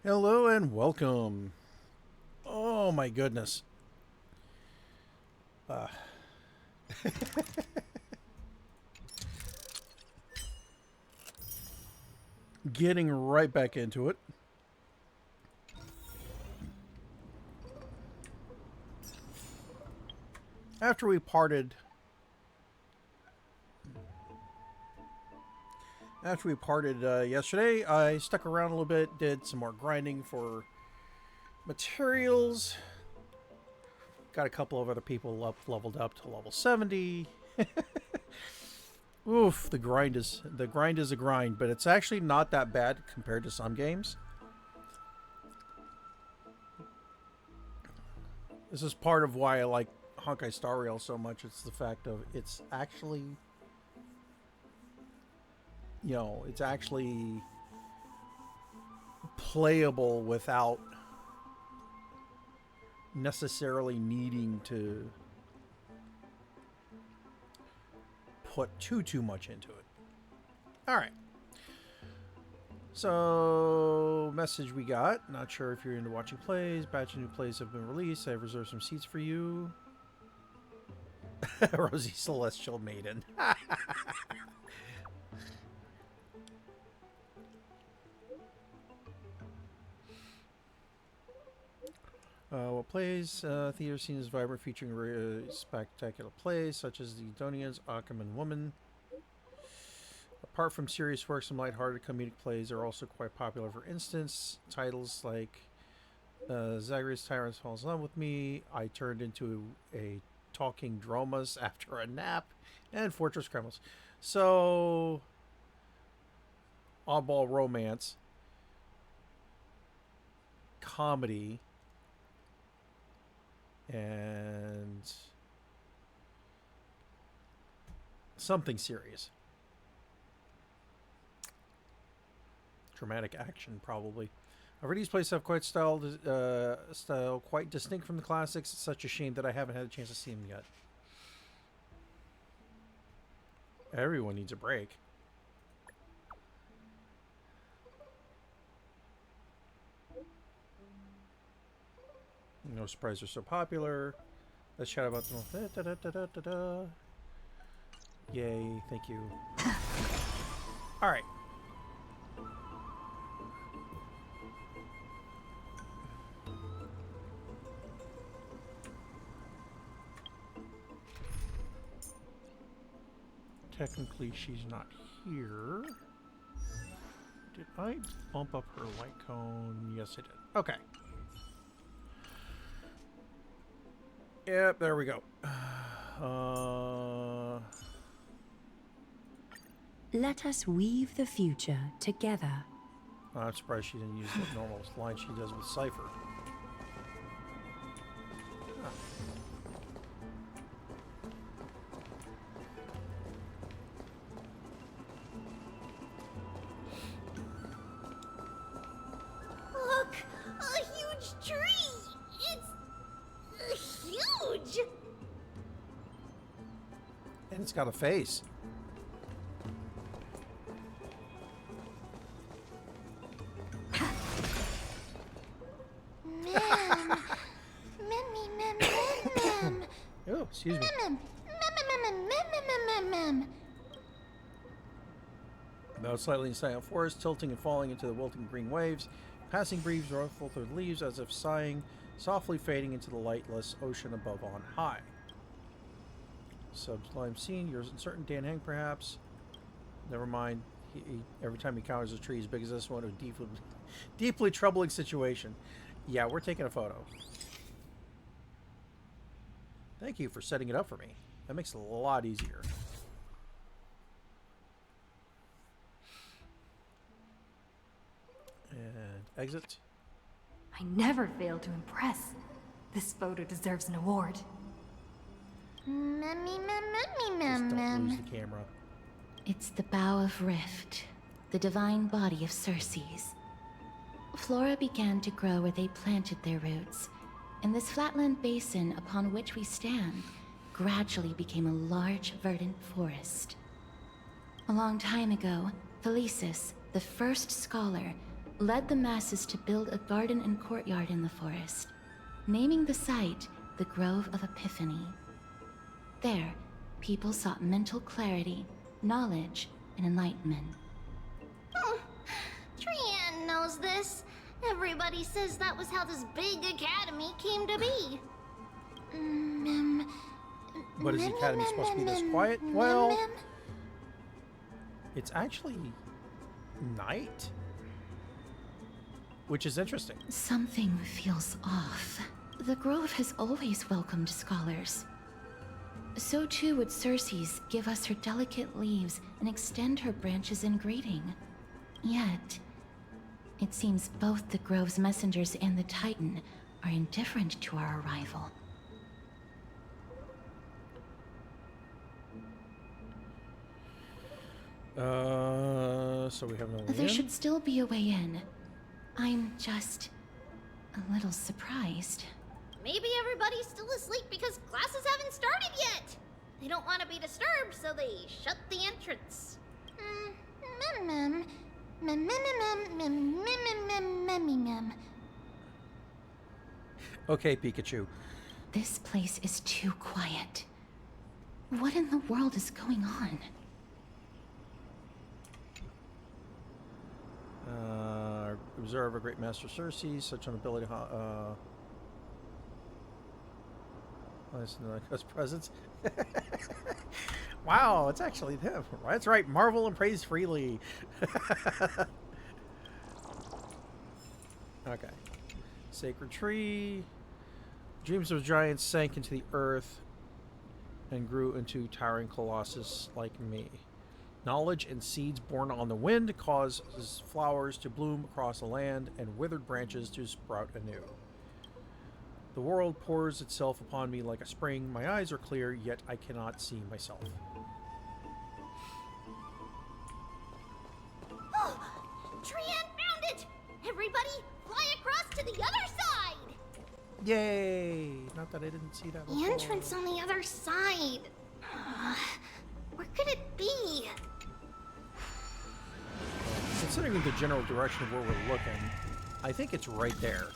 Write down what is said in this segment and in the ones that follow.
Hello and welcome. Oh my goodness. Uh, Getting right back into it. After we parted yesterday, I stuck around a little bit, did some more grinding for materials. Got a couple of other people leveled up to level 70. Oof, the grind is a grind, but it's actually not that bad compared to some games. This is part of why I like Honkai Star Rail so much. It's the fact of it's actually, it's actually playable without necessarily needing to put too much into it. All right. So, message we got. Not sure if you're into watching plays. Batch of new plays have been released. I have reserved some seats for you. Rosie Celestial Maiden. What plays? Theater scene is vibrant, featuring spectacular plays such as the Donians, Occam, and Woman. Apart from serious works, some lighthearted comedic plays are also quite popular. For instance, titles like Zagreus Tyrant Falls in Love with Me, I Turned into a Talking Dromas After a Nap, and Fortress Criminals. So, oddball romance, comedy, and something serious. Dramatic action, probably. However, these plays have quite style quite distinct from the classics. It's such a shame that I haven't had a chance to see them yet. Everyone needs a break. No surprise they're so popular. Let's chat about them. Da, da, da, da, da, da. Yay, thank you. Alright. Technically, she's not here. Did I bump up her light cone? Yes, I did. Okay. Yep, there we go. Let us weave the future together. I'm surprised she didn't use the normal line she does with Cypher. Look! A huge tree! It's huge! And it's got a face. Oh, excuse me. About slightly inside a forest, tilting and falling into the wilting green waves. Passing breeze ruffle through the leaves as if sighing, softly fading into the lightless ocean above on high. Sublime scene. You're certain Dan Heng, perhaps. Never mind. Every time he encounters a tree as big as this one, a deeply troubling situation. Yeah, we're taking a photo. Thank you for setting it up for me. That makes it a lot easier. And exit. I never fail to impress. This photo deserves an award. Just don't lose the camera. It's the Bough of Rift, the divine body of Circe's. Flora began to grow where they planted their roots, and this flatland basin upon which we stand gradually became a large, verdant forest. A long time ago, Thelesis, the first scholar, led the masses to build a garden and courtyard in the forest, naming the site the Grove of Epiphany. There, people sought mental clarity, knowledge, and enlightenment. Trian knows this. Everybody says that was how this big academy came to be. But is the academy supposed to be this quiet? Well, it's actually night, which is interesting. Something feels off. The Grove has always welcomed scholars. So too would Circe's give us her delicate leaves and extend her branches in greeting. Yet, it seems both the Grove's messengers and the Titan are indifferent to our arrival. So we have no way There in? should still be a way in. I'm just a little surprised. Maybe everybody's still asleep because classes haven't started yet. They don't want to be disturbed, so they shut the entrance. Okay, Pikachu. This place is too quiet. What in the world is going on? Observe a great master Circe, such an ability. Listen to his presence. Wow, it's actually them. That's right. Marvel and praise freely. Okay. Sacred tree. Dreams of giants sank into the earth and grew into towering colossus like me. Knowledge and seeds born on the wind causes flowers to bloom across the land and withered branches to sprout anew. The world pours itself upon me like a spring. My eyes are clear, yet I cannot see myself. Oh, Trian found it! Everybody, fly across to the other side! Yay! Not that I didn't see that before. The entrance on the other side. Where could it be? Considering the general direction of where we're looking, I think it's right there.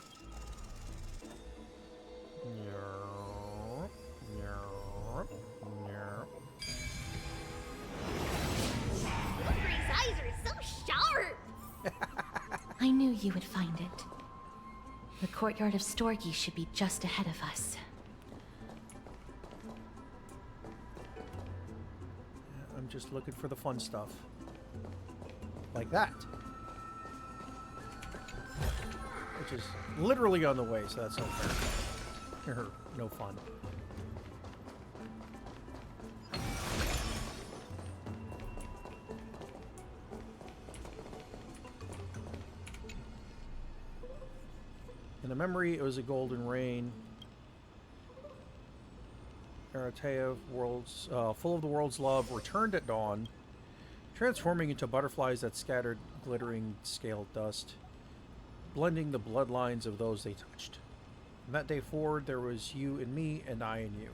Wilfrey's eyes are so sharp! I knew you would find it. The courtyard of Storgi should be just ahead of us. I'm just looking for the fun stuff. Like that. Which is literally on the way, so that's no fair. Or no fun. In the memory, it was a golden rain. Aratea, worlds, full of the world's love, returned at dawn, transforming into butterflies that scattered glittering scaled dust, blending the bloodlines of those they touched. From that day forward, there was you and me, and I and you.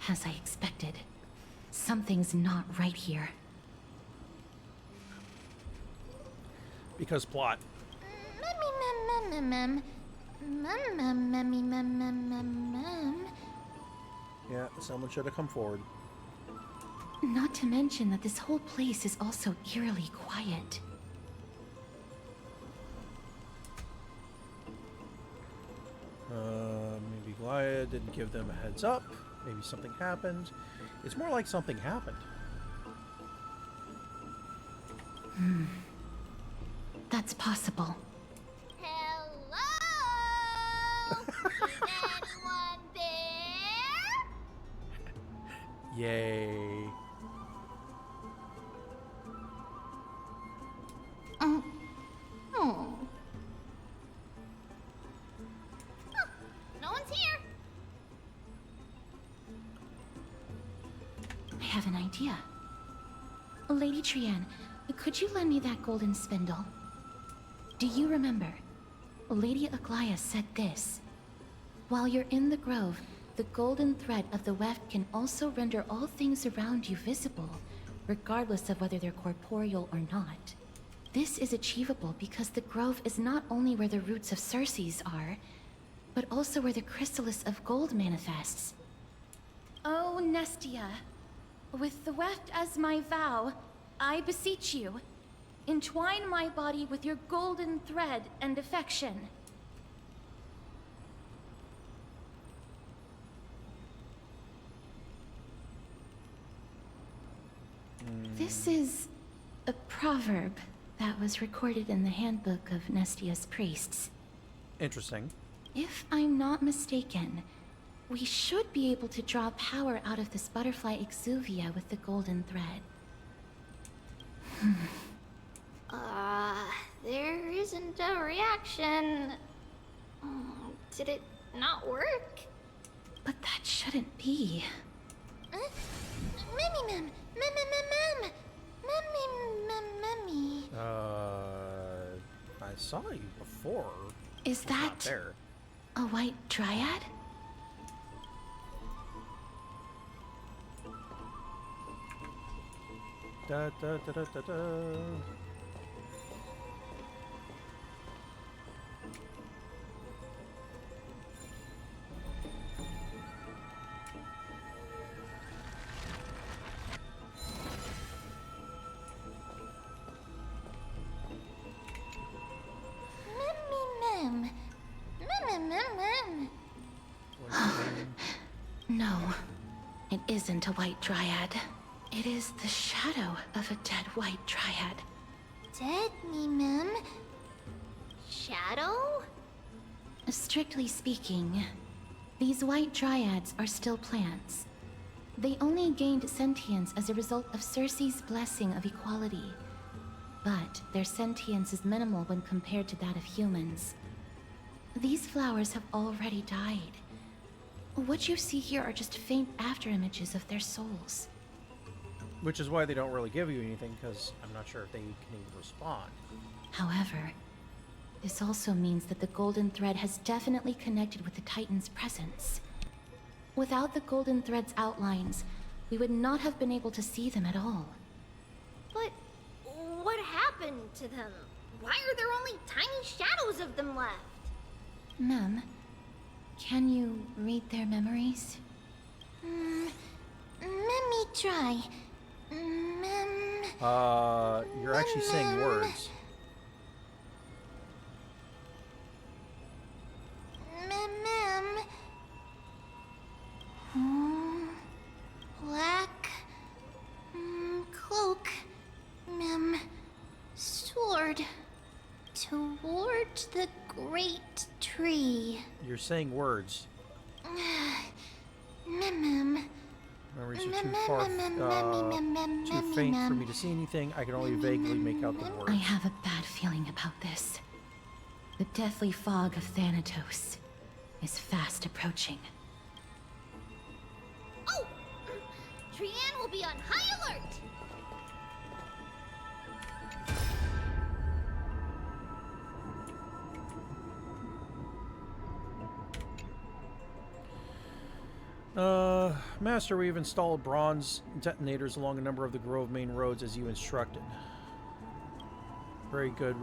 As I expected, something's not right here. Because plot. Yeah, someone should have come forward. Not to mention that this whole place is also eerily quiet. Maybe Glia didn't give them a heads up. Maybe something happened. It's more like something happened. That's possible. Hello? Is anyone there? Yay. No one's here. I have an idea. Lady Trian, could you lend me that golden spindle? Do you remember? Lady Aglaia said this. While you're in the grove, the golden thread of the weft can also render all things around you visible, regardless of whether they're corporeal or not. This is achievable because the grove is not only where the roots of Circes are, but also where the chrysalis of gold manifests. Oh, Nestia, with the weft as my vow, I beseech you, entwine my body with your golden thread and affection. This is a proverb that was recorded in the handbook of Nestia's priests. Interesting. If I'm not mistaken, we should be able to draw power out of this butterfly exuvia with the golden thread. There isn't a reaction. Did it not work? But that shouldn't be. Mem. I saw you before. Is Not that there. a white dryad? Da da da da da da. Mem. No, it isn't a white dryad. It is the shadow of a dead white dryad. Dead, Mem. Shadow? Strictly speaking, these white dryads are still plants. They only gained sentience as a result of Circe's blessing of equality. But their sentience is minimal when compared to that of humans. These flowers have already died. What you see here are just faint afterimages of their souls. Which is why they don't really give you anything, because I'm not sure if they can even respond. However, this also means that the golden thread has definitely connected with the Titan's presence. Without the golden thread's outlines, we would not have been able to see them at all. But what happened to them? Why are there only tiny shadows of them left? Mem, can you read their memories? Let me try. Mem. You're actually saying words. Mem. Black. Cloak. Mem. Sword. Towards the great tree. You're saying words. Mem. Memories are too far, too faint for me to see anything. I can only vaguely make out the words. I have a bad feeling about this. The deathly fog of Thanatos is fast approaching. Oh! Trianne will be on high alert! Master, we've installed bronze detonators along a number of the Grove main roads as you instructed. Very good.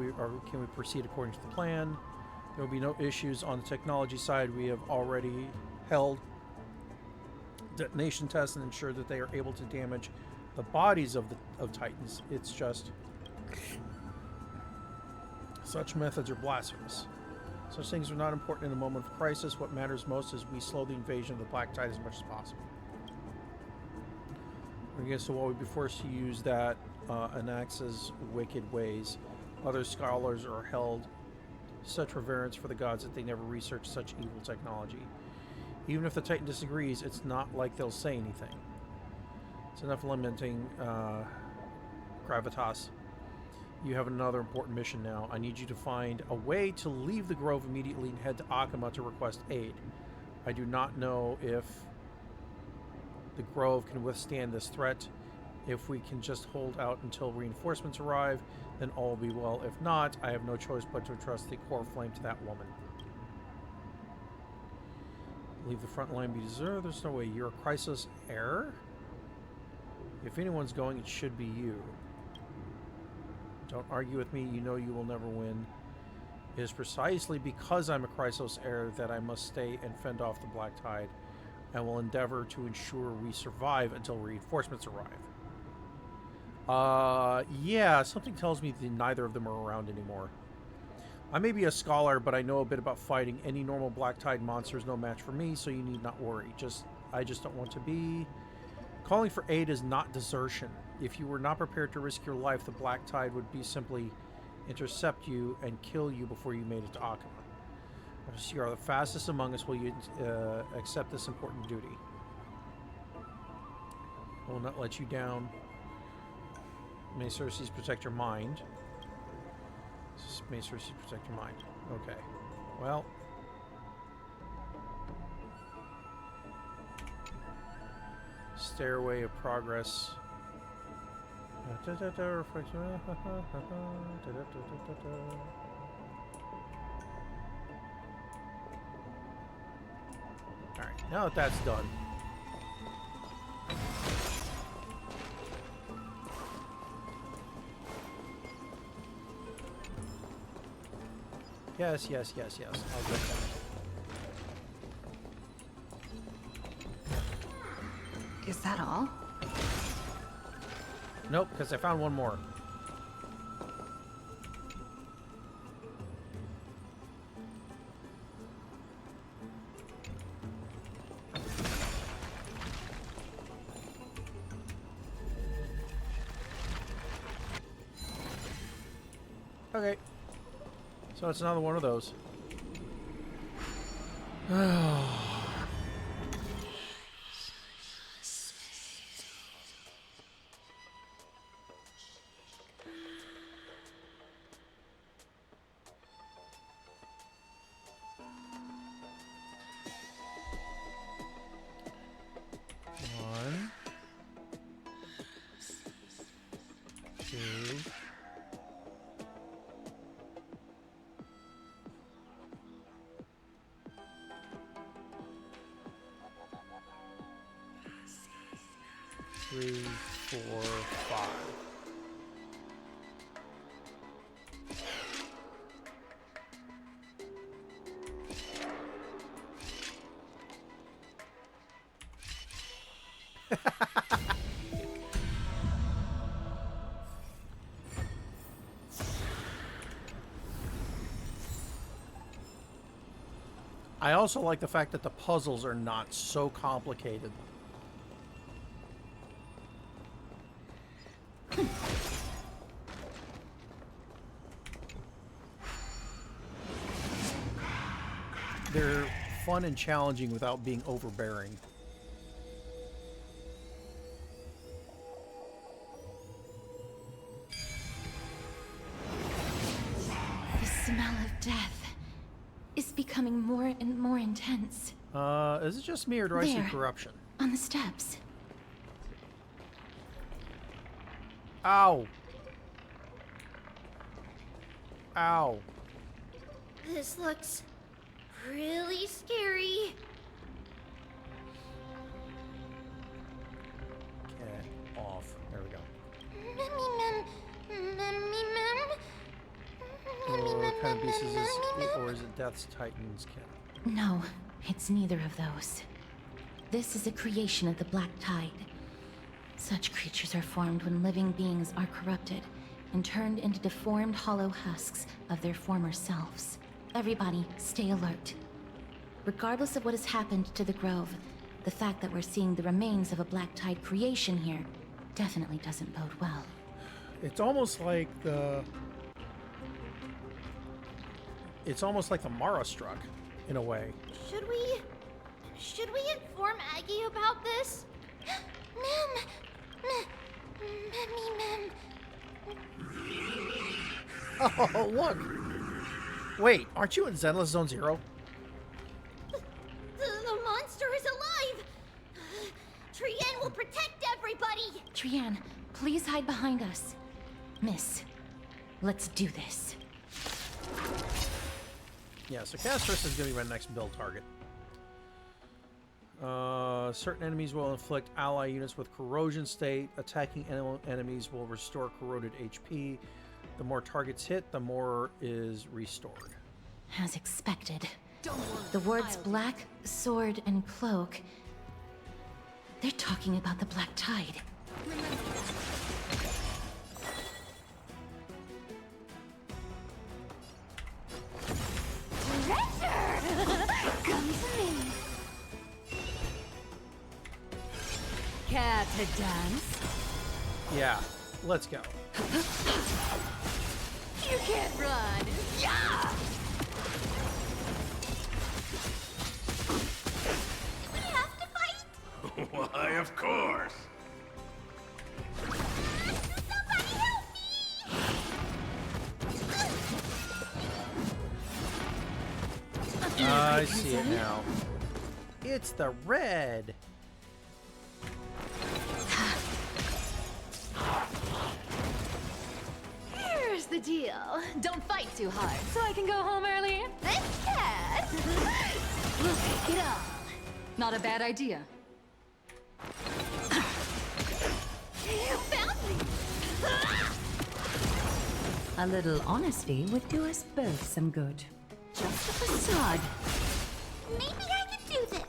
Can we proceed according to the plan? There will be no issues on the technology side. We have already held detonation tests and ensured that they are able to damage the bodies of Titans. It's just such methods are blasphemous. Such things are not important in a moment of crisis. What matters most is we slow the invasion of the Black Tide as much as possible. I guess so while we'd be forced to use that Anax's wicked ways, other scholars are held such reverence for the gods that they never research such evil technology. Even if the Titan disagrees, it's not like they'll say anything. It's enough lamenting, Gravitas. You have another important mission now. I need you to find a way to leave the Grove immediately and head to Akama to request aid. I do not know if the Grove can withstand this threat. If we can just hold out until reinforcements arrive, then all will be well. If not, I have no choice but to entrust the core flame to that woman. Leave the front line be deserved. There's no way. You're a crisis heir? If anyone's going, it should be you. Don't argue with me. You know you will never win. It is precisely because I'm a crisis heir that I must stay and fend off the Black Tide, and will endeavor to ensure we survive until reinforcements arrive. Yeah, something tells me that neither of them are around anymore. I may be a scholar, but I know a bit about fighting. Any normal Black Tide monster is no match for me, so you need not worry. I just don't want to be... Calling for aid is not desertion. If you were not prepared to risk your life, the Black Tide would be simply intercept you and kill you before you made it to Akama. As you are the fastest among us, will you accept this important duty? I will not let you down. May Cersei's protect your mind. May Cersei protect your mind. Okay. Well. Stairway of Progress. Alright, now that that's done. Yes, yes, yes, yes. I'll get that. Is that all? Nope, because I found one more. Okay. So it's another one of those. One, two. 3, 4, 5. I also like the fact that the puzzles are not so complicated. They're fun and challenging without being overbearing. The smell of death is becoming more and more intense. Is it just me or do I see corruption? On the steps. Ow! Ow. This looks really scary. Get off. There we go. What kind of beast is this? Or is it Death's Titan's kin? No, it's neither of those. This is a creation of the Black Tide. Such creatures are formed when living beings are corrupted and turned into deformed hollow husks of their former selves. Everybody, stay alert. Regardless of what has happened to the Grove, the fact that we're seeing the remains of a Black Tide creation here definitely doesn't bode well. It's almost like the... It's almost like the Mara struck, in a way. Should we inform Aggie about this? Mem! Oh, look! Wait, aren't you in Zenless Zone Zero? The monster is alive! Trienne will protect everybody! Trienne, please hide behind us. Miss, let's do this. Yeah, so Castris is going to be my next build target. Certain enemies will inflict ally units with corrosion state. Attacking enemies will restore corroded HP. The more targets hit, the more is restored. As expected. The words black, sword, and cloak. They're talking about the Black Tide. Come to me. Care to dance? Yeah, let's go. You can't run. Yeah! Do we have to fight? Why, of course. Somebody help me! I see it now. It's the red. Here's the deal. Don't fight too hard, so I can go home early. This cat will take it all. Not a bad idea. You found me! A little honesty would do us both some good. Just a facade. Maybe I can do this.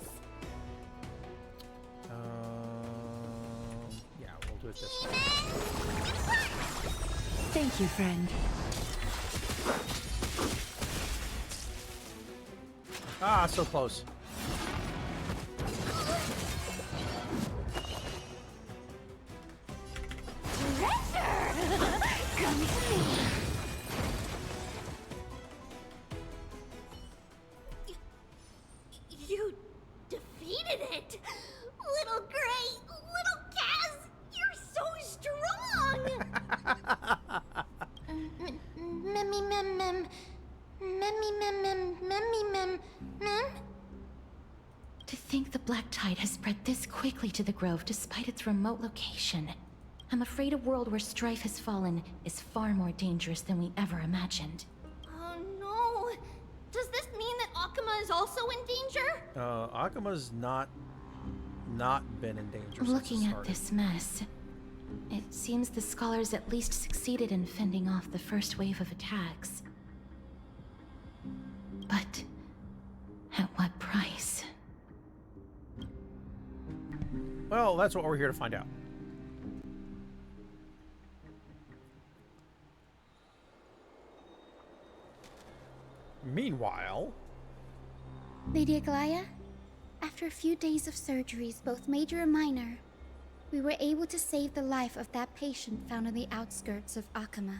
Yeah, we'll do it this way. Demon, depart! Thank you, friend. Ah, so close. Come to me. You defeated it! Little Gray, little Kaz, you're so strong! Memmy mem mem. Memmy mem mem. Memmy mem mem. To think the Black Tide has spread this quickly to the Grove despite its remote location. I'm afraid a world where strife has fallen is far more dangerous than we ever imagined. Oh no! Does this mean that Akuma is also in danger? Akuma's not been in danger since Looking it at started. this mess, it seems the scholars at least succeeded in fending off the first wave of attacks. But at what price? Well, that's what we're here to find out. Meanwhile, Lady Aglaya, after a few days of surgeries, both major and minor, we were able to save the life of that patient found on the outskirts of Akuma.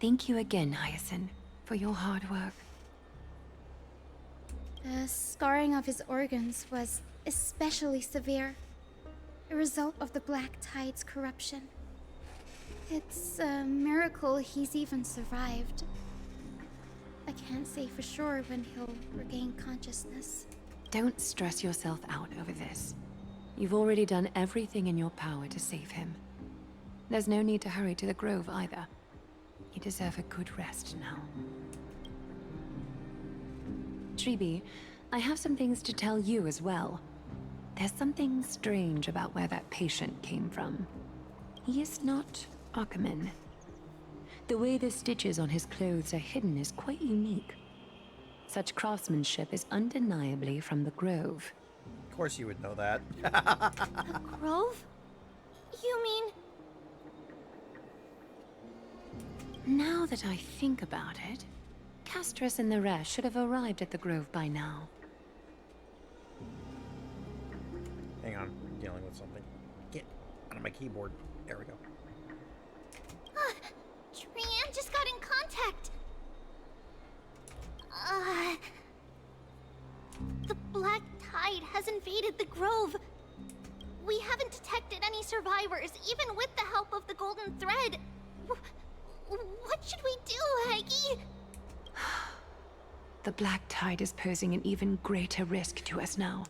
Thank you again, Hyacinth, for your hard work. The scarring of his organs was especially severe, a result of the Black Tide's corruption. It's a miracle he's even survived. I can't say for sure when he'll regain consciousness. Don't stress yourself out over this. You've already done everything in your power to save him. There's no need to hurry to the Grove either. You deserve a good rest now. Tribi, I have some things to tell you as well. There's something strange about where that patient came from. He is not Akuman. The way the stitches on his clothes are hidden is quite unique. Such craftsmanship is undeniably from the Grove. of course you would know that. The Grove? You mean... Now that I think about it, Castris and the rest should have arrived at the Grove by now. Hang on, I'm dealing with something. Get out of my keyboard. There we go. Trian just got in contact. The Black Tide has invaded the Grove. We haven't detected any survivors, even with the help of the Golden Thread. What should we do, Haggy? The Black Tide is posing an even greater risk to us now.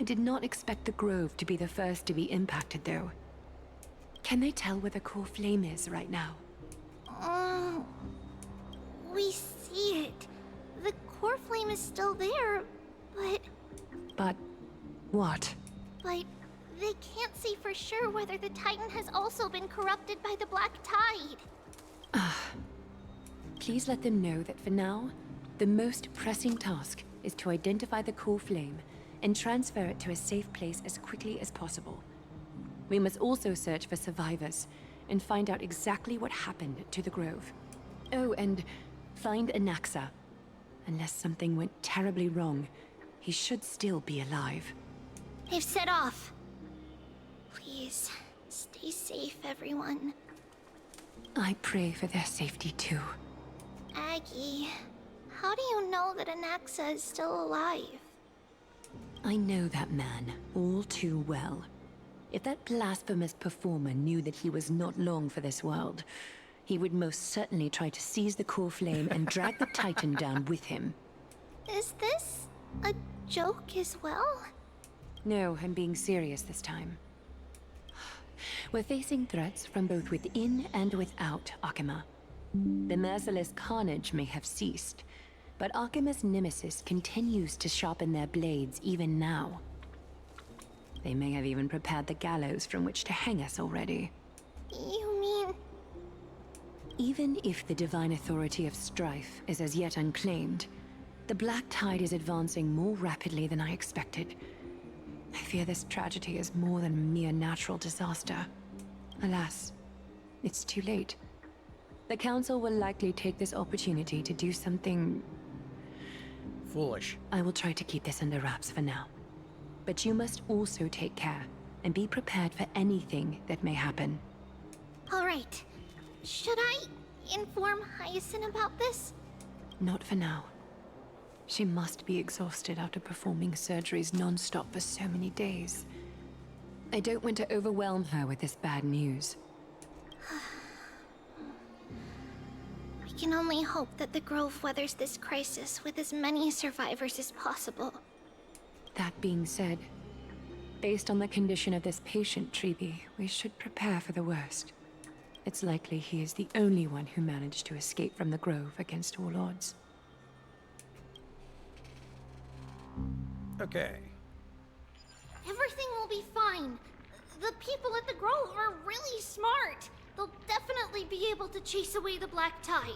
I did not expect the Grove to be the first to be impacted, though. Can they tell where the core flame is right now? We see it. The core flame is still there, but... But What? But they can't say for sure whether the Titan has also been corrupted by the Black Tide. Please let them know that for now, the most pressing task is to identify the core flame and transfer it to a safe place as quickly as possible. We must also search for survivors and find out exactly what happened to the Grove. Oh, and find Anaxa. Unless something went terribly wrong, he should still be alive. They've set off. Please, stay safe, everyone. I pray for their safety too. Aggie, how do you know that Anaxa is still alive? I know that man all too well. If that blasphemous performer knew that he was not long for this world, he would most certainly try to seize the core flame and drag the Titan down with him. Is this a joke as well? No, I'm being serious this time. We're facing threats from both within and without Akima. The merciless carnage may have ceased, but Akima's nemesis continues to sharpen their blades even now. They may have even prepared the gallows from which to hang us already. You mean... Even if the divine authority of strife is as yet unclaimed, the Black Tide is advancing more rapidly than I expected. I fear this tragedy is more than a mere natural disaster. Alas, it's too late. The Council will likely take this opportunity to do something... Foolish. I will try to keep this under wraps for now. But you must also take care and be prepared for anything that may happen. All right. Should I inform Hyacinth about this? Not for now. She must be exhausted after performing surgeries non-stop for so many days. I don't want to overwhelm her with this bad news. We can only hope that the Grove weathers this crisis with as many survivors as possible. That being said, based on the condition of this patient, Treeby, we should prepare for the worst. It's likely he is the only one who managed to escape from the Grove against all odds. Okay. Everything will be fine. The people at the Grove are really smart. They'll definitely be able to chase away the Black Tide.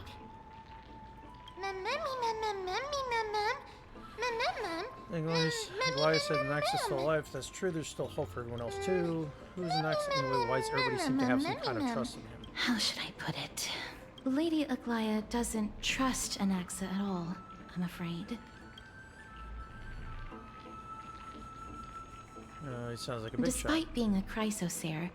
Goliath said Anaxa is still alive. If that's true, there's still hope for everyone else too. Who's Anaxa anyway? Why does everybody seem to have some kind of trust in him? How should I put it? Lady Aglaia doesn't trust Anaxa at all, I'm afraid. He sounds like a big Despite shot. being a chrysosaur,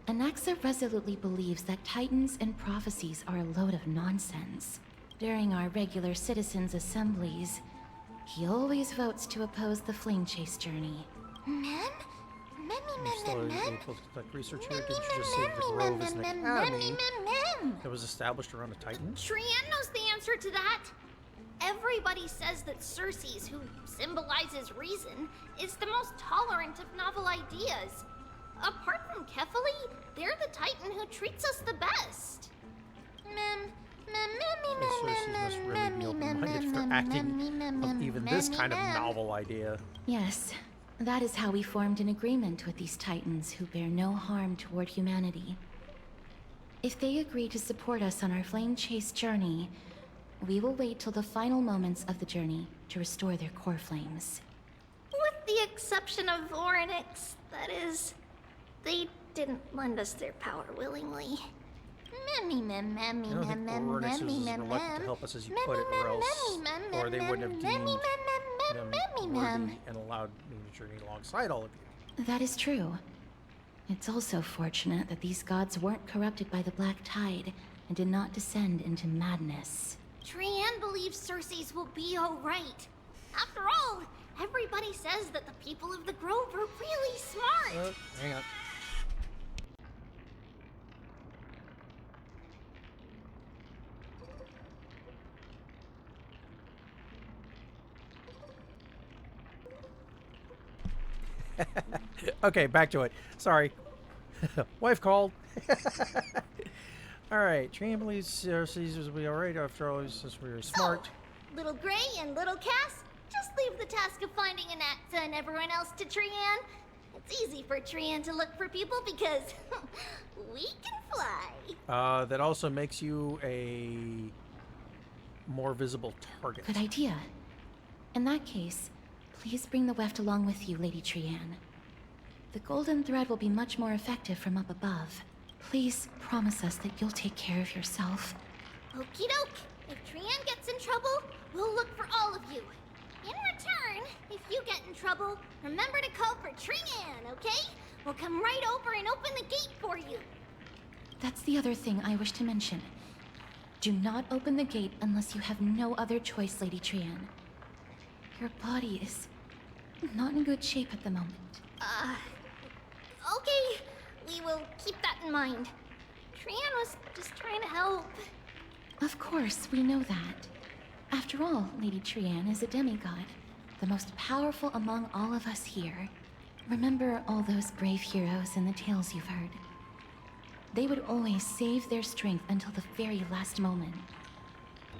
Anaxa resolutely believes that titans and prophecies are a load of nonsense. During our regular citizens' assemblies, he always votes to oppose the flame chase journey. You're still able to conduct research here. Didn't you just say the Grove is an academy that was established around a Titan? Trian knows the answer to that. Everybody says that Cersei's, who symbolizes reason, is the most tolerant of novel ideas. Apart from Kefali, they're the Titan who treats us the best. Cersei must really be open-minded for acting of even this kind of novel idea. Yes, that is how we formed an agreement with these titans who bear no harm toward humanity. If they agree to support us on our flame chase journey, we will wait till the final moments of the journey to restore their core flames. With the exception of Voronix, that is. They didn't lend us their power willingly. I don't think Voronix was as reluctant to help us as you put it, or they wouldn't have deemed them worthy and allowed me to journey alongside all of you. That is true. It's also fortunate that these gods weren't corrupted by the Black Tide and did not descend into madness. Trian believes Cersei's will be alright. After all, everybody says that the people of the Grove are really smart. Hang on. Okay, back to it. Sorry. Wife called. Alright, Trian believes Cersei's will be alright after all, since we were smart. So, Little Gray and Little Cass, just leave the task of finding Anaxa and everyone else to Trian. It's easy for Trian to look for people because we can fly. That also makes you a more visible target. Good idea. In that case, please bring the weft along with you, Lady Trian. The golden thread will be much more effective from up above. Please promise us that you'll take care of yourself. Okie doke. If Trian gets in trouble, we'll look for all of you. In return, if you get in trouble, remember to call for Trian, okay? We'll come right over and open the gate for you. That's the other thing I wish to mention. Do not open the gate unless you have no other choice, Lady Trian. Your body is not in good shape at the moment. Okay. We will keep that in mind. Trian was just trying to help. Of course, we know that. After all, Lady Trian is a demigod, the most powerful among all of us here. Remember all those brave heroes in the tales you've heard? They would always save their strength until the very last moment.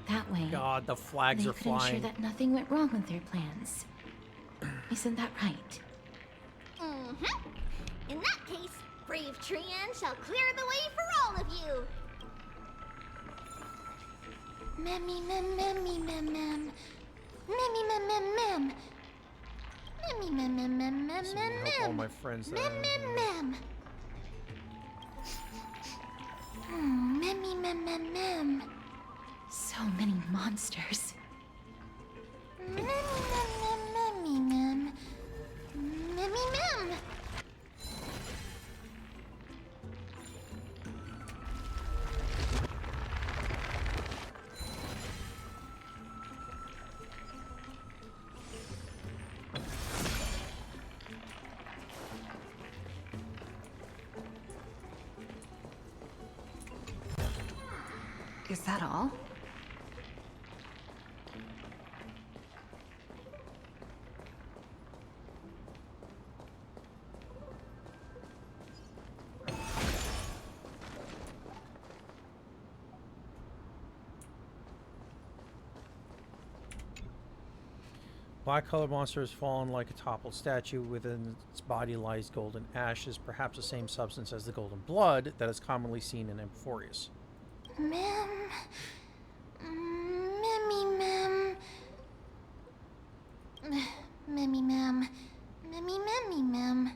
That way, God, the flags they are could flying. ensure that nothing went wrong with their plans. Isn't that right? Mm-hmm. In that case, brave Trian shall clear the way for all of you. Memmy mem memmy mem mem. Memmy mem mem mem. Memmy mem mem mem mem So mem help all mem. my friends Mem there. mem mem. Memmy mem mem mem. So many monsters. Memmy mem mem memmy mem. Memmy mem. Is that all? Black-colored monster has fallen like a toppled statue. Within its body lies golden ashes, perhaps the same substance as the golden blood that is commonly seen in Amphoreus. Mem. Memmy mem. Memmy mem. Memmy memmy mem.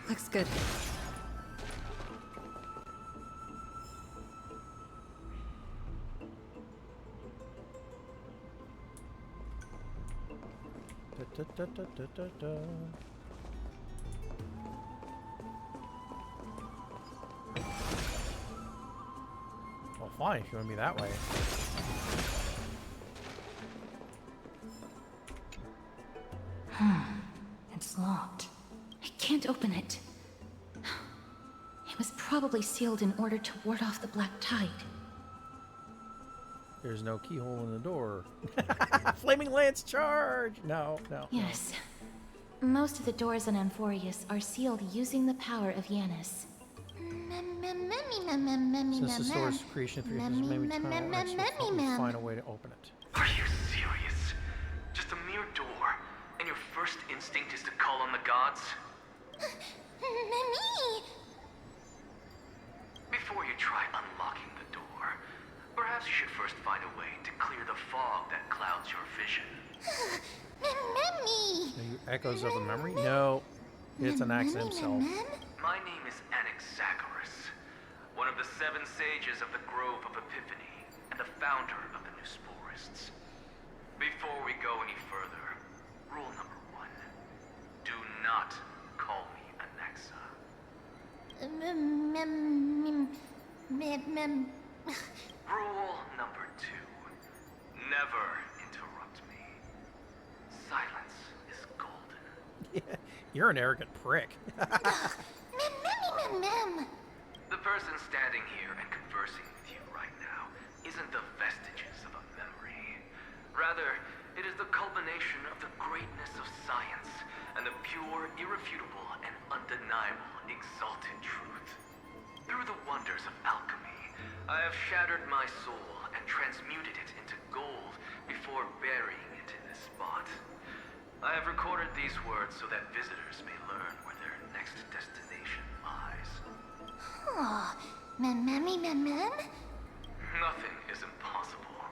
Looks good. Da, da, da, da, da, da. Well, fine, if you want me that way. It's locked. I can't open it. It was probably sealed in order to ward off the black tide. There's no keyhole in the door. Flaming Lance charge! No, no. no. Yes. Most of the doors in Amphoreus are sealed using the power of Yanis. Since the store's creation for your maybe find a way to open it. Are you serious? Just a mere door, and your first instinct is to call on the gods? Memmy! Before you try unlocking the door, perhaps you should first find a way to clear the fog that clouds your vision. Memmy! Are you echoes of a memory? No, it's an accident himself. My name is Anaxagoras, one of the 7 sages of the Grove of Epiphany, and the founder of the New Sporists. Before we go any further, rule number 1. Do not call me Anaxa. Rule number 2. Never interrupt me. Silence is golden. You're an arrogant prick. The person standing here and conversing with you right now isn't the vestiges exalted truth. Through the wonders of alchemy, I have shattered my soul and transmuted it into gold before burying it in this spot. I have recorded these words so that visitors may learn where their next destination lies. Oh, mem. Nothing is impossible.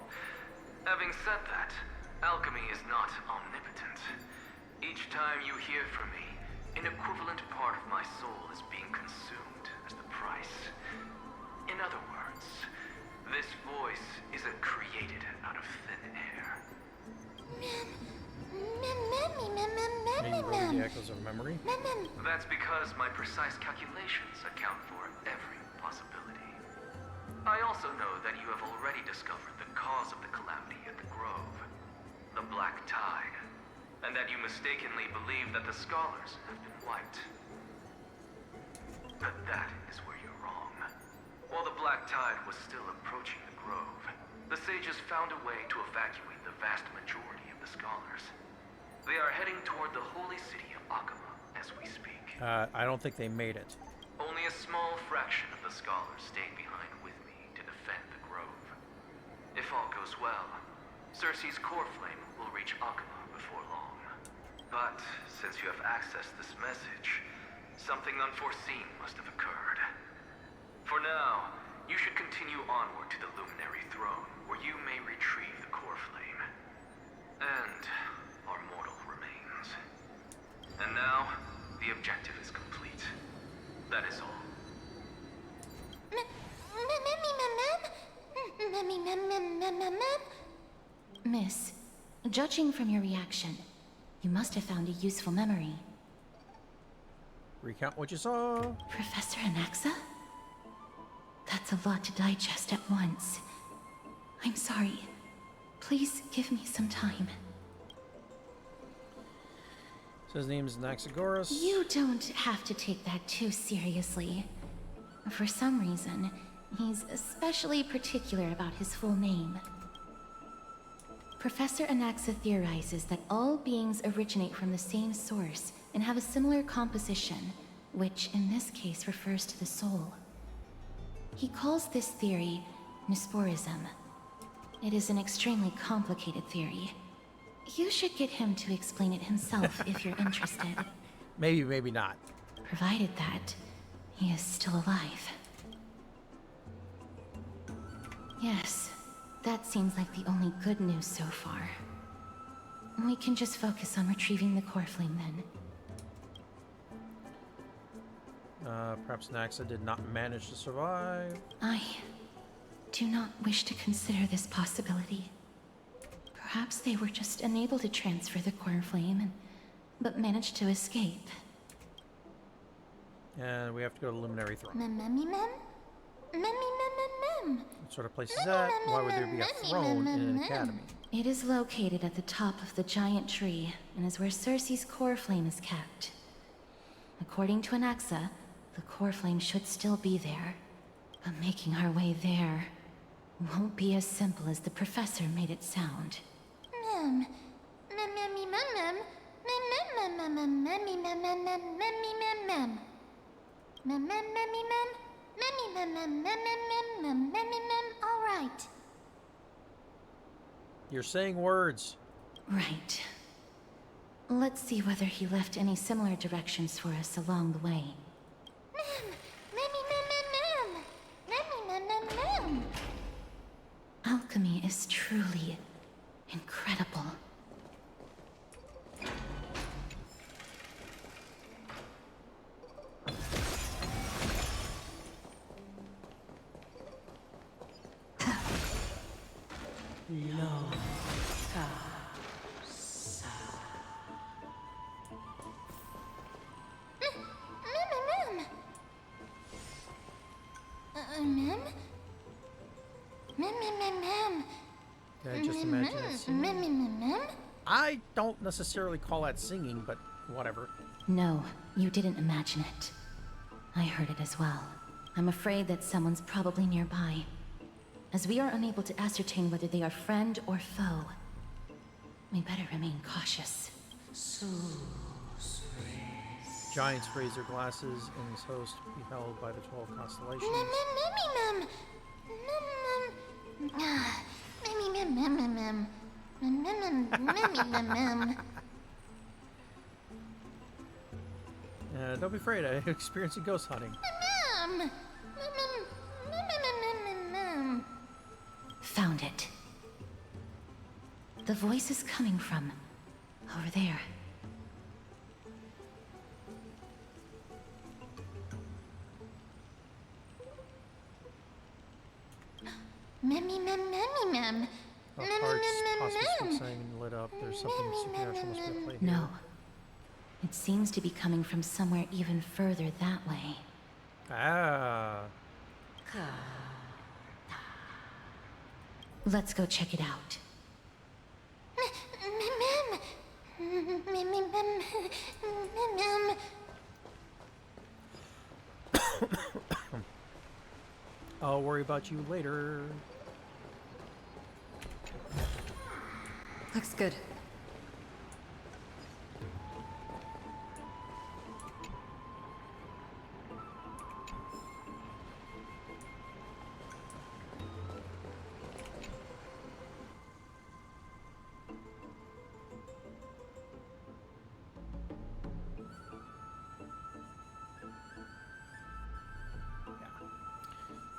Having said that, alchemy is not omnipotent. Each time you hear from me, an equivalent part of my soul is being consumed as the price. In other words, this voice isn't created out of thin air. Maybe really the echoes of memory. That's because my precise calculations account for every possibility. I also know that you have already discovered the cause of the calamity at the Grove, the Black Tide, and that you mistakenly believe that the scholars have been wiped. But that is where you're wrong. While the Black Tide was still approaching the Grove, the sages found a way to evacuate the vast majority of the scholars. They are heading toward the holy city of Akama as we speak. I don't think they made it. Only a small fraction of the scholars stayed behind with me to defend the Grove. If all goes well, Cersei's core flame will reach Akama before long. But since you have accessed this message, something unforeseen must have occurred. For now, you should continue onward to the Luminary Throne, where you may retrieve the core flame. And our mortal remains. And now, the objective is complete. That is all. Miss, judging from your reaction, you must have found a useful memory. Recount what you saw. Professor Anaxa? That's a lot to digest at once. I'm sorry. Please give me some time. So his name is Naxagoras. You don't have to take that too seriously. For some reason, he's especially particular about his full name. Professor Anaxa theorizes that all beings originate from the same source and have a similar composition, which in this case refers to the soul. He calls this theory Nusporism. It is an extremely complicated theory. You should get him to explain it himself if you're interested, Maybe, maybe not. provided that he is still alive. Yes, that seems like the only good news so far. We can just focus on retrieving the core flame then. Perhaps Naxa did not manage to survive. I do not wish to consider this possibility. Perhaps they were just unable to transfer the core flame, but managed to escape. And we have to go to Luminary Throne. What sort of place is that? Why would there be a throne in an academy? It is located at the top of the giant tree, and is where Cersei's core flame is kept. According to Anaxa, the core flame should still be there, but making our way there won't be as simple as the professor made it sound. All right. You're saying words. Right. Let's see whether he left any similar directions for us along the way. Alchemy is truly incredible. Can I just imagine it singing? I don't necessarily call that singing, but whatever. No, you didn't imagine it. I heard it as well. I'm afraid that someone's probably nearby. As we are unable to ascertain whether they are friend or foe, we better remain cautious. Giants raise their glasses in his host, beheld by the 12 constellations. Don't be afraid, I experienced ghost hunting. Found it. The voice is coming from over there. Hearts possibly sang and lit up. There's something supernatural must be at play here. No. It seems to be coming from somewhere even further that way. Ah. Let's go check it out. I'll worry about you later. Looks good.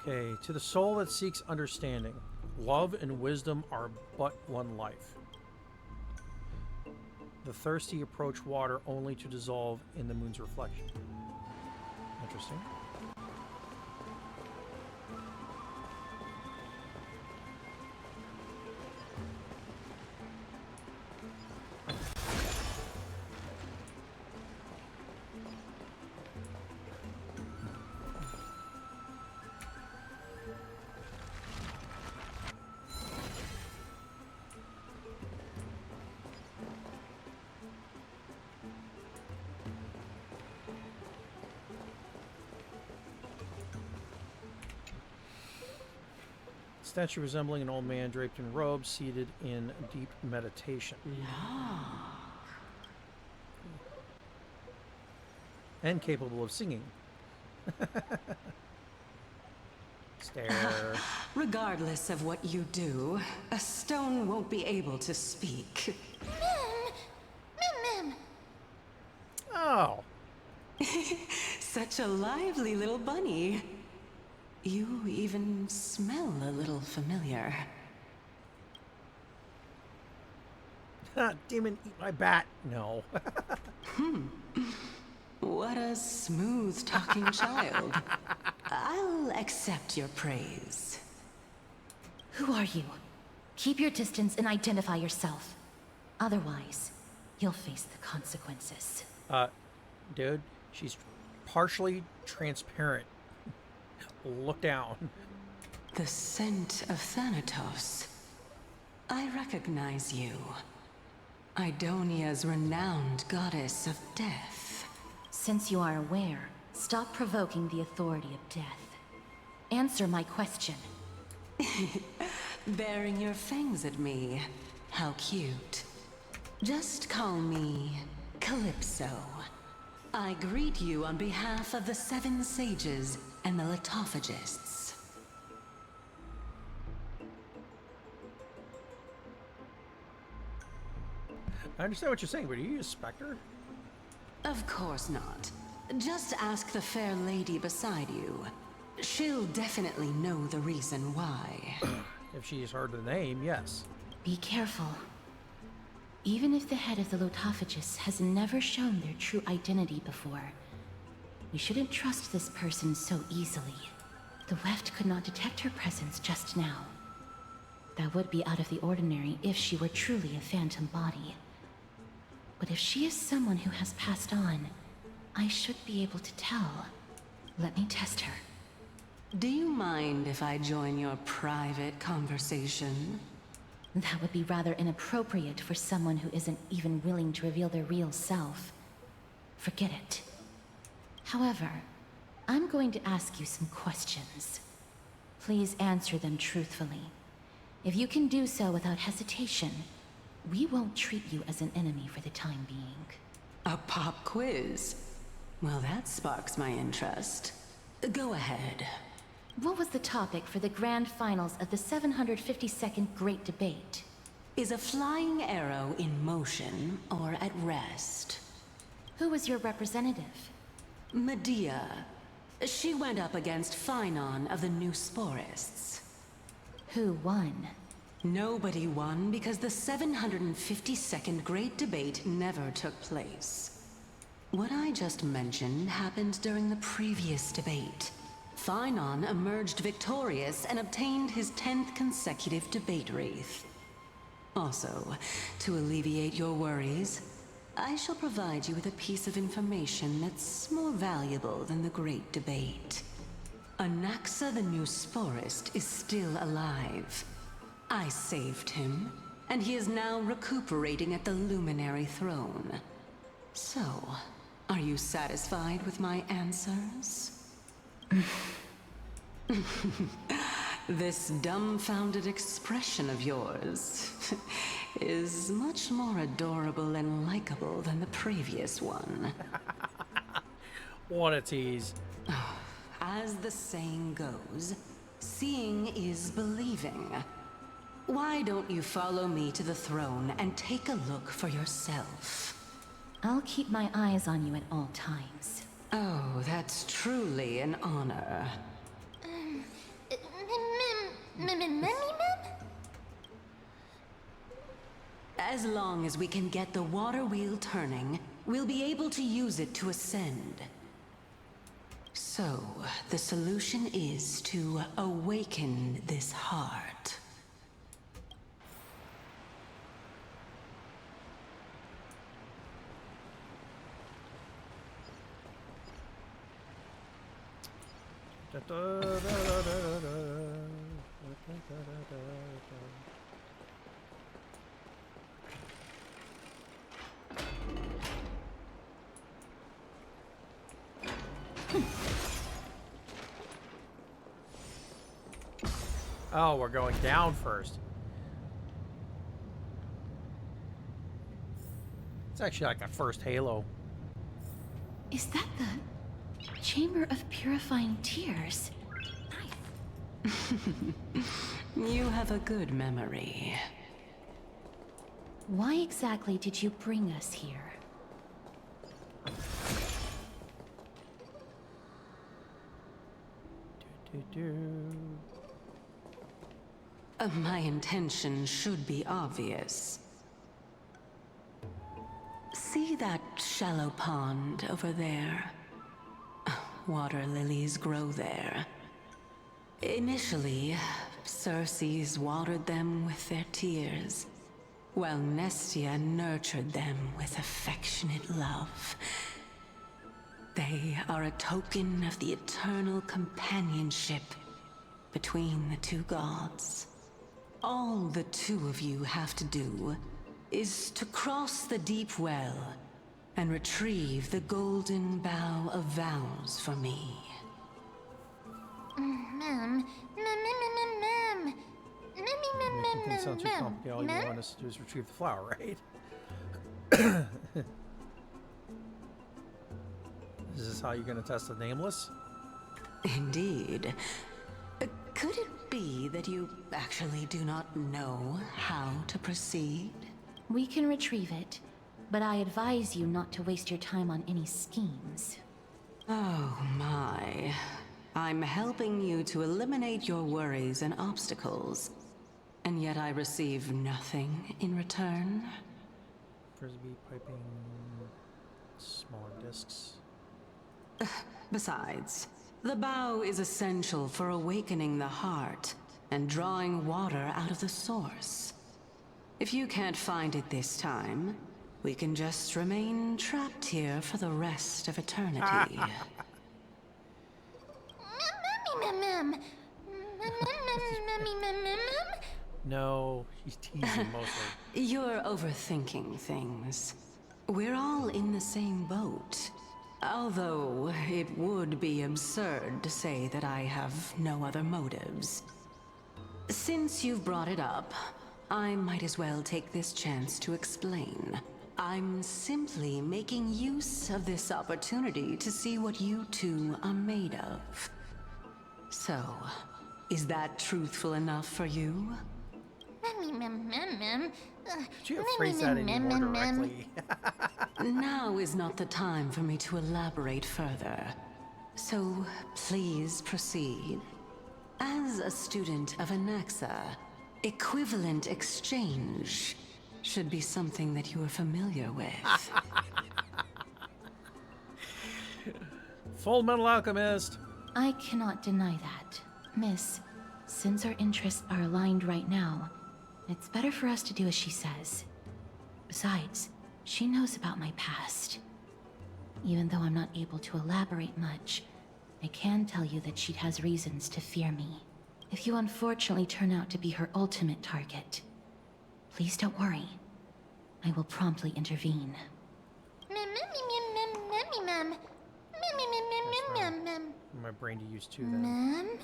Okay, to the soul that seeks understanding, love and wisdom are but one life. The thirsty approach water only to dissolve in the moon's reflection. Interesting. Statue resembling an old man draped in robes, seated in deep meditation. And capable of singing. Stare. Regardless of what you do, a stone won't be able to speak. Oh. Such a lively little bunny. You even smell a little familiar. Demon, eat my bat. No. What a smooth-talking child. I'll accept your praise. Who are you? Keep your distance and identify yourself. Otherwise, you'll face the consequences. Dude, she's partially transparent. Look down. The scent of Thanatos. I recognize you. Idonia's renowned goddess of death. Since you are aware, stop provoking the authority of death. Answer my question. Baring your fangs at me. How cute. Just call me Calypso. I greet you on behalf of the 7 sages and the litophagists. I understand what you're saying, but are you a specter? Of course not. Just ask the fair lady beside you. She'll definitely know the reason why. If she's heard the name, yes. Be careful. Even if the head of the Lotophagus has never shown their true identity before, we shouldn't trust this person so easily. The Weft could not detect her presence just now. That would be out of the ordinary if she were truly a phantom body. But if she is someone who has passed on, I should be able to tell. Let me test her. Do you mind if I join your private conversation? That would be rather inappropriate for someone who isn't even willing to reveal their real self. Forget it. However, I'm going to ask you some questions. Please answer them truthfully. If you can do so without hesitation, we won't treat you as an enemy for the time being. A pop quiz. Well, that sparks my interest. Go ahead. What was the topic for the grand finals of the 752nd Great Debate? Is a flying arrow in motion or at rest? Who was your representative? Medea. She went up against Phynon of the New Sporists. Who won? Nobody won because the 752nd Great Debate never took place. What I just mentioned happened during the previous debate. Phynon emerged victorious and obtained his 10th consecutive debate wreath. Also, to alleviate your worries, I shall provide you with a piece of information that's more valuable than the Great Debate. Anaxa the New Sporist is still alive. I saved him, and he is now recuperating at the Luminary Throne. So, are you satisfied with my answers? This dumbfounded expression of yours is much more adorable and likable than the previous one. What a tease. As the saying goes, seeing is believing. Why don't you follow me to the throne and take a look for yourself? I'll keep my eyes on you at all times. Oh, that's truly an honor. As long as we can get the water wheel turning, we'll be able to use it to ascend. So, the solution is to awaken this heart. Oh, we're going down first. It's actually like the first Halo. Is that the Chamber of Purifying Tears? You have a good memory. Why exactly did you bring us here? My intention should be obvious. See that shallow pond over there? Water lilies grow there. Initially, Circes watered them with their tears, while Nestia nurtured them with affectionate love. They are a token of the eternal companionship between the two gods. All the two of you have to do is to cross the deep well and retrieve the golden bough of vows for me. Making things sound too complicated. All you want us to do is retrieve the flower, right? Is this how you're going to test the nameless? Indeed. Could it be that you actually do not know how to proceed? We can retrieve it, but I advise you not to waste your time on any schemes. Oh my. I'm helping you to eliminate your worries and obstacles, and yet I receive nothing in return? Frisbee, piping, smaller discs. Besides, the bow is essential for awakening the heart and drawing water out of the source. If you can't find it this time, we can just remain trapped here for the rest of eternity. No, he's teasing mostly. You're overthinking things. We're all in the same boat. Although, it would be absurd to say that I have no other motives. Since you've brought it up, I might as well take this chance to explain. I'm simply making use of this opportunity to see what you two are made of. So, is that truthful enough for you? Could you phrase that any more directly? Now is not the time for me to elaborate further. So, please proceed. As a student of Anaxa, equivalent exchange should be something that you are familiar with. Full Metal Alchemist. I cannot deny that. Miss, since our interests are aligned right now, it's better for us to do as she says. Besides, she knows about my past. Even though I'm not able to elaborate much, I can tell you that she has reasons to fear me. If you unfortunately turn out to be her ultimate target, please don't worry. I will promptly intervene. My brain to use too then.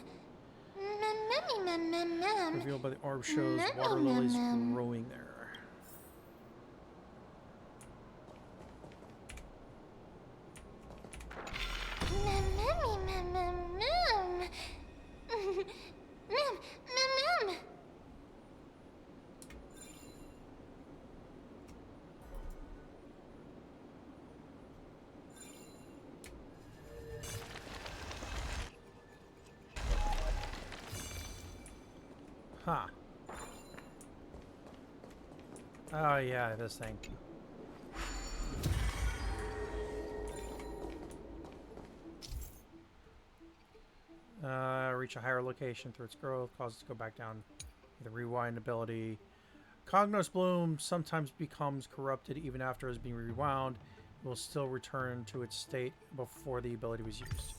Revealed by the orb shows water lilies growing there. Huh. Oh yeah, this thing. Reach a higher location through its growth, causes it to go back down with a rewind ability. Cognos Bloom sometimes becomes corrupted even after it has been rewound. It will still return to its state before the ability was used.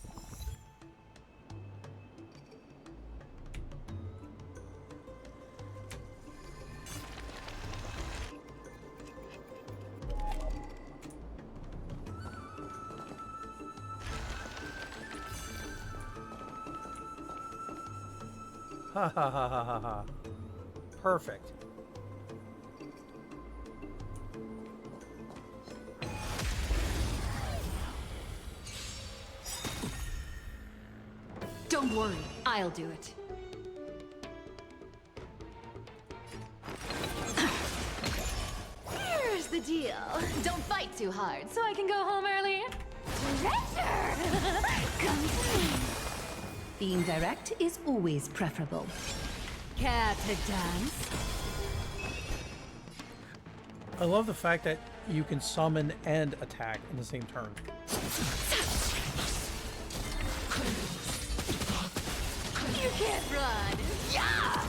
Ha ha ha ha ha ha. Perfect. Don't worry, I'll do it. Here's the deal. Don't fight too hard, so I can go home early. Treasure! Come to me. Being direct is always preferable. Care to dance? I love the fact that you can summon and attack in the same turn. You can't run! Yeah!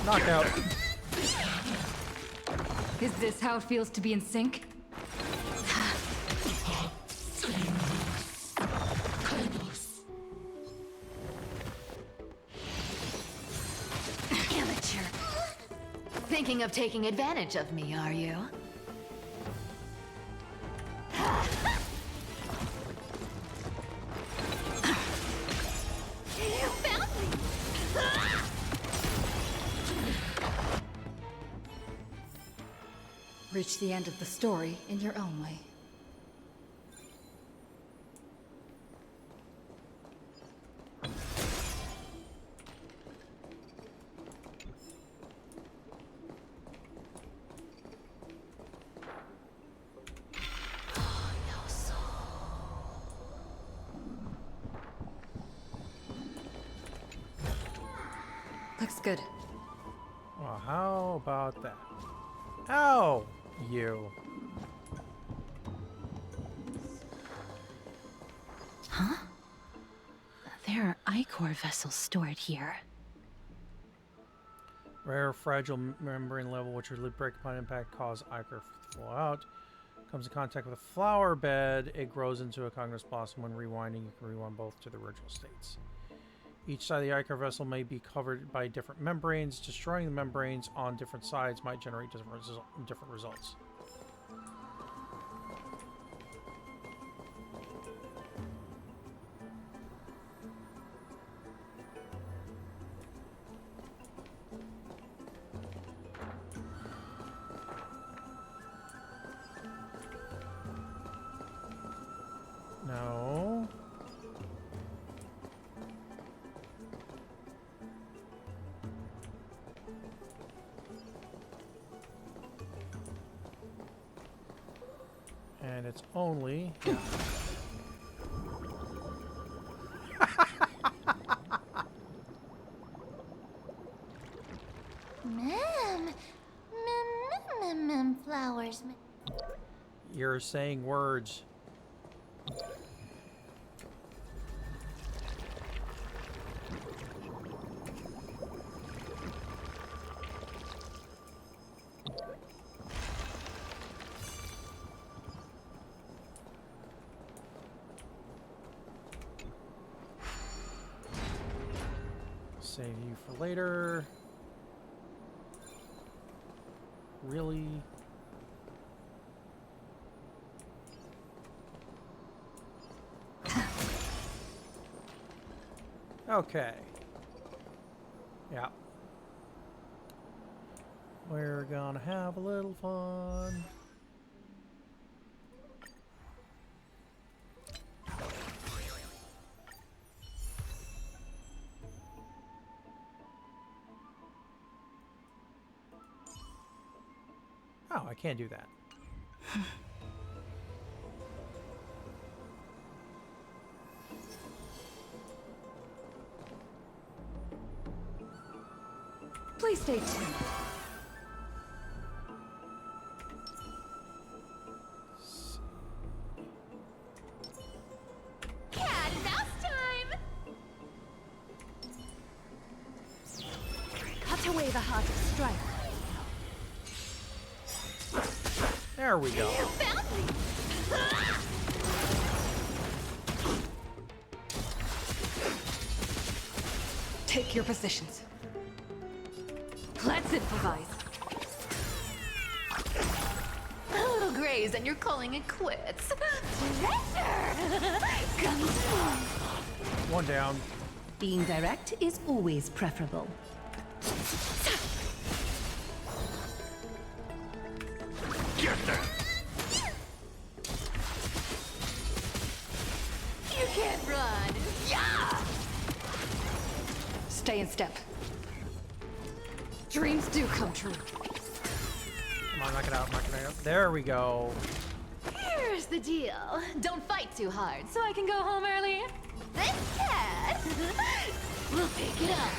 Knockout. Is this how it feels to be in sync? Amateur. Thinking of taking advantage of me, are you? You found me! Reach the end of the story in your own way. Looks good. Well, how about that? Ow! You. Huh? There are ichor vessels stored here. Rare, fragile membrane level, which will break upon impact, cause ichor to flow out. Comes in contact with a flower bed, it grows into a cognos blossom. When rewinding, you can rewind both to the original states. Each side of the ichor vessel may be covered by different membranes. Destroying the membranes on different sides might generate different results. No. And it's only... Yeah. Flowers. You're saying words. Save you for later. Really? Okay. Yeah. We're gonna have a little fun. Oh, I can't do that. Please stay tuned. Cat and mouse time! Cut away the heart of strife. There we go. You found me! Take your positions. Let's improvise. A little graze and you're calling it quits. Treasure! Come to me. One down. Being direct is always preferable. Get them! You can't run. Yeah! Stay in step. Dreams do come true. Come on, knock it out, knock it out. There we go. Here's the deal. Don't fight too hard so I can go home early. This cat will pick it up.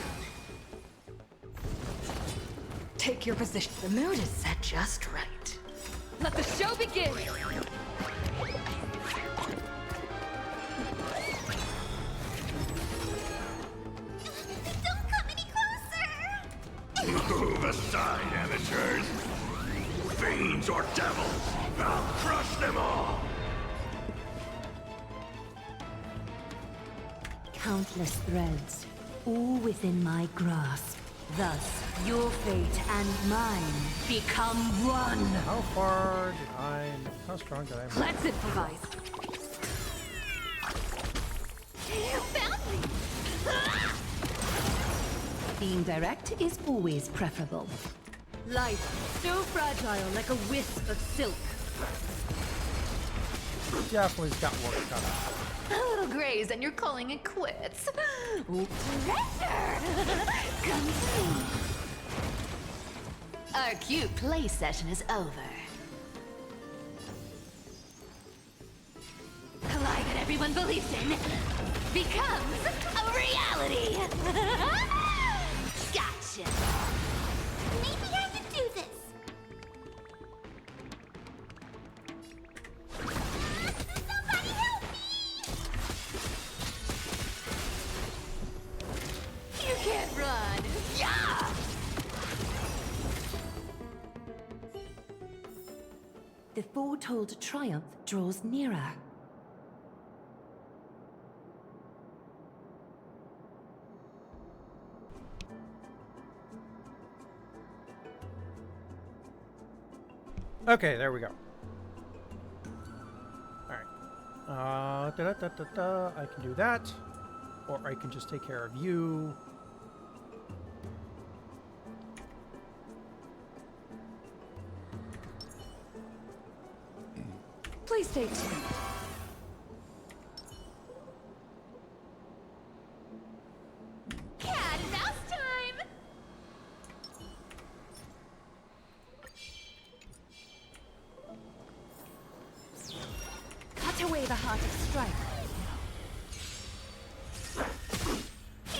Take your position. The mood is set just right. Let the show begin! Don't come any closer! Move aside, amateurs! Fiends or devils! I'll crush them all! Countless threads, all within my grasp. Thus, your fate and mine become one. How far did I... How strong did I... Let's improvise. You found me. Being direct is always preferable. Life, so fragile like a wisp of silk. Definitely got work cut out. A little graze and you're calling it quits. Treasure! Come to me. Our cute play session is over. The lie that everyone believes in becomes a reality. Gotcha. Maybe I can do this. Somebody help me! You can't run. Yeah! The foretold triumph draws nearer. Okay, there we go. Alright. Da-da-da-da-da. I can do that. Or I can just take care of you. Please stay tuned. heart of strife.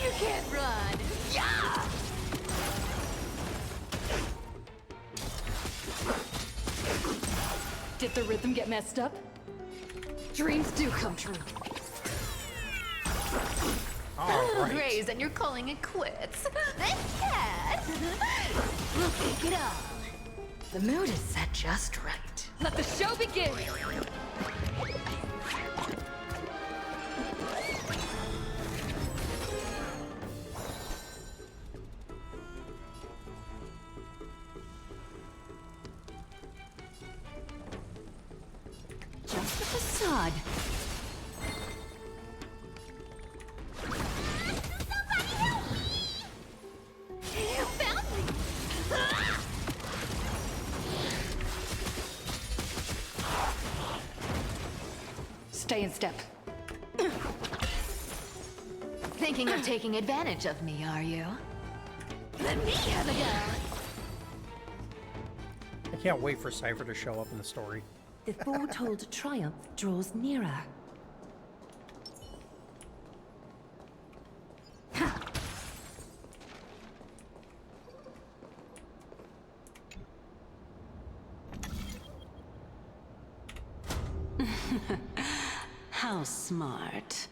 You can't run! Yeah! Did the rhythm get messed up? Dreams do come true. All right. Graze, and you're calling it quits. This cat! We'll take it all. The mood is set just right. Let the show begin! Just a facade. You found me! Stay in step. Thinking of taking advantage of me, are you? Let me have a go! I can't wait for Cypher to show up in the story. The foretold triumph draws nearer. How smart.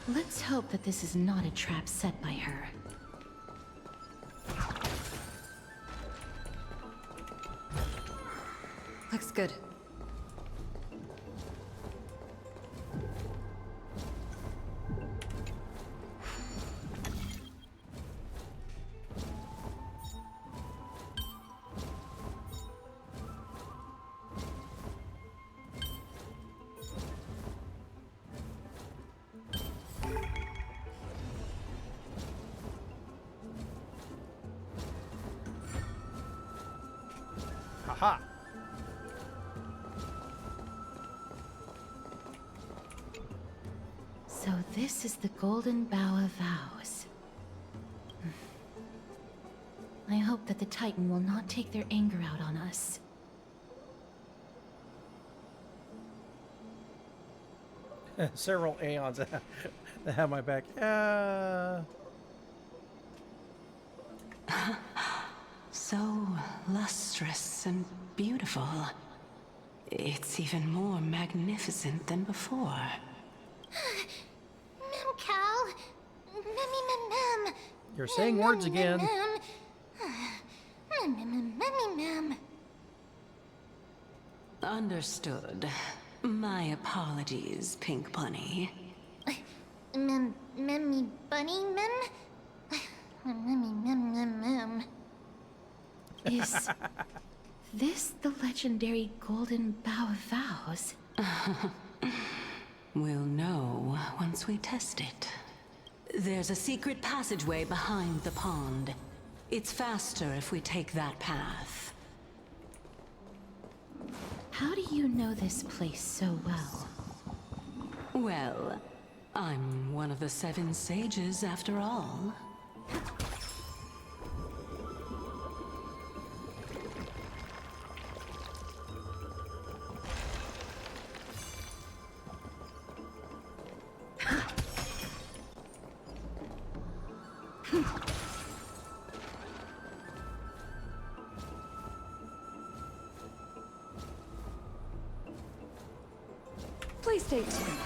Let's hope that this is not a trap set by her. Looks good. Haha. So this is the Golden Bough of Vows. I hope that the Titan will not take their anger out on us. Several aeons that have my back. So lustrous and beautiful. It's even more magnificent than before. Memcal. Mem. You're saying words again. Mem. Understood. My apologies, Pink Bunny. Memmy bunny mem? Mem. Is this the legendary Golden Bough of Vows? We'll know once we test it. There's a secret passageway behind the pond. It's faster if we take that path. How do you know this place so well? Well, I'm one of the 7 sages after all. Please stay tuned.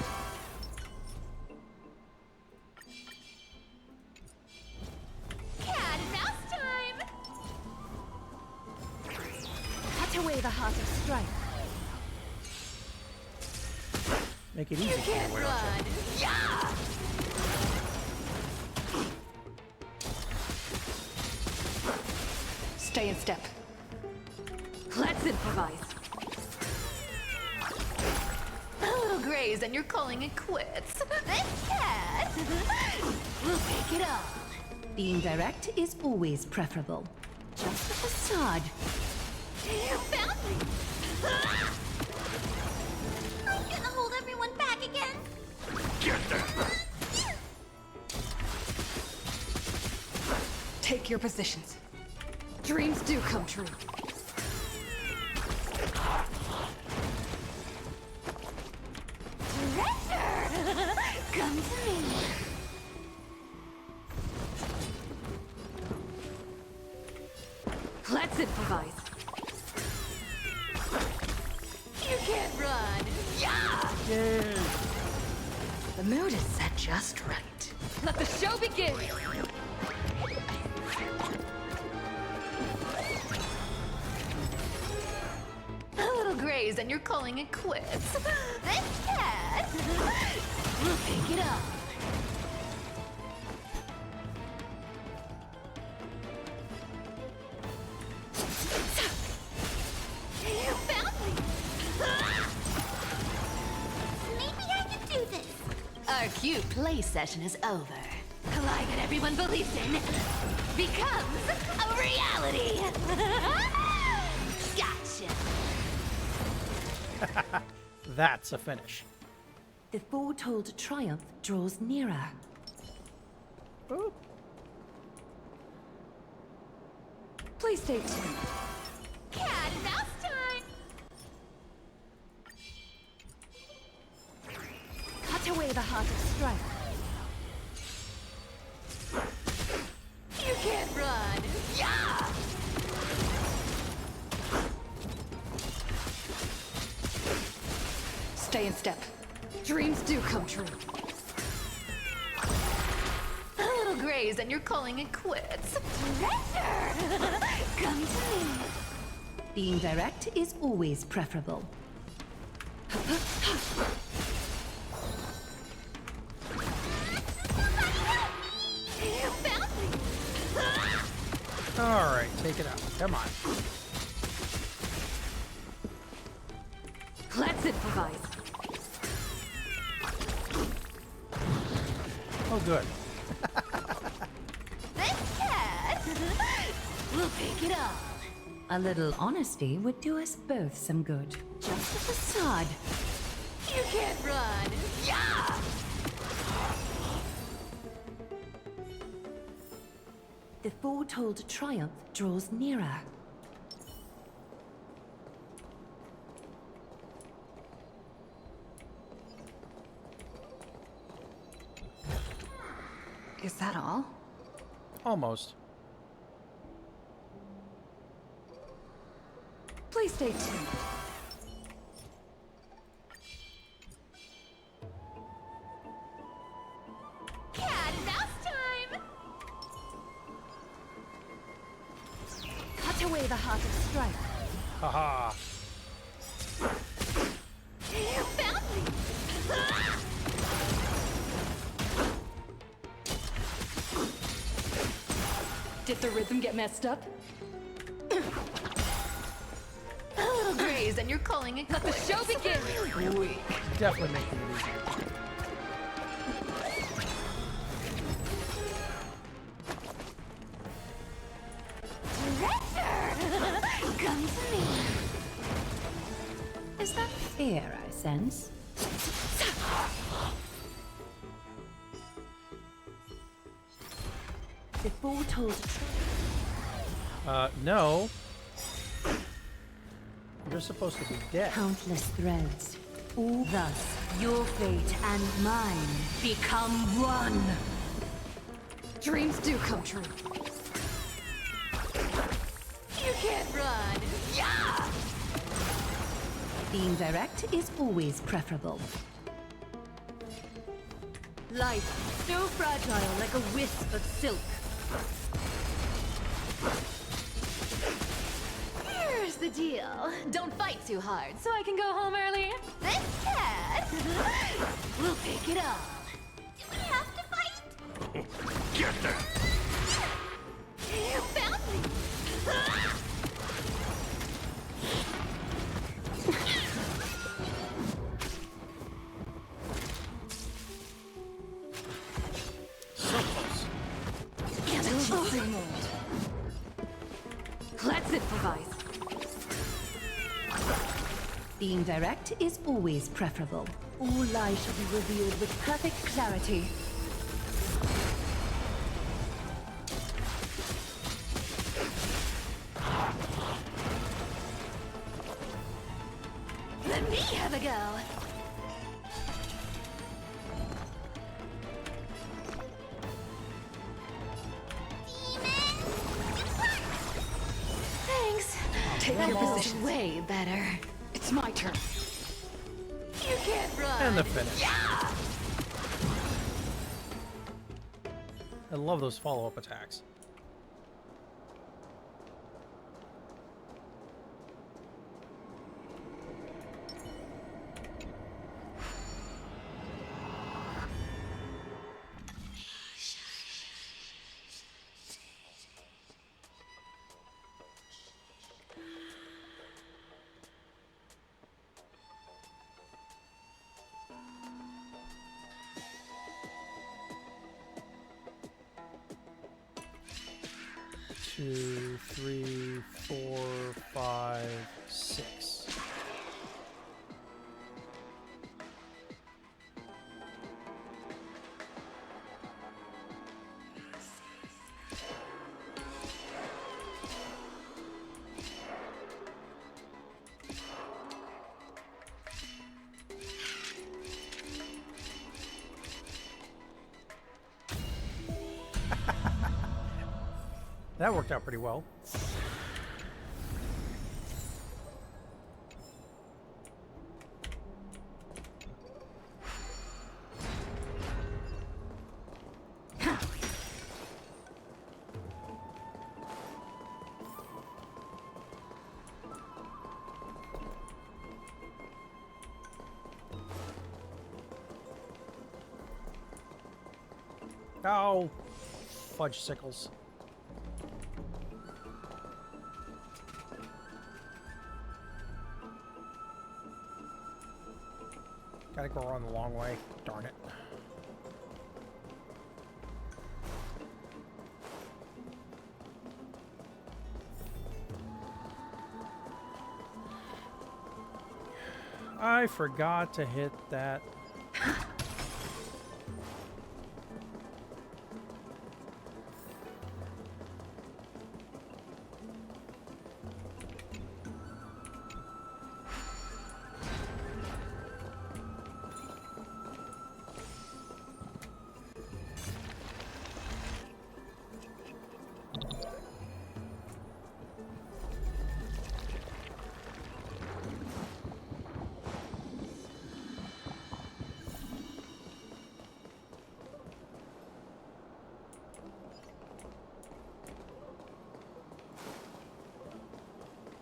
Cat and mouse time! Cut away the heart of strife. Make it easy. You can't run! Yeah! Stay in step. Let's improvise. A little graze and you're calling it quits. This cat! We'll take it all. Being direct is always preferable. Just a facade. You found me! Take your positions. Dreams do come true. Treasure! Come to me. Let's improvise. You can't run. Yeah! Yay! The mood is set just right. Let the show begin! A little graze and you're calling it quits. This cat! We'll pick it up. You found me! Maybe I can do this. Our cute play session is over. The lie that everyone believes in becomes a reality! Gotcha! That's a finish. The foretold triumph draws nearer. Boop. Please stay tuned. Cat and mouse time! Cut away the heart of strife. You can't run! Yeah! Stay in step. Dreams do come true. A little graze and you're calling it quits. Treasure! Come to me. Being direct is always preferable. You found me! Alright, take it out. Come on. Let's improvise. Oh, good. This cat! We'll pick it up. A little honesty would do us both some good. Just a facade. You can't run. Yeah! The foretold triumph draws nearer. Is that all? Almost. Please stay tuned. Cat and mouse time! Cut away the heart of strife. Haha. You found me! Did the rhythm get messed up? A little graze and you're calling it. Let the show begin. Weak. Definitely making it easier. Treasure! Come to me. Is that fear I sense? The foretold No. You're supposed to be dead. countless threads. All thus, your fate and mine become one. Dreams do come true. You can't run. Yeah! Being direct is always preferable. Life, so fragile like a wisp of silk. Here's the deal. Don't fight too hard so I can go home early. This cat! We'll pick it up. Do we have to fight? Get there! You found me! So close. Same old. Let's improvise. Being direct is always preferable. All lies shall be revealed with perfect clarity. Let me have a go. Thanks. Take your position. Way better. It's my turn. You can't run. And the finish. Yeah! I love those follow-up attacks. Two, three, four, five, six. That worked out pretty well. Oh, fudge sickles. Gotta go around the long way. Darn it. I forgot to hit that.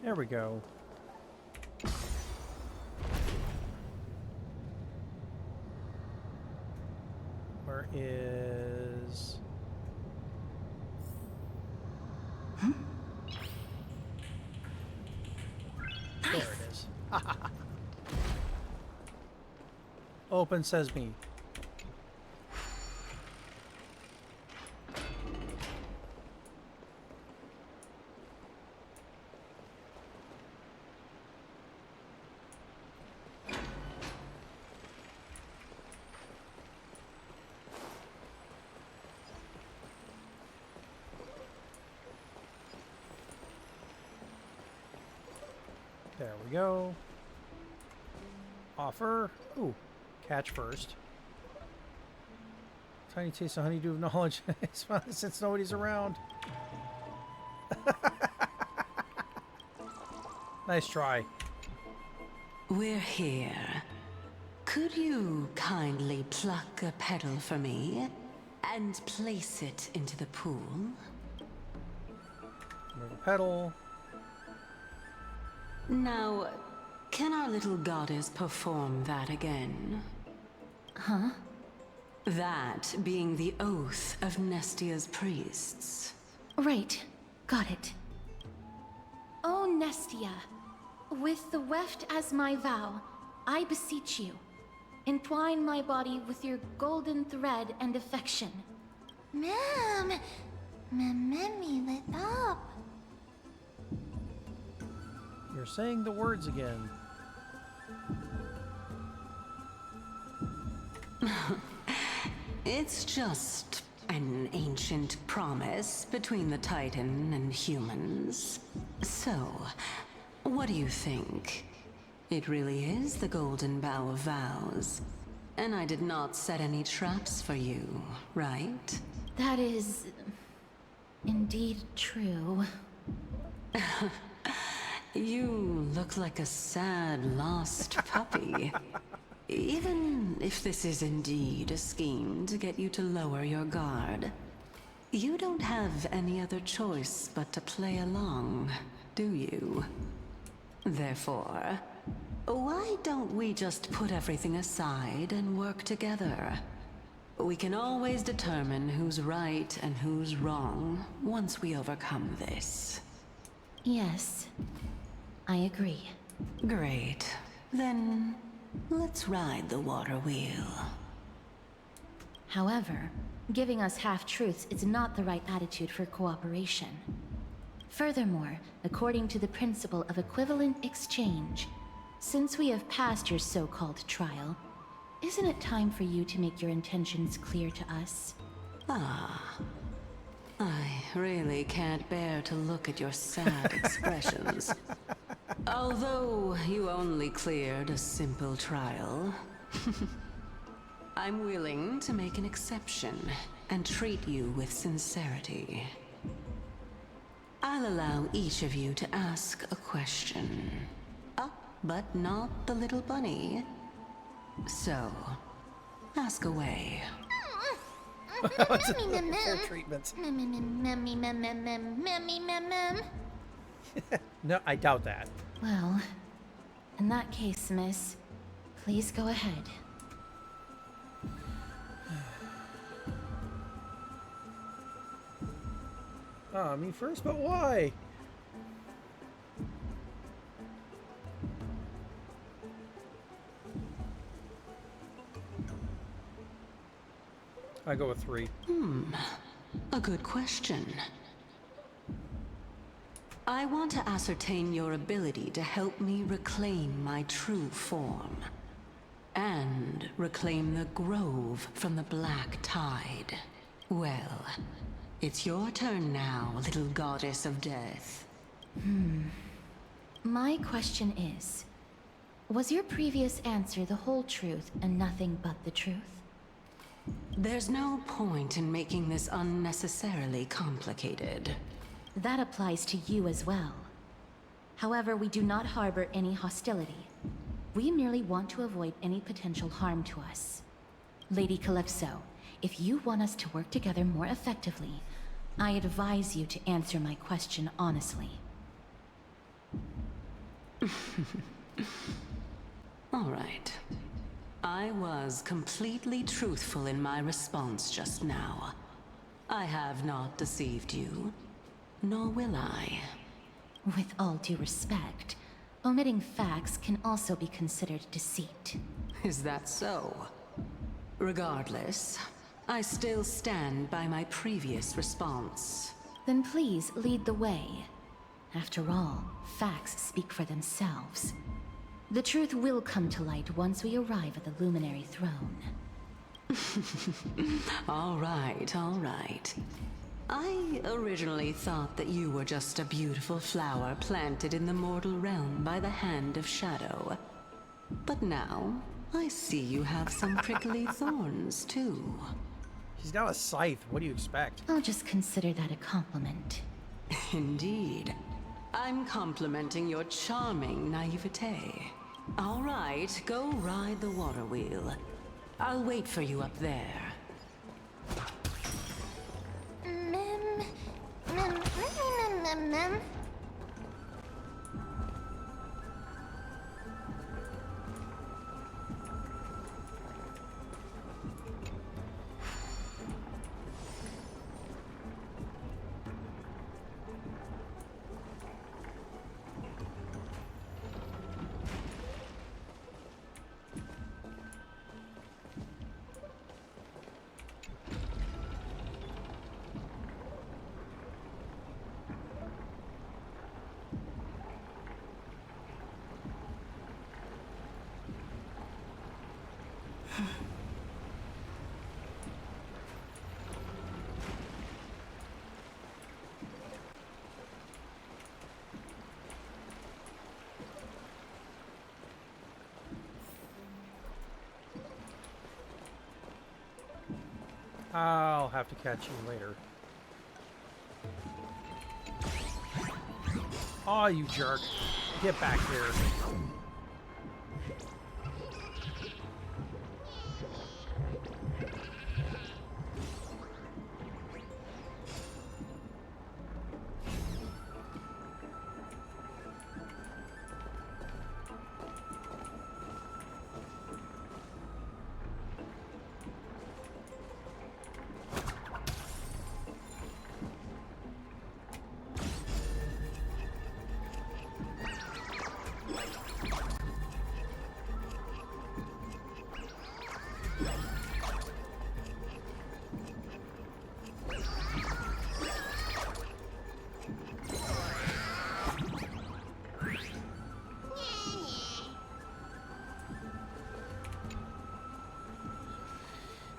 There we go. Where is... There it is. Open sesame. There we go. Offer. Ooh, catch first. Tiny taste of honeydew of knowledge. Since nobody's around. Nice try. We're here. Could you kindly pluck a petal for me and place it into the pool? Move a petal. Now, can our little goddess perform that again? Huh? That being the oath of Nestia's priests. Right. Got it. O Nestia, with the weft as my vow, I beseech you, entwine my body with your golden thread and affection. Ma'am, me lit up. You're saying the words again. It's just an ancient promise between the Titan and humans. So, what do you think? It really is the Golden Bough of Vows. And I did not set any traps for you, right? That is indeed true. You look like a sad, lost puppy. Even if this is indeed a scheme to get you to lower your guard, you don't have any other choice but to play along, do you? Therefore, why don't we just put everything aside and work together? We can always determine who's right and who's wrong once we overcome this. Yes, I agree. Great. Then, let's ride the water wheel. However, giving us half-truths is not the right attitude for cooperation. Furthermore, according to the principle of equivalent exchange, since we have passed your so-called trial, isn't it time for you to make your intentions clear to us? Ah. I really can't bear to look at your sad expressions. Although you only cleared a simple trial, I'm willing to make an exception and treat you with sincerity. I'll allow each of you to ask a question. But not the little bunny. So, ask away. Fair treatment. No, I doubt that. Well, in that case, miss, please go ahead. Me first, but why? I go with 3. A good question. I want to ascertain your ability to help me reclaim my true form. And reclaim the grove from the black tide. Well, it's your turn now, little goddess of death. My question is, was your previous answer the whole truth and nothing but the truth? There's no point in making this unnecessarily complicated. That applies to you as well. However, we do not harbor any hostility. We merely want to avoid any potential harm to us. Lady Calypso, if you want us to work together more effectively, I advise you to answer my question honestly. All right. I was completely truthful in my response just now. I have not deceived you, nor will I. With all due respect, omitting facts can also be considered deceit. Is that so? Regardless, I still stand by my previous response. Then please lead the way. After all, facts speak for themselves. The truth will come to light once we arrive at the Luminary Throne. All right, all right. I originally thought that you were just a beautiful flower planted in the mortal realm by the hand of Shadow. But now, I see you have some prickly thorns, too. She's got a scythe. What do you expect? I'll just consider that a compliment. Indeed. I'm complimenting your charming naivete. All right, go ride the water wheel. I'll wait for you up there. I'll have to catch you later. Aw, you jerk. Get back here.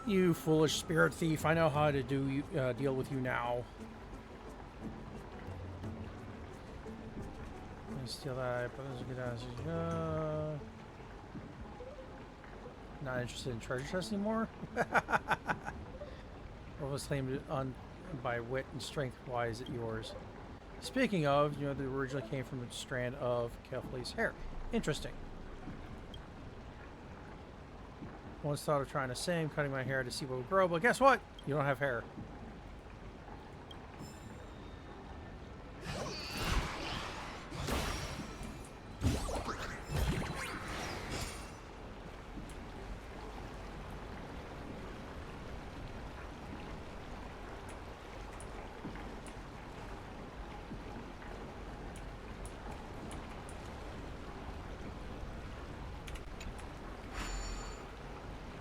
You foolish spirit thief, I know how to deal with you now. Steal that, not interested in treasure chests anymore? Or was claimed on by wit and strength, why is it yours? Speaking of, you know, they originally came from a strand of Kefli's hair. Interesting. Once thought of trying the same, cutting my hair to see what would grow, but guess what? You don't have hair.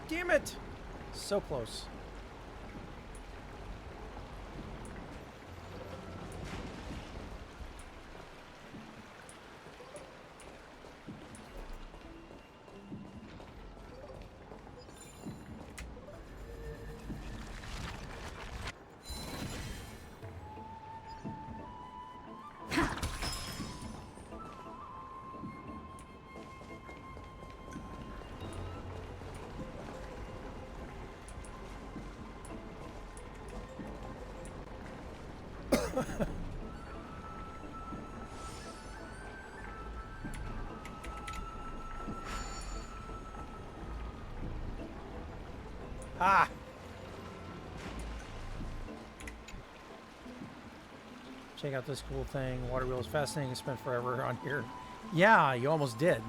Damn it! So close. Ah! Check out this cool thing. Water wheel is fascinating. Spent forever on here. Yeah, you almost did.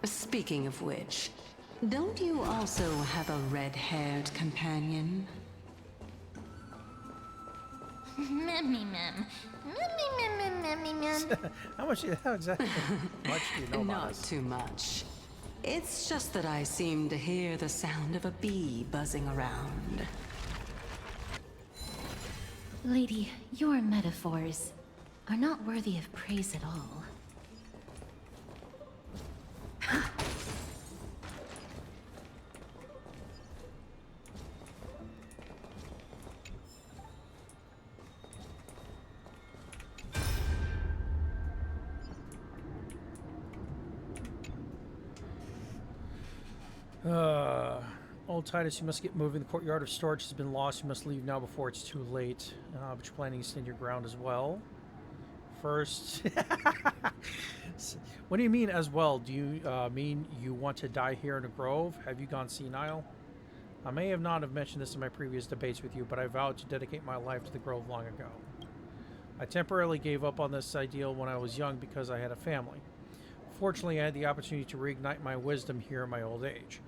Speaking of which, don't you also have a red-haired companion? Memmy mem. Memmy mem. How much exactly much do you know about Not us? too much. It's just that I seem to hear the sound of a bee buzzing around. Lady, your metaphors are not worthy of praise at all. Old Titus, you must get moving. The courtyard of storage has been lost. You must leave now before it's too late. But you're planning to stand your ground as well. First, what do you mean as well? Do you mean you want to die here in a grove? Have you gone senile? I may have not have mentioned this in my previous debates with you, but I vowed to dedicate my life to the grove long ago. I temporarily gave up on this ideal when I was young because I had a family. Fortunately, I had the opportunity to reignite my wisdom here in my old age.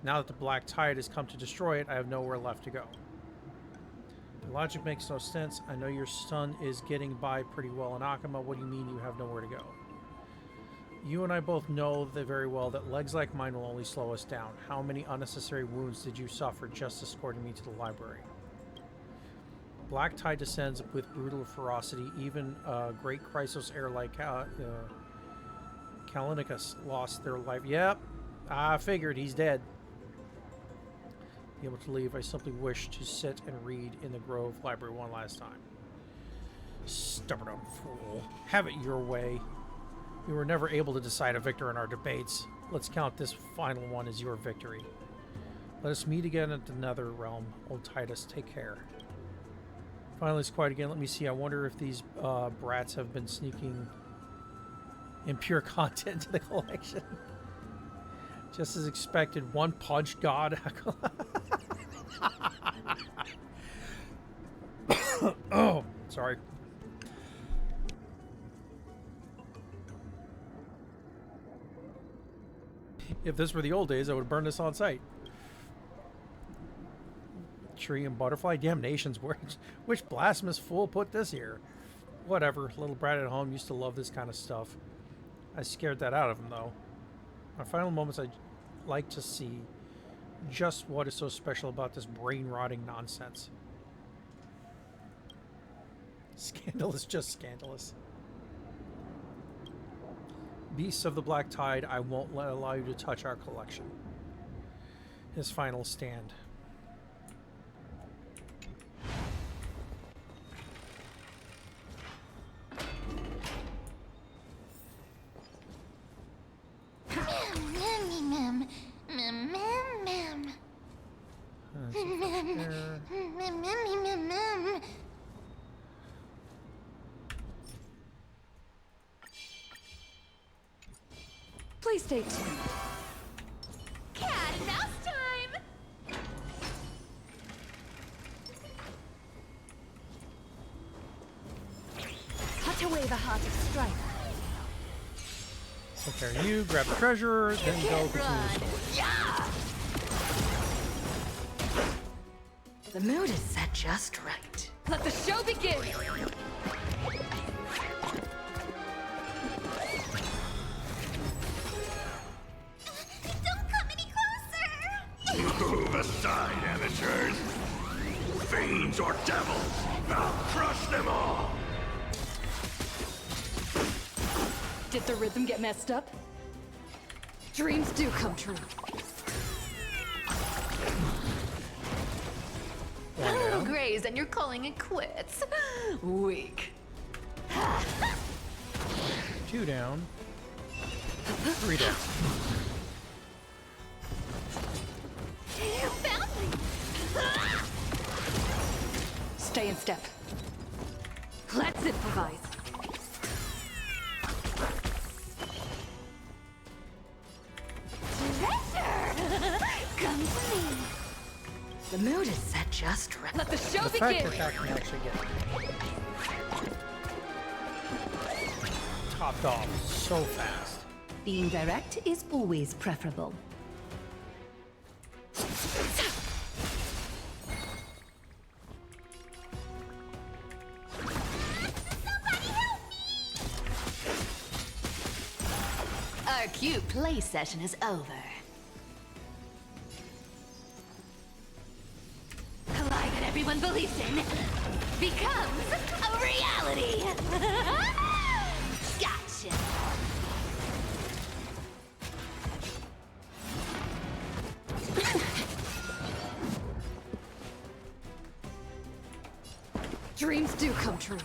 Now that the black tide has come to destroy it, I have nowhere left to go. The logic makes no sense. I know your son is getting by pretty well in Akama. What do you mean you have nowhere to go? You and I both know that very well that legs like mine will only slow us down. How many unnecessary wounds did you suffer just escorting me to the library? Black tide descends with brutal ferocity. Even great Chrysos heir like Kalinicus lost their life. Yep, I figured he's dead. Be able to leave. I simply wish to sit and read in the Grove Library one last time. Stubborn old fool. Have it your way. We were never able to decide a victor in our debates. Let's count this final one as your victory. Let us meet again at the Nether Realm. Old Titus, take care. Finally, it's quiet again. Let me see. I wonder if these brats have been sneaking impure content to the collection. Just as expected, one punch god. Oh, sorry. If this were the old days, I would burn this on sight. Tree and butterfly damnations. Which blasphemous fool put this here? Whatever. Little brat at home used to love this kind of stuff. I scared that out of him, though. My final moments, I'd like to see just what is so special about this brain-rotting nonsense. Scandalous, just scandalous. Beasts of the Black Tide, I won't allow you to touch our collection. His final stand. Please stay tuned. Cat and mouse time! Cut away the heart of strife. Take care of you, grab the treasure, then go continue the story. The mood is set just right. Let the show begin! Don't come any closer! Move aside, amateurs! Fiends or devils! I'll crush them all! Did the rhythm get messed up? Dreams do come true. A little graze and you're calling it quits. Weak. 2 down. 3 down. You found me! Stay in step. Let's improvise. Treasure! Come to me! The mood is set just right. Let the show The fact begin! that that can actually get topped off so fast. Being direct is always preferable. Our cute play session is over. A lie that everyone believes in becomes a reality! Gotcha! Dreams do come true.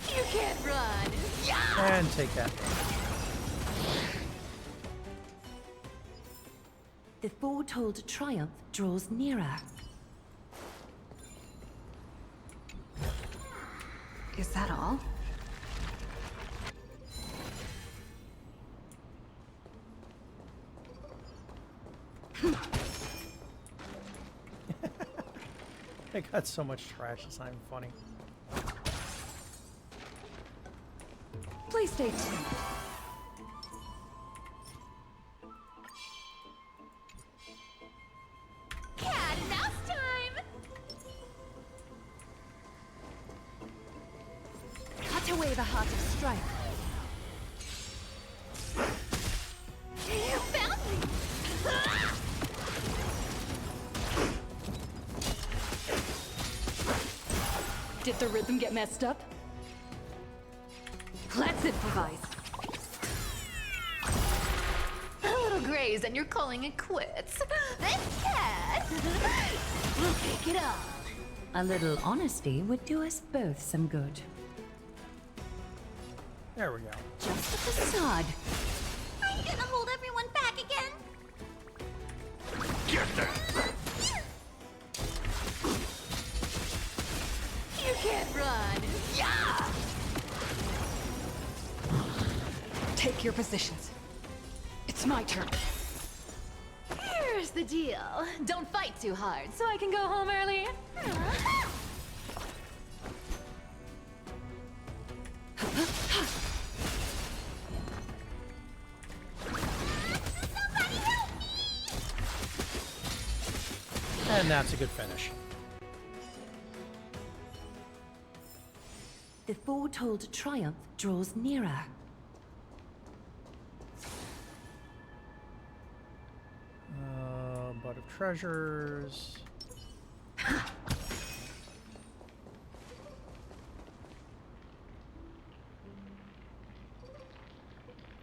You can't run! And take that. The foretold triumph draws nearer. Is that all? I got so much trash, it's not even funny. Please stay tuned. Cat and mouse time! Cut away the heart of strife. You found me! Did the rhythm get messed up? Let's improvise. A little graze and you're calling it quits. This cat! We'll take it all. A little honesty would do us both some good. There we go. Just a facade. Are you gonna hold everyone back again? Get them! You can't run. Yeah! Take your positions. It's my turn. Here's the deal. Don't fight too hard, so I can go home early. And that's a good finish. The foretold triumph draws nearer. Bud of treasures.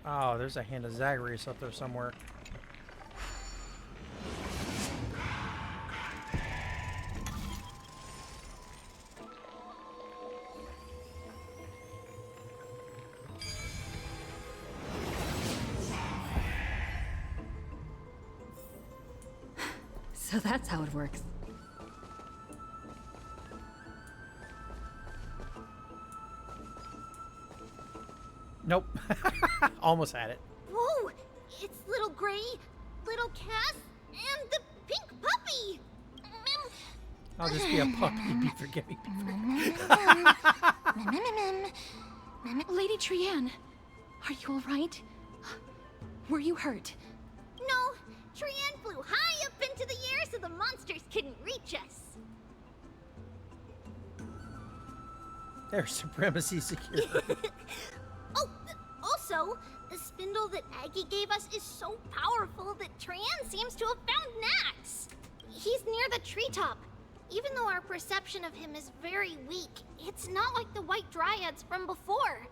Oh, there's a hand of Zagreus up there somewhere. So that's how it works. Nope. Almost had it. Whoa! It's Little Gray, Little Cass, and the pink puppy! I'll just be a puppy. Be forgiving. Lady Trianne, are you all right? Were you hurt? No, Trianne flew high up into the air so the monsters couldn't reach us. There's supremacy secure. Oh, also, the spindle that Aggie gave us is so powerful that Trianne seems to have found Nax. He's near the treetop. Even though our perception of him is very weak, it's not like the White Dryads from before.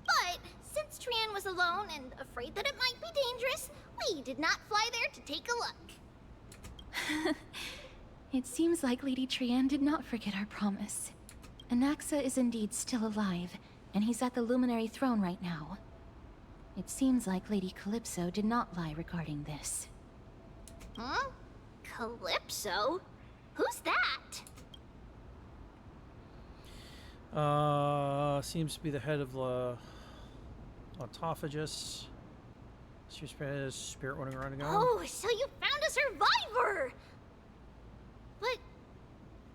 But since Trianne was alone and afraid that it might be dangerous, we did not fly there to take a look. It seems like Lady Trianne did not forget our promise. Anaxa is indeed still alive, and he's at the Luminary Throne right now. It seems like Lady Calypso did not lie regarding this. Huh? Calypso? Who's that? Seems to be the head of the autophagus. Spirit running around again. Oh, so you found a survivor! But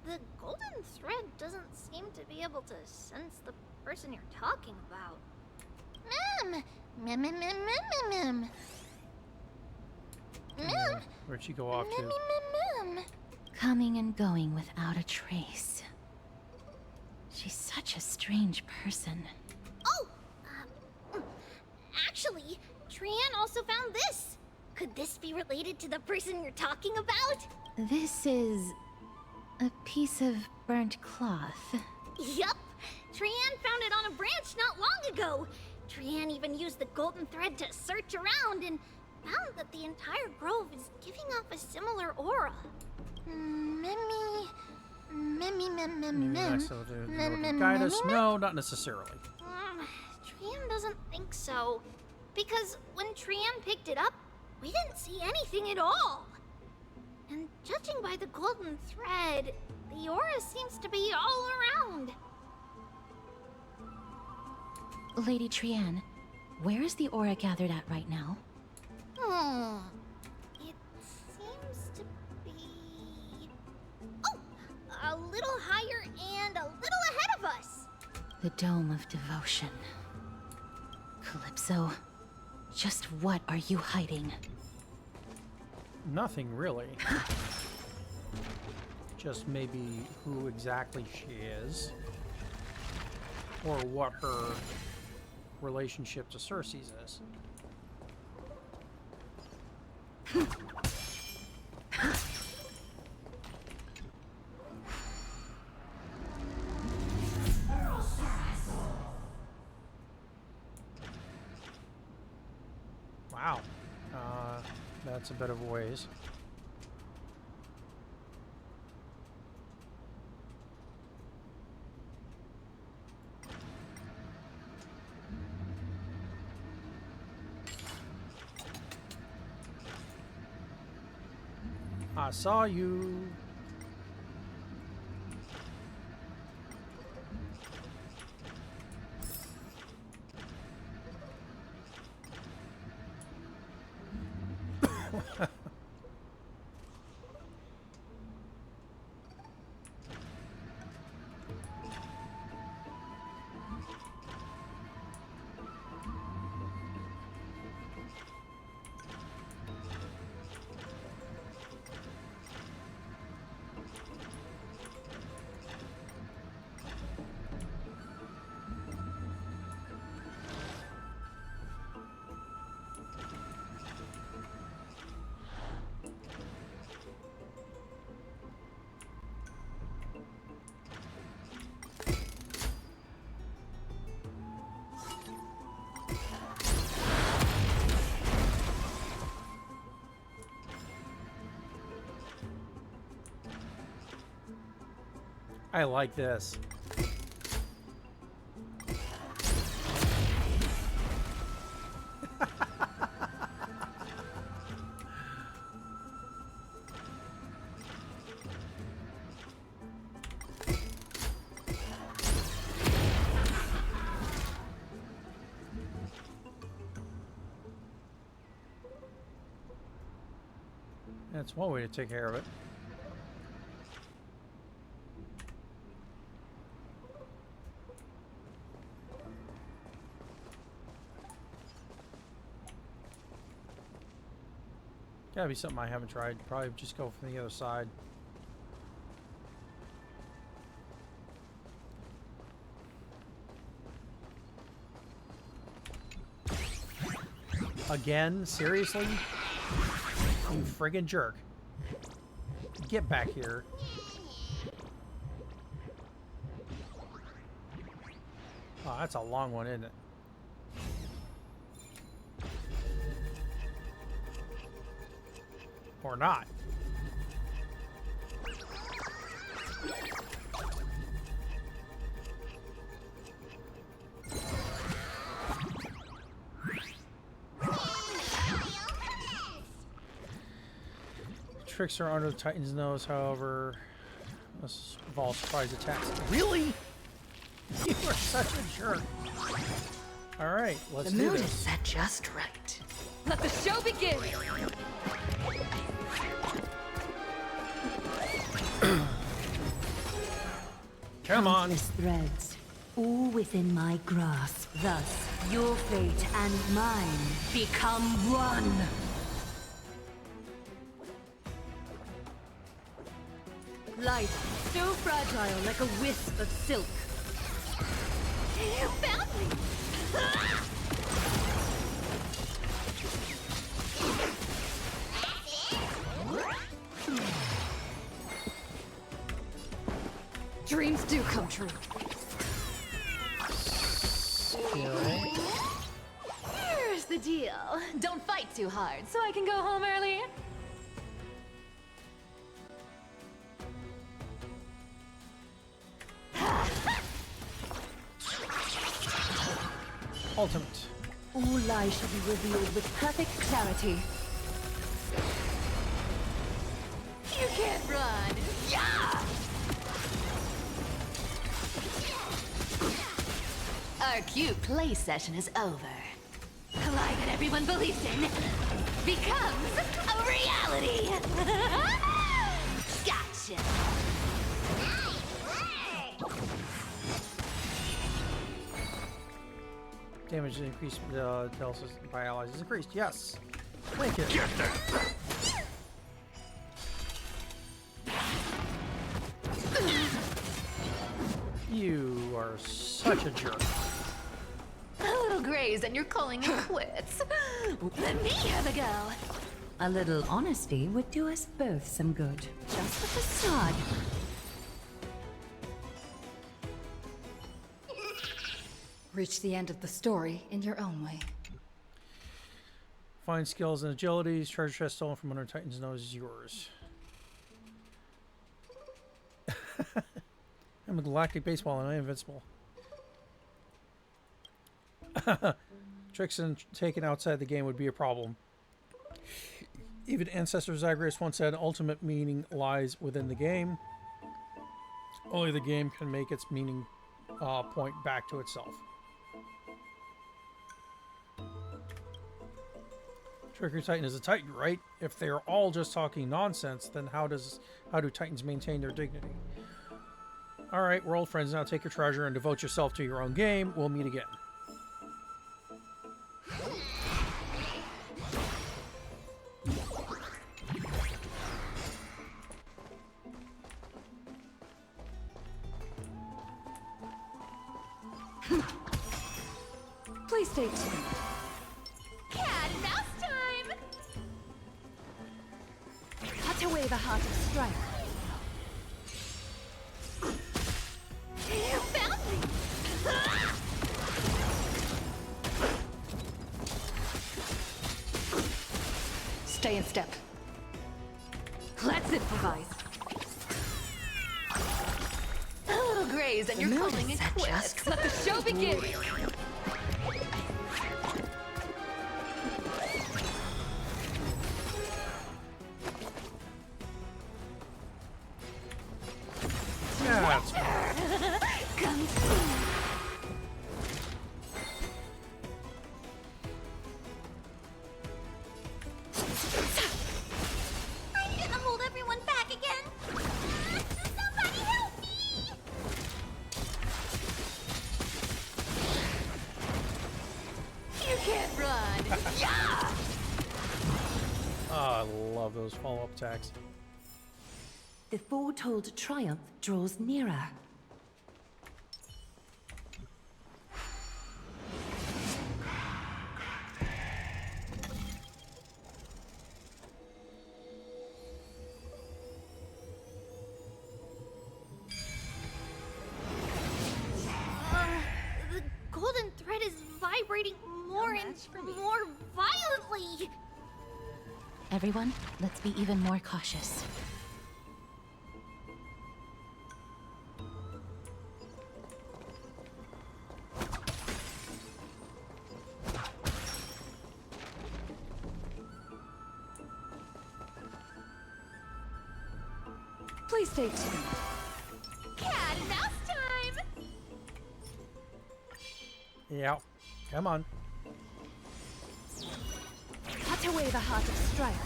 the golden thread doesn't seem to be able to sense the person you're talking about. Where'd she go off to? Coming and going without a trace. She's such a strange person. Oh! Actually, Trianne also found this. Could this be related to the person you're talking about? This is a piece of burnt cloth. Yup! Trianne found it on a branch not long ago. Trianne even used the golden thread to search around and found that the entire grove is giving off a similar aura. Nice of to guide us? No, not necessarily. Trianne doesn't think so. Because when Trianne picked it up, we didn't see anything at all. And judging by the golden thread, the aura seems to be all around. Lady Trianne, where is the aura gathered at right now? It seems to be... Oh! A little higher and a little ahead of us! The Dome of Devotion. Calypso, just what are you hiding? Nothing really. Just maybe who exactly she is. Or what her relationship to Cersei's is. Wow. That's a bit of a ways. I saw you. I like this. That's one way to take care of it. Gotta be something I haven't tried. Probably just go from the other side. Again? Seriously? You friggin' jerk. Get back here. Oh, that's a long one, isn't it? Or not. Tricks are under the Titan's nose, however. This involves surprise attacks. Really? You are such a jerk. Alright, let's do this. Set just right. Let the show begin! Come on. Countless threads, all within my grasp. Thus, your fate and mine become one. Life, so fragile like a wisp of silk. You found me! Dreams do come true. Here's the deal. Don't fight too hard, so I can go home early. Ultimate. All lies shall be revealed with perfect clarity. You can't run. Yeah! Our cute play session is over. The lie that everyone believes in becomes a reality. Gotcha. Damage is increased by allies is increased. Yes. Thank you. Get there! You are such a jerk. A little grazed and you're calling it quits. Let me have a go. A little honesty would do us both some good. Just a facade. Reach the end of the story in your own way. Fine skills and agilities. Treasure chest stolen from under Titan's nose is yours. I'm a galactic baseball and I'm invincible. Tricks and taken outside the game would be a problem. Even Ancestor Zagreus once said, ultimate meaning lies within the game. Only the game can make its meaning point back to itself. Trickery Titan is a Titan, right? If they're all just talking nonsense, then how do Titans maintain their dignity? Alright, we're old friends now. Take your treasure and devote yourself to your own game. We'll meet again. Please stay tuned. Cat and mouse time! Cut away the heart of strife. You found me! Stay in step. Let's improvise. A little graze and you're calling it quits. Let the show begin. Yeah, that's Come see. I'm gonna hold everyone back again. Somebody help me! You can't run. Yeah! I love those follow-up attacks. The foretold triumph draws nearer. The golden thread is vibrating more and more violently. Everyone, let's be even more cautious. Please stay tuned. Cat and mouse time! Yeah, come on. Cut away the heart of strife.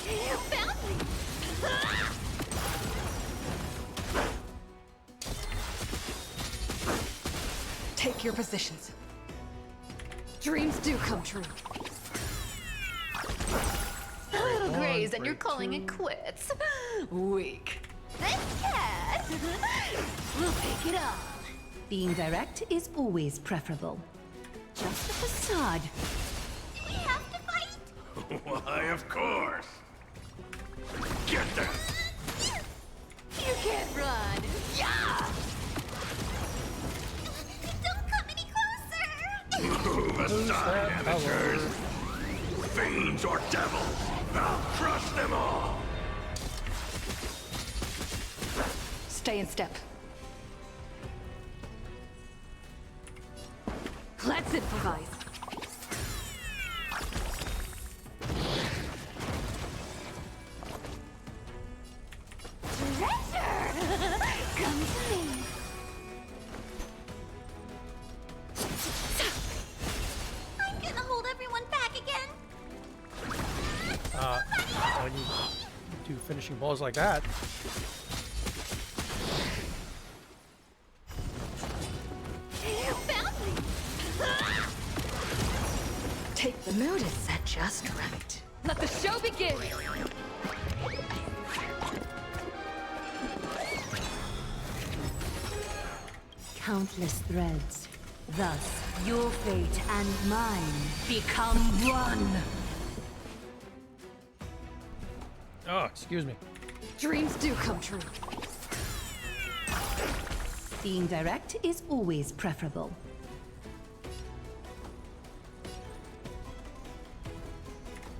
You found me! Take your positions. Dreams do come true. A little One, graze and you're break calling it quits. Weak. This cat! We'll take it on. Being direct is always preferable. Just a facade. Do we have to fight? Why, of course. Get them! You can't run. Yeah! Don't come any closer! Move aside, that amateurs! Fiends or devils! I'll crush them all! Stay in step. Let's improvise. Treasure! Come to me. I'm gonna hold everyone back again. When you do finishing blows like that. You found me. Take the mood is set just right. Let the show begin. Countless threads. Thus, your fate and mine become one. Oh, excuse me. Dreams do come true. Being direct is always preferable.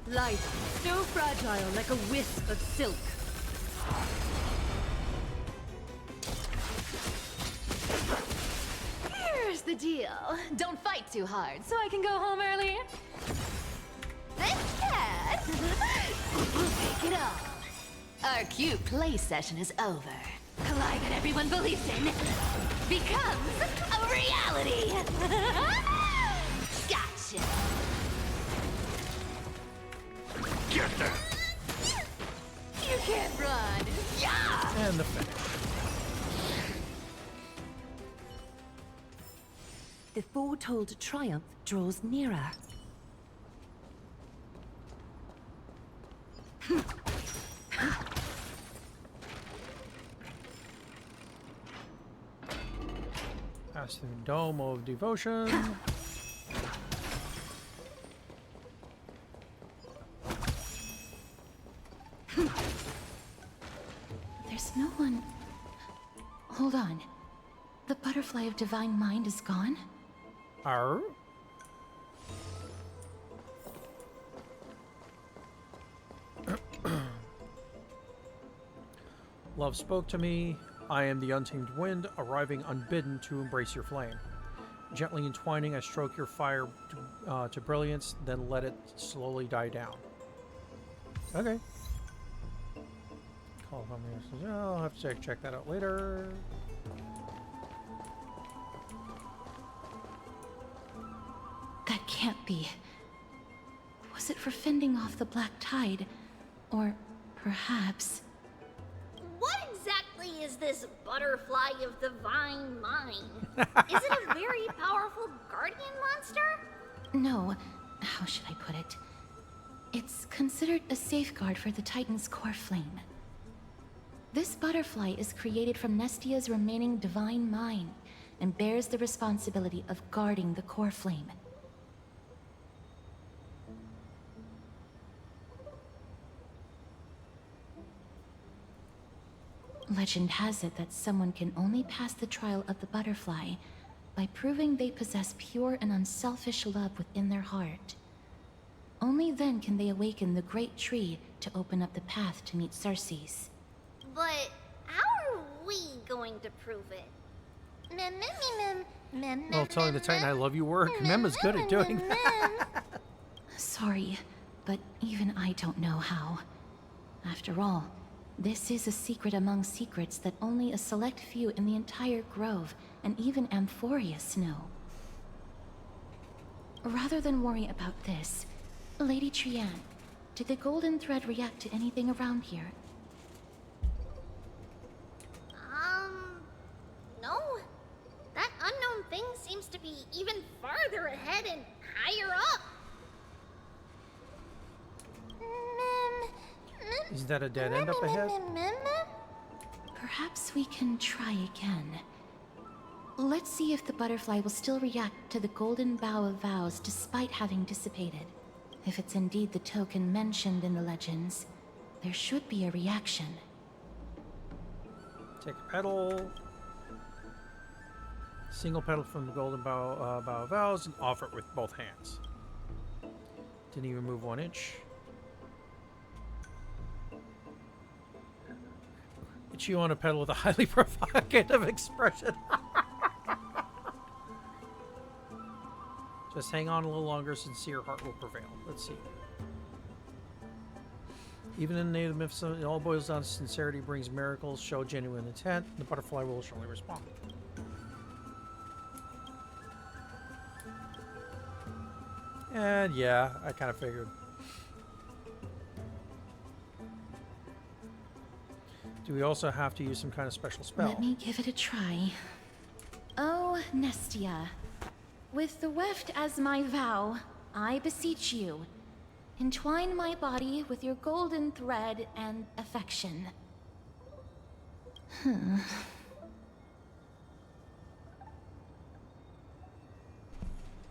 Life, so fragile like a wisp of silk. Here's the deal. Don't fight too hard, so I can go home early. Thanks, Cat. Take it off. Our cute play session is over. The lie that everyone believes in becomes a reality. Gotcha. Get them! You can't run. Yeah. And the finish. The foretold triumph draws nearer. Pass through Dome of Devotion. There's no one. Hold on. The butterfly of divine mind is gone? Arr. Love spoke to me. I am the untamed wind, arriving unbidden to embrace your flame. Gently entwining, I stroke your fire to brilliance, then let it slowly die down. Okay. Call from here. I'll have to check that out later. That can't be. Was it for fending off the black tide? Or perhaps... What exactly is this butterfly of divine mind? Is it a very powerful guardian monster? No. How should I put it? It's considered a safeguard for the Titan's core flame. This butterfly is created from Nestia's remaining divine mind and bears the responsibility of guarding the core flame. Legend has it that someone can only pass the trial of the butterfly by proving they possess pure and unselfish love within their heart. Only then can they awaken the great tree to open up the path to meet Circes. But how are we going to prove it? Well, telling the Titan I love you work. Mem is good at doing that. Sorry, but even I don't know how. After all, this is a secret among secrets that only a select few in the entire grove, and even Amphoreus, know. Rather than worry about this, Lady Trianne, did the golden thread react to anything around here? No. That unknown thing seems to be even farther ahead and higher up. Is that a dead end up ahead? Perhaps we can try again. Let's see if the butterfly will still react to the golden bough of vows despite having dissipated. If it's indeed the token mentioned in the legends, there should be a reaction. Take a petal. Single petal from the golden bough of vows and offer it with both hands. Didn't even move 1 inch. Chew on a petal with a highly provocative expression. Just hang on a little longer, sincere heart will prevail. Let's see. Even in native myths, it all boils down to sincerity brings miracles, show genuine intent, the butterfly will surely respond. And yeah, I kind of figured. Do we also have to use some kind of special spell? Let me give it a try. Oh, Nestia. With the weft as my vow, I beseech you, entwine my body with your golden thread and affection.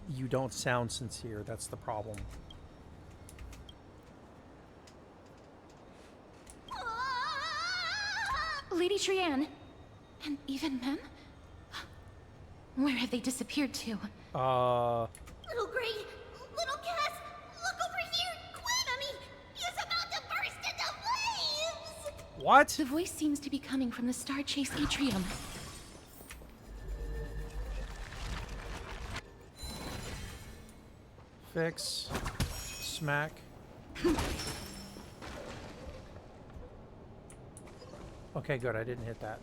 You don't sound sincere, that's the problem. Lady Trianne, and even Mem? Where have they disappeared to? Little Gray, little Cass, look over here! Quick! Mummy, he's about to burst into flames! What? The voice seems to be coming from the Star Chase atrium. Fix. smack. Okay, good. I didn't hit that.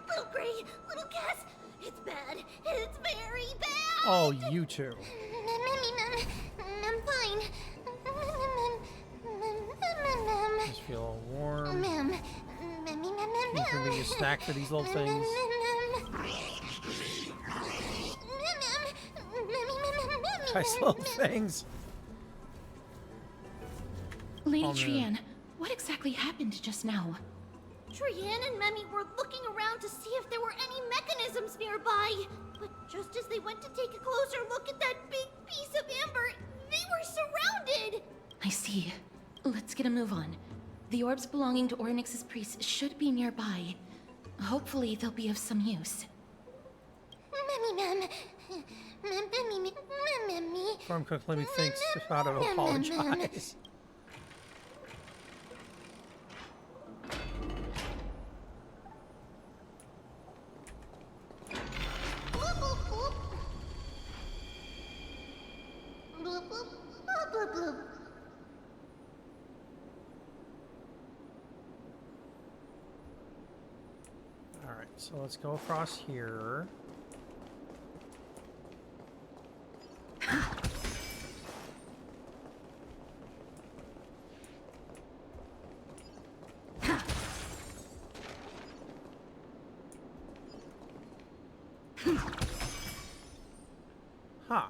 Little Gray, little Cass, it's bad. It's very bad. Oh, you two. I'm fine. Just feel all warm. Ma'am. You can be a snack for these little things. Nice little things. Lady Oh, man. Trianne, what exactly happened just now? Trianne and Memmy were looking around to see if there were any mechanisms nearby. But just as they went to take a closer look at that big piece of amber, they were surrounded. I see. Let's get a move on. The orbs belonging to Ornyx's priests should be nearby. Hopefully they'll be of some use. Memmy. Farm Cook, let me think how to apologize. Alright, so let's go across here. Huh.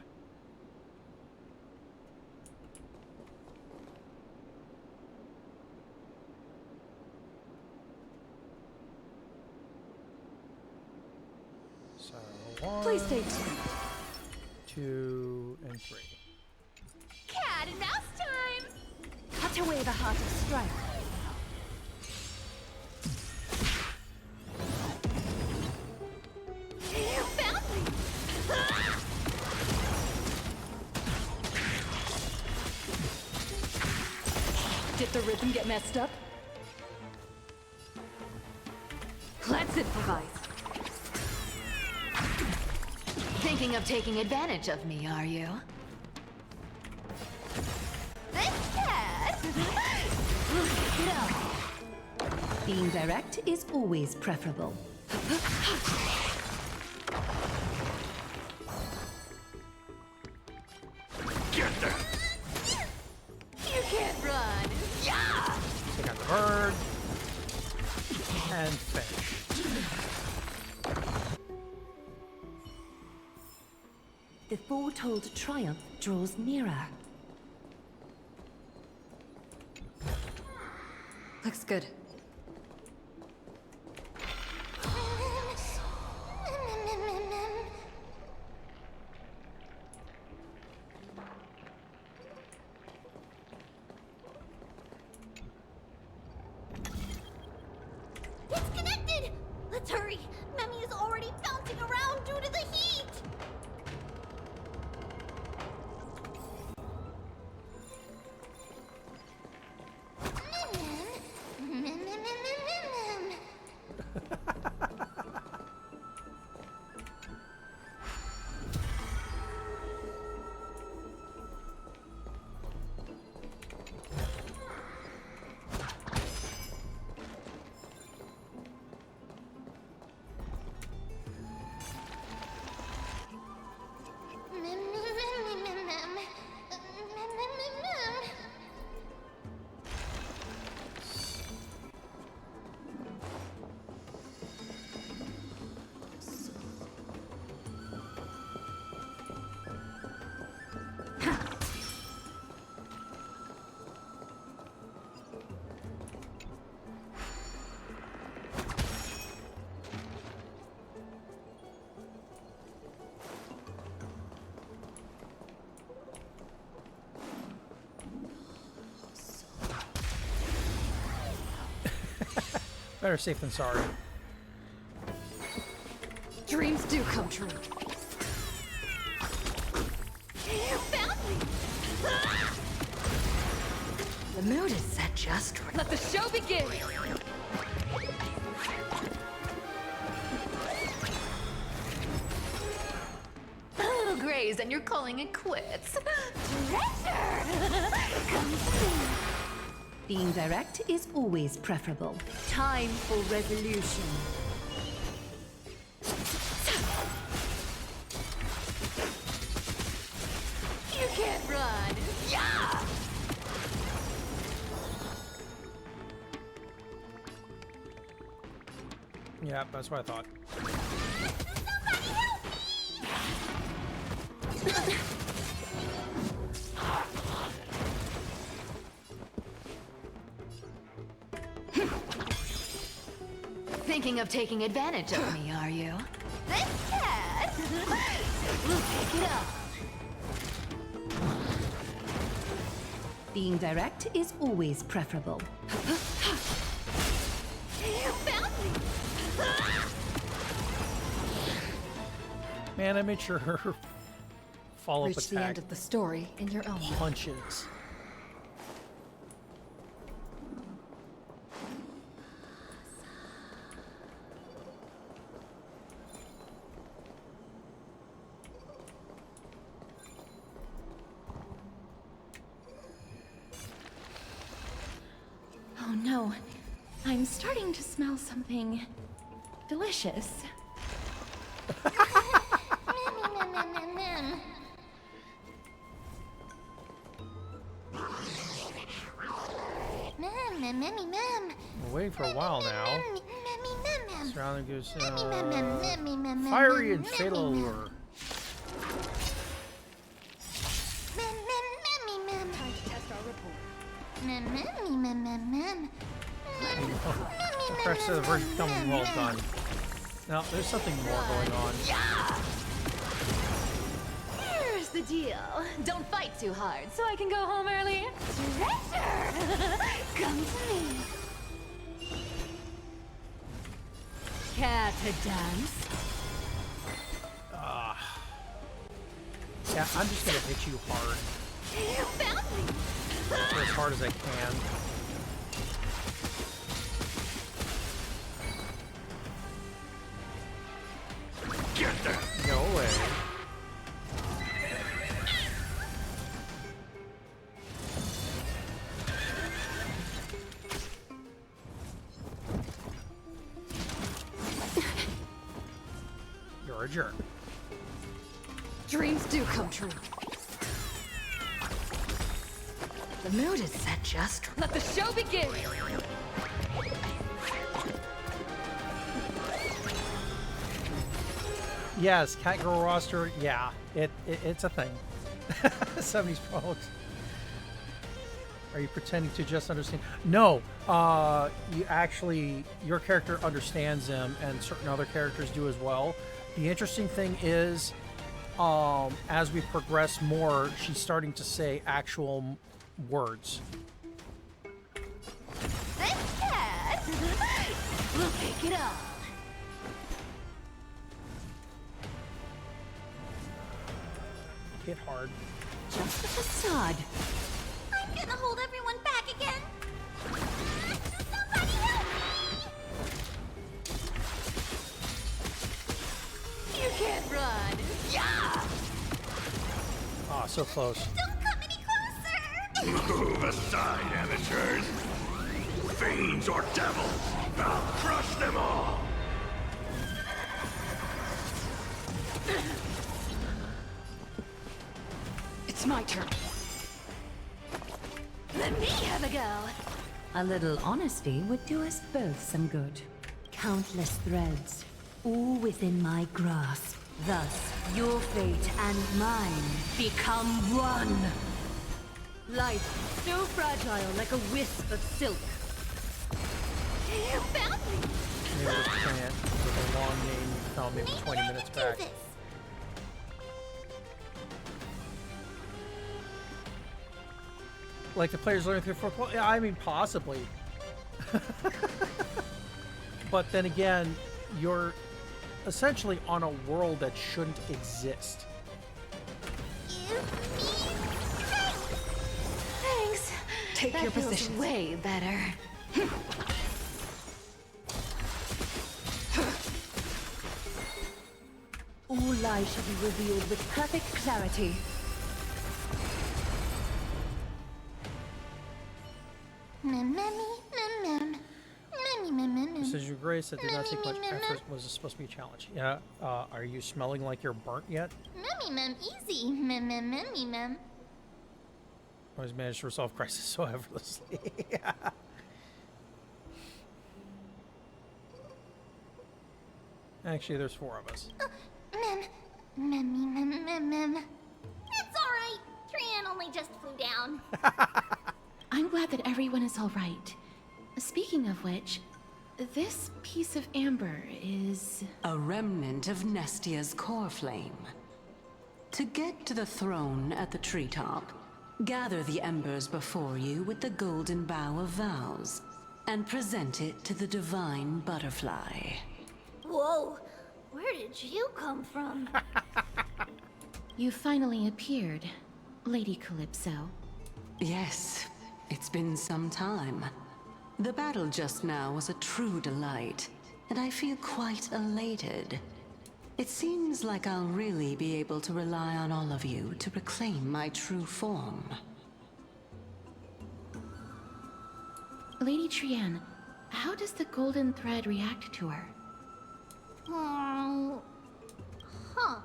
So Please one, stay tuned. 2, and 3. Cat and mouse time! Cut away the heart of strife. You found me! Did the rhythm get messed up? Let's improvise. Thinking of taking advantage of me, are you? This cat! Get up! Being direct is always preferable. Get them! You can't run! Yeah! Take out the bird. And finish. The foretold triumph draws nearer. Looks good. It's connected! Let's hurry! Memmy is already bouncing around due to the heat! Better safe than sorry. Dreams do come true. You found me! The mood is set just right. Let the show begin! A little grazed and you're calling it quits. Treasure! Come to me. Being direct is always preferable. Time for resolution. You can't run. Yeah! Yeah, that's what I thought. Thinking of taking advantage of me, are you? This cat! We'll take it up. Being direct is always preferable. You found me! Man, I made sure her follow-up Reach the attack end of the story in your own way. punches. Oh no. I'm starting to smell something delicious. We're waiting for a while now. Surrounding goes Fiery fiery and fatal allure. Press the version become well done. Now there's something more going on. Here's the deal. Don't fight too hard so I can go home early. Treasure! Come to me. Care to dance? Yeah, I'm just gonna hit you hard. You found me! Or as hard as I can. Get there! Go away. You're a jerk. Dreams do come true. The mood is set just right. Let the show begin! Yes, Cat Girl roster. Yeah, it's a thing. 70s folks. Are you pretending to just understand? No, you actually, your character understands them, and certain other characters do as well. The interesting thing is, as we progress more, she's starting to say actual words. This cat! We'll take it up. Hit hard. Just a facade. I'm gonna hold everyone back again! Somebody help me! You can't run. Yeah! Ah, so close. Don't come any closer! Move aside, amateurs! Fiends or devils! I'll crush them all! It's my turn. Let me have a go. A little honesty would do us both some good. Countless threads, all within my grasp. Thus, your fate and mine become one. Life, so fragile like a wisp of silk. You found me! Maybe this plant with a long name you found maybe 20 minutes Do back. this. Like the players learning through fourth. Well, yeah, I mean, possibly. But then again, essentially on a world that shouldn't exist. Give me strength! Thanks. Take That your feels positions. way better. All lies should be revealed with perfect clarity. Says your grace, that did not take much effort. Was it supposed to be a challenge? Yeah. Are you smelling like you're burnt yet? Easy. Always managed to resolve crisis so effortlessly. Actually, there's 4 of us. It's alright. Trian only just flew down. I'm glad that everyone is all right. Speaking of which, this piece of amber is... A remnant of Nestia's core flame. To get to the throne at the treetop, gather the embers before you with the golden bough of vows, and present it to the divine butterfly. Whoa, where did you come from? You finally appeared, Lady Calypso. Yes, it's been some time. The battle just now was a true delight, and I feel quite elated. It seems like I'll really be able to rely on all of you to reclaim my true form. Lady Trian, how does the golden thread react to her? Huh.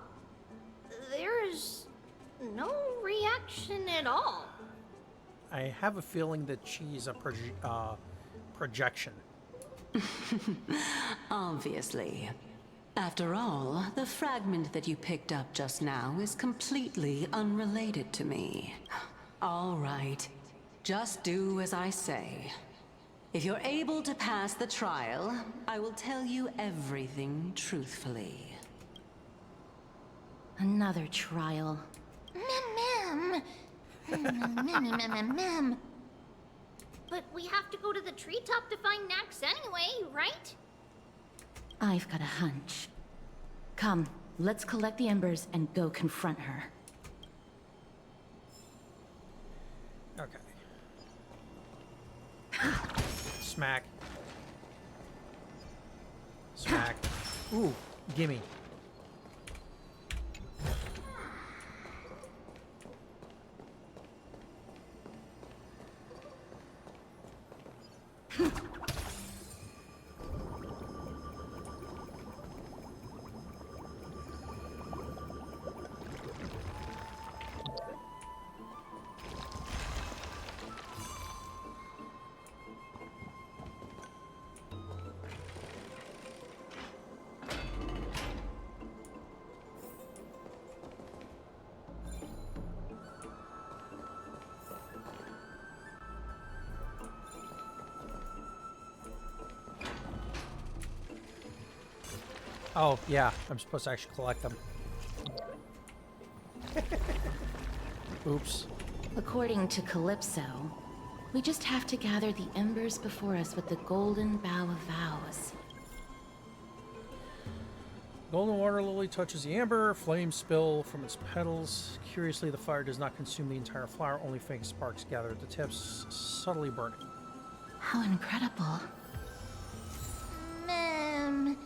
There's no reaction at all. I have a feeling that she's a projection. Obviously. After all, the fragment that you picked up just now is completely unrelated to me. All right. Just do as I say. If you're able to pass the trial, I will tell you everything truthfully. Another trial. Mem. But we have to go to the treetop to find Nax anyway, right? I've got a hunch. Come, let's collect the embers and go confront her. Okay. Smack. Smack. Ooh, gimme. Oh, yeah, I'm supposed to actually collect them. Oops. According to Calypso, we just have to gather the embers before us with the golden bough of vows. Golden water lily touches the amber, flames spill from its petals. Curiously, the fire does not consume the entire flower, only faint sparks gather at the tips, subtly burning. How incredible. Memmy.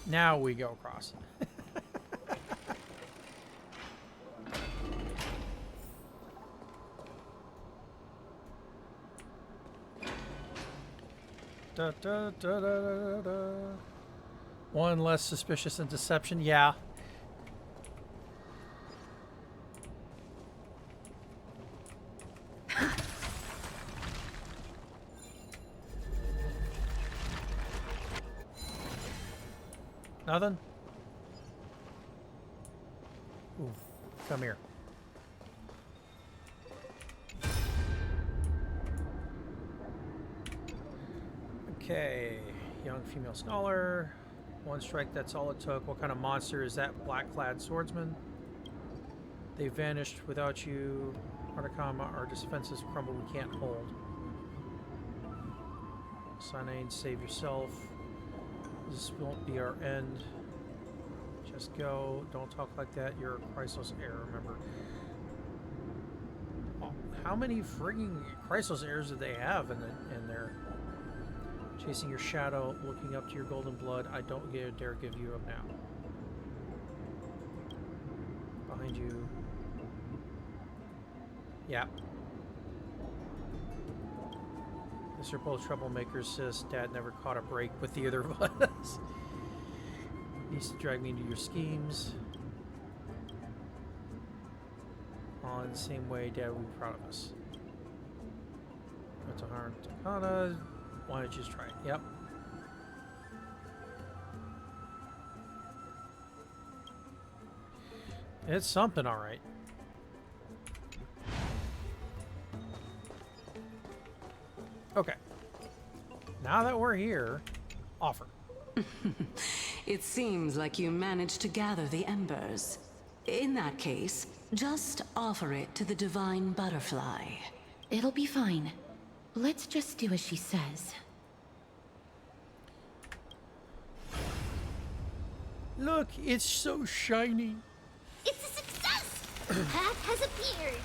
Now we go across. Da, da, da, da, da, da. One less suspicious than deception. Yeah. Nothing? Ooh, come here. Okay, Young female scholar. One strike, that's all it took. What kind of monster is that black-clad swordsman? They vanished without you. Artakama, our defenses crumble, we can't hold. Sanane, save yourself. This won't be our end. Just go. Don't talk like that. You're a Chrysos heir, remember. Oh, how many frigging Chrysos heirs did they have in there? Chasing your shadow, looking up to your golden blood. I don't dare give you up now. Behind you. Yeah. These are both troublemakers, sis. Dad never caught a break with either of us. He used to drag me into your schemes. All in the same way, Dad would be proud of us. That's a hard Takata. Why don't you just try it? Yep. It's something, alright. Okay. Now that we're here, offer. It seems like you managed to gather the embers. In that case, just offer it to the divine butterfly. It'll be fine. Let's just do as she says. Look, it's so shiny. It's a success! Path has appeared.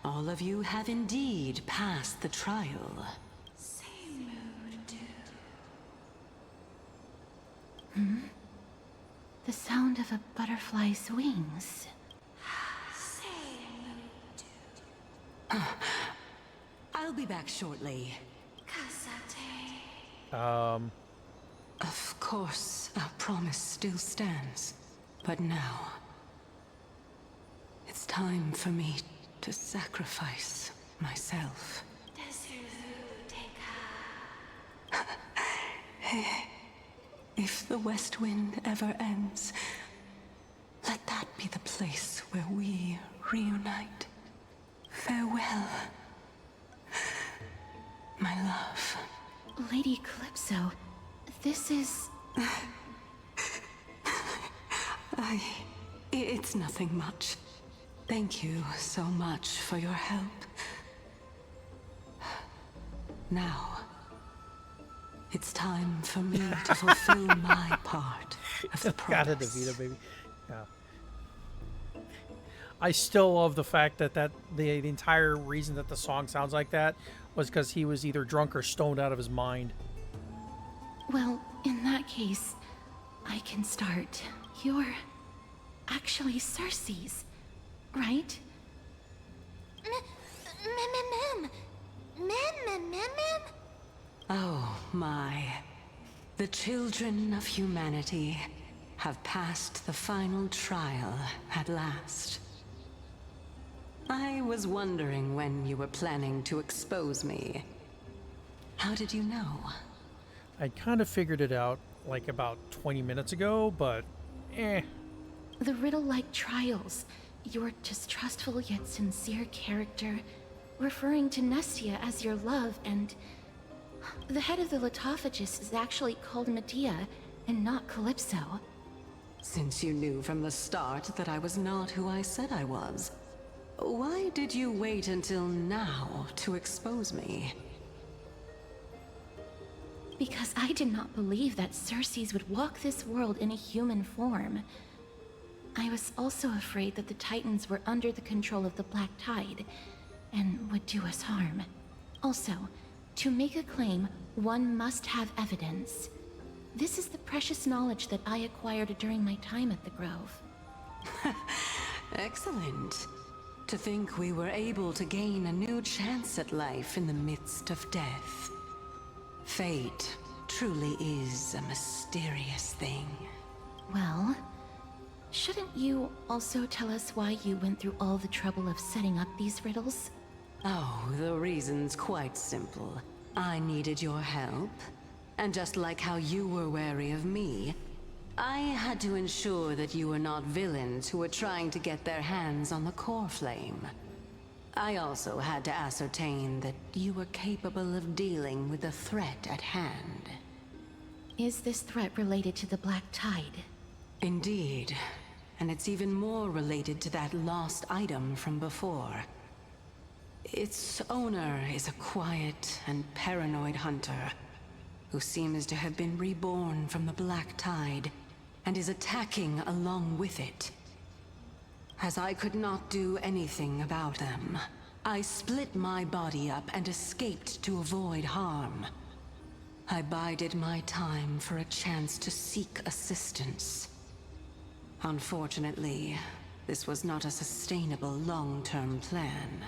All of you have indeed passed the trial. The sound of a butterfly's wings. I'll be back shortly. Of course, our promise still stands. But now, it's time for me to sacrifice myself. If the West Wind ever ends, let that be the place where we reunite. Farewell, my love. Lady Calypso, this is... It's nothing much. Thank you so much for your help. Now, it's time for me to fulfill my part of the Got it, promise. Davida, baby. Yeah. I still love the fact that the entire reason that the song sounds like that was because he was either drunk or stoned out of his mind. Well, in that case, I can start. You're actually Circe's, right? Mem. Oh my. The children of humanity have passed the final trial at last. I was wondering when you were planning to expose me. How did you know? I kind of figured it out like about 20 minutes ago, but The riddle-like trials, your distrustful yet sincere character, referring to Nestia as your love, and the head of the Litophagus is actually called Medea and not Calypso. Since you knew from the start that I was not who I said I was, why did you wait until now to expose me? Because I did not believe that Circes would walk this world in a human form. I was also afraid that the Titans were under the control of the Black Tide and would do us harm. Also, to make a claim, one must have evidence. This is the precious knowledge that I acquired during my time at the Grove. Excellent. To think we were able to gain a new chance at life in the midst of death. Fate truly is a mysterious thing. Well, shouldn't you also tell us why you went through all the trouble of setting up these riddles? Oh, the reason's quite simple. I needed your help, and just like how you were wary of me, I had to ensure that you were not villains who were trying to get their hands on the core flame. I also had to ascertain that you were capable of dealing with the threat at hand. Is this threat related to the Black Tide? Indeed. And it's even more related to that lost item from before. Its owner is a quiet and paranoid hunter who seems to have been reborn from the Black Tide and is attacking along with it. As I could not do anything about them, I split my body up and escaped to avoid harm. I bided my time for a chance to seek assistance. Unfortunately, this was not a sustainable long-term plan.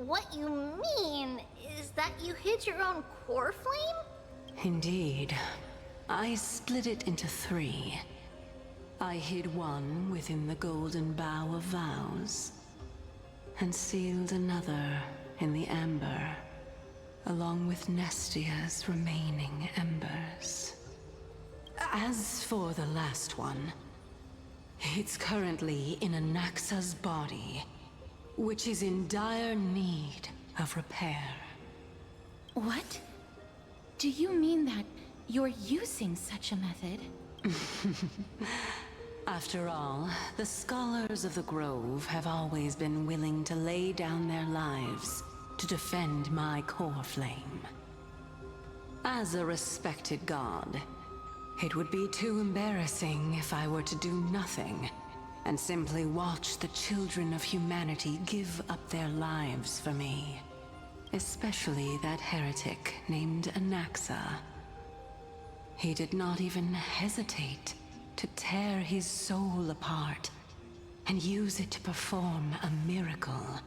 What you mean is that you hid your own core flame? Indeed. I split it into 3. I hid one within the Golden Bough of Vows, and sealed another in the Amber, along with Nestia's remaining embers. As for the last one, it's currently in Anaxa's body, which is in dire need of repair. What? Do you mean that you're using such a method? After all, the scholars of the Grove have always been willing to lay down their lives to defend my core flame. As a respected god, it would be too embarrassing if I were to do nothing and simply watch the children of humanity give up their lives for me. Especially that heretic named Anaxa. He did not even hesitate to tear his soul apart and use it to perform a miracle.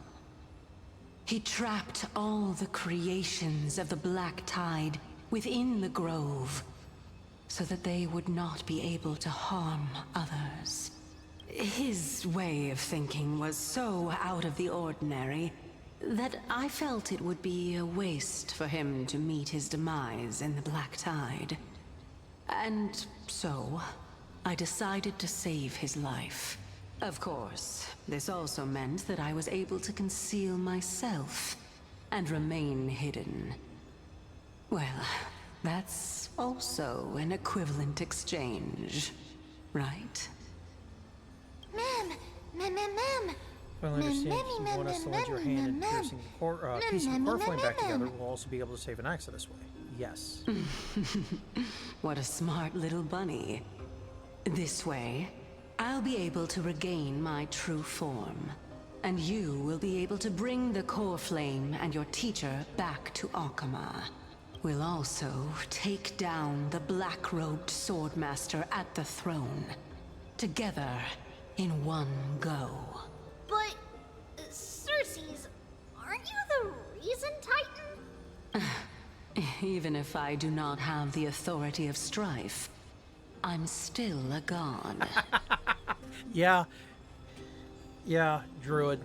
He trapped all the creations of the Black Tide within the Grove, so that they would not be able to harm others. His way of thinking was so out of the ordinary that I felt it would be a waste for him to meet his demise in the Black Tide. And so, I decided to save his life. Of course, this also meant that I was able to conceal myself and remain hidden. Well, that's also an equivalent exchange, right? Ma'am. If I understand, you want us to lend your hand in piercing the piece of the core flame back together, we'll also be able to save Anaxa this way. Yes. What a smart little bunny. This way, I'll be able to regain my true form. And you will be able to bring the core flame and your teacher back to Akama. We'll also take down the black-robed swordmaster at the throne. Together, in one go. But, Cersei's, aren't you the reason, Titan? Even if I do not have the authority of strife, I'm still a god. Yeah, Druid.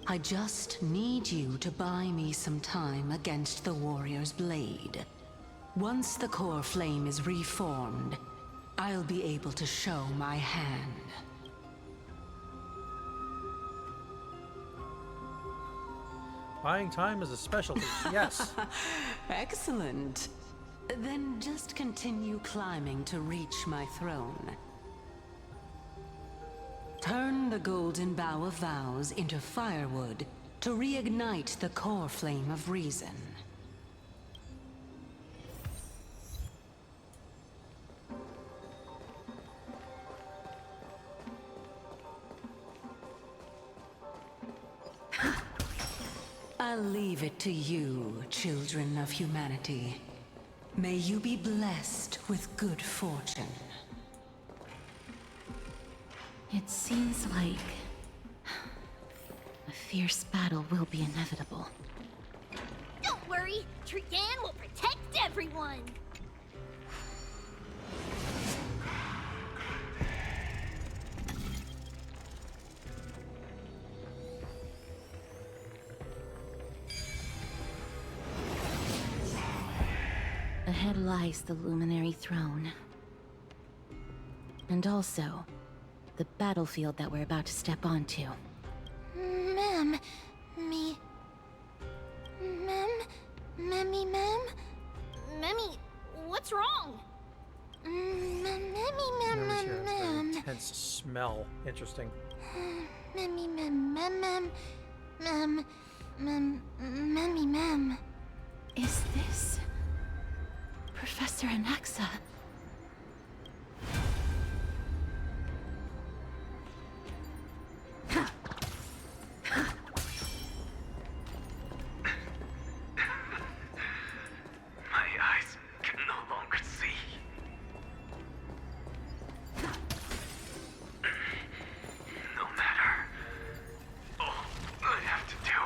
I just need you to buy me some time against the warrior's blade. Once the core flame is reformed, I'll be able to show my hand. Buying time is a specialty. Yes. Excellent. Then just continue climbing to reach my throne. Turn the Golden Bough of Vows into firewood to reignite the core flame of reason. I'll leave it to you, children of humanity. May you be blessed with good fortune. It seems like a fierce battle will be inevitable. Don't worry, Trigan will protect everyone. Ahead lies the Luminary Throne. And also, the battlefield that we're about to step onto. Me. Memmy, Memmy, what's wrong? Memmy, Memories here has very intense smell. Interesting. Memmy, Memmy. Is this Professor Anaxa? My eyes can no longer see. No matter. All I have to do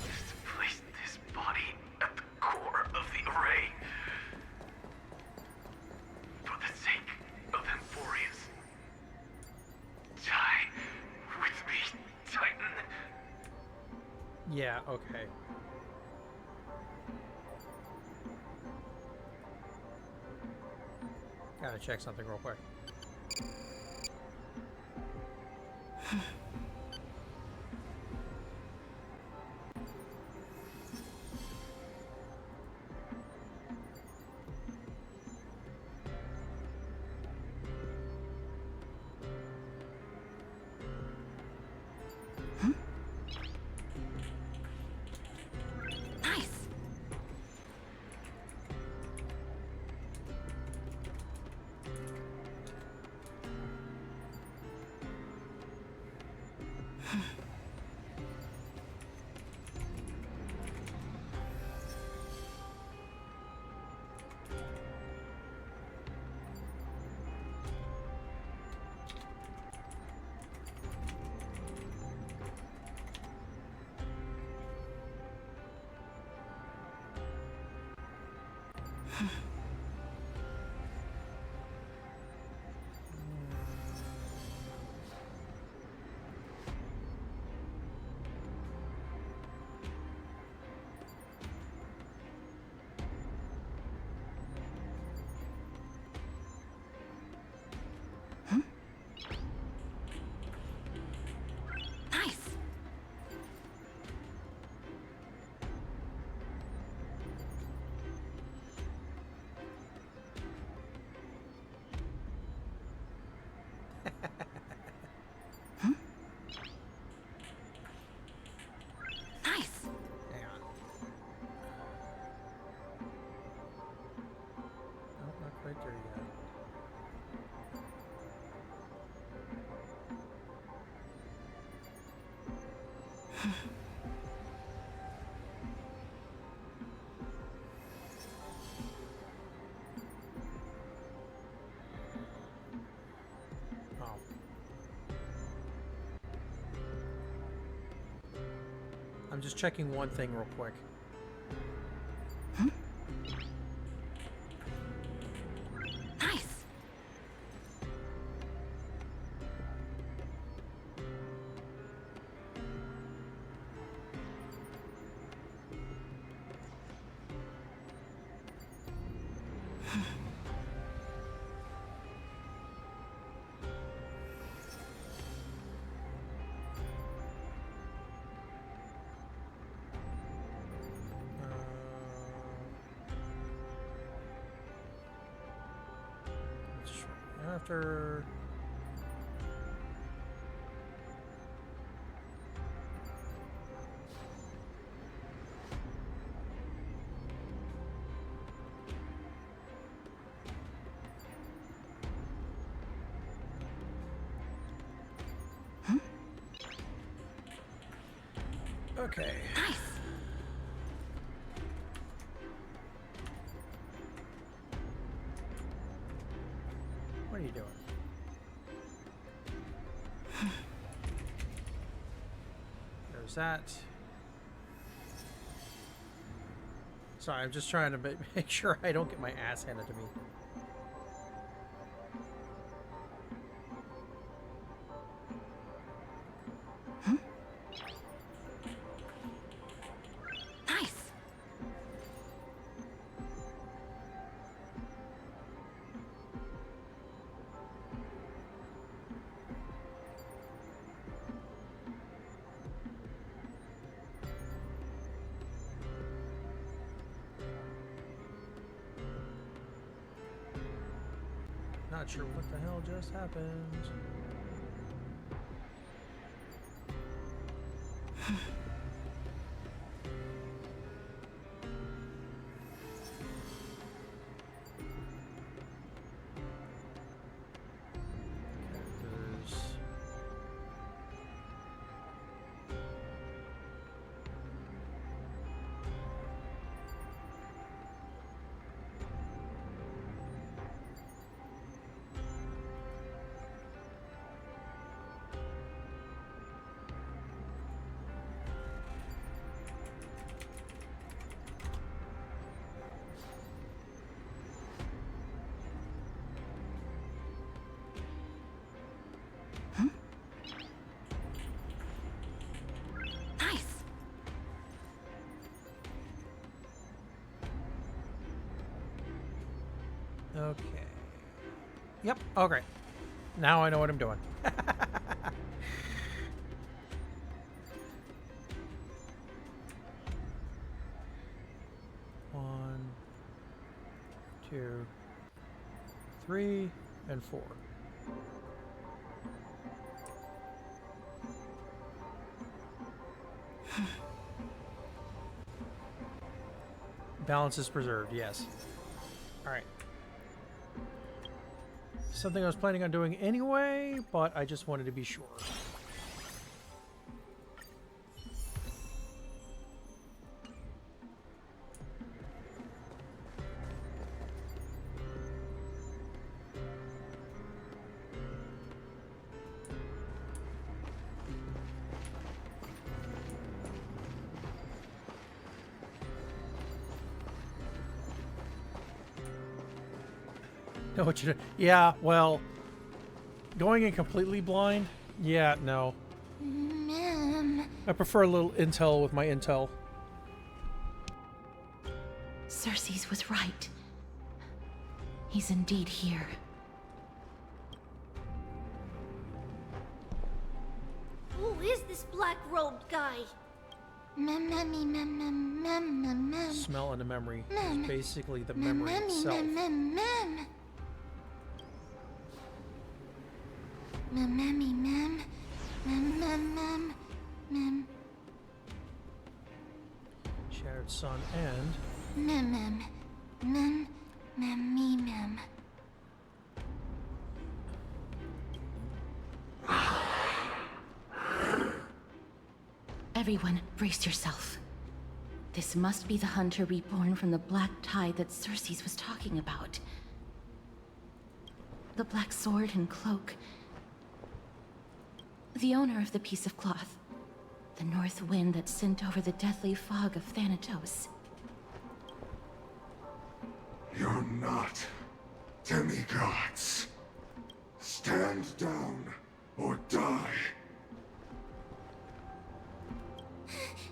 is to place this body at the core of the array. For the sake of Amphoreus. Die with me, Titan. Yeah, okay. Gotta check something real quick. Nice. Nice. Nice. Hang on. Nope, not quite there yet. Oh. I'm just checking one thing real quick. Nice. After okay. Nice. What are you doing? There's that. Sorry, I'm just trying to make sure I don't get my ass handed to me. Nice. Not sure what the hell just happened. Characters. Nice. Okay. Yep. Okay. Now I know what I'm doing. One, two, three, and four. Balance is preserved, yes. Alright. Something I was planning on doing anyway, but I just wanted to be sure. Know what you do? Yeah, well, going in completely blind? Yeah, no. Ma'am. I prefer a little intel with my intel. Cersei's was right. He's indeed here. Who is this black-robed guy? Mem, memmy, mem, mem, mem, mem, mem. Smell and a memory Mem. is basically the Mem, memory memmy, itself. mem, mem, mem. Mem, memmy, mem. Mem, mem, mem, mem. Shattered Sun and... Mem, mem. Mem, mem, me, mem. Everyone, brace yourself. This must be the hunter reborn from the black tide that Cersei's was talking about. The black sword and cloak. The owner of the piece of cloth. The north wind that sent over the deathly fog of Thanatos. You're not demigods. Stand down or die.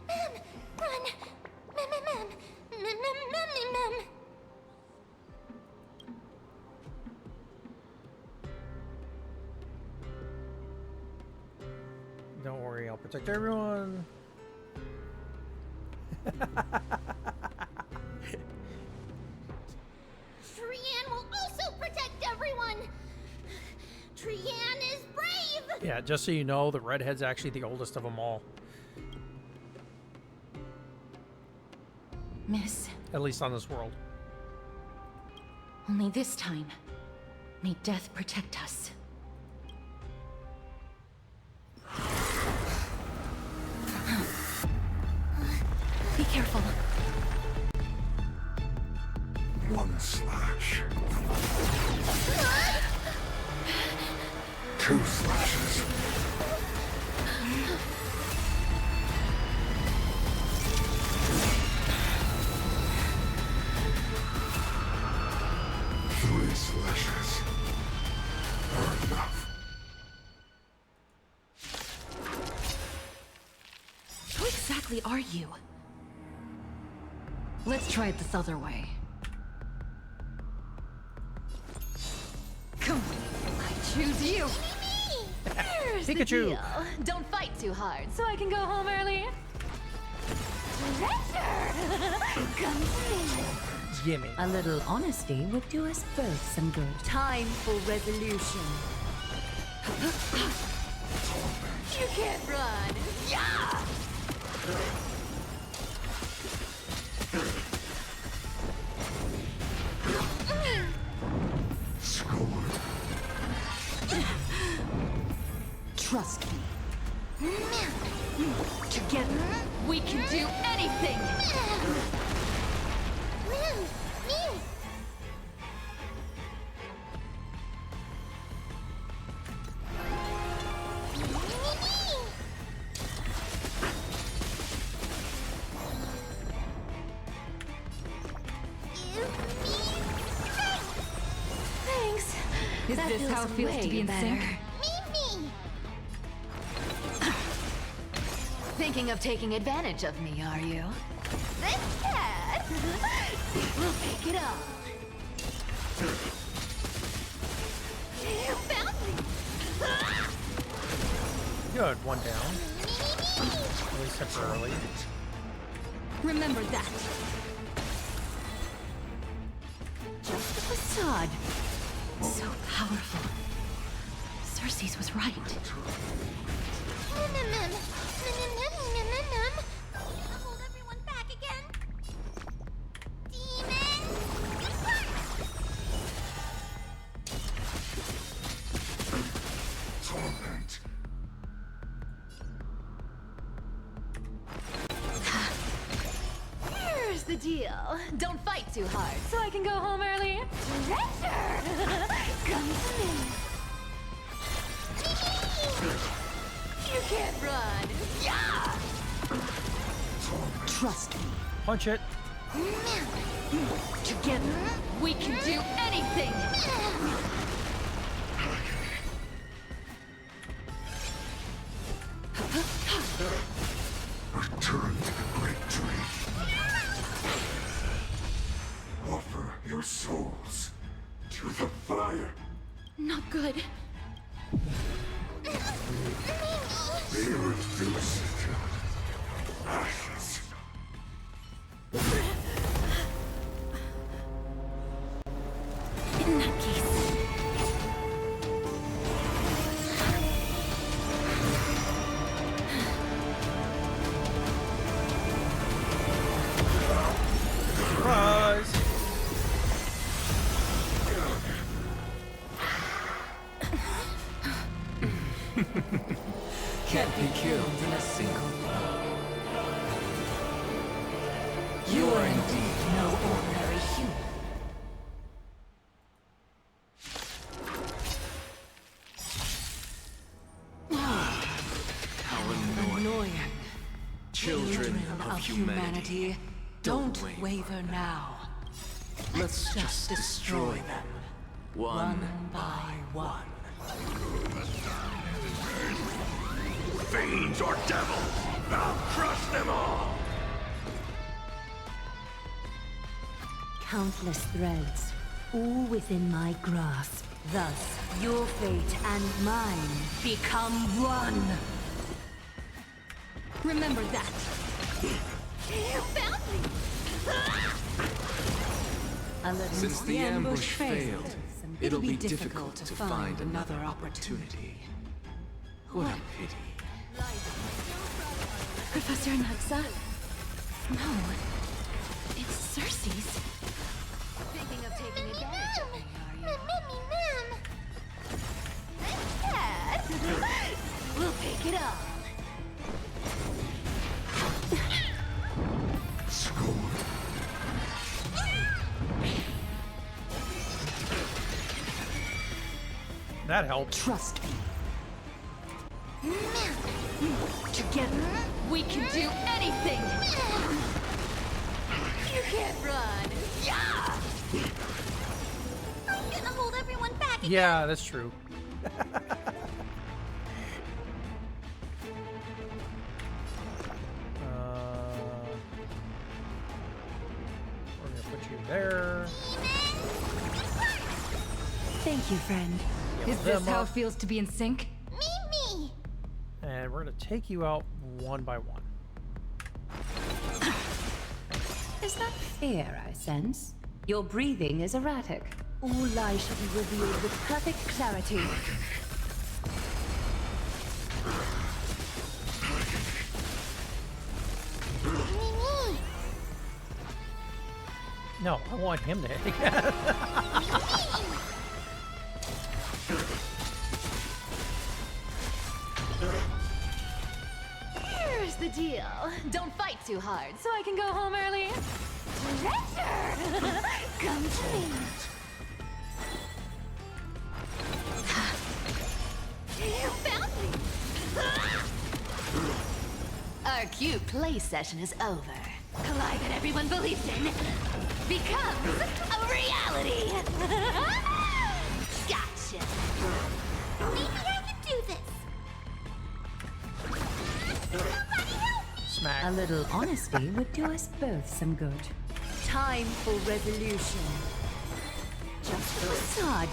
Mem, run. Mem, mem, mem. Mem, mem, mem, mem. Don't worry, I'll protect everyone. Trianne will also protect everyone! Trianne is brave! Yeah, just so you know, the redhead's actually the oldest of them all. Miss, At least on this world. only this time, may death protect us. Be careful. One slash. Two slashes. Three slashes are enough. Who exactly are you? Let's try it this other way. Come on, I choose you. Here's the Pikachu. deal. Don't fight too hard, so I can go home early. Treasure! Come to me. Gimme. A little honesty would do us both some good. Time for resolution. You can't run. Yeah! Trust me. Together, we can do anything! Thanks. Is this how it feels to be in sync? Me. Thinking of taking advantage of me, are you? This cat. We'll pick it up. You found me. Good, one down. At least temporarily. Remember that. Just the facade. So powerful. Cersei's was right. Hold everyone back again. Demon, depart! Torment. Here's the deal. Don't fight too hard, so I can go home early. Treasure! Come to me. You can't run. Yeah! Trust me. Punch it. Together, we can do anything. Return to the great tree. Offer your souls to the fire. Not good. Be reduced to ashes. In that case. Surprise! Can't be killed in a single blow. You are indeed no ordinary human. How annoying. Children of humanity, don't waver now. Let's just destroy them, one by one. Fiends or devils, I'll crush them all! Countless threads, all within my grasp. Thus, your fate and mine become one. Remember that. You found me. A little Since the ambush failed, it'll be be difficult to find another opportunity. What a pity. Professor Naxa? No. It's Cersei's. Thinking of taking advantage of me, are you? Ma'am. This cat. We'll pick it up. That helped. Trust me. Together, we can do anything. You can't run. Yeah! I'm gonna hold everyone back again. Yeah, that's true. We're gonna put you there. Thank you, friend. Heal Is this them how up, it feels to be in sync? Me. and we're gonna take you out one by one. Is that fear I sense? Your breathing is erratic. All lies should be revealed with perfect clarity. Mimi! No, I want him to hit again. Here's the deal. Don't fight too hard so I can go home early. Treasure! Come to me. You found me! Our cute play session is over. Collide that everyone believes in becomes a reality! Gotcha! Maybe I can do this! Somebody help me! Smack. A little honesty would do us both some good. Time for resolution. Just a facade.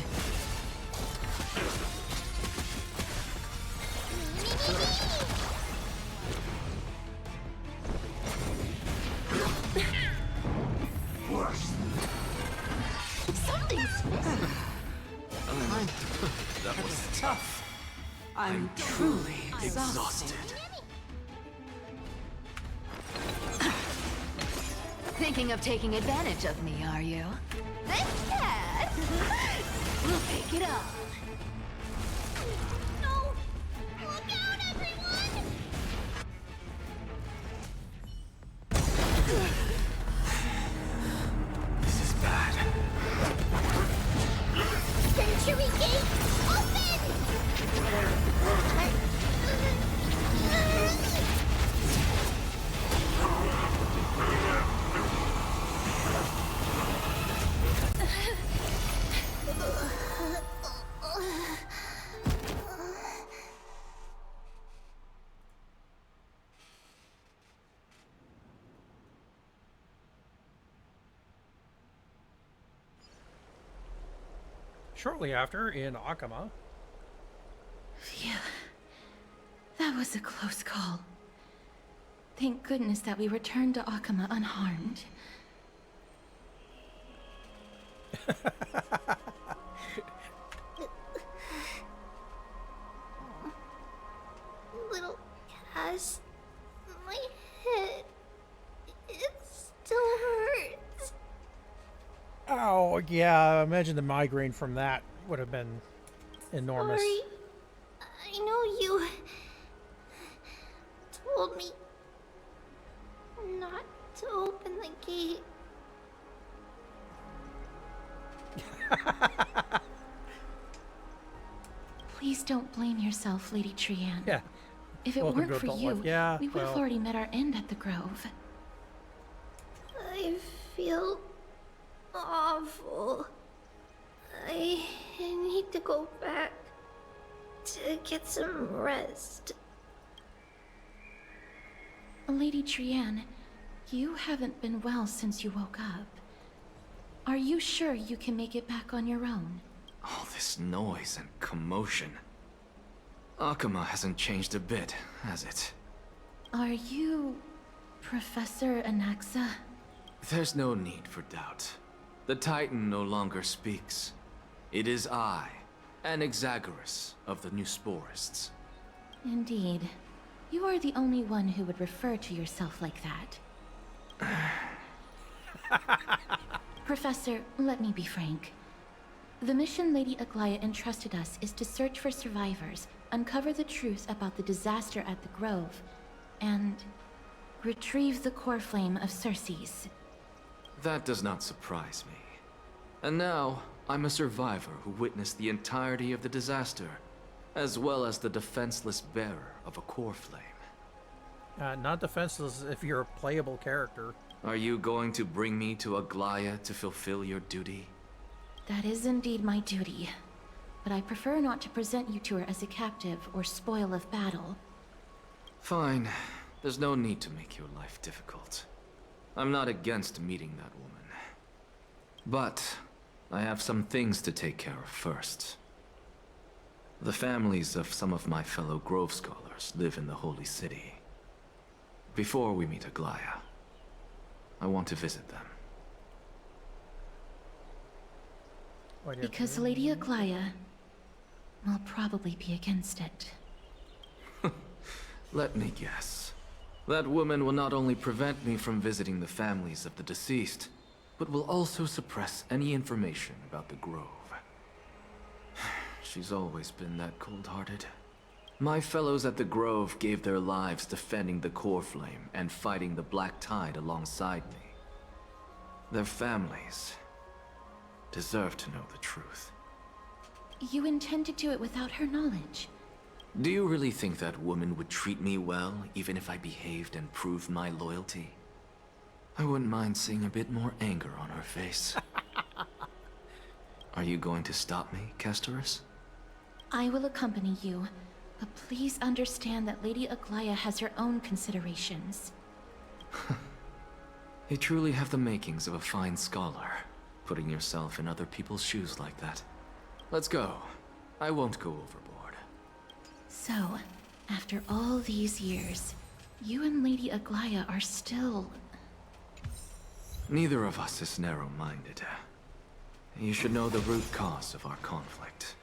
That was tough. I'm truly exhausted. Thinking of taking advantage of me, are you? This cat! We'll pick it up. No! Look out, everyone! This is bad. Century Gate, open! Shortly after, in Akama, Phew. That was a close call. Thank goodness that we returned to Akama unharmed. Little Cass, my head, it still hurts. oh yeah, imagine the migraine from that would have been enormous. Sorry. I know you told me not to open the gate. Please don't blame yourself, Lady Trianne. Yeah. If it Welcome weren't to for adult you, life. Yeah, we would have well. already met our end at the Grove. I feel awful. I need to go back to get some rest. Lady Trianne, you haven't been well since you woke up. Are you sure you can make it back on your own? All this noise and commotion. Akama hasn't changed a bit, has it? Are you Professor Anaxa? There's no need for doubt. The Titan no longer speaks. It is I, Anaxagoras of the Newsporists. Indeed. You are the only one who would refer to yourself like that. Professor, let me be frank. The mission Lady Aglaya entrusted us is to search for survivors, uncover the truth about the disaster at the Grove, and retrieve the core flame of Circes. That does not surprise me. And now, I'm a survivor who witnessed the entirety of the disaster, as well as the defenseless bearer of a core flame. Not defenseless if you're a playable character. Are you going to bring me to Aglaya to fulfill your duty? That is indeed my duty, but I prefer not to present you to her as a captive or spoil of battle. Fine. There's no need to make your life difficult. I'm not against meeting that woman. But I have some things to take care of first. The families of some of my fellow Grove Scholars live in the Holy City. Before we meet Aglaya, I want to visit them. Quite Because Lady Aglaya will probably be against it. Let me guess. That woman will not only prevent me from visiting the families of the deceased, but will also suppress any information about the Grove. She's always been that cold-hearted. My fellows at the Grove gave their lives defending the Core Flame and fighting the Black Tide alongside me. Their families deserve to know the truth. You intend to do it without her knowledge? Do you really think that woman would treat me well, even if I behaved and proved my loyalty? I wouldn't mind seeing a bit more anger on her face. Are you going to stop me, Castorus? I will accompany you, but please understand that Lady Aglaya has her own considerations. You truly have the makings of a fine scholar, putting yourself in other people's shoes like that. Let's go. I won't go overboard. So, after all these years, you and Lady Aglaya are still... Neither of us is narrow-minded. You should know the root cause of our conflict.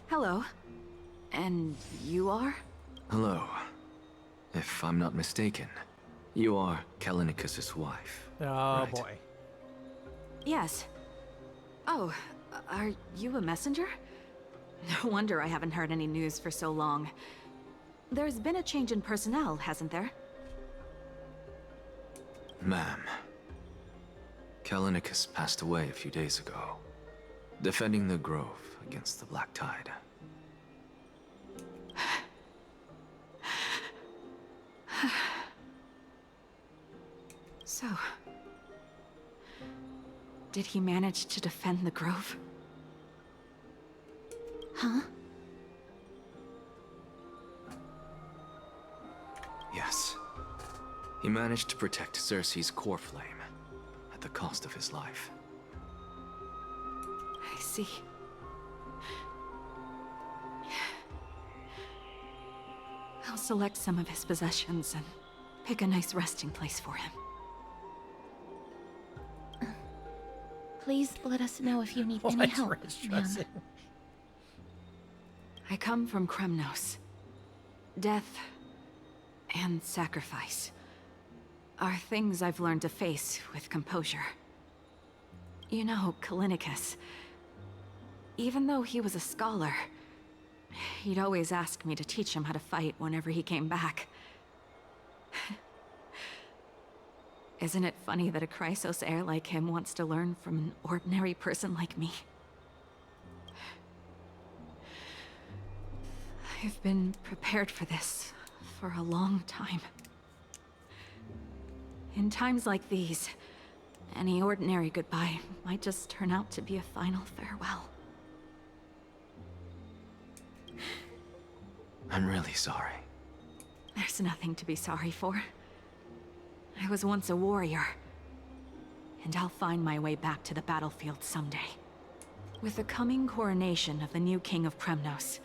Hello. And you are? Hello. If I'm not mistaken, you are Kallinicus's wife. Oh, right? boy. Yes. Oh, are you a messenger? No wonder I haven't heard any news for so long. There's been a change in personnel, hasn't there? Ma'am, Kallinicus passed away a few days ago, defending the Grove against the Black Tide. So... did he manage to defend the Grove? Huh? Yes. He managed to protect Cersei's core flame, at the cost of his life. I see. I'll select some of his possessions and pick a nice resting place for him. Please let us know if you need any What's help, range ma'am. dressing? I come from Kremnos. Death and sacrifice are things I've learned to face with composure. You know, Kallinicus, even though he was a scholar, he'd always ask me to teach him how to fight whenever he came back. Isn't it funny that a Chrysos heir like him wants to learn from an ordinary person like me? I've been prepared for this for a long time. In times like these, any ordinary goodbye might just turn out to be a final farewell. I'm really sorry. There's nothing to be sorry for. I was once a warrior, and I'll find my way back to the battlefield someday. With the coming coronation of the new king of Kremnos,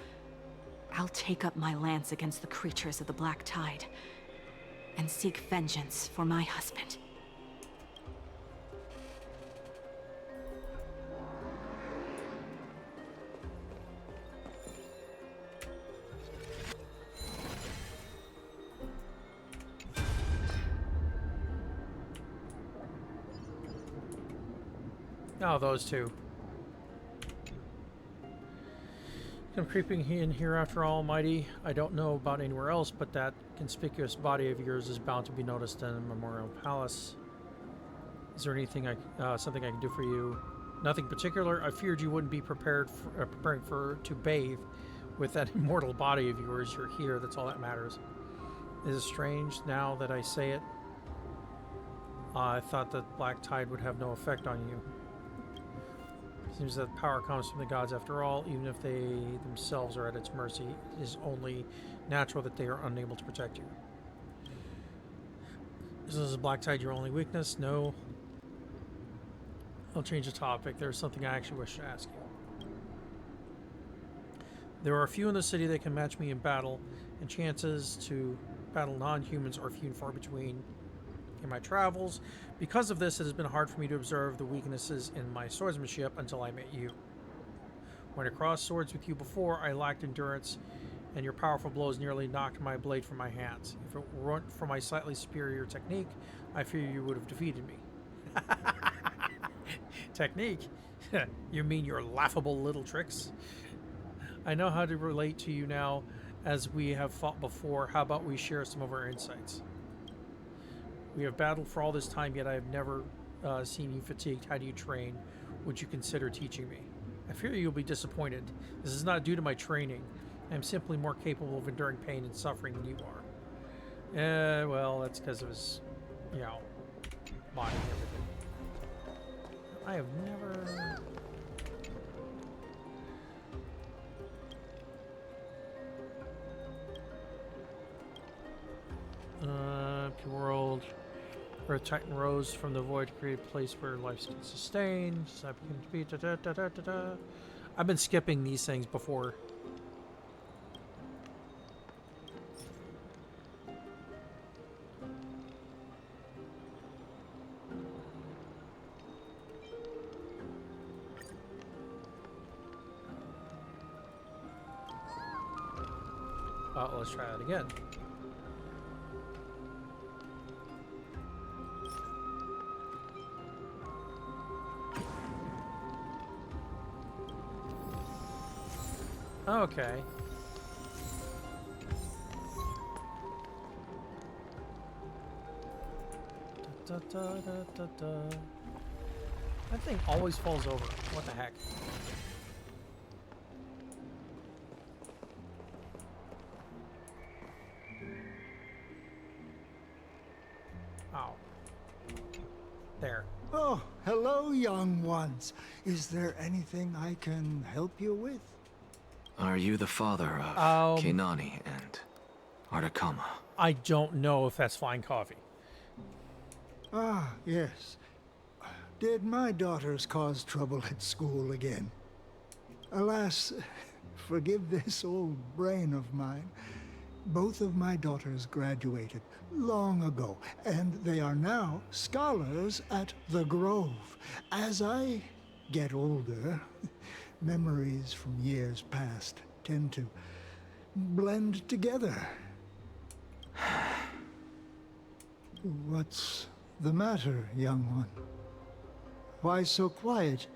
I'll take up my lance against the creatures of the Black Tide, and seek vengeance for my husband. Oh, those two. I'm creeping in here after Almighty. I don't know about anywhere else, but that conspicuous body of yours is bound to be noticed in Memorial Palace. Is there anything something I can do for you? Nothing particular. I feared you wouldn't be preparing to bathe with that immortal body of yours. You're here. That's all that matters. Is it strange now that I say it? I thought that Black Tide would have no effect on you. Seems that power comes from the gods after all, even if they themselves are at its mercy. It is only natural that they are unable to protect you. Is Black Tide your only weakness? No. I'll change the topic. There's something I actually wish to ask you. There are few in the city that can match me in battle, and chances to battle non-humans are few and far between. In my travels, because of this, it has been hard for me to observe the weaknesses in my swordsmanship until I met you. When I crossed swords with you before, I lacked endurance, and your powerful blows nearly knocked my blade from my hands. If it weren't for my slightly superior technique, I fear you would have defeated me. Technique? You mean your laughable little tricks? I know how to relate to you now, as we have fought before. How about we share some of our insights? We have battled for all this time, yet I have never seen you fatigued. How do you train? Would you consider teaching me? I fear you'll be disappointed. This is not due to my training. I am simply more capable of enduring pain and suffering than you are. Well, that's because of his, you know, body and everything. I have never... Pure world. Earth Titan rose from the void to create a place where life can sustain. I've been skipping these things before. Let's try that again. Okay. That thing always falls over. What the heck? Oh. There. Oh, hello, young ones. Is there anything I can help you with? Are you the father of Kenani and Artakama? I don't know if that's flying coffee. Ah, yes. Did my daughters cause trouble at school again? Alas, forgive this old brain of mine. Both of my daughters graduated long ago, and they are now scholars at the Grove. As I get older, memories from years past tend to blend together. What's the matter, young one? Why so quiet?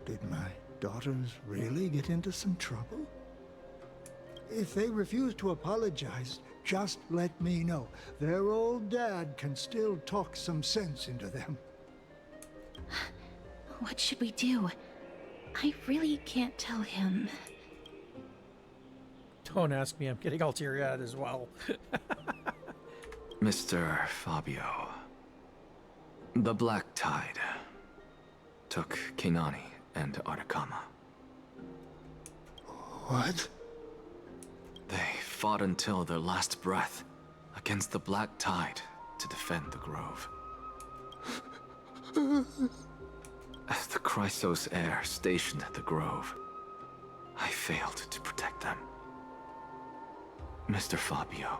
Did my daughters really get into some trouble? If they refuse to apologize, just let me know. Their old dad can still talk some sense into them. What should we do? I really can't tell him. Don't ask me, I'm getting all teary-eyed as well. Mr. Fabio, the Black Tide took Kenani and Artakama. What? They fought until their last breath against the Black Tide to defend the Grove. As the Chrysos heir stationed at the Grove, I failed to protect them. Mr. Fabio,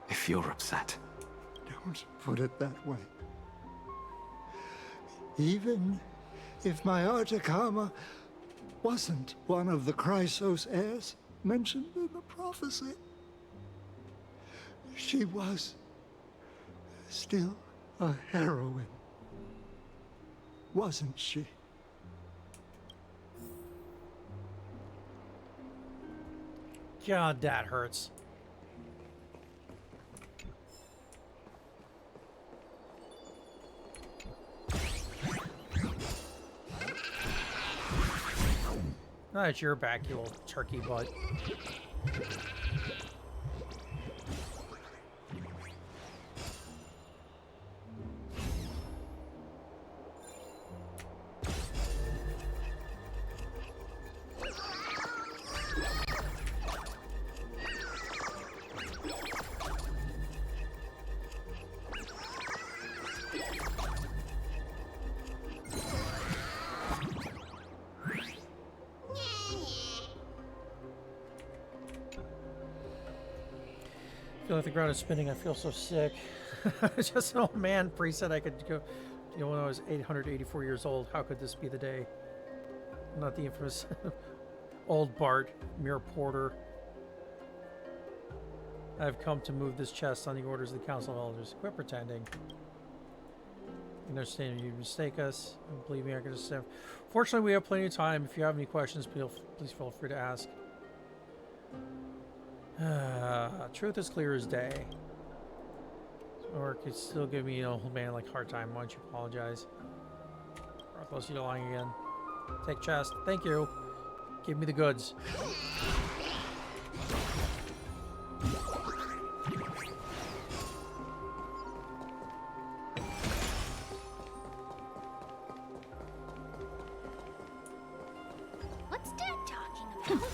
if you're upset... Don't put it that way. Even if my Artakama wasn't one of the Chrysos heirs mentioned in the prophecy, she was still a heroine, wasn't she? God, that hurts. Now that you're back, you little turkey butt. feel like the ground is spinning. I feel so sick. Just an old man priest said I could go, you know, when I was 884 years old. How could this be the day? Not the infamous old Bart, mere porter. I've come to move this chest on the orders of the Council of Elders. Quit pretending. I understand you mistake us. Believe me, I can understand. Fortunately, we have plenty of time. If you have any questions, please feel free to ask. Truth is clear as day. Or could still give me an old man like hard time. Why don't you apologize? Barthos, you're lying again. Take chest. Thank you. Give me the goods. What's Dad talking about?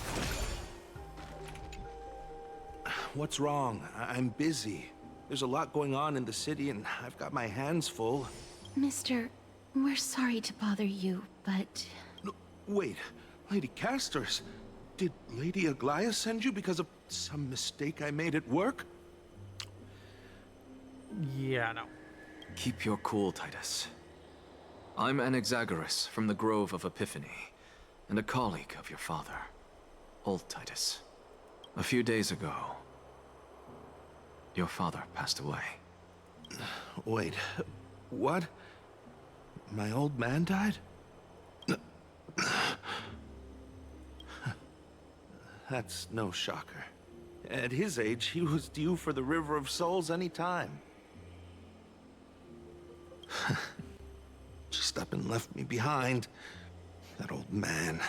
What's wrong? I'm busy. There's a lot going on in the city, and I've got my hands full. Mister, we're sorry to bother you, but... No, wait, Lady Casters, did Lady Aglaia send you because of some mistake I made at work? Yeah, no. Keep your cool, Titus. I'm Anaxagoras from the Grove of Epiphany, and a colleague of your father, old Titus. A few days ago, your father passed away. Wait, what? My old man died? That's no shocker. At his age, he was due for the River of Souls any time. Just up and left me behind. That old man.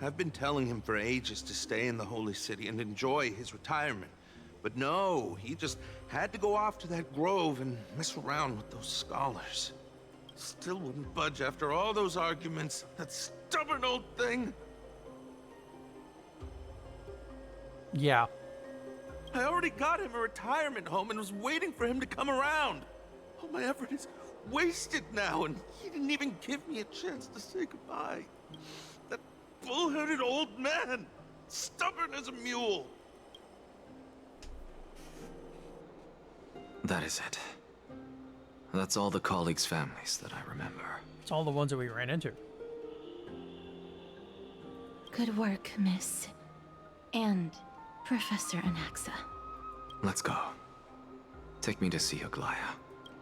I've been telling him for ages to stay in the Holy City and enjoy his retirement. But no, he just had to go off to that grove and mess around with those scholars. Still wouldn't budge after all those arguments. That stubborn old thing. Yeah. I already got him a retirement home and was waiting for him to come around. All my effort is wasted now, and he didn't even give me a chance to say goodbye. That bull-headed old man, stubborn as a mule. That is it. That's all the colleagues' families that I remember. It's all the ones that we ran into. Good work, Miss. And Professor Anaxa. Let's go. Take me to see Aglaia.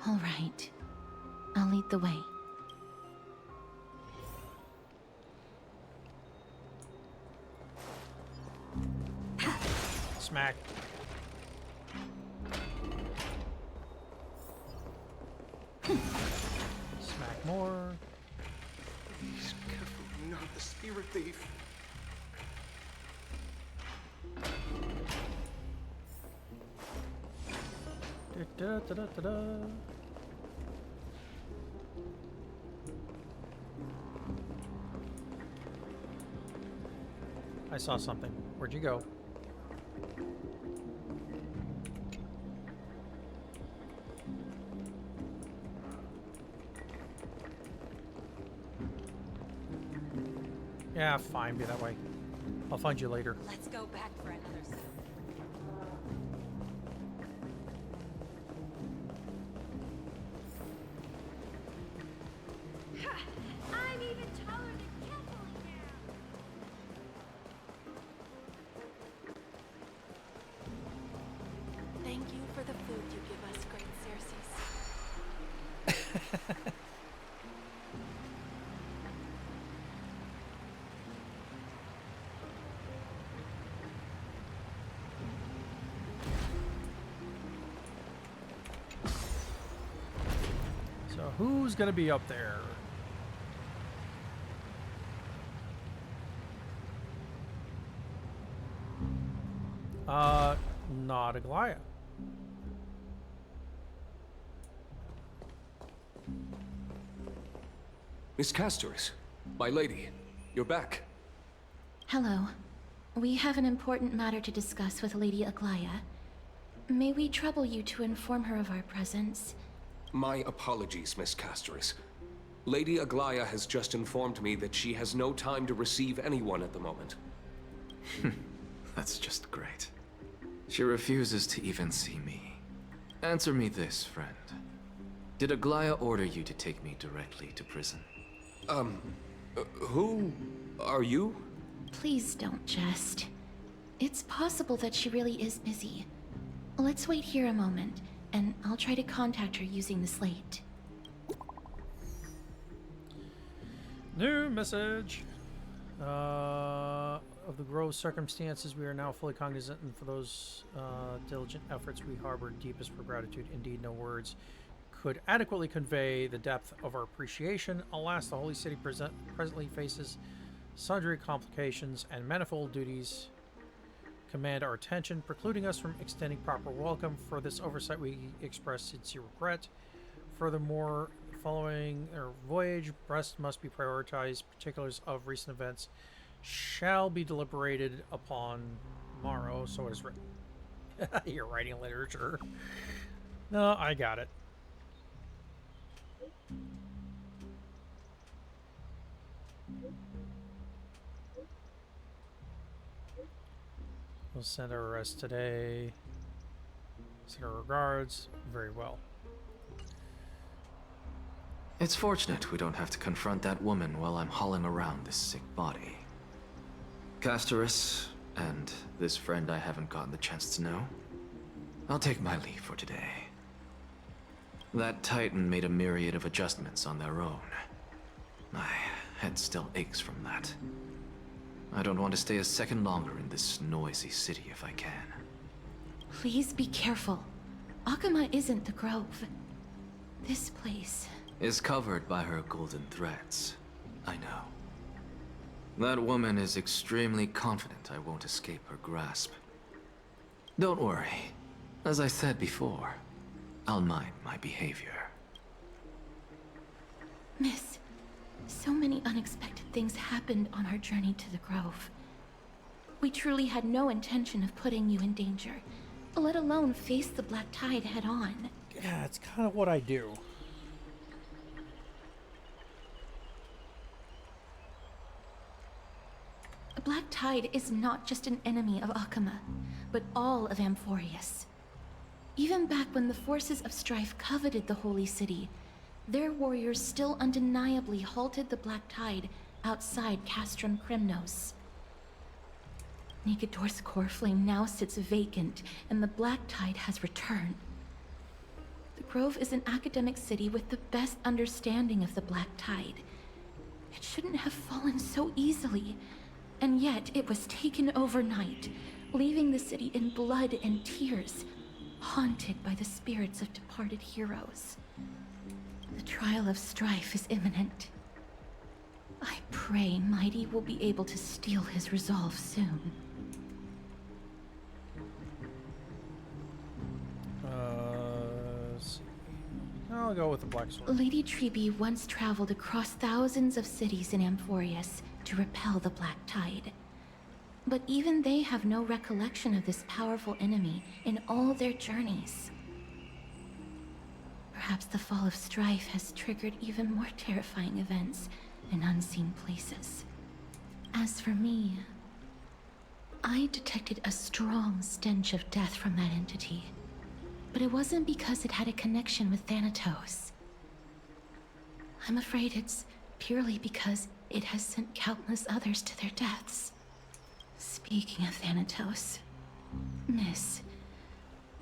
All right. I'll lead the way. Smack. Smack more. Please, careful, I'm not the spirit thief. Da, da, da, da, da. I saw something. Where'd you go? Yeah, fine, be that way. I'll find you later. Let's go back for another sip. I'm even taller than Kefali now. Thank you for the food you give us, great Circes. So who's gonna be up there? Not Aglaia. Miss Casters, my lady, you're back. Hello. We have an important matter to discuss with Lady Aglaia. May we trouble you to inform her of our presence? My apologies, Miss Casters. Lady Aglaia has just informed me that she has no time to receive anyone at the moment. That's just great. She refuses to even see me. Answer me this, friend. Did Aglaya order you to take me directly to prison? Who are you? Please don't jest. It's possible that she really is busy. Let's wait here a moment, and I'll try to contact her using the slate. New message. Of the Grove's circumstances, we are now fully cognizant, and for those diligent efforts we harbor deepest for gratitude. Indeed, no words could adequately convey the depth of our appreciation. Alas, the Holy City presently faces sundry complications, and manifold duties command our attention, precluding us from extending proper welcome. For this oversight, we express sincere regret. Furthermore, following our voyage, rest must be prioritized. Particulars of recent events shall be deliberated upon tomorrow. So it is written. You're writing literature. No, I got it. We'll send our rest today. Send our regards. Very well. It's fortunate we don't have to confront that woman while I'm hauling around this sick body. Castorus, and this friend I haven't gotten the chance to know, I'll take my leave for today. That Titan made a myriad of adjustments on their own. My head still aches from that. I don't want to stay a second longer in this noisy city if I can. Please be careful. Akama isn't the Grove. This place is covered by her golden threads. I know. That woman is extremely confident I won't escape her grasp. Don't worry. As I said before, I'll mind my behavior. Miss, so many unexpected things happened on our journey to the Grove. We truly had no intention of putting you in danger, let alone face the Black Tide head-on. Yeah, it's kind of what I do. The Black Tide is not just an enemy of Akama, but all of Amphoreus. Even back when the forces of strife coveted the Holy City, their warriors still undeniably halted the Black Tide outside Castrum Krymnos. Nigador's core flame now sits vacant, and the Black Tide has returned. The Grove is an academic city with the best understanding of the Black Tide. It shouldn't have fallen so easily, and yet it was taken overnight, leaving the city in blood and tears, haunted by the spirits of departed heroes. The trial of strife is imminent. I pray Mighty will be able to steal his resolve soon. I'll go with the Black Sword. Lady Treeby once traveled across thousands of cities in Amphoreus to repel the Black Tide. But even they have no recollection of this powerful enemy in all their journeys. Perhaps the fall of strife has triggered even more terrifying events in unseen places. As for me, I detected a strong stench of death from that entity. But it wasn't because it had a connection with Thanatos. I'm afraid it's purely because it has sent countless others to their deaths. Speaking of Thanatos, Miss,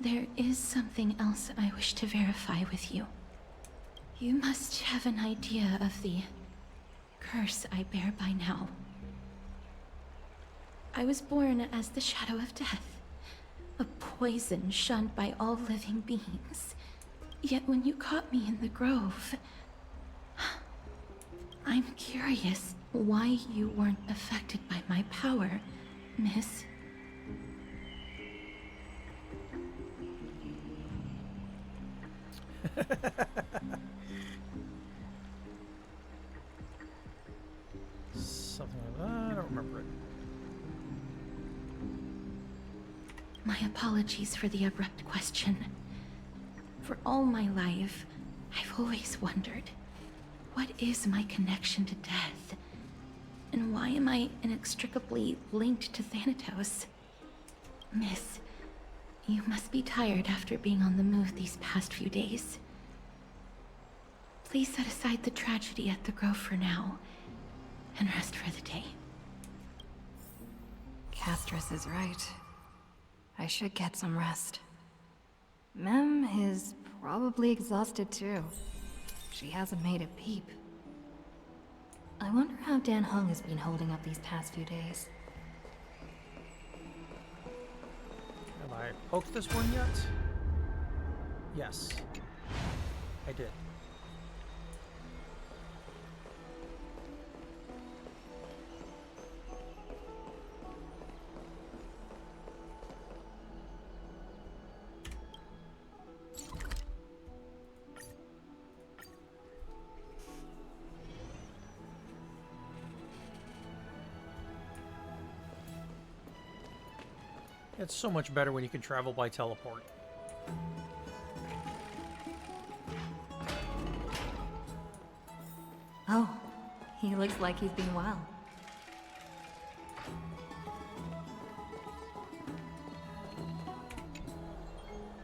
there is something else I wish to verify with you. You must have an idea of the curse I bear by now. I was born as the shadow of death, a poison shunned by all living beings. Yet when you caught me in the Grove, I'm curious why you weren't affected by my power, Miss. Something like that. I don't remember it. My apologies for the abrupt question. For all my life, I've always wondered, what is my connection to death? And why am I inextricably linked to Thanatos? Miss, You must be tired after being on the move these past few days. Please set aside the tragedy at the Grove for now, and rest for the day. Castris is right. I should get some rest. Mem is probably exhausted too. She hasn't made a peep. I wonder how Dan Heng has been holding up these past few days. Have I poked this one yet? Yes. I did. It's so much better when you can travel by teleport. Oh, he looks like he's been well.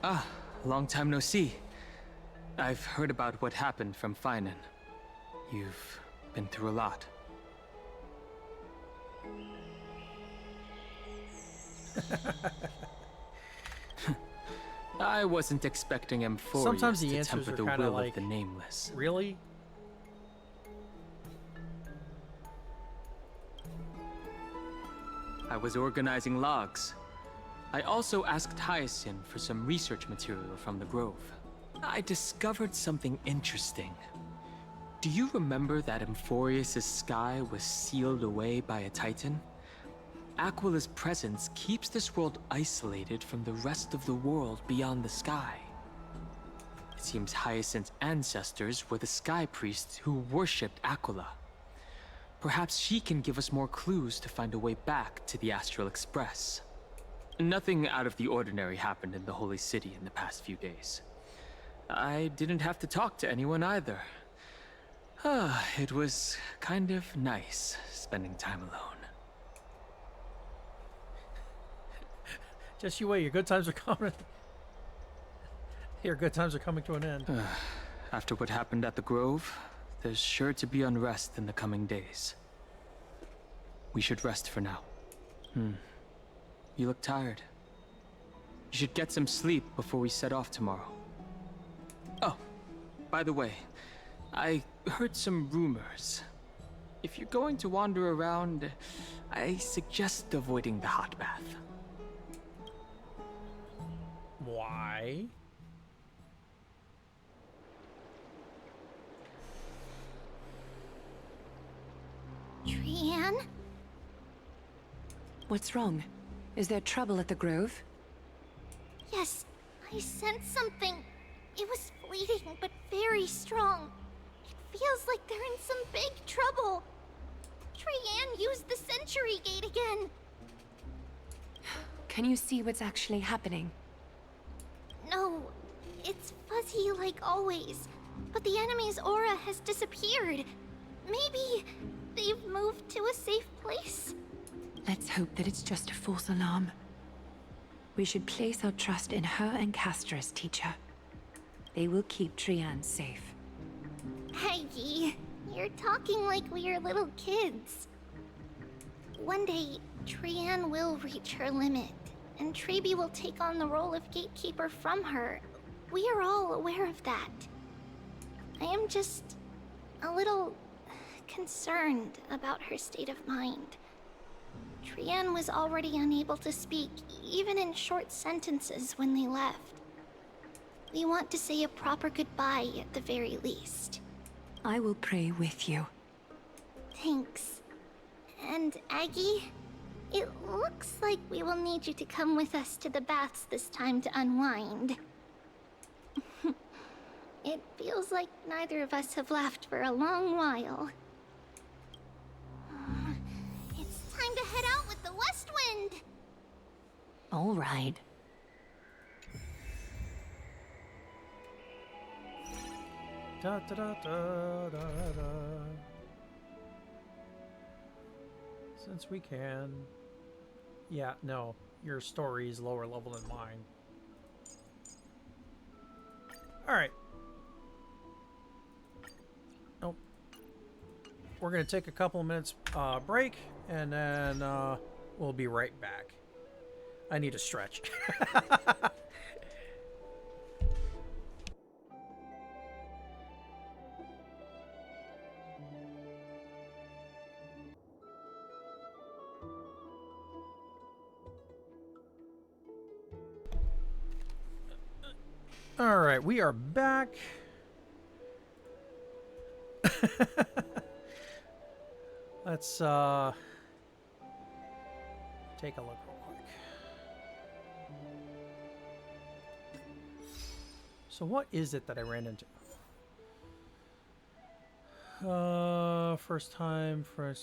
Ah, long time no see. I've heard about what happened from Feinen. You've been through a lot. I wasn't expecting Amphoreus Sometimes the to answers temper are the kinda will like, of the Nameless. Really? I was organizing logs. I also asked Hyacinth for some research material from the Grove. I discovered something interesting. Do you remember that Amphoreus' sky was sealed away by a Titan? Aquila's presence keeps this world isolated from the rest of the world beyond the sky. It seems Hyacinth's ancestors were the Sky Priests who worshipped Aquila. Perhaps she can give us more clues to find a way back to the Astral Express. Nothing out of the ordinary happened in the Holy City in the past few days. I didn't have to talk to anyone either. It was kind of nice spending time alone. Just you wait, your good times are coming. Your good times are coming to an end. After what happened at the Grove, there's sure to be unrest in the coming days. We should rest for now. You look tired. You should get some sleep before we set off tomorrow. Oh, by the way, I heard some rumors. If you're going to wander around, I suggest avoiding the hot bath. Why? Trian? What's wrong? Is there trouble at the Grove? Yes, I sensed something. It was fleeting, but very strong. It feels like they're in some big trouble. Trian used the Century Gate again. Can you see what's actually happening? No, it's fuzzy like always. But the enemy's aura has disappeared. Maybe they've moved to a safe place? Let's hope that it's just a false alarm. We should place our trust in her and Castris, teacher. They will keep Trian safe. Peggy, you're talking like we are little kids. One day, Trian will reach her limit, and Trebi will take on the role of gatekeeper from her. We are all aware of that. I am just a little concerned about her state of mind. Trian was already unable to speak, even in short sentences when they left. We want to say a proper goodbye at the very least. I will pray with you. Thanks. And Aggie, it looks like we will need you to come with us to the baths this time to unwind. It feels like neither of us have laughed for a long while. It's time to head out with the west wind! All right. Da da da da da da. Since we can. Yeah, no, your story is lower level than mine. Alright. Nope. We're going to take a couple minutes break, and then we'll be right back. I need a stretch. Alright, we are back. Let's take a look real quick. So what is it that I ran into? First time for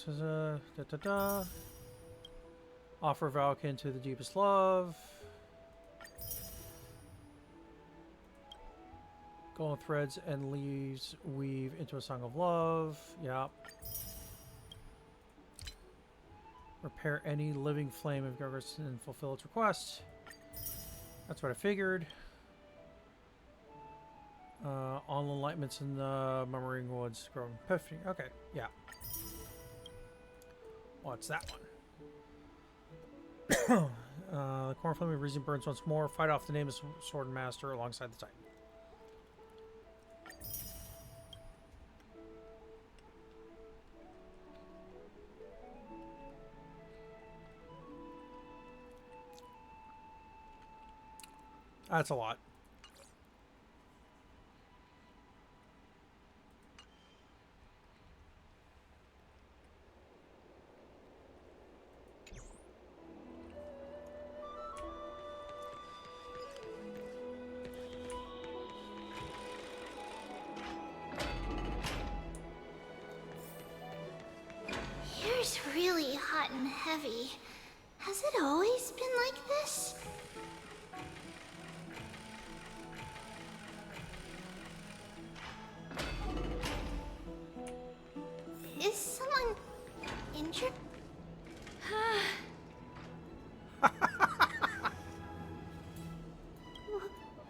offer Valken to the deepest love. Golden threads and leaves weave into a song of love. Yep. Repair any living flame of Gargos and fulfill its request. That's what I figured. All enlightenments in the Murmuring Woods. Growing Epiphany. Okay, yeah. What's that one? The corn flame of reason burns once more. Fight off the nameless sword master alongside the Titan. That's a lot. Here's really hot and heavy. Has it always been like this? Is someone injured?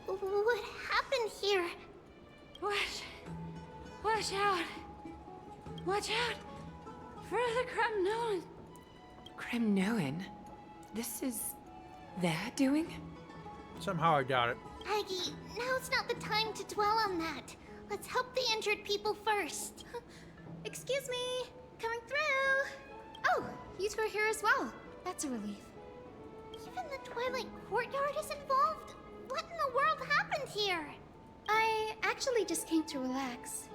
What happened here? Watch out! Watch out! For the Kremnoan! Kremnoan? This is their doing? Somehow I doubt it. Aggie, now's not the time to dwell on that. Let's help the injured people first. Excuse me! Coming through! Oh, you two are here as well. That's a relief. Even the Twilight Courtyard is involved? What in the world happened here? I actually just came to relax.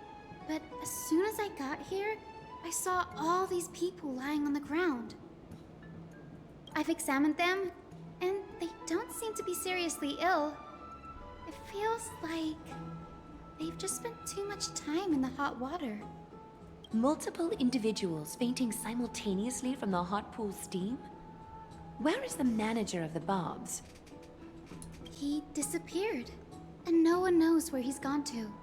But as soon as I got here, I saw all these people lying on the ground. I've examined them, and they don't seem to be seriously ill. It feels like they've just spent too much time in the hot water. Multiple individuals fainting simultaneously from the hot pool steam? Where is the manager of the Bobs? He disappeared, and no one knows where he's gone to.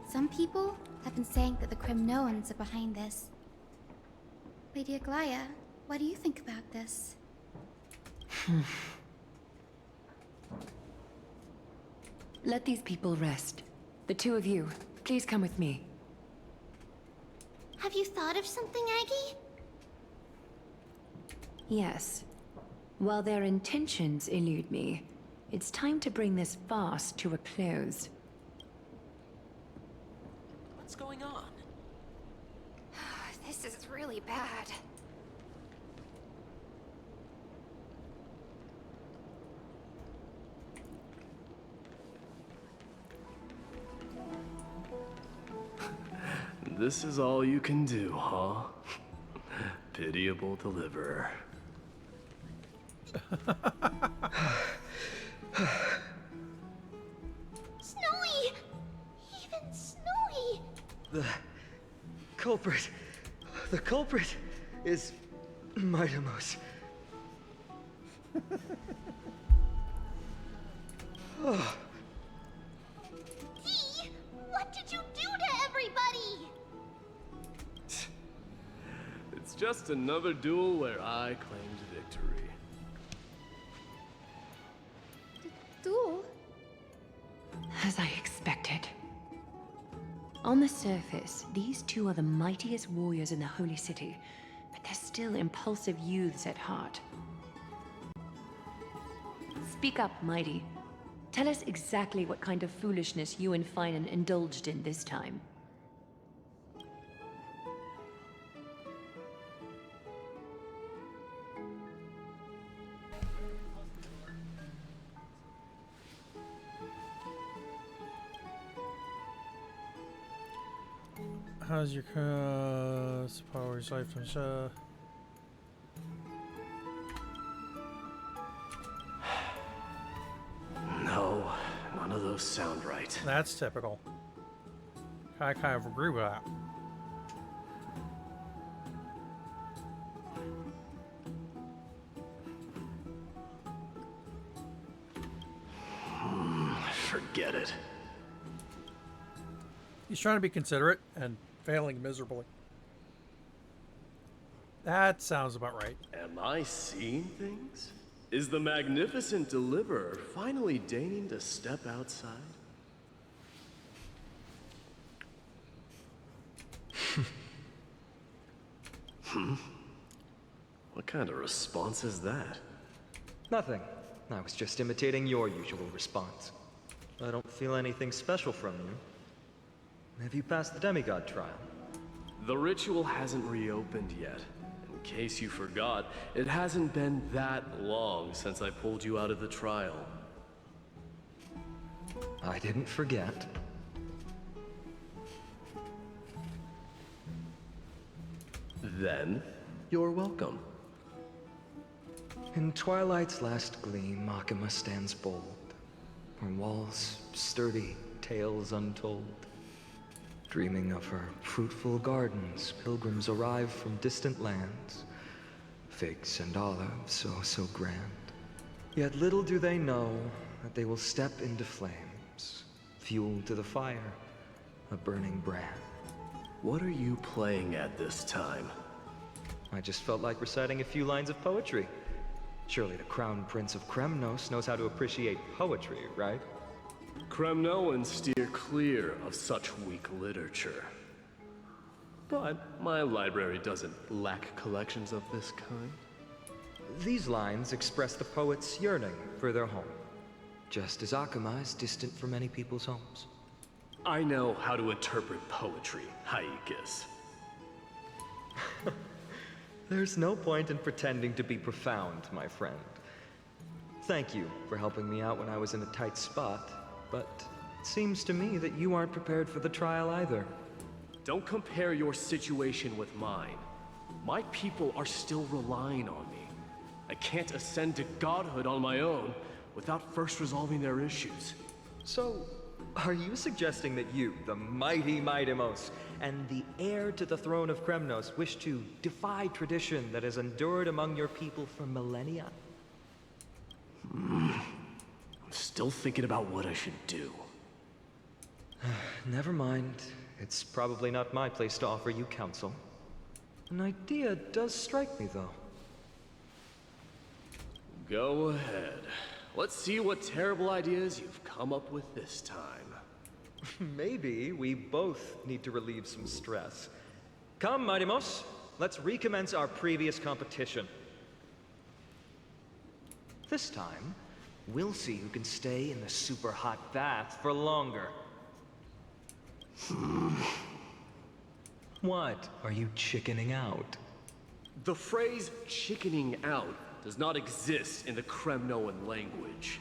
Some people have been saying that the Kremnoans are behind this. Lady Aglaya, what do you think about this? Let these people rest. The two of you, please come with me. Have you thought of something, Aggie? Yes. While their intentions elude me, it's time to bring this farce to a close. What's going on? This is really bad. This is all you can do, huh? Pitiable deliverer. Snowy! Even Snowy! The culprit is Mightimos. Oh. Dee, what did you do to everybody? It's just another duel where I claimed victory. Duel? As I expected. On the surface, these two are the mightiest warriors in the Holy City, but they're still impulsive youths at heart. Speak up, Mighty. Tell us exactly what kind of foolishness you and Finan indulged in this time. How's your powers, lifetimes? No, none of those sound right. That's typical. I kind of agree with that. Forget it. He's trying to be considerate and failing miserably. That sounds about right. Am I seeing things? Is the magnificent deliverer finally deigning to step outside? What kind of response is that? Nothing. I was just imitating your usual response. I don't feel anything special from you. Have you passed the demigod trial? The ritual hasn't reopened yet. In case you forgot, it hasn't been that long since I pulled you out of the trial. I didn't forget. Then, you're welcome. In twilight's last gleam, Makima stands bold. Her walls sturdy, tales untold. Dreaming of her fruitful gardens, pilgrims arrive from distant lands. Figs and olives, so grand. Yet little do they know that they will step into flames, fuel to the fire, a burning brand. What are you playing at this time? I just felt like reciting a few lines of poetry. Surely the Crown Prince of Kremnos knows how to appreciate poetry, right? Kremnoans steer clear of such weak literature. But my library doesn't lack collections of this kind. These lines express the poet's yearning for their home, just as Akama is distant from many people's homes. I know how to interpret poetry, Haikis. There's no point in pretending to be profound, my friend. Thank you for helping me out when I was in a tight spot, but it seems to me that you aren't prepared for the trial either. Don't compare your situation with mine. My people are still relying on me. I can't ascend to godhood on my own without first resolving their issues. So, are you suggesting that you, the mighty Mightimos, and the heir to the throne of Kremnos, wish to defy tradition that has endured among your people for millennia? I'm still thinking about what I should do. Never mind. It's probably not my place to offer you counsel. An idea does strike me, though. Go ahead. Let's see what terrible ideas you've come up with this time. Maybe we both need to relieve some stress. Come, Mightimos, let's recommence our previous competition. This time, we'll see who can stay in the super hot bath for longer. What? Are you chickening out? The phrase chickening out does not exist in the Kremnoan language.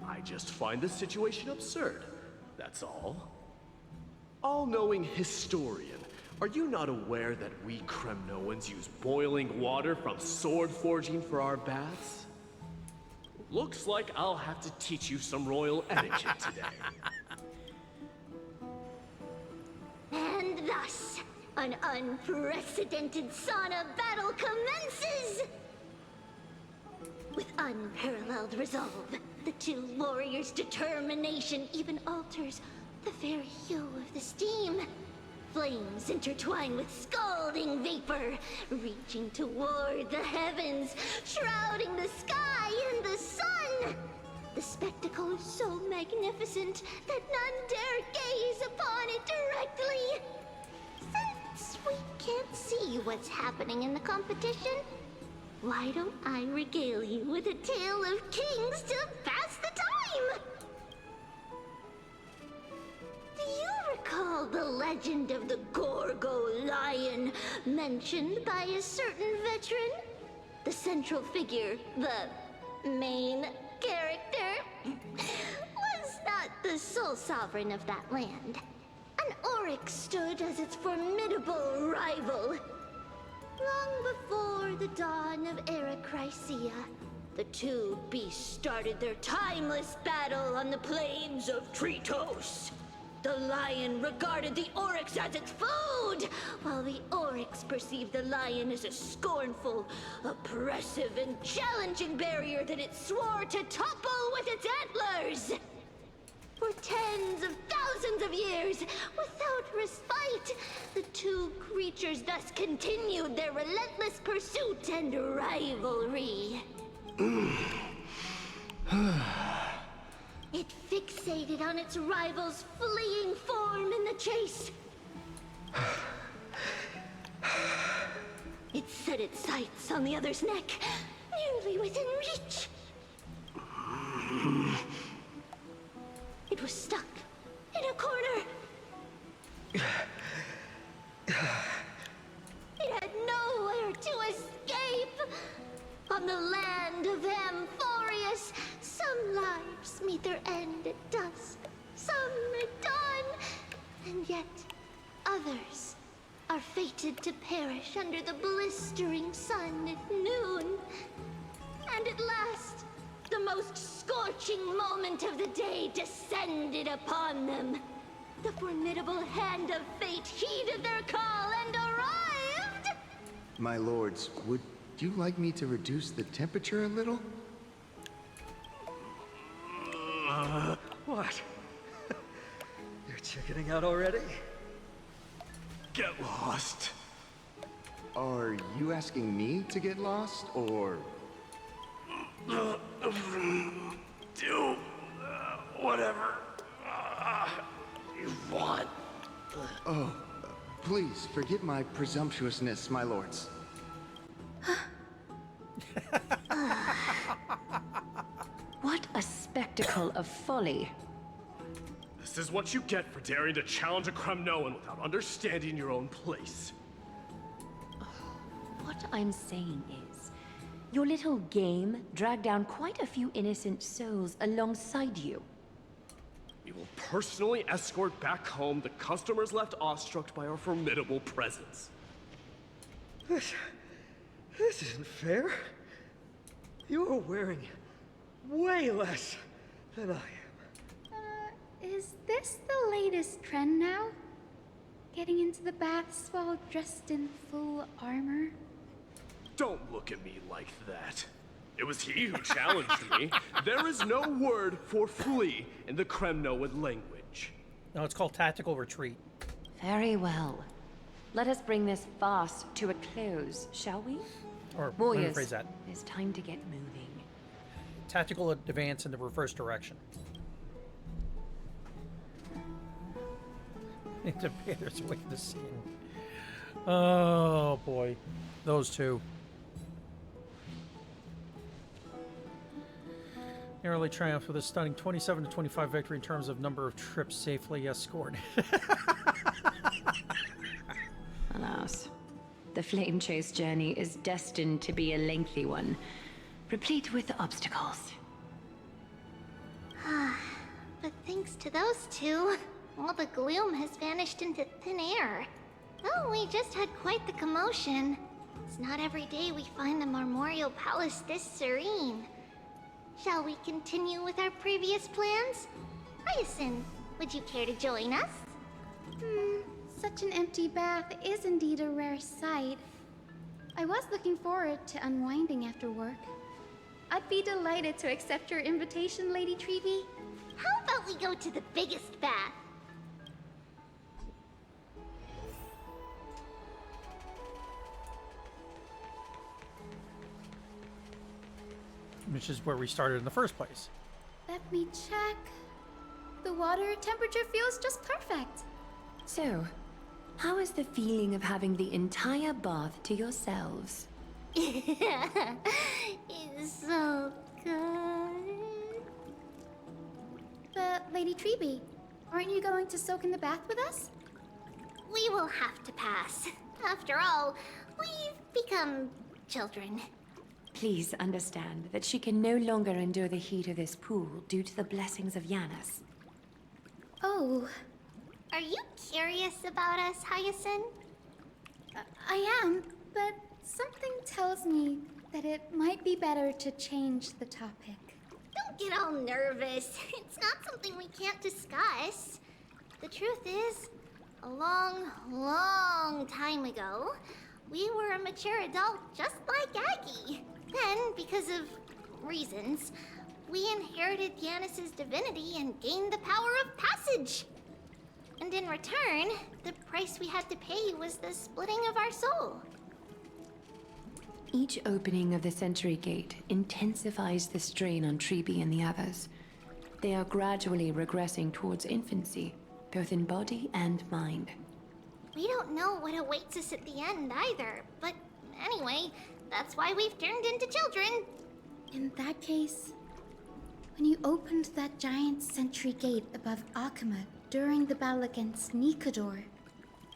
I just find the situation absurd, that's all. All-knowing historian, are you not aware that we Kremnoans use boiling water from sword forging for our baths? Looks like I'll have to teach you some royal etiquette today. And thus, an unprecedented sauna battle commences! With unparalleled resolve, the two warriors' determination even alters the very hue of the steam. Flames intertwine with scalding vapor, reaching toward the heavens, shrouding the sky in the sun. The spectacle is so magnificent that none dare gaze upon it directly. Since we can't see what's happening in the competition, why don't I regale you with a tale of kings to pass the time? Do you recall the legend of the Gorgo lion mentioned by a certain veteran? The central figure, the main character, was not the sole sovereign of that land. An Oryx stood as its formidable rival. Long before the dawn of Era Chrysia, the two beasts started their timeless battle on the plains of Tritos. The lion regarded the Oryx as its food, while the Oryx perceived the lion as a scornful, oppressive, and challenging barrier that it swore to topple with its antlers. For tens of thousands of years, without respite, the two creatures thus continued their relentless pursuit and rivalry. It fixated on its rival's fleeing form in the chase. It set its sights on the other's neck, nearly within reach. It was stuck in a corner. It had nowhere to escape. On the land of Amphoreus, some lives meet their end at dusk, some at dawn, and yet others are fated to perish under the blistering sun at noon. And at last, the most scorching moment of the day descended upon them. The formidable hand of fate heeded their call and arrived! My lords, would you like me to reduce the temperature a little? What? You're chickening out already? Get lost. Are you asking me to get lost, or... Do whatever you want. Oh, please forgive my presumptuousness, my lords. What a spectacle of folly. This is what you get for daring to challenge a Kremnoan without understanding your own place. What I'm saying is, your little game dragged down quite a few innocent souls alongside you. We will personally escort back home the customers left awestruck by our formidable presence. This isn't fair. You are wearing way less than I am. Is this the latest trend now? Getting into the baths while dressed in full armor? Don't look at me like that. It was he who challenged me. There is no word for flee in the Kremnoan language. No, it's called tactical retreat. Very well. Let us bring this farce to a close, shall we? Or let me Warriors, rephrase that. it's time to get moving. Tactical advance in the reverse direction. The Vader's way to scene. Oh boy, those two. Narrowly triumphed with a stunning 27-25 victory in terms of number of trips safely escorted. Alas, the flame chase journey is destined to be a lengthy one, replete with obstacles. But thanks to those two, all the gloom has vanished into thin air. Oh, we just had quite the commotion. It's not every day we find the Marmorial Palace this serene. Shall we continue with our previous plans? Hyacinth, would you care to join us? Such an empty bath is indeed a rare sight. I was looking forward to unwinding after work. I'd be delighted to accept your invitation, Lady Treevee. How about we go to the biggest bath? Which is where we started in the first place. The Let me check. The water temperature feels just perfect. So, how is the feeling of having the entire bath to yourselves? It's so good. But, Lady Treeby, aren't you going to soak in the bath with us? We will have to pass. After all, we've become children. Please understand that she can no longer endure the heat of this pool due to the blessings of Yanis. Oh. Are you curious about us, Hyacinth? I am, but something tells me that it might be better to change the topic. Don't get all nervous. It's not something we can't discuss. The truth is, a long, long time ago, we were a mature adult just like Aggie. Then, because of reasons, we inherited Yanis's divinity and gained the power of passage. And in return, the price we had to pay was the splitting of our soul. Each opening of the Century Gate intensifies the strain on Treeby and the others. They are gradually regressing towards infancy, both in body and mind. We don't know what awaits us at the end either, but anyway, that's why we've turned into children. In that case, when you opened that giant sentry gate above Akama during the battle against Nikador...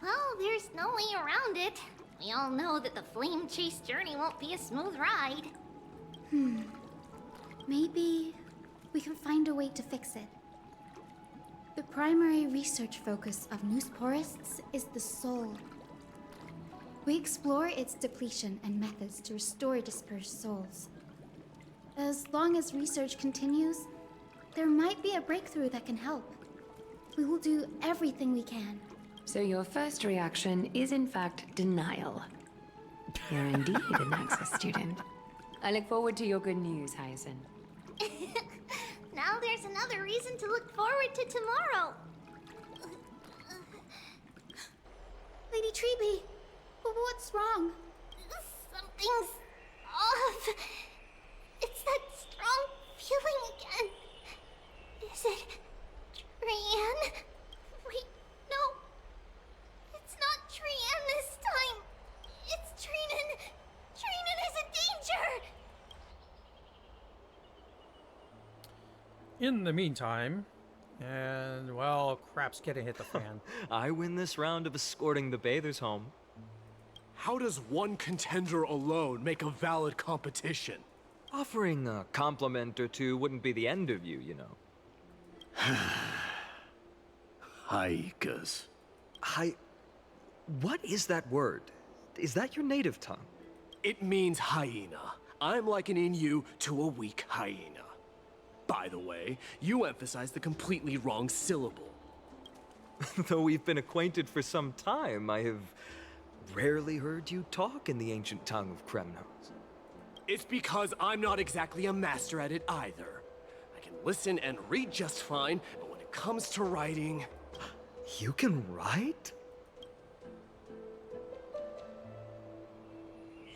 Well, there's no way around it. We all know that the flame chase journey won't be a smooth ride. Maybe we can find a way to fix it. The primary research focus of Newsporists is the soul. We explore its depletion and methods to restore dispersed souls. As long as research continues, there might be a breakthrough that can help. We will do everything we can. So your first reaction is in fact denial. You're indeed an Access student. I look forward to your good news, Hyacinth. Now there's another reason to look forward to tomorrow. Lady Treeby, what's wrong? Something's off. It's that strong feeling again. Is it Trian? Wait, no. It's not Trian this time. It's Trinan. Trinan is in danger. In the meantime, and well, crap's gonna hit the fan. I win this round of escorting the bathers home. How does one contender alone make a valid competition? Offering a compliment or two wouldn't be the end of you, you know. Haikas. What is that word? Is that your native tongue? It means hyena. I'm likening you to a weak hyena. By the way, you emphasize the completely wrong syllable. Though we've been acquainted for some time, I have rarely heard you talk in the ancient tongue of Kremnos. It's because I'm not exactly a master at it either. I can listen and read just fine, but when it comes to writing... You can write?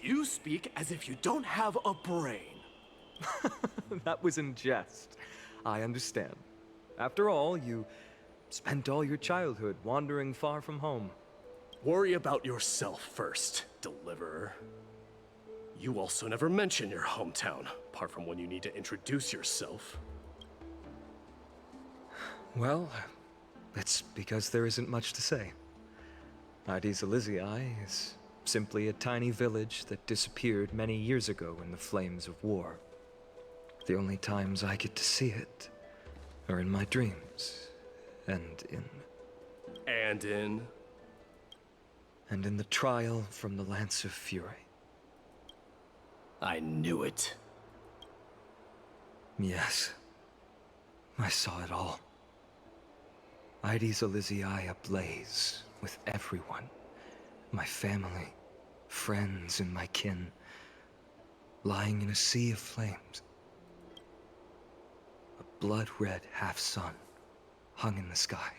You speak as if you don't have a brain. That was in jest. I understand. After all, you spent all your childhood wandering far from home. Worry about yourself first, Deliverer. You also never mention your hometown, apart from when you need to introduce yourself. Well, it's because there isn't much to say. Ides Elysiae is simply a tiny village that disappeared many years ago in the flames of war. The only times I get to see it are in my dreams, and in the trial from the Lance of Fury. I knew it. Yes, I saw it all. Ides Elysiae ablaze with everyone. My family, friends, and my kin, lying in a sea of flames. A blood-red half-sun hung in the sky,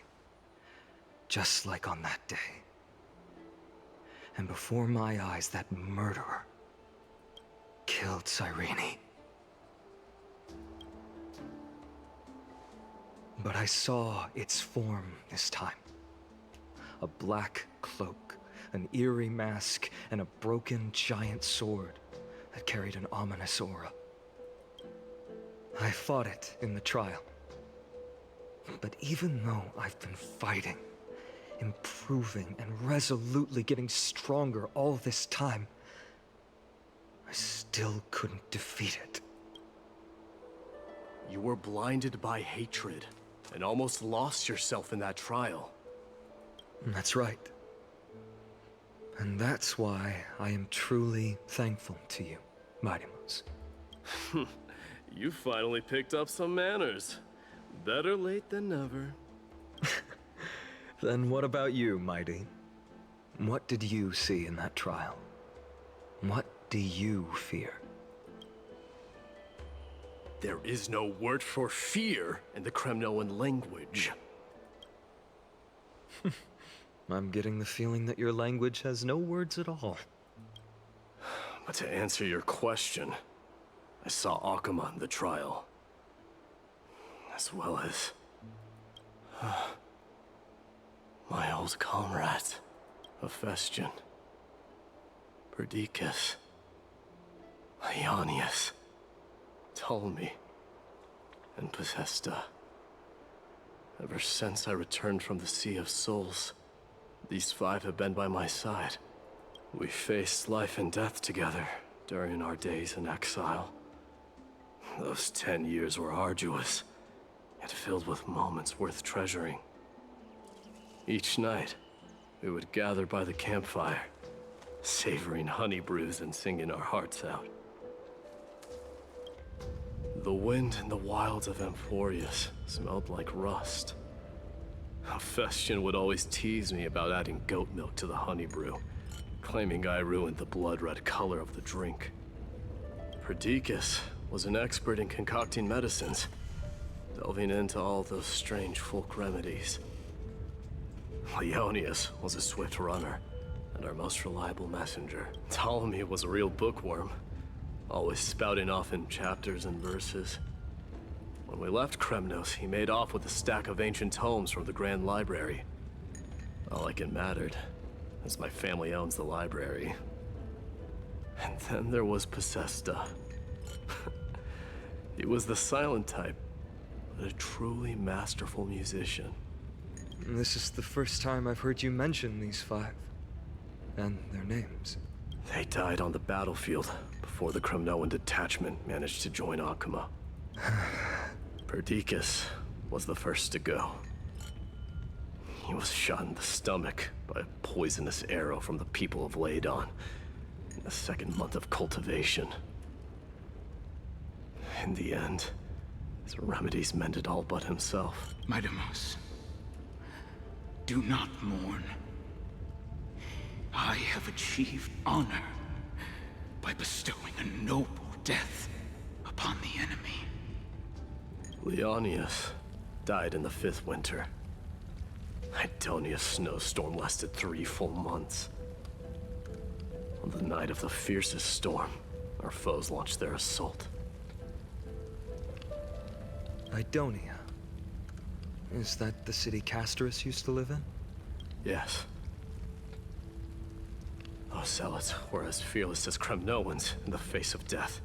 just like on that day. And before my eyes, that murderer killed Cyrene. But I saw its form this time. A black cloak, an eerie mask, and a broken giant sword that carried an ominous aura. I fought it in the trial. But even though I've been fighting, improving, and resolutely getting stronger all this time, I still couldn't defeat it. You were blinded by hatred and almost lost yourself in that trial. That's right. And that's why I am truly thankful to you, Mighty Mouse. You finally picked up some manners. Better late than never. Then what about you, Mighty? What did you see in that trial? What do you fear? There is no word for fear in the Kremnoan language. I'm getting the feeling that your language has no words at all. But to answer your question, I saw Akuma in the trial. As well as... my old comrades, Hephaestion, Perdiccas, Ionius, Ptolemy, and Possesta. Ever since I returned from the Sea of Souls, these 5 have been by my side. We faced life and death together during our days in exile. Those 10 years were arduous, yet filled with moments worth treasuring. Each night, we would gather by the campfire, savoring honey brews and singing our hearts out. The wind in the wilds of Amphoreus smelled like rust. Hephaestion would always tease me about adding goat milk to the honey brew, claiming I ruined the blood-red color of the drink. Perdiccas was an expert in concocting medicines, delving into all those strange folk remedies. Ionius was a swift runner, and our most reliable messenger. Ptolemy was a real bookworm, always spouting off in chapters and verses. When we left Kremnos, he made off with a stack of ancient tomes from the Grand Library. Not like it mattered, as my family owns the library. And then there was Possesta. He was the silent type, but a truly masterful musician. This is the first time I've heard you mention these 5, and their names. They died on the battlefield before the Kremnoan detachment managed to join Akuma. Perdiccas was the first to go. He was shot in the stomach by a poisonous arrow from the people of Ladon in the 2nd month of cultivation. In the end, his remedies mended all but himself. Mighty Mouse, do not mourn. I have achieved honor by bestowing a noble death upon the enemy. Leonius died in the 5th winter. Idonia's snowstorm lasted 3 full months. On the night of the fiercest storm, our foes launched their assault. Idonia. Is that the city Castorus used to live in? Yes. Those zealots were as fearless as Kremnoans in the face of death,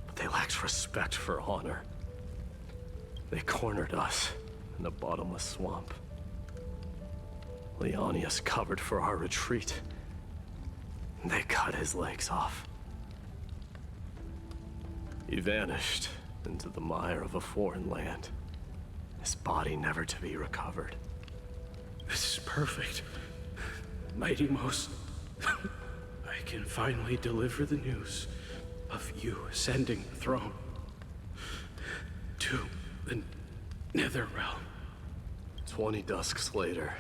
but they lacked respect for honor. They cornered us in a bottomless swamp. Leonius covered for our retreat. They cut his legs off. He vanished into the mire of a foreign land, his body never to be recovered. This is perfect. Mighty Mouse, I can finally deliver the news of you ascending the throne to the Netherrealm. 20 dusks later,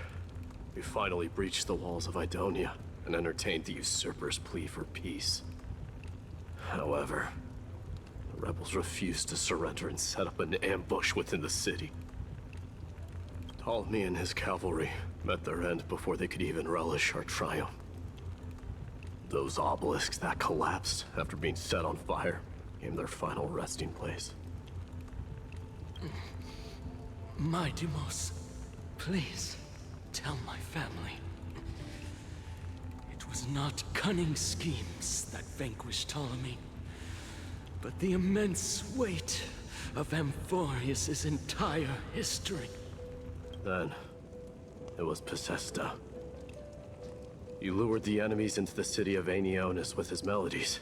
we finally breached the walls of Idonia and entertained the usurper's plea for peace. However, the rebels refused to surrender and set up an ambush within the city. Ptolemy and his cavalry met their end before they could even relish our triumph. Those obelisks that collapsed after being set on fire became their final resting place. My Deimos, please, tell my family. It was not cunning schemes that vanquished Ptolemy, but the immense weight of Amphoreus' entire history. Then, it was Pacesta. You lured the enemies into the city of Aenionis with his melodies,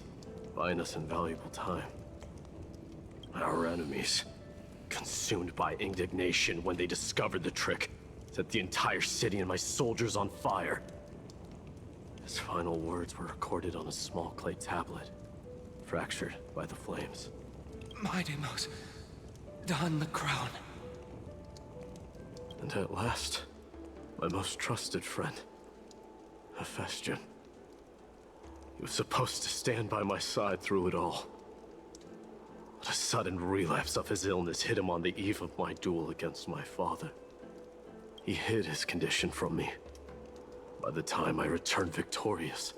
buying us invaluable time. Our enemies, consumed by indignation when they discovered the trick, set the entire city and my soldiers on fire. His final words were recorded on a small clay tablet, fractured by the flames. My Deimos, don the crown. And at last, my most trusted friend, Hephaestion. He was supposed to stand by my side through it all. But a sudden relapse of his illness hit him on the eve of my duel against my father. He hid his condition from me. By the time I returned victorious,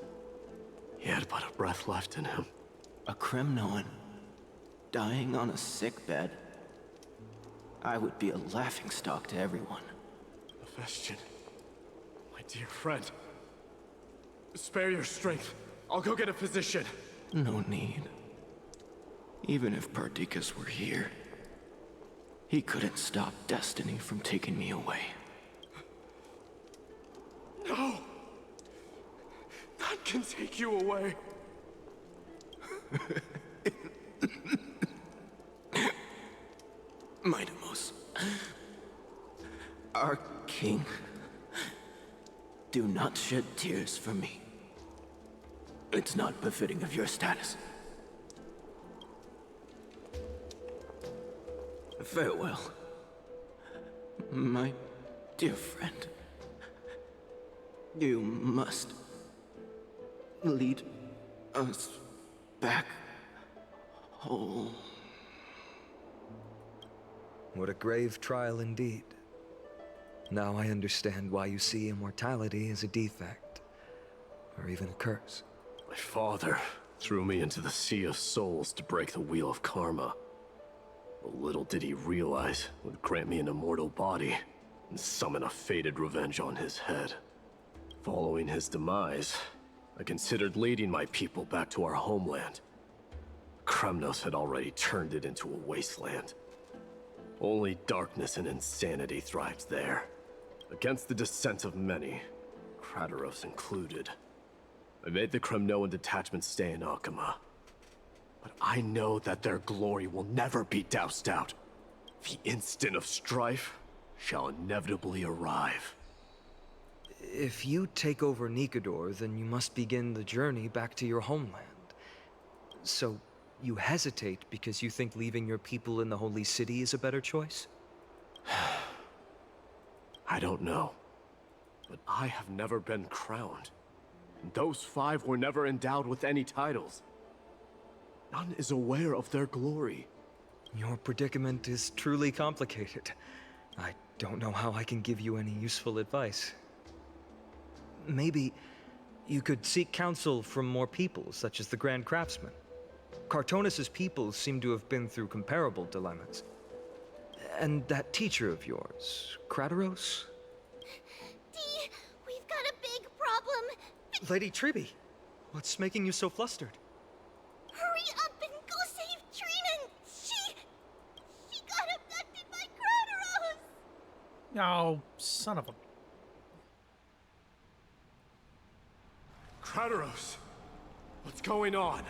he had but a breath left in him. A Kremnoan, dying on a sickbed. I would be a laughingstock to everyone. Hephaestion, my dear friend. Spare your strength. I'll go get a physician. No need. Even if Perdiccas were here, he couldn't stop destiny from taking me away. No! None can take you away. My Deimos, our king, do not shed tears for me. It's not befitting of your status. Farewell, my dear friend. You must lead us back home. What a grave trial indeed. Now I understand why you see immortality as a defect, or even a curse. My father threw me into the sea of souls to break the wheel of karma. But little did he realize it would grant me an immortal body and summon a fated revenge on his head. Following his demise, I considered leading my people back to our homeland. Kremnos had already turned it into a wasteland. Only darkness and insanity thrived there. Against the dissent of many, Crateros included. I made the Kremnoan detachment stay in Akama. But I know that their glory will never be doused out. The instant of strife shall inevitably arrive. If you take over Nikedor, then you must begin the journey back to your homeland. So, you hesitate because you think leaving your people in the Holy City is a better choice? I don't know. But I have never been crowned. And those 5 were never endowed with any titles. None is aware of their glory. Your predicament is truly complicated. I don't know how I can give you any useful advice. Maybe you could seek counsel from more peoples, such as the Grand Craftsman. Cartonis' people seem to have been through comparable dilemmas. And that teacher of yours, Crateros? Dee, we've got a big problem. Lady Tribby, what's making you so flustered? Hurry up and go save Trina. She got abducted by Crateros. Oh, son of a... Crateros! What's going on?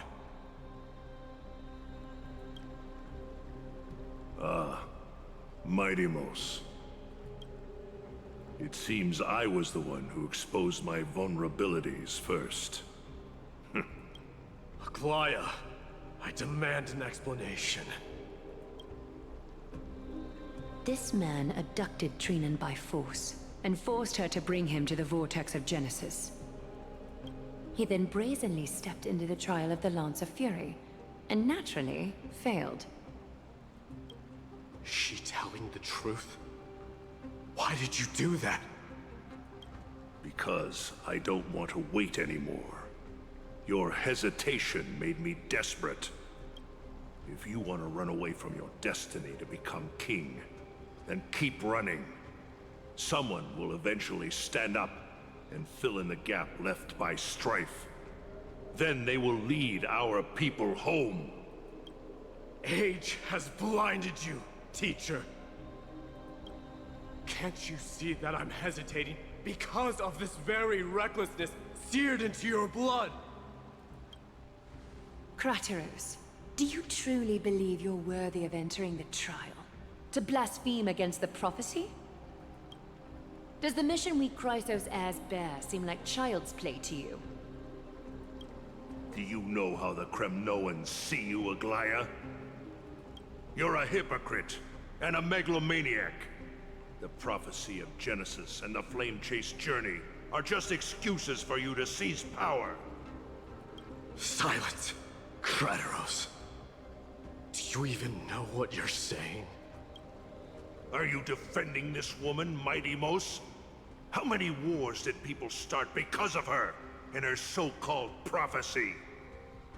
Ah, my Deimos. It seems I was the one who exposed my vulnerabilities first. Aglaya, I demand an explanation. This man abducted Trinan by force, and forced her to bring him to the vortex of Genesis. He then brazenly stepped into the trial of the Lance of Fury, and naturally failed. Is she telling the truth? Why did you do that? Because I don't want to wait anymore. Your hesitation made me desperate. If you want to run away from your destiny to become king, then keep running. Someone will eventually stand up and fill in the gap left by strife. Then they will lead our people home. Age has blinded you, teacher. Can't you see that I'm hesitating because of this very recklessness seared into your blood? Crateros, do you truly believe you're worthy of entering the trial? To blaspheme against the prophecy? Does the mission we Chrysos heirs bear seem like child's play to you? Do you know how the Kremnoans see you, Aglaya? You're a hypocrite and a megalomaniac. The prophecy of Genesis and the Flame Chase journey are just excuses for you to seize power. Silence, Crateros. Do you even know what you're saying? Are you defending this woman, Mighty Mos? How many wars did people start because of her and her so-called prophecy?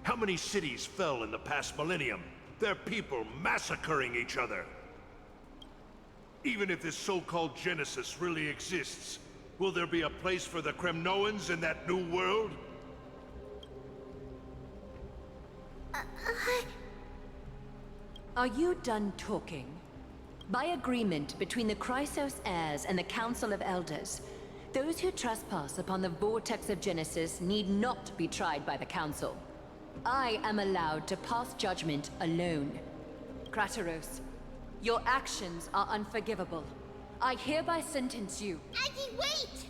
How many cities fell in the past millennium, their people massacring each other? Even if this so-called Genesis really exists, will there be a place for the Kremnoans in that new world? Are you done talking? By agreement between the Chrysos heirs and the Council of Elders, those who trespass upon the Vortex of Genesis need not be tried by the Council. I am allowed to pass judgment alone. Crateros, your actions are unforgivable. I hereby sentence you. Aggie, wait!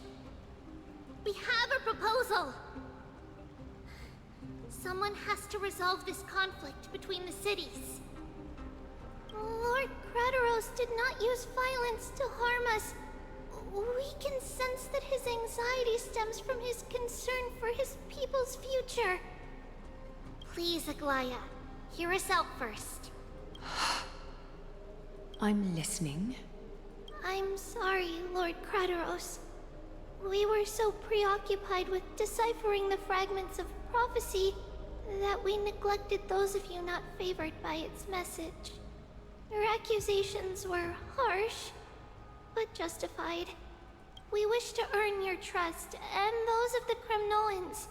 We have a proposal. Someone has to resolve this conflict between the cities. Lord Crateros did not use violence to harm us. We can sense that his anxiety stems from his concern for his people's future. Please, Aglaya, hear us out first. I'm listening. I'm sorry, Lord Crateros. We were so preoccupied with deciphering the fragments of prophecy that we neglected those of you not favored by its message. Your accusations were harsh, but justified. We wish to earn your trust, and those of the Kremnoans.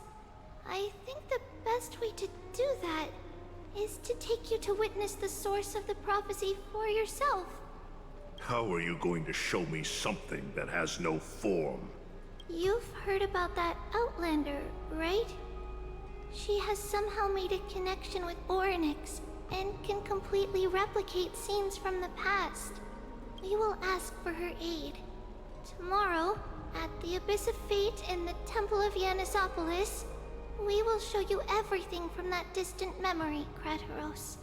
I think the best way to do that is to take you to witness the source of the prophecy for yourself. How are you going to show me something that has no form? You've heard about that Outlander, right? She has somehow made a connection with Orynyx and can completely replicate scenes from the past. We will ask for her aid. Tomorrow, at the Abyss of Fate in the Temple of Yanisopolis, we will show you everything from that distant memory, Crateros.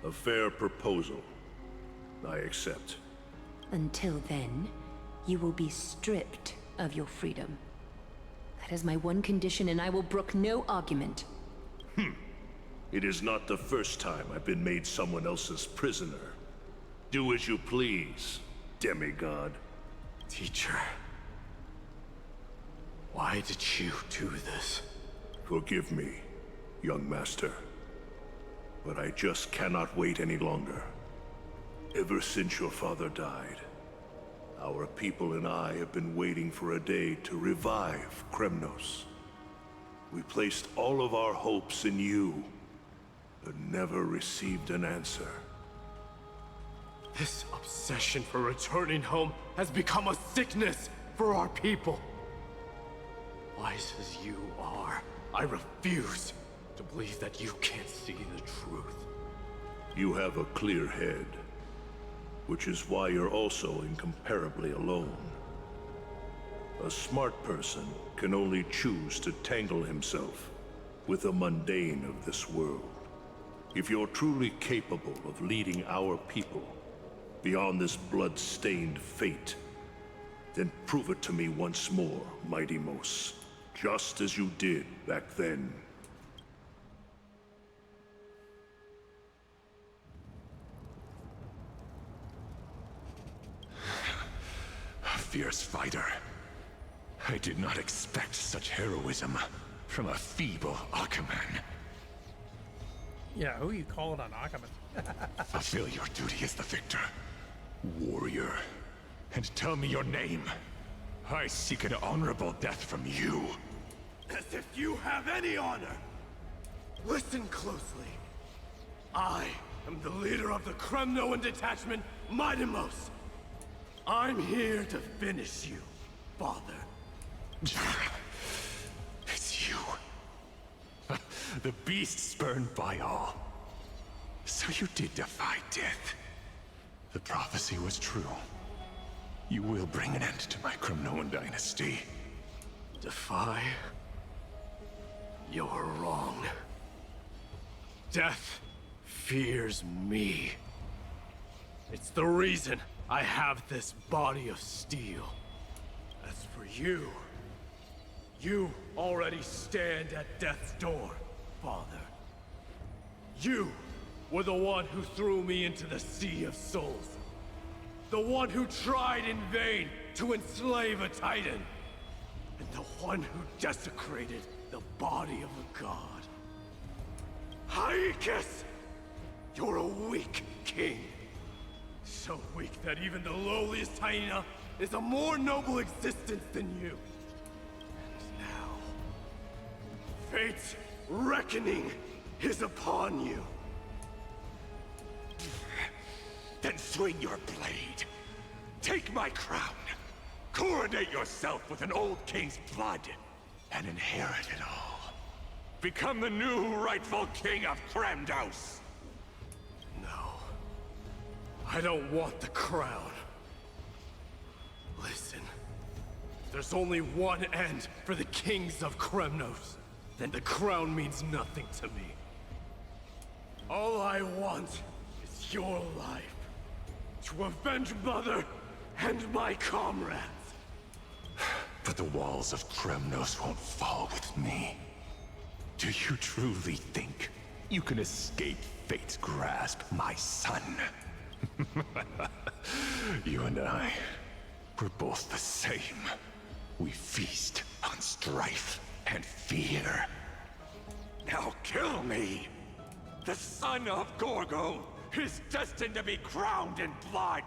A fair proposal. I accept. Until then, you will be stripped of your freedom. That is my one condition, and I will brook no argument. It is not the first time I've been made someone else's prisoner. Do as you please, demigod. Teacher, why did you do this? Forgive me, young master. But I just cannot wait any longer. Ever since your father died, our people and I have been waiting for a day to revive Kremnos. We placed all of our hopes in you, but never received an answer. This obsession for returning home has become a sickness for our people. Wise as you are, I refuse to believe that you can't see the truth. You have a clear head, which is why you're also incomparably alone. A smart person can only choose to tangle himself with the mundane of this world. If you're truly capable of leading our people beyond this blood-stained fate, then prove it to me once more, Mighty Mos, just as you did back then. A fierce fighter. I did not expect such heroism from a feeble Achaeman. Yeah, who you calling on Ackerman? Fulfill your duty as the victor, warrior, and tell me your name. I seek an honorable death from you. As if you have any honor! Listen closely. I am the leader of the Kremnoan detachment, Midimos. I'm here to finish you, father. It's you. The beast spurned by all. So you did defy death. The prophecy was true. You will bring an end to my Kremnoan dynasty. Defy? You're wrong. Death fears me. It's the reason I have this body of steel. As for you, you already stand at death's door, father. You were the one who threw me into the Sea of Souls. The one who tried in vain to enslave a Titan. And the one who desecrated the body of a god. Haikis! You're a weak king. So weak that even the lowliest hyena is a more noble existence than you. And now, fate's reckoning is upon you. Then swing your blade. Take my crown. Coronate yourself with an old king's blood. And inherit it all. Become the new rightful king of Kremnos. No. I don't want the crown. Listen. There's only one end for the kings of Kremnos. Then the crown means nothing to me. All I want is your life. To avenge Mother and my comrades. But the walls of Kremnos won't fall with me. Do you truly think you can escape fate's grasp, my son? You and I, we're both the same. We feast on strife and fear. Now kill me! The son of Gorgo is destined to be crowned in blood!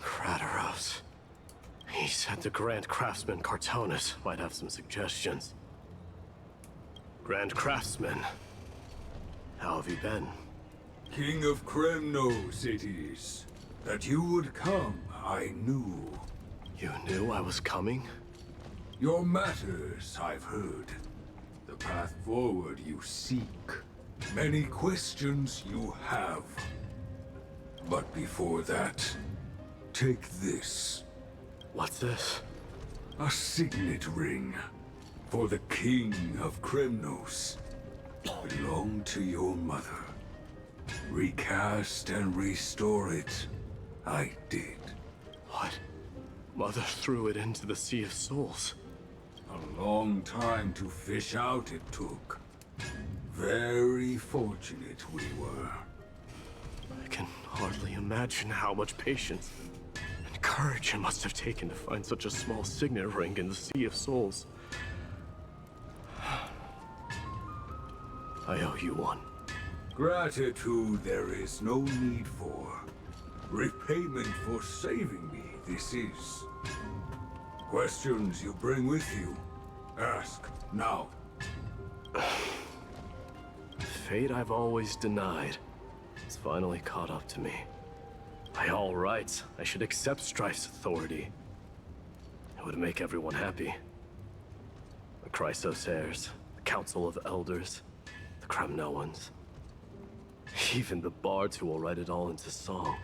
Krateros. He said the Grand Craftsman Cartonus might have some suggestions. Grand Craftsman, how have you been? King of Kremnos it is. That you would come, I knew. You knew I was coming? Your matters, I've heard. The path forward you seek. Many questions you have. But before that, take this. What's this? A signet ring. For the King of Kremnos. Belonged to your mother. Recast and restore it. I did. What? Mother threw it into the Sea of Souls. A long time to fish out it took. Very fortunate we were. I can hardly imagine how much patience and courage it must have taken to find such a small signet ring in the Sea of Souls. I owe you one. Gratitude there is no need for. Repayment for saving me, this is. Questions you bring with you? Ask, now. Fate I've always denied has finally caught up to me. By all rights, I should accept Strife's authority. It would make everyone happy. The Chrysos heirs, the Council of Elders, the Kremnoans. Even the bards who will write it all into song.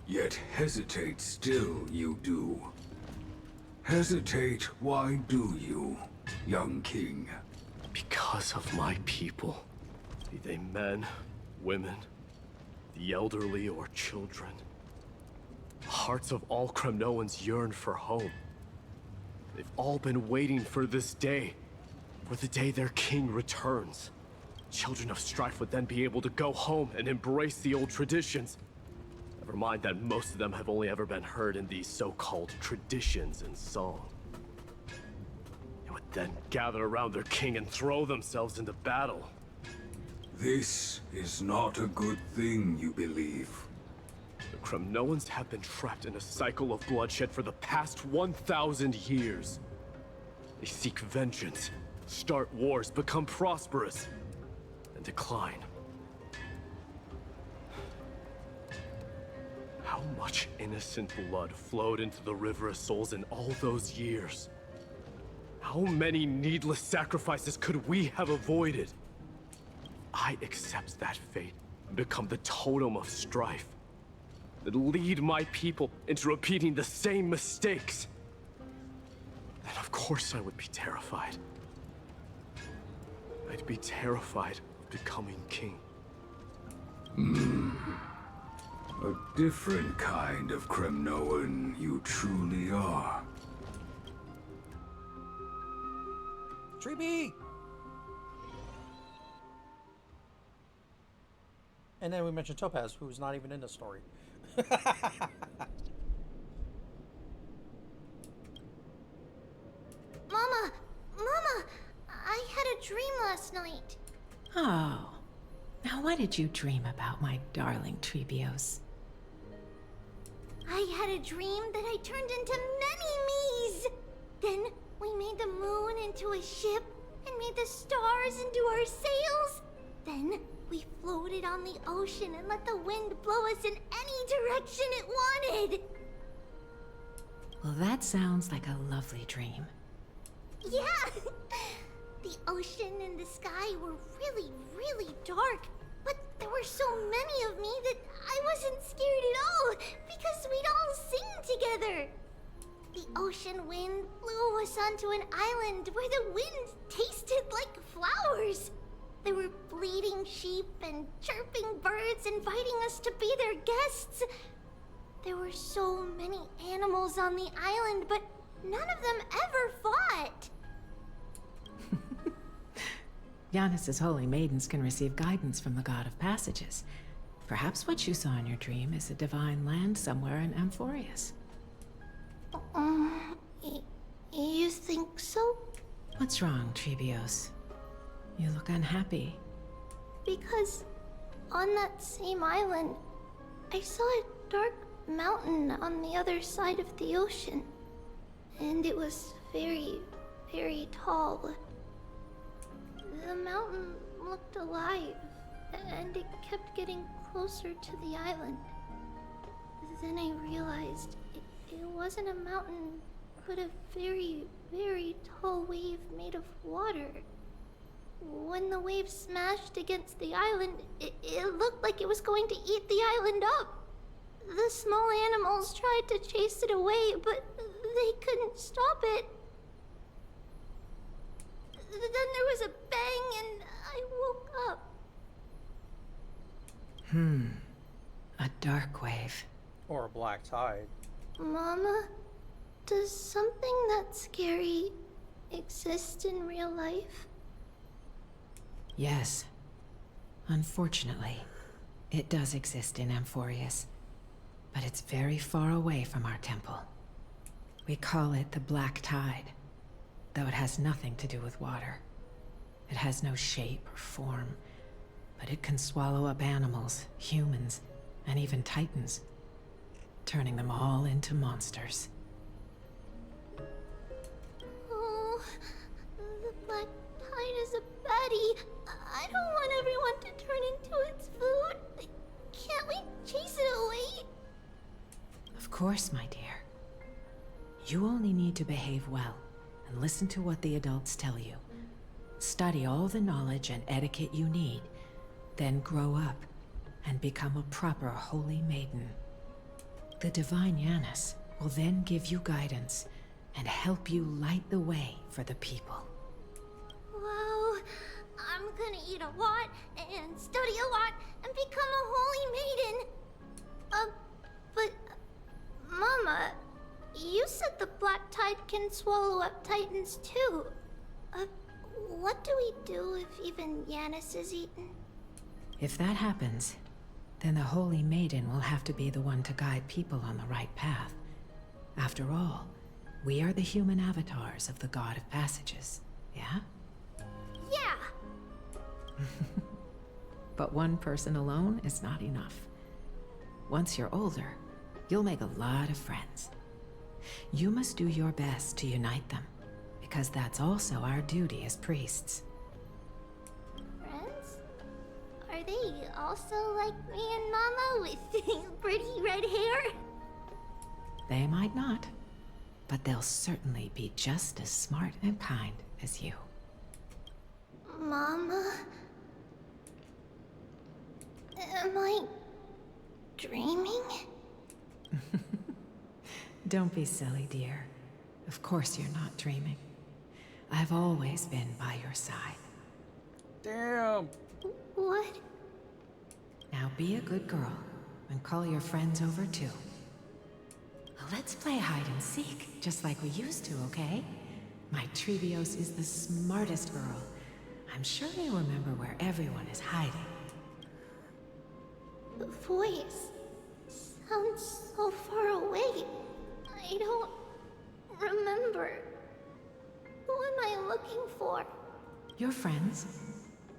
Yet hesitate still you do. Hesitate, why do you, young king? Because of my people. Be they men, women, the elderly or children. The hearts of all Kremnoans yearn for home. They've all been waiting for this day. For the day their king returns. Children of Strife would then be able to go home and embrace the old traditions. Never mind that most of them have only ever been heard in these so-called traditions and song. They would then gather around their king and throw themselves into battle. This is not a good thing, you believe. The Kremnoans have been trapped in a cycle of bloodshed for the past 1,000 years. They seek vengeance, start wars, become prosperous, and decline. How much innocent blood flowed into the River of Souls in all those years? How many needless sacrifices could we have avoided? I accept that fate and become the totem of strife that lead my people into repeating the same mistakes. Then of course I would be terrified. I'd be terrified of becoming king. A different kind of Kremnoan you truly are. Treeby! And then we mentioned Topaz, who's not even in the story. Mama! Mama! I had a dream last night. Oh. Now what did you dream about, my darling Trebios? I had a dream that I turned into many me's. Then we made the moon into a ship and made the stars into our sails. Then we floated on the ocean and let the wind blow us in any direction it wanted. Well, that sounds like a lovely dream. Yeah! The ocean and the sky were really, really dark. But there were so many of me that I wasn't scared at all because we'd all sing together. The ocean wind blew us onto an island where the wind tasted like flowers. There were bleating sheep and chirping birds inviting us to be their guests. There were so many animals on the island, but none of them ever fought. Yanis's holy maidens can receive guidance from the God of Passages. Perhaps what you saw in your dream is a divine land somewhere in Amphoreus. You think so? What's wrong, Trebios? You look unhappy. Because on that same island, I saw a dark mountain on the other side of the ocean. And it was very, very tall. The mountain looked alive, and it kept getting closer to the island. Then I realized it wasn't a mountain, but a very, very tall wave made of water. When the wave smashed against the island, it looked like it was going to eat the island up. The small animals tried to chase it away, but they couldn't stop it. Then there was a bang and I woke up. A dark wave. Or a black tide. Mama, does something that scary exist in real life? Yes. Unfortunately, it does exist in Amphoreus, but it's very far away from our temple. We call it the Black Tide, though it has nothing to do with water. It has no shape or form, but it can swallow up animals, humans, and even titans, turning them all into monsters. Oh, the Black Tide is a baddie. I don't want everyone to turn into its food. Can't we chase it away? Of course, my dear. You only need to behave well and listen to what the adults tell you. Study all the knowledge and etiquette you need, then grow up and become a proper holy maiden. The divine Yanis will then give you guidance and help you light the way for the people. Wow, I'm gonna eat a lot and study a lot and become a holy maiden. But Mama, you said the Black Tide can swallow up titans too. What do we do if even Yanis is eaten? If that happens, then the Holy Maiden will have to be the one to guide people on the right path. After all, we are the human avatars of the God of Passages, yeah? Yeah. But one person alone is not enough. Once you're older, you'll make a lot of friends. You must do your best to unite them, because that's also our duty as priests. Friends? Are they also like me and Mama with pretty red hair? They might not, but they'll certainly be just as smart and kind as you. Mama? Am I dreaming? Don't be silly, dear. Of course you're not dreaming. I've always been by your side. Damn! What? Now be a good girl, and call your friends over too. Let's play hide and seek, just like we used to, okay? My Trevios is the smartest girl. I'm sure you remember where everyone is hiding. The voice sounds so far away. I don't remember. Who am I looking for? Your friends,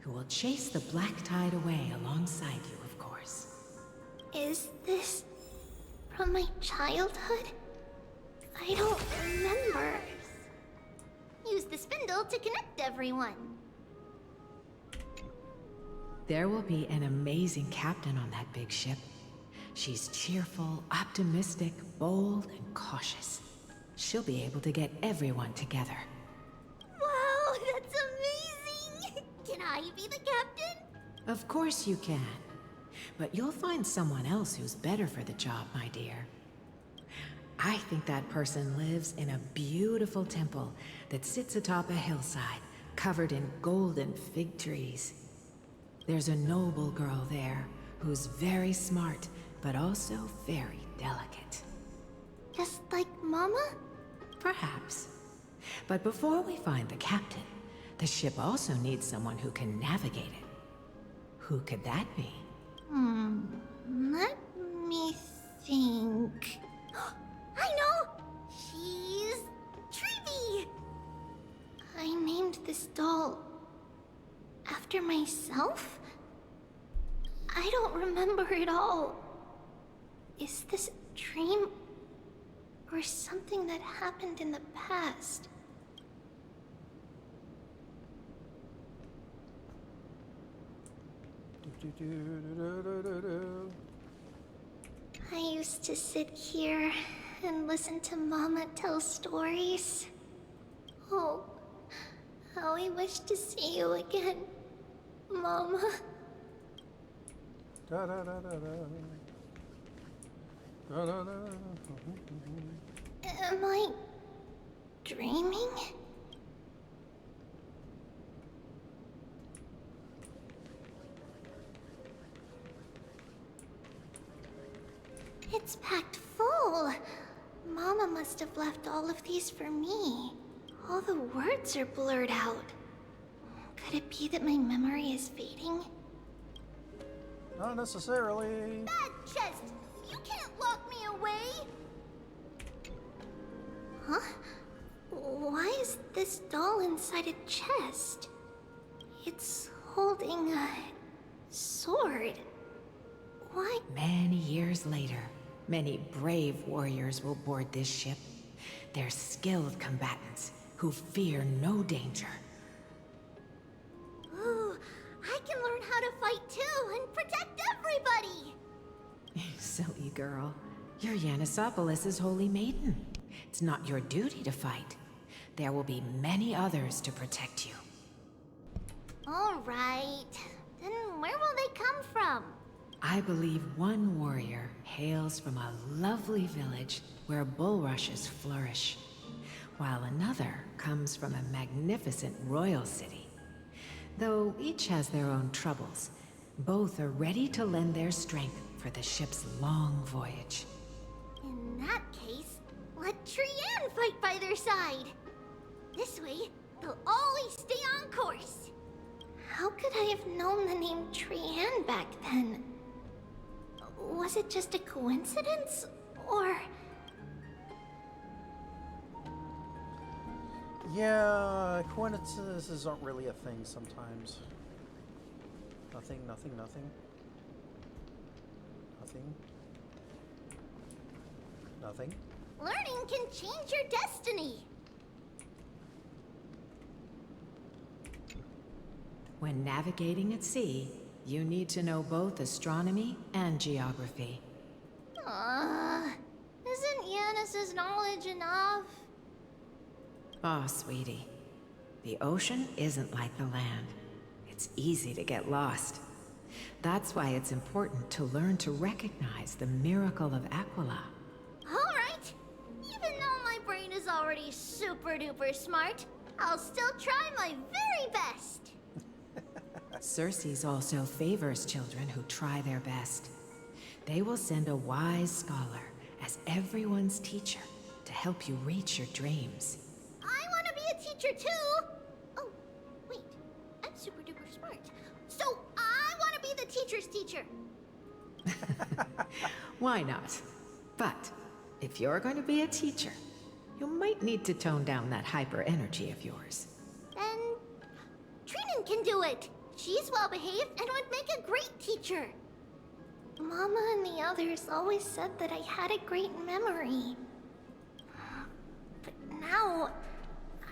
who will chase the black tide away alongside you, of course. Is this from my childhood? I don't remember. Use the spindle to connect everyone. There will be an amazing captain on that big ship. She's cheerful, optimistic, bold, and cautious. She'll be able to get everyone together. Wow, that's amazing! Can I be the captain? Of course you can. But you'll find someone else who's better for the job, my dear. I think that person lives in a beautiful temple that sits atop a hillside, covered in golden fig trees. There's a noble girl there who's very smart, but also very delicate. Just like Mama? Perhaps. But before we find the captain, the ship also needs someone who can navigate it. Who could that be? Let me think. I know! She's Trevi! I named this doll after myself? I don't remember it all. Is this a dream? Or something that happened in the past? I used to sit here and listen to Mama tell stories. Oh, how I wish to see you again, Mama. Da da da da da. Da da da. Am I dreaming? It's packed full. Mama must have left all of these for me. All the words are blurred out. Could it be that my memory is fading? Not necessarily. That chest! You can't lock me away! Huh? Why is this doll inside a chest? It's holding a sword. Why? Many years later, many brave warriors will board this ship. They're skilled combatants who fear no danger. Ooh, I can learn how to fight too and protect everybody! Silly girl. You're Yanisopoulos' holy maiden. It's not your duty to fight. There will be many others to protect you. Alright. Then where will they come from? I believe one warrior hails from a lovely village where bulrushes flourish, while another comes from a magnificent royal city. Though each has their own troubles, both are ready to lend their strength for the ship's long voyage. In that case, let Trianne fight by their side. This way, they'll always stay on course. How could I have known the name Trianne back then? Was it just a coincidence? Or... Yeah, coincidences aren't really a thing sometimes. Nothing. Nothing. Learning can change your destiny! When navigating at sea, you need to know both astronomy and geography. Isn't Yanis's knowledge enough? Oh, sweetie. The ocean isn't like the land. It's easy to get lost. That's why it's important to learn to recognize the miracle of Aquila. Alright! Even though my brain is already super duper smart, I'll still try my very best! Circe also favors children who try their best. They will send a wise scholar as everyone's teacher to help you reach your dreams. I want to be a teacher too! Oh, wait. I'm super duper smart. So I want to be the teacher's teacher! Why not? But if you're going to be a teacher, you might need to tone down that hyper energy of yours. Then... Trinan can do it! She's well behaved and would make a great teacher. Mama and the others always said that I had a great memory. But now,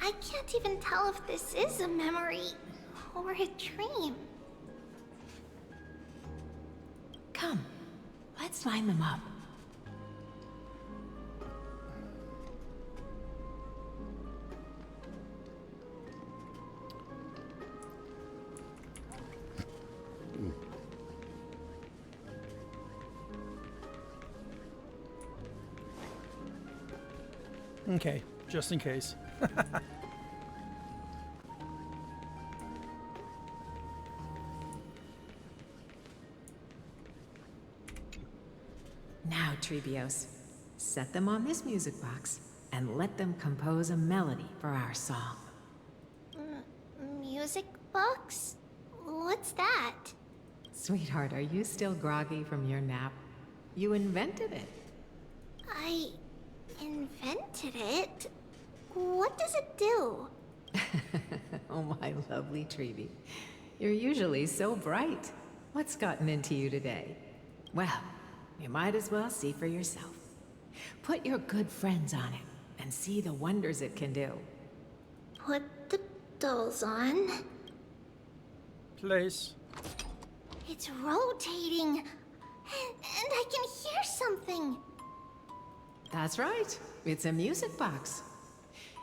I can't even tell if this is a memory or a dream. Come, let's line them up. Okay, just in case. Now, Trebios, set them on this music box and let them compose a melody for our song. Music box? What's that? Sweetheart, are you still groggy from your nap? You invented it. I invented it? What does it do? Oh, my lovely Trebi. You're usually so bright. What's gotten into you today? Well, you might as well see for yourself. Put your good friends on it and see the wonders it can do. Put the dolls on. Place. It's rotating. And I can hear something. That's right. It's a music box.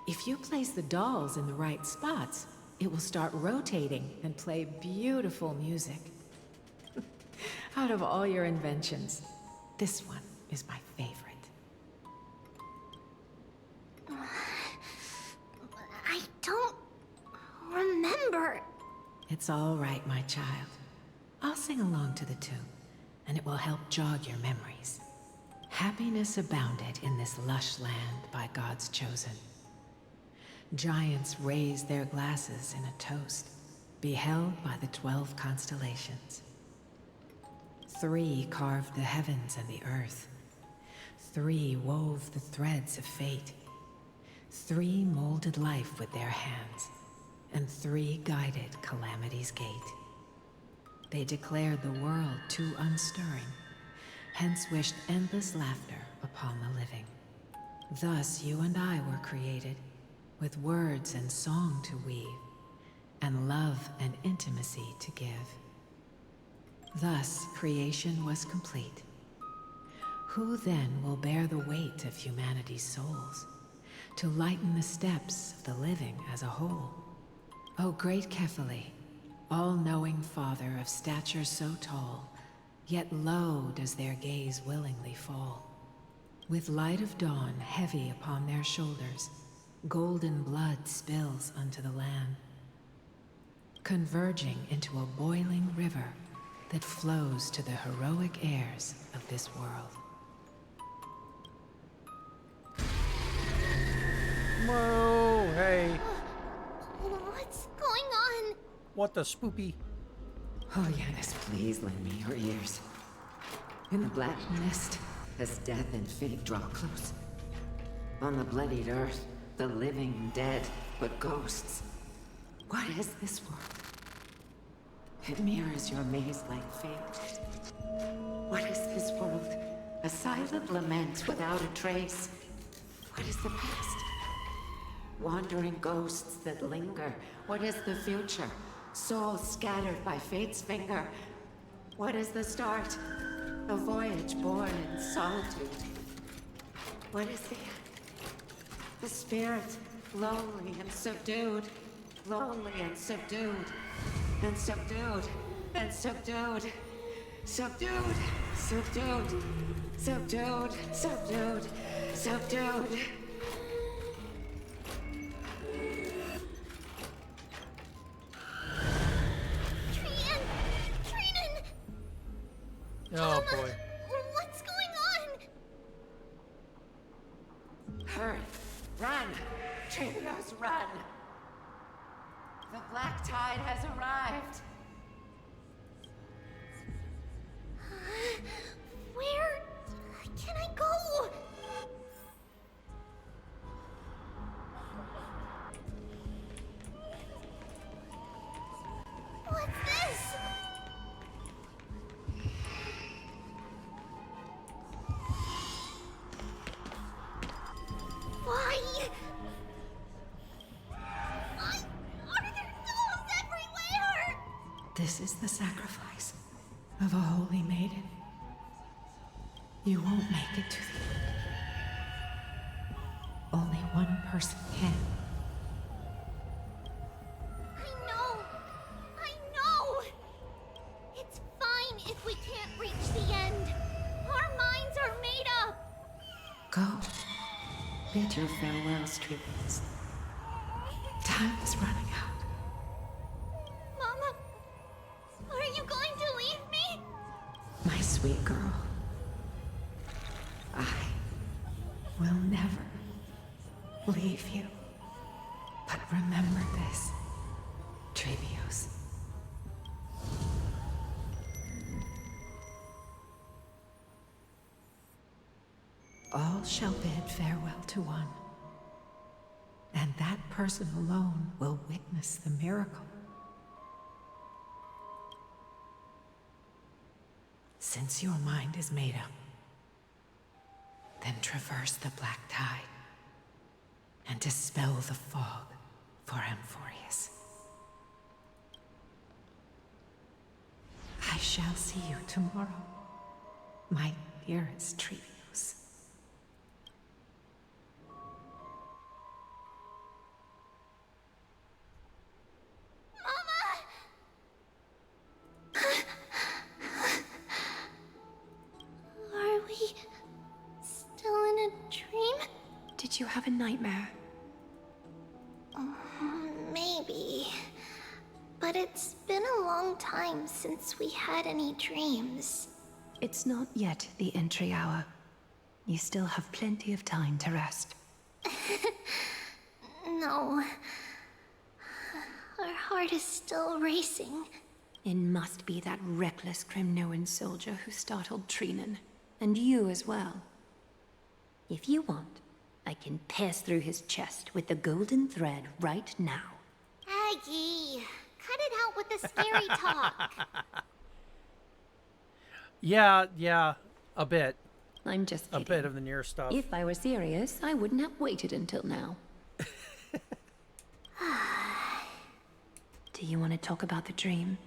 If you place the dolls in the right spots, it will start rotating and play beautiful music. Out of all your inventions, this one is my favorite. I don't remember. It's all right, my child. I'll sing along to the tune, and it will help jog your memories. Happiness abounded in this lush land by God's chosen. Giants raised their glasses in a toast, beheld by the 12 constellations. 3 carved the heavens and the earth. 3 wove the threads of fate. 3 molded life with their hands, and 3 guided calamity's gate. They declared the world too unstirring, hence wished endless laughter upon the living. Thus you and I were created, with words and song to weave, and love and intimacy to give. Thus creation was complete. Who then will bear the weight of humanity's souls, to lighten the steps of the living as a whole? O great Kephale, all-knowing Father of stature so tall, yet low does their gaze willingly fall. With light of dawn heavy upon their shoulders, golden blood spills unto the land, converging into a boiling river that flows to the heroic heirs of this world. Whoa, hey. What's going on? What the spoopy? Oh, Yanis, please lend me your ears. In the black mist, as death and fate draw close. On the bloodied earth, the living and dead, but ghosts. What is this world? It mirrors your maze-like fate. What is this world? A silent lament without a trace. What is the past? Wandering ghosts that linger. What is the future? Souls scattered by fate's finger. What is the start? A voyage born in solitude. What is the end? The spirit, lonely and subdued. Lonely and subdued. And subdued. And subdued. Subdued. Subdued. Subdued. Subdued. Subdued. Oh boy. What's going on? Hurry! Run! Trivios, run! The black tide has arrived! Where can I go? What's this? Why? Why are there dolls everywhere? This is the sacrifice of a holy maiden. You won't make it to the end. Only one person can. I know! It's fine if we can't reach the end. Our minds are made up. Go. Bid your farewells, Trivius. Time is running out. Mama, are you going to leave me? My sweet girl. I will never leave you. But remember this, Trevios. All shall bid farewell to one, and that person alone will witness the miracle. Since your mind is made up, then traverse the black tide and dispel the fog for Amphoreus. I shall see you tomorrow, my dearest Trevios. Are we still in a dream? Did you have a nightmare? Maybe. But it's been a long time since we had any dreams. It's not yet the entry hour. You still have plenty of time to rest. No. Our heart is still racing. It must be that reckless Kremnoan soldier who startled Trinan. And you as well. If you want, I can pass through his chest with the golden thread right now. Aggie, cut it out with the scary talk. Yeah, a bit. I'm just kidding. A bit of the near stuff. If I were serious, I wouldn't have waited until now. Do you want to talk about the dream?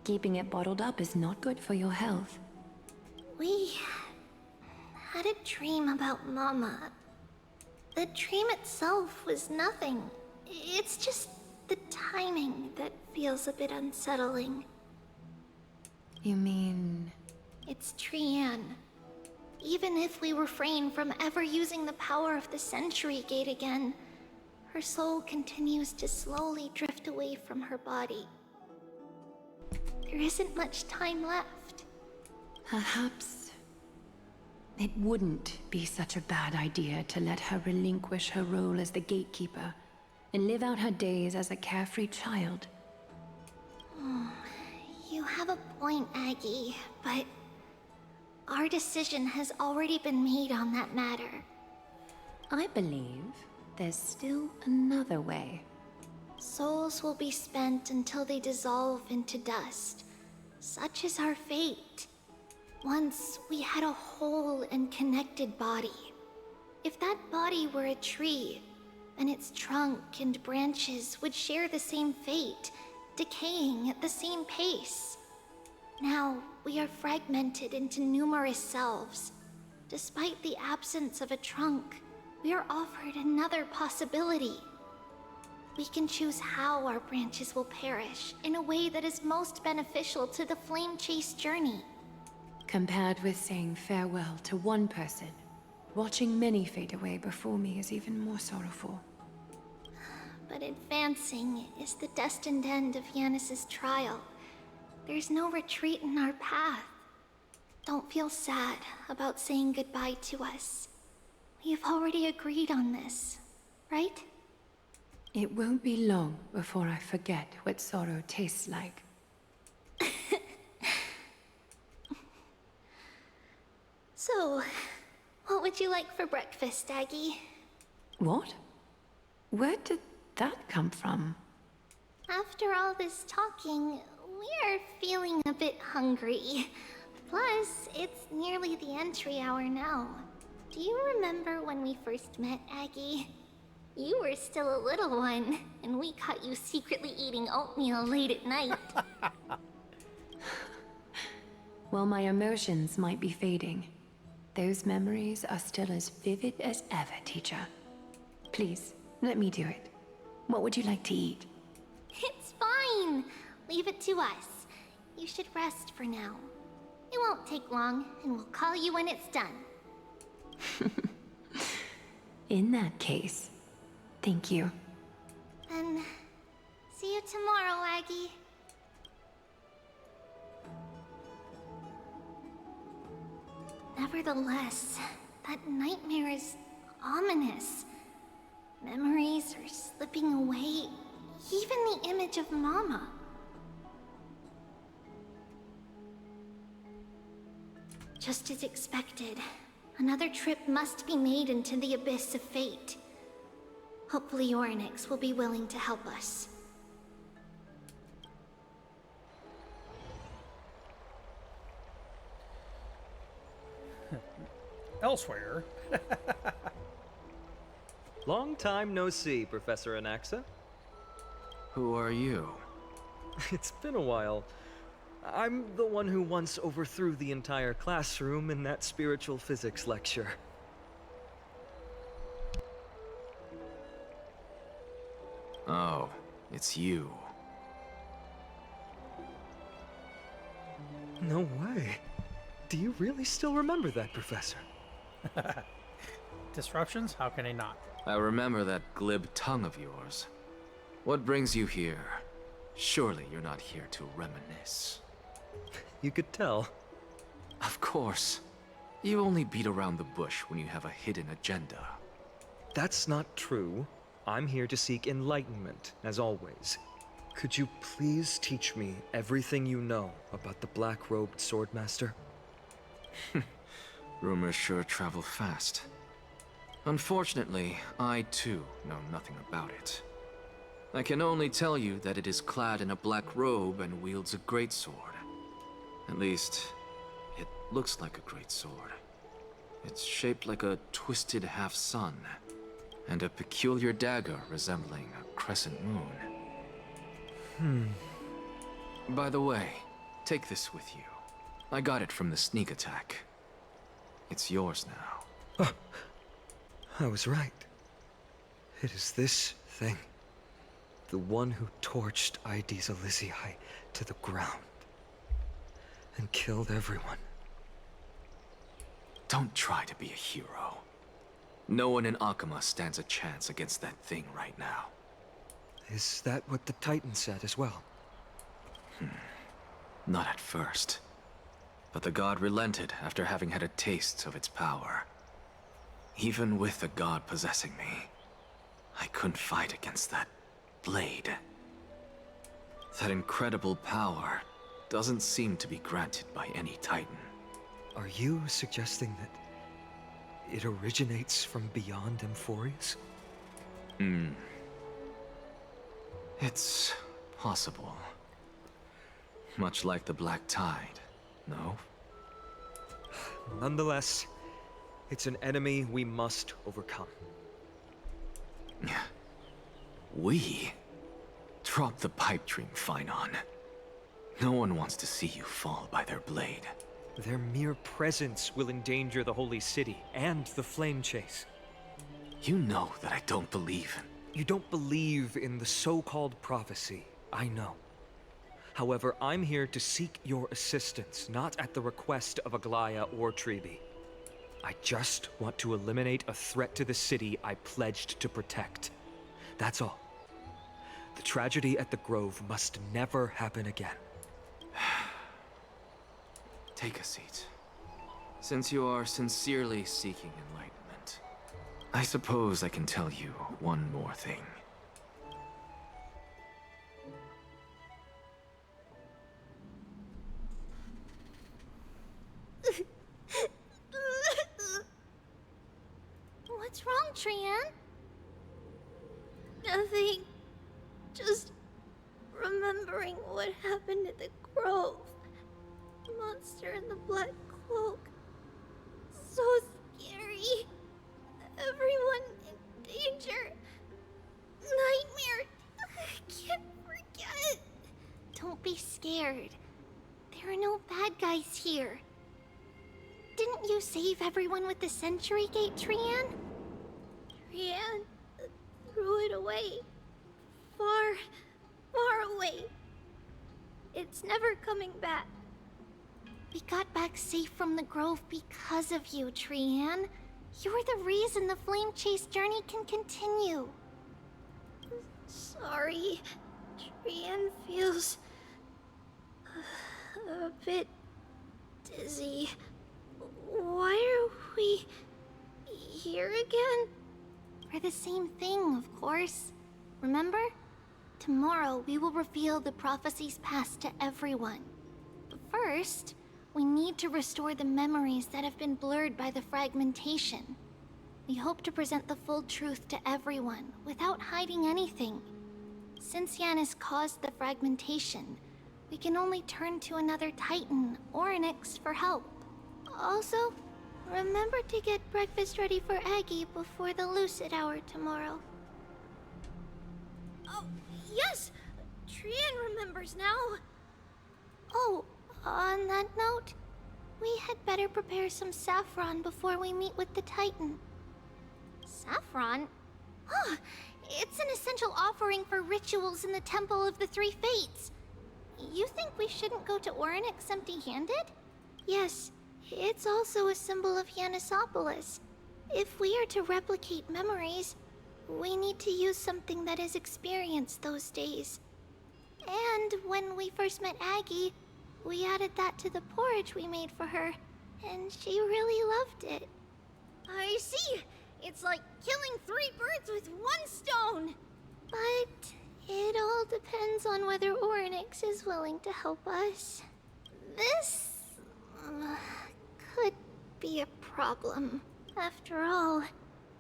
Keeping it bottled up is not good for your health. We had a dream about Mama. The dream itself was nothing. It's just the timing that feels a bit unsettling. You mean... It's Trian. Even if we refrain from ever using the power of the Century Gate again, her soul continues to slowly drift away from her body. There isn't much time left. Perhaps it wouldn't be such a bad idea to let her relinquish her role as the gatekeeper and live out her days as a carefree child. You have a point, Aggie, but Our decision has already been made on that matter. I believe there's still another way. Souls will be spent until they dissolve into dust. Such is our fate. Once we had a whole and connected body. If that body were a tree, then its trunk and branches would share the same fate, decaying at the same pace. Now, we are fragmented into numerous selves. Despite the absence of a trunk, we are offered another possibility. We can choose how our branches will perish in a way that is most beneficial to the Flame Chase journey. Compared with saying farewell to one person, watching many fade away before me is even more sorrowful. But advancing is the destined end of Yanis's trial. There's no retreat in our path. Don't feel sad about saying goodbye to us. We've already agreed on this, right? It won't be long before I forget what sorrow tastes like. So, what would you like for breakfast, Aggie? What? Where did that come from? After all this talking, we're feeling a bit hungry. Plus, it's nearly the entry hour now. Do you remember when we first met, Aggie? You were still a little one, and we caught you secretly eating oatmeal late at night. While my emotions might be fading, those memories are still as vivid as ever, teacher. Please, let me do it. What would you like to eat? It's fine. Leave it to us. You should rest for now. It won't take long, and we'll call you when it's done. In that case, thank you. Then, see you tomorrow, Aggie. Nevertheless, that nightmare is ominous. Memories are slipping away, even the image of Mama. Just as expected, another trip must be made into the abyss of fate. Hopefully Orynyx will be willing to help us. Elsewhere. Long time no see, Professor Anaxa. Who are you? It's been a while. I'm the one who once overthrew the entire classroom in that spiritual physics lecture. Oh, it's you. No way. Do you really still remember that, Professor? Disruptions? How can I not? I remember that glib tongue of yours. What brings you here? Surely you're not here to reminisce. You could tell. Of course. You only beat around the bush when you have a hidden agenda. That's not true. I'm here to seek enlightenment, as always. Could you please teach me everything you know about the black-robed swordmaster? Rumors sure travel fast. Unfortunately, I too know nothing about it. I can only tell you that it is clad in a black robe and wields a greatsword. At least, it looks like a greatsword. It's shaped like a twisted half-sun, and a peculiar dagger resembling a crescent moon. By the way, take this with you. I got it from the sneak attack. It's yours now. Oh, I was right. It is this thing. The one who torched Aedes Elysiae to the ground. And killed everyone. Don't try to be a hero. No one in Akama stands a chance against that thing right now. Is that what the Titan said as well? Not at first. But the god relented after having had a taste of its power. Even with the god possessing me, I couldn't fight against that blade. That incredible power doesn't seem to be granted by any Titan. Are you suggesting that it originates from beyond Amphoreus? It's possible. Much like the Black Tide, no? Nonetheless, it's an enemy we must overcome. We? Drop the pipe dream, Phynon. No one wants to see you fall by their blade. Their mere presence will endanger the Holy City and the Flame Chase. You know that I don't believe in... You don't believe in the so-called prophecy, I know. However, I'm here to seek your assistance, not at the request of Aglaya or Tribi. I just want to eliminate a threat to the city I pledged to protect. That's all. The tragedy at the Grove must never happen again. Take a seat. Since you are sincerely seeking enlightenment, I suppose I can tell you one more thing. What's wrong, Trian? Nothing. Just remembering what happened at the Grove. The monster in the black cloak. So scary. Everyone in danger. Nightmare. I can't forget. Don't be scared. There are no bad guys here. Didn't you save everyone with the Century Gate, Trian? Trian threw it away. Far, far away. It's never coming back. We got back safe from the Grove because of you, Trian. You're the reason the Flame Chase journey can continue. Sorry. Trian feels... a bit... dizzy. Why are we... here again? For the same thing, of course. Remember? Tomorrow, we will reveal the prophecies past to everyone. But first, we need to restore the memories that have been blurred by the fragmentation. We hope to present the full truth to everyone, without hiding anything. Since Yanis caused the fragmentation, we can only turn to another Titan or Onyx for help. Also, remember to get breakfast ready for Aggie before the Lucid Hour tomorrow. Oh, yes! Trian remembers now. Oh, on that note, we had better prepare some saffron before we meet with the Titan. Saffron? Huh, it's an essential offering for rituals in the Temple of the Three Fates. You think we shouldn't go to Orynyx empty-handed? Yes, it's also a symbol of Yanisopolis. If we are to replicate memories, we need to use something that has experienced those days. And when we first met Aggie, we added that to the porridge we made for her, and she really loved it. I see! It's like killing 3 birds with 1 stone! But it all depends on whether Orynyx is willing to help us. This... could be a problem. After all,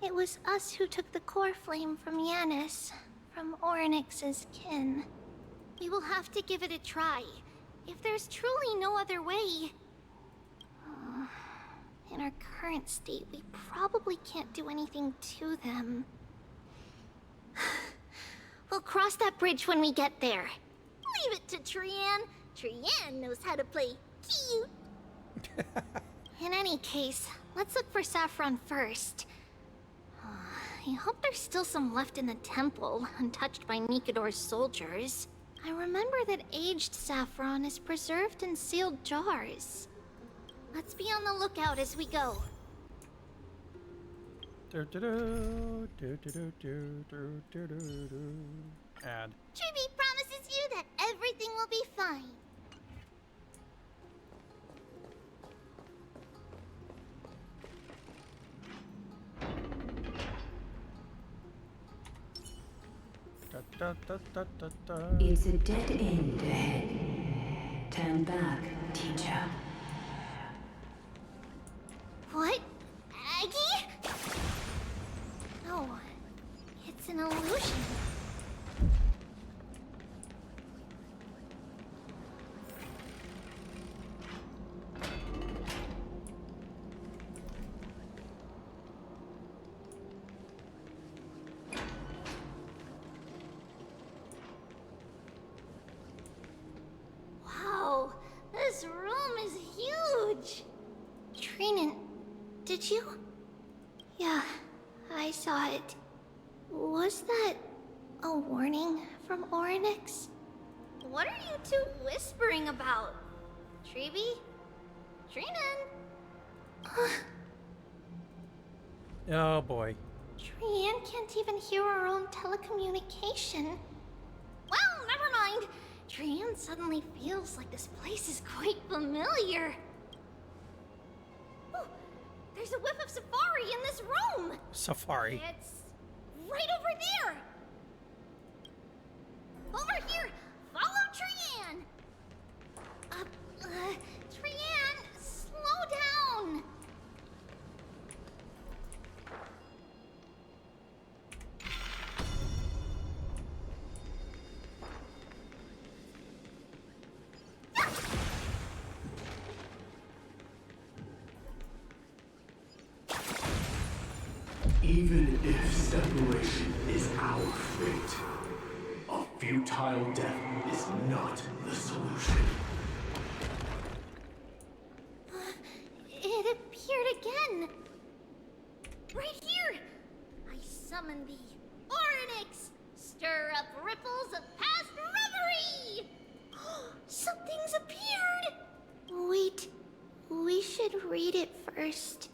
it was us who took the core flame from Yanis, from Orynyx's kin. We will have to give it a try. If there's truly no other way... in our current state, we probably can't do anything to them. We'll cross that bridge when we get there. Leave it to Trian. Trian knows how to play cute. In any case, let's look for saffron first. I hope there's still some left in the temple, untouched by Nikador's soldiers. I remember that aged saffron is preserved in sealed jars. Let's be on the lookout as we go. Add. Tribi promises you that everything will be fine. It's a dead end ahead. Turn back, teacher. illusion. Wow, this room is huge. Trinan, did you? Yeah, I saw it. Was that a warning from Orynyx? What are you two whispering about? Treeby? Trinan? Oh boy. Trian can't even hear our own telecommunication. Well, never mind. Trian suddenly feels like this place is quite familiar. Oh, there's a whiff of safari in this room. Safari. It's right over there. Over here. Follow Trian. Trian, slow down. Even if separation is our fate, a futile death is not the solution. It appeared again. Right here. I summon thee, Orynyx. Stir up ripples of past reverie. Something's appeared. Wait, we should read it first.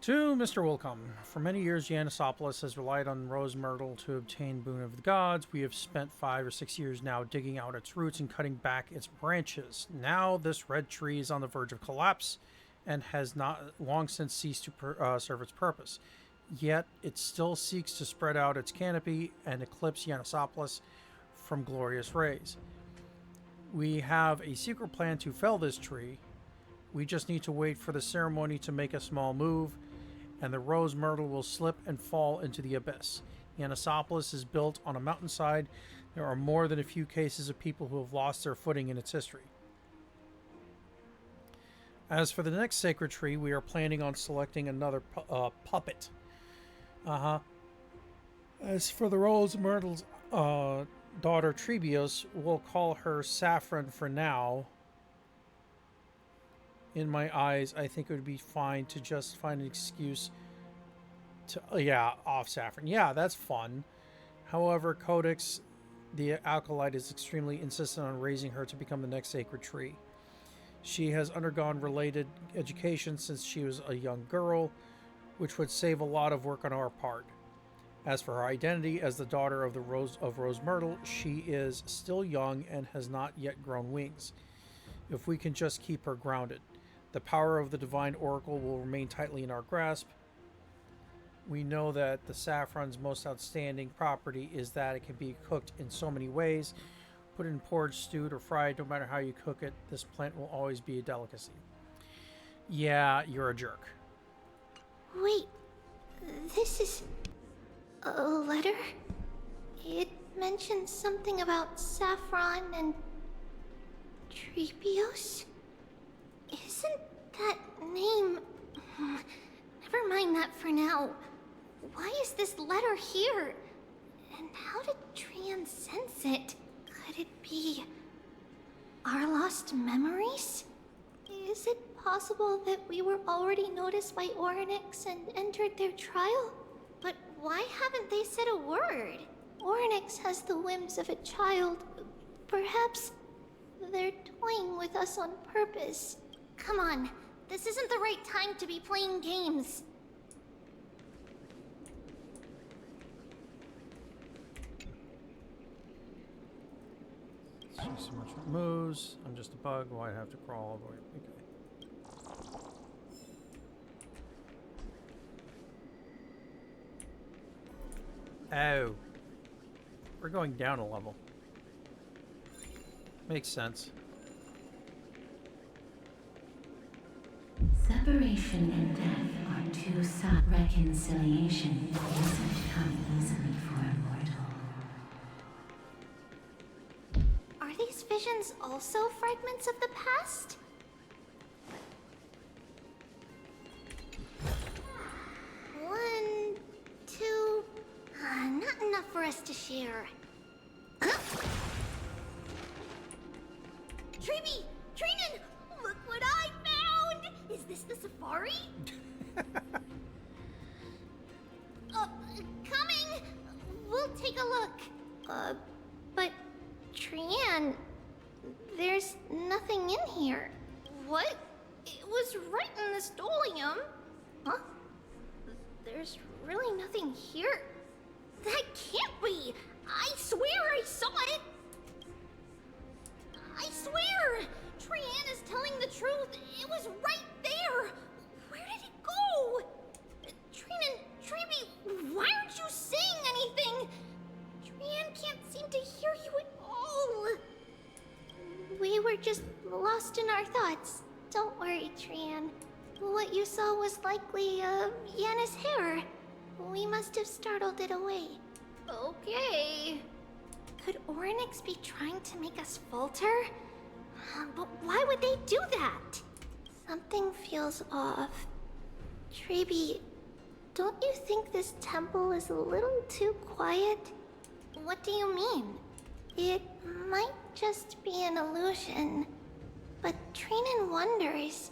To Mr. Wilcom, for many years Yanisopolis has relied on rose myrtle to obtain boon of the gods. We have spent 5 or 6 years now digging out its roots and cutting back its branches. Now this red tree is on the verge of collapse and has not long since ceased to serve its purpose. Yet it still seeks to spread out its canopy and eclipse Yanisopolis from glorious rays. We have a secret plan to fell this tree. We just need to wait for the ceremony to make a small move, and the rose myrtle will slip and fall into the abyss. Yanisopolis is built on a mountainside. There are more than a few cases of people who have lost their footing in its history. As for the next sacred tree, we are planning on selecting another puppet. As for the rose myrtle's daughter Trebios, we'll call her Saffron for now. In my eyes, I think it would be fine to just find an excuse to, off Saffron. Yeah, that's fun. However, Codex, the Acolyte, is extremely insistent on raising her to become the next sacred tree. She has undergone related education since she was a young girl, which would save a lot of work on our part. As for her identity as the daughter of the Rose Myrtle, she is still young and has not yet grown wings. If we can just keep her grounded, the power of the Divine Oracle will remain tightly in our grasp. We know that the saffron's most outstanding property is that it can be cooked in so many ways. Put it in porridge, stewed, or fried, no matter how you cook it, this plant will always be a delicacy. Yeah, you're a jerk. Wait, this is a letter? It mentions something about saffron and Trebios? Isn't that name... Never mind that for now. Why is this letter here? And how did Trian sense it? Could it be our lost memories? Is it possible that we were already noticed by Orynyx and entered their trial? But why haven't they said a word? Orynyx has the whims of a child. Perhaps they're toying with us on purpose. Come on, this isn't the right time to be playing games. See so much moves. I'm just a bug. Why I have to crawl all the way? Okay. Oh. We're going down a level. Makes sense. Separation and death are two sought reconciliation doesn't come easily for a mortal. Are these visions also fragments of the past? One, two... not enough for us to share. Treeby! Trinan! Look what I found! Is this the safari? Coming! We'll take a look. But... Trian... There's nothing in here. What? It was right in the stolium. Huh? There's really nothing here. That can't be! I swear I saw it! I swear! Trian is telling the truth. It was right there. Where did it go? Trinan, Treeby, why aren't you saying anything? Trian can't seem to hear you at all. We were just lost in our thoughts. Don't worry, Trian. What you saw was likely, Yanna's hair. We must have startled it away. Okay. Could Orynyx be trying to make us falter? But why would they do that? Something feels off. Treeby, don't you think this temple is a little too quiet? What do you mean? It might just be an illusion. But Trinan wonders,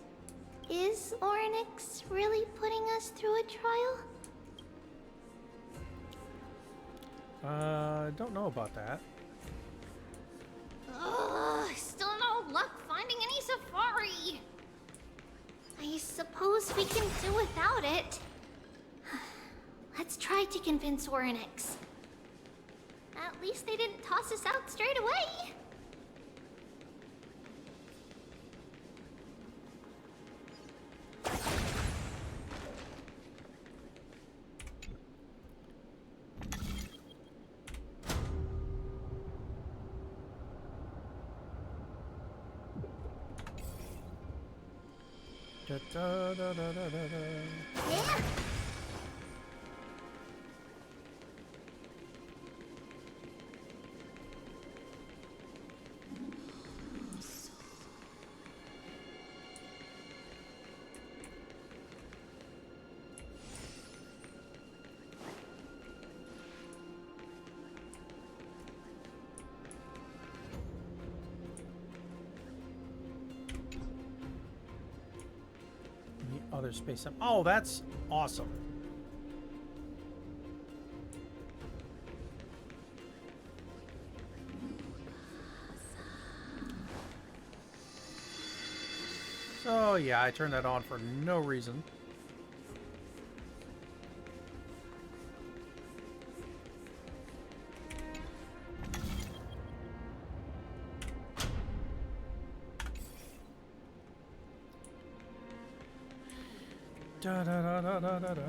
is Orynyx really putting us through a trial? Don't know about that. Still no luck finding any safari. I suppose we can do without it. Let's try to convince Orynyx. At least they didn't toss us out straight away. Da, da, da, da, da, da. Yeah. Other space. Oh, that's awesome. So yeah, I turned that on for no reason. Da da da da da da da.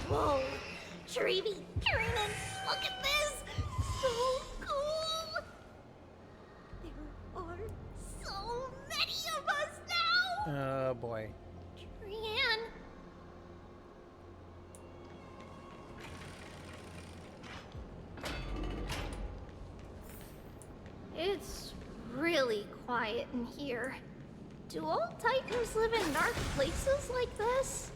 Whoa, Treeby, Trinan, look at this! So cool! There are so many of us now! Oh boy. Trian. It's really quiet in here. Do all Titans live in dark places like this?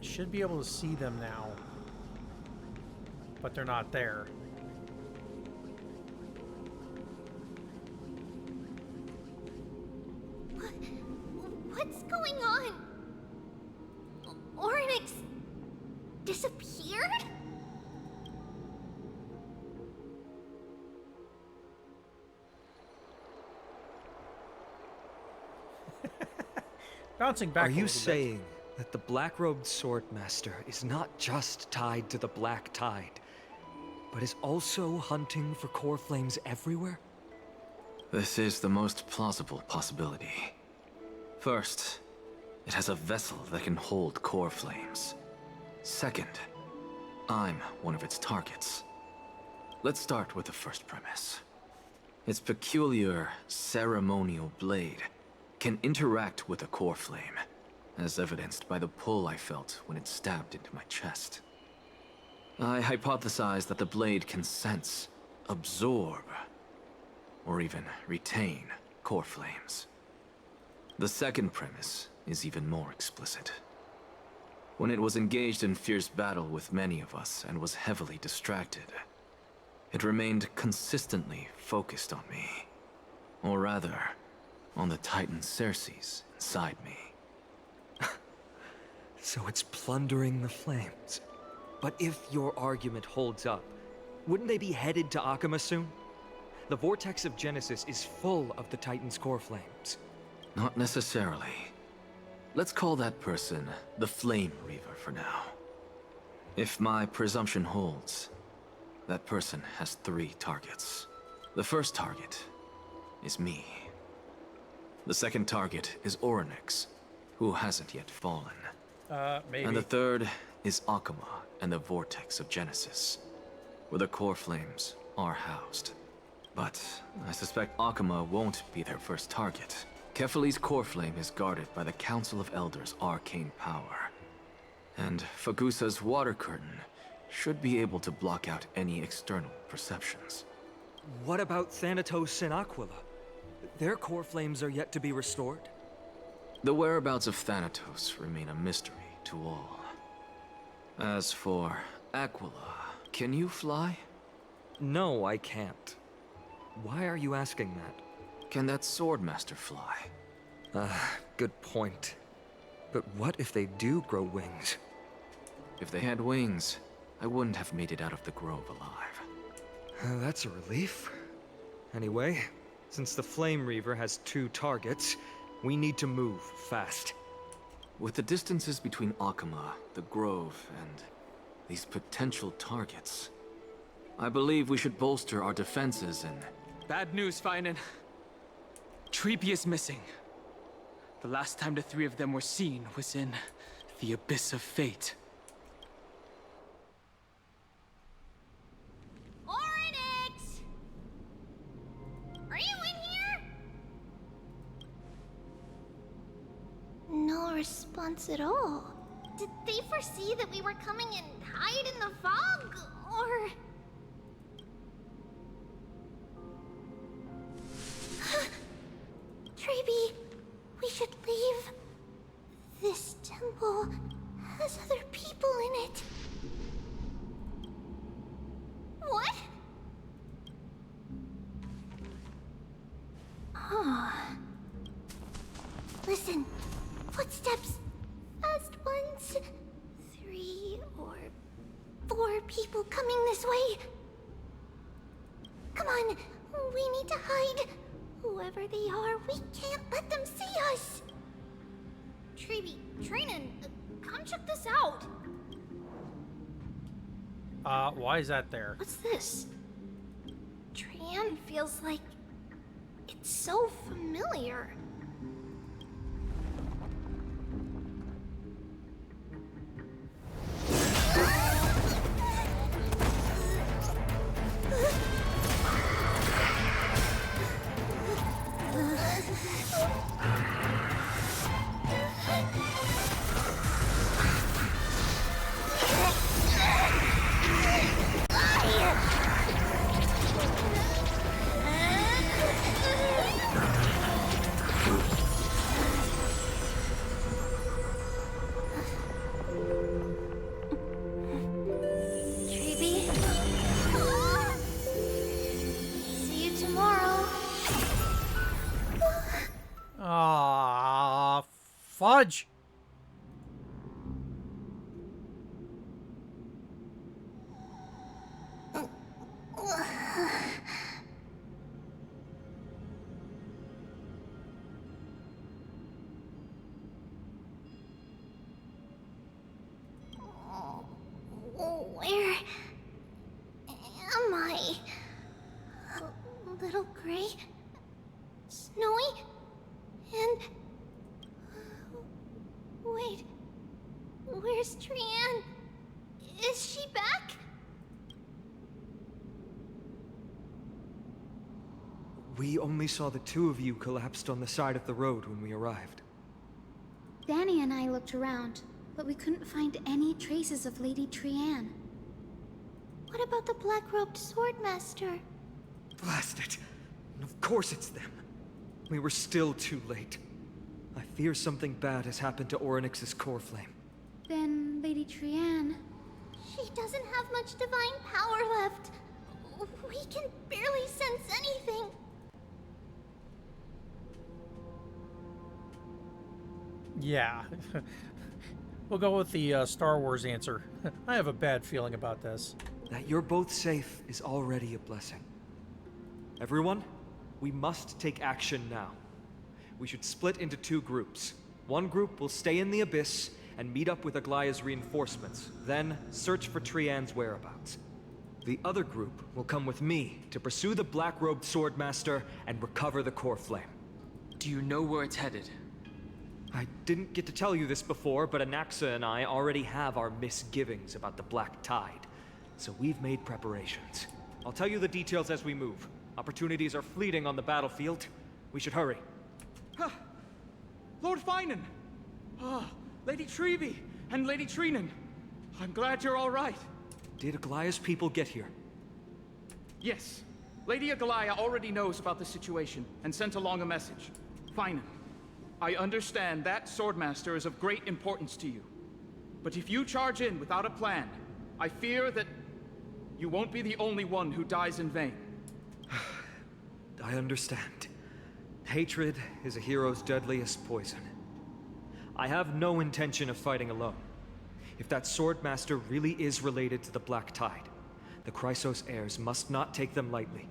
Should be able to see them now, but they're not there. What's going on? Orynyx disappeared? Bouncing back Are a you little bit. saying that the black-robed swordmaster is not just tied to the Black Tide, but is also hunting for core flames everywhere? This is the most plausible possibility. First, it has a vessel that can hold core flames. Second, I'm one of its targets. Let's start with the first premise. Its peculiar ceremonial blade can interact with a core flame, as evidenced by the pull I felt when it stabbed into my chest. I hypothesize that the blade can sense, absorb, or even retain core flames. The second premise is even more explicit. When it was engaged in fierce battle with many of us and was heavily distracted, it remained consistently focused on me. Or rather, on the Titan Ceres inside me. So it's plundering the flames. But if your argument holds up, wouldn't they be headed to Akama soon? The vortex of Genesis is full of the Titan's core flames. Not necessarily. Let's call that person the Flame Reaver for now. If my presumption holds, that person has 3 targets. The first target is me. The second target is Orynyx, who hasn't yet fallen. Maybe. And the third is Akama and the Vortex of Genesis, where the core flames are housed. But I suspect Akama won't be their first target. Kefali's core flame is guarded by the Council of Elders' arcane power. And Fagusa's water curtain should be able to block out any external perceptions. What about Thanatos and Aquila? Their core flames are yet to be restored? The whereabouts of Thanatos remain a mystery to all. As for Aquila, can you fly? No, I can't. Why are you asking that? Can that Swordmaster fly? Good point. But what if they do grow wings? If they had wings, I wouldn't have made it out of the grove alive. That's a relief. Anyway, since the Flame Reaver has 2 targets, we need to move fast. With the distances between Akama, the grove, and these potential targets, I believe we should bolster our defenses and... Bad news, Finan. Treeby is missing. The last time the 3 of them were seen was in the Abyss of Fate. Orynyx! Are you in here? No response at all. Did they foresee that we were coming and hide in the fog? Or... Treeby, we should leave. This temple has other people in it. What? Listen, footsteps. Fast ones. 3 or 4 people coming this way. Come on, we need to hide. Whoever they are, we can't let them see us. Treeby, Trinan, come check this out. Why is that there? What's this? Tran feels like it's so familiar. Fudge! Snowy? And... Wait... Where's Trianne? Is she back? We only saw the two of you collapsed on the side of the road when we arrived. Danny and I looked around, but we couldn't find any traces of Lady Trianne. What about the black-robed swordmaster? Blast it! Of course it's them. We were still too late. I fear something bad has happened to Orynyx's core flame. Then Lady Trianne... She doesn't have much divine power left. We can barely sense anything. Yeah. We'll go with the Star Wars answer. I have a bad feeling about this. That you're both safe is already a blessing. Everyone, we must take action now. We should split into two groups. One group will stay in the Abyss and meet up with Aglaya's reinforcements, then search for Trianne's whereabouts. The other group will come with me to pursue the black-robed swordmaster and recover the core flame. Do you know where it's headed? I didn't get to tell you this before, but Anaxa and I already have our misgivings about the Black Tide, so we've made preparations. I'll tell you the details as we move. Opportunities are fleeting on the battlefield. We should hurry. Lord Finan! Lady Treby and Lady Trinan. I'm glad you're all right. Did Aglaya's people get here? Yes. Lady Aglaya already knows about the situation and sent along a message. Finan, I understand that Swordmaster is of great importance to you. But if you charge in without a plan, I fear that you won't be the only one who dies in vain. I understand. Hatred is a hero's deadliest poison. I have no intention of fighting alone. If that Swordmaster really is related to the Black Tide, the Chrysos heirs must not take them lightly.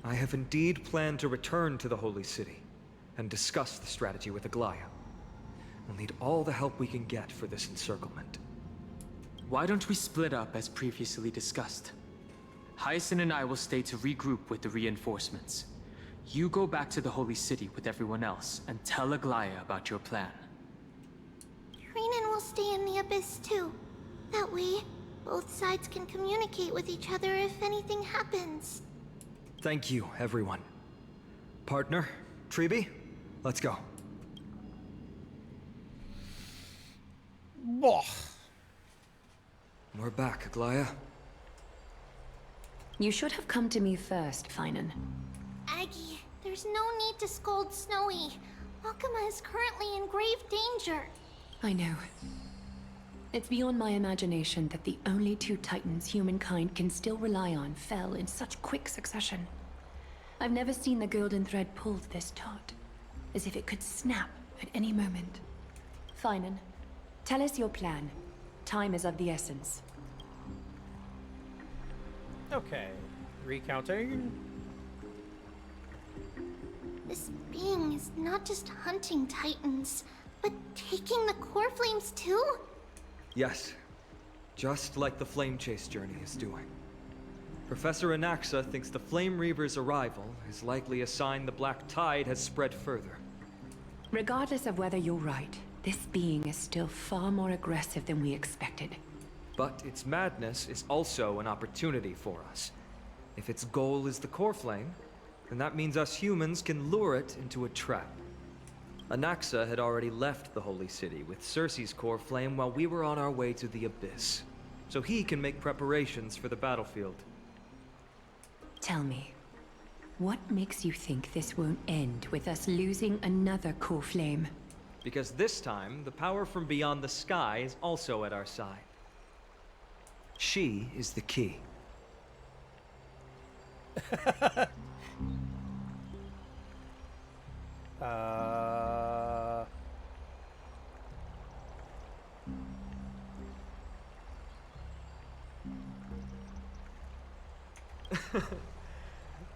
I have indeed planned to return to the Holy City and discuss the strategy with Aglaya. We'll need all the help we can get for this encirclement. Why don't we split up as previously discussed? Hyacinth and I will stay to regroup with the reinforcements. You go back to the Holy City with everyone else and tell Aglaya about your plan. Trinan will stay in the Abyss too. That way, both sides can communicate with each other if anything happens. Thank you, everyone. Partner, Treby, let's go. Boah. We're back, Aglaya. You should have come to me first, Finan. Aggie, there's no need to scold Snowy. Akama is currently in grave danger. I know. It's beyond my imagination that the only two titans humankind can still rely on fell in such quick succession. I've never seen the golden thread pulled this taut, as if it could snap at any moment. Finan, tell us your plan. Time is of the essence. Okay, recounting. This being is not just hunting titans, but taking the core flames too? Yes, just like the Flame Chase journey is doing. Professor Anaxa thinks the Flame Reaver's arrival is likely a sign the Black Tide has spread further. Regardless of whether you're right, this being is still far more aggressive than we expected. But its madness is also an opportunity for us. If its goal is the core flame, then that means us humans can lure it into a trap. Anaxa had already left the Holy City with Cersei's core flame while we were on our way to the Abyss, so he can make preparations for the battlefield. Tell me, what makes you think this won't end with us losing another core flame? Because this time, the power from beyond the sky is also at our side. She is the key.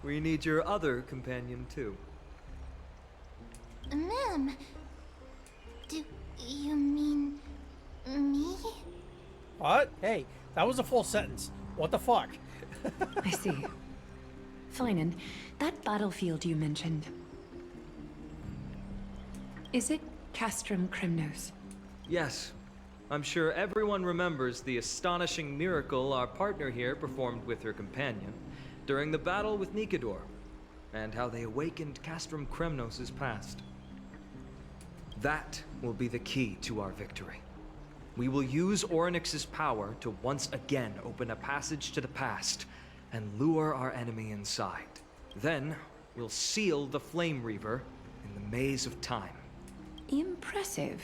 We need your other companion, too. Ma'am, do you mean me? What? Hey, that was a full sentence. What the fuck? I see. Finan, that battlefield you mentioned. Is it Castrum Kremnos? Yes. I'm sure everyone remembers the astonishing miracle our partner here performed with her companion during the battle with Nikador, and how they awakened Castrum Kremnos' past. That will be the key to our victory. We will use Orynyx's power to once again open a passage to the past and lure our enemy inside. Then, we'll seal the Flame Reaver in the maze of time. Impressive.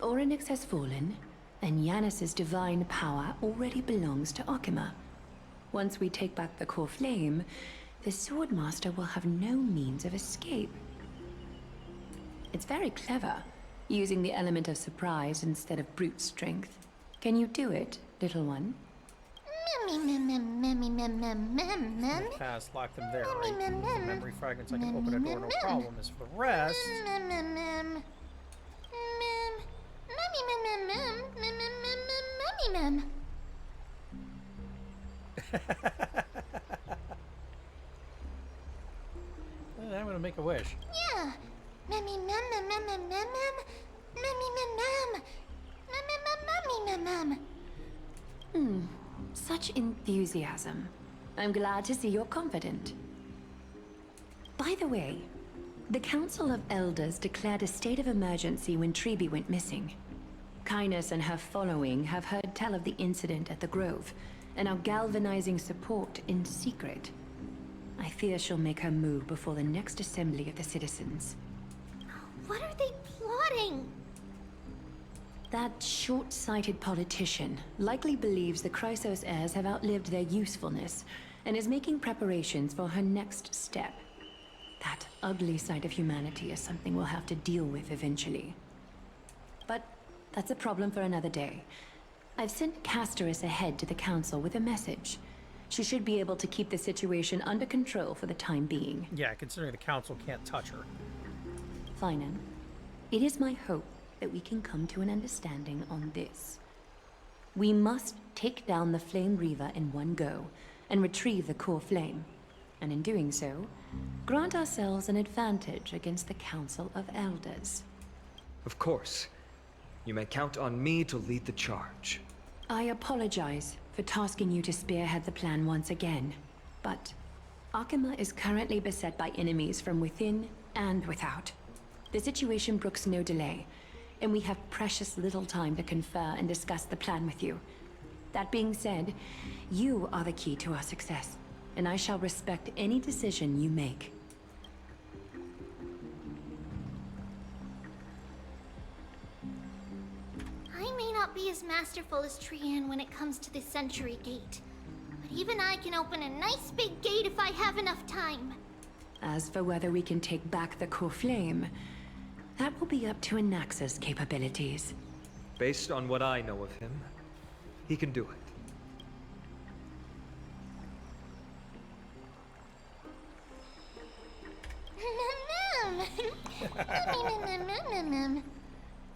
Orynyx has fallen, and Yanis's divine power already belongs to Okima. Once we take back the core flame, the Swordmaster will have no means of escape. It's very clever, using the element of surprise instead of brute strength. Can you do it, little one? Fast, lock them there, right? Memory fragments, I can open a door, no problem. As for the rest... I'm gonna make a wish. Yeah. Such enthusiasm. I'm glad to see you're confident. By the way, the Council of Elders declared a state of emergency when Treeby went missing. Kynus and her following have heard tell of the incident at the Grove, and are galvanizing support in secret. I fear she'll make her move before the next assembly of the citizens. What are they plotting? That short-sighted politician likely believes the Chrysos heirs have outlived their usefulness, and is making preparations for her next step. That ugly side of humanity is something we'll have to deal with eventually. But that's a problem for another day. I've sent Castorus ahead to the council with a message. She should be able to keep the situation under control for the time being. Yeah, considering the council can't touch her. Finan, it is my hope that we can come to an understanding on this. We must take down the Flame Reaver in one go, and retrieve the core flame. And in doing so, grant ourselves an advantage against the Council of Elders. Of course. You may count on me to lead the charge. I apologize for tasking you to spearhead the plan once again, but Okima is currently beset by enemies from within and without. The situation brooks no delay, and we have precious little time to confer and discuss the plan with you. That being said, you are the key to our success, and I shall respect any decision you make. I may not be as masterful as Trian when it comes to the Century Gate, but even I can open a nice big gate if I have enough time. As for whether we can take back the core flame, that will be up to Anaxa's capabilities. Based on what I know of him, he can do it.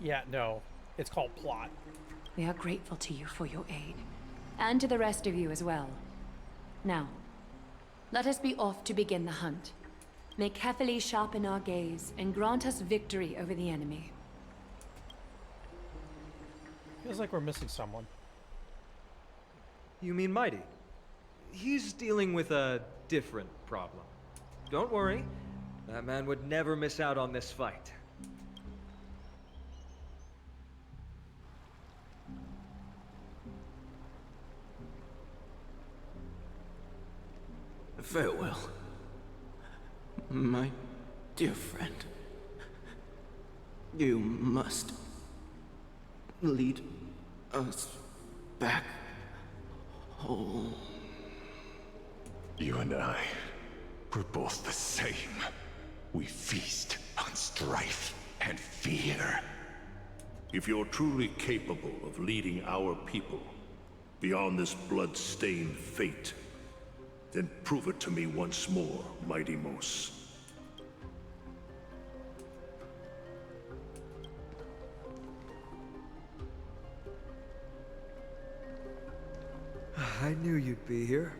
Yeah, no. It's called plot. We are grateful to you for your aid, and to the rest of you as well. Now, let us be off to begin the hunt. May carefully sharpen our gaze and grant us victory over the enemy. Feels like we're missing someone. You mean Mighty? He's dealing with a different problem. Don't worry, that man would never miss out on this fight. Farewell, my dear friend. You must lead us back home. You and I, we're both the same. We feast on strife and fear. If you're truly capable of leading our people beyond this blood-stained fate, then prove it to me once more, Mighty Mos. I knew you'd be here.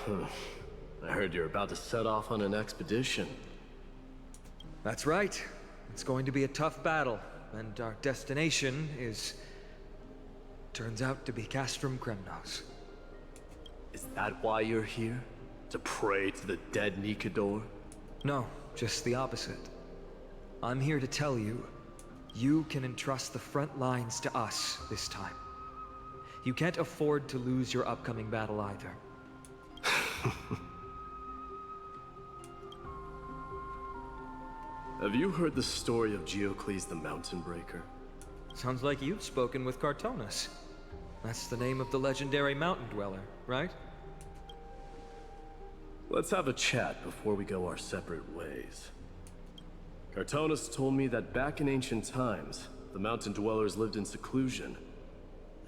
I heard you're about to set off on an expedition. That's right. It's going to be a tough battle, and our destination is... turns out to be Castrum Kremnos. Is that why you're here? To pray to the dead Nikador? No, just the opposite. I'm here to tell you, you can entrust the front lines to us this time. You can't afford to lose your upcoming battle either. Have you heard the story of Geocles the Mountain Breaker? Sounds like you've spoken with Cartonus. That's the name of the legendary mountain dweller, right? Let's have a chat before we go our separate ways. Cartonus told me that back in ancient times, the mountain dwellers lived in seclusion.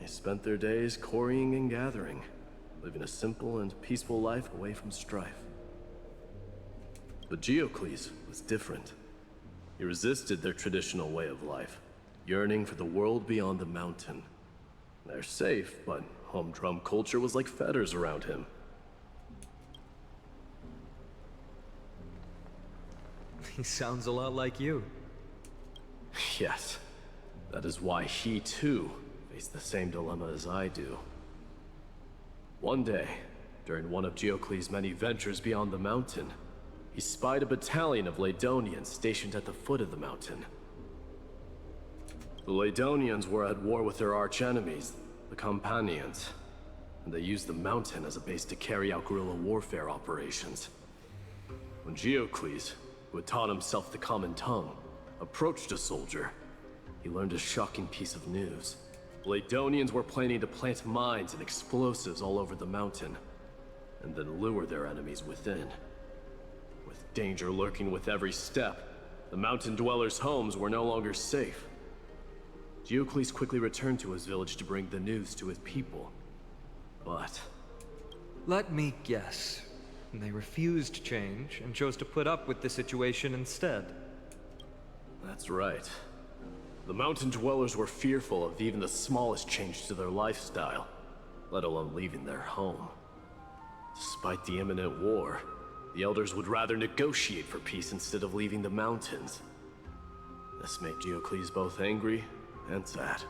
They spent their days quarrying and gathering, living a simple and peaceful life away from strife. But Geocles was different. He resisted their traditional way of life, yearning for the world beyond the mountain. They're safe, but humdrum culture was like fetters around him. He sounds a lot like you. Yes. That is why he, too, faced the same dilemma as I do. One day, during one of Geocles' many ventures beyond the mountain, he spied a battalion of Ladonians stationed at the foot of the mountain. The Ladonians were at war with their arch-enemies, the Companions, and they used the mountain as a base to carry out guerrilla warfare operations. When Geocles, who had taught himself the common tongue, approached a soldier, he learned a shocking piece of news. Ladonians were planning to plant mines and explosives all over the mountain, and then lure their enemies within. With danger lurking with every step, the mountain dwellers' homes were no longer safe. Geocles quickly returned to his village to bring the news to his people. But... let me guess. They refused change and chose to put up with the situation instead. That's right. The mountain dwellers were fearful of even the smallest change to their lifestyle, let alone leaving their home. Despite the imminent war, the elders would rather negotiate for peace instead of leaving the mountains. This made Geocles both angry and sad.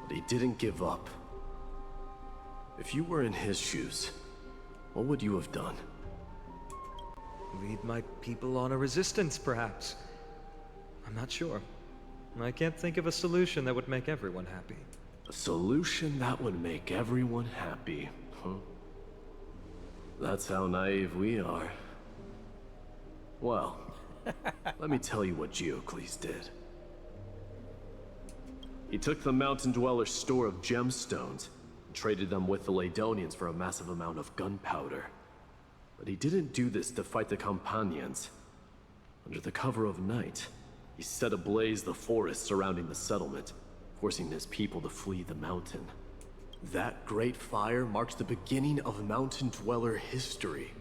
But he didn't give up. If you were in his shoes, what would you have done? Lead my people on a resistance, perhaps. I'm not sure. I can't think of a solution that would make everyone happy. A solution that would make everyone happy, huh? That's how naive we are. Well, let me tell you what Geocles did. He took the mountain dwellers' store of gemstones and traded them with the Ladonians for a massive amount of gunpowder. But he didn't do this to fight the Companions. Under the cover of night, he set ablaze the forest surrounding the settlement, forcing his people to flee the mountain. That great fire marked the beginning of mountain dweller history.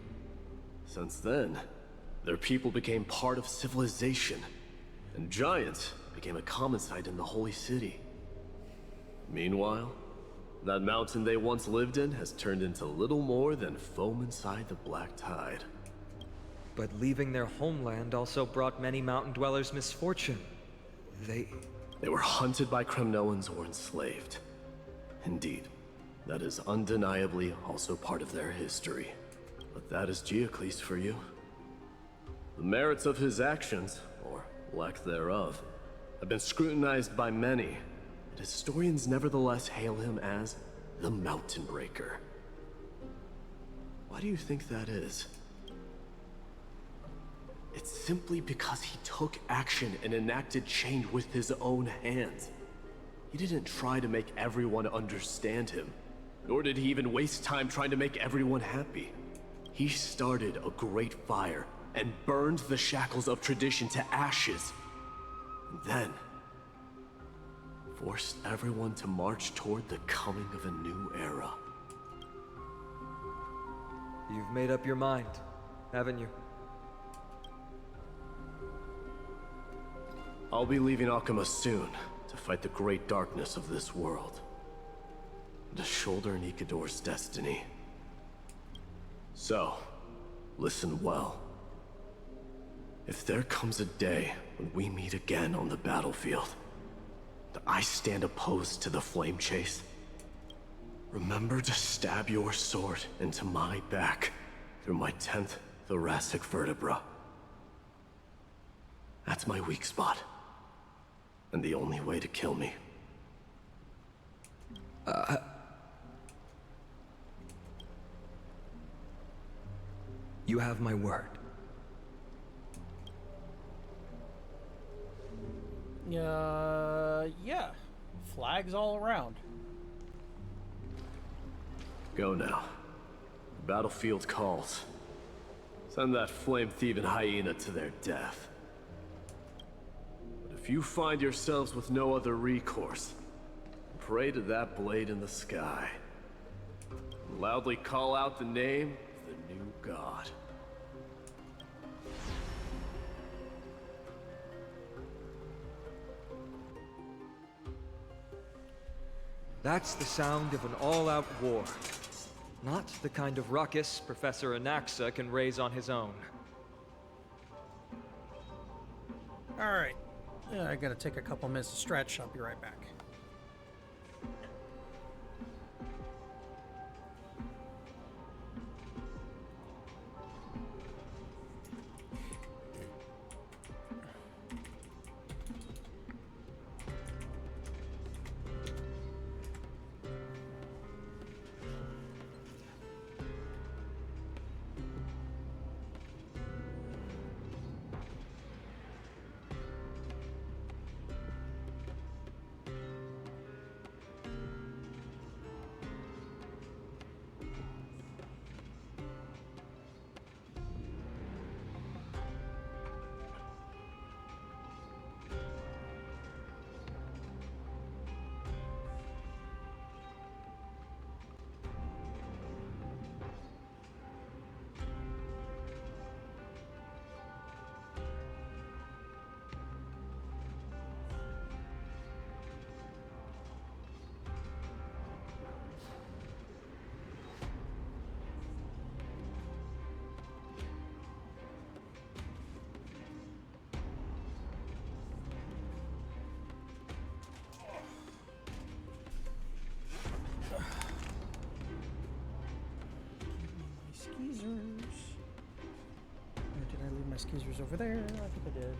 Since then, their people became part of civilization, and giants became a common sight in the holy city. Meanwhile, that mountain they once lived in has turned into little more than foam inside the black tide. But leaving their homeland also brought many mountain dwellers misfortune. They were hunted by Kremnoans or enslaved. Indeed, that is undeniably also part of their history. But that is Geocles for you. The merits of his actions, or lack thereof, have been scrutinized by many, but historians nevertheless hail him as the Mountain Breaker. Why do you think that is? It's simply because he took action and enacted change with his own hands. He didn't try to make everyone understand him, nor did he even waste time trying to make everyone happy. He started a great fire and burned the shackles of tradition to ashes. And then forced everyone to march toward the coming of a new era. You've made up your mind, haven't you? I'll be leaving Akama soon to fight the great darkness of this world, to shoulder Nikador's destiny. So, listen well. If there comes a day when we meet again on the battlefield, that I stand opposed to the flame chase, remember to stab your sword into my back through my 10th thoracic vertebra. That's my weak spot, and the only way to kill me. You have my word. Yeah. Flags all around. Go now. The battlefield calls. Send that flame-thieving hyena to their death. But if you find yourselves with no other recourse, pray to that blade in the sky. And loudly call out the name of the new god. That's the sound of an all-out war. Not the kind of ruckus Professor Anaxa can raise on his own. Alright. I gotta take a couple minutes to stretch. I'll be right back. Skeezers. Or did I leave my skeezers over there? I think I did.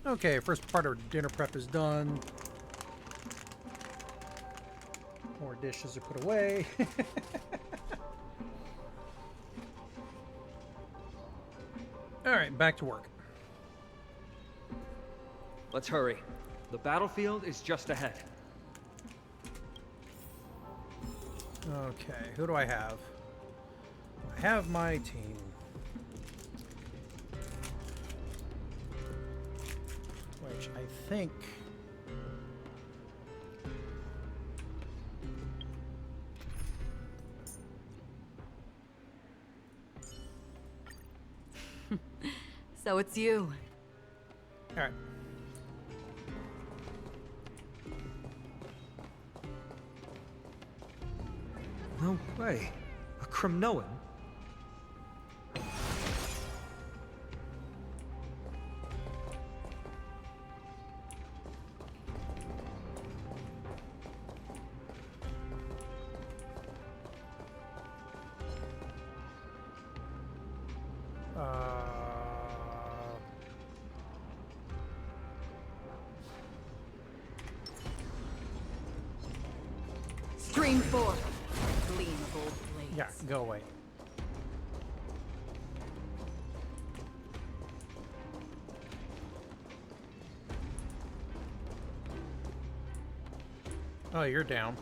Okay, first part of dinner prep is done. More dishes are put away. Alright, back to work. Let's hurry. The battlefield is just ahead. Okay, who do I have? I have my team. Which I think... So it's you. Alright. No way. A Kremnoan? Stream forth. Gleam of old blades. Yeah, go away. Oh, you're down.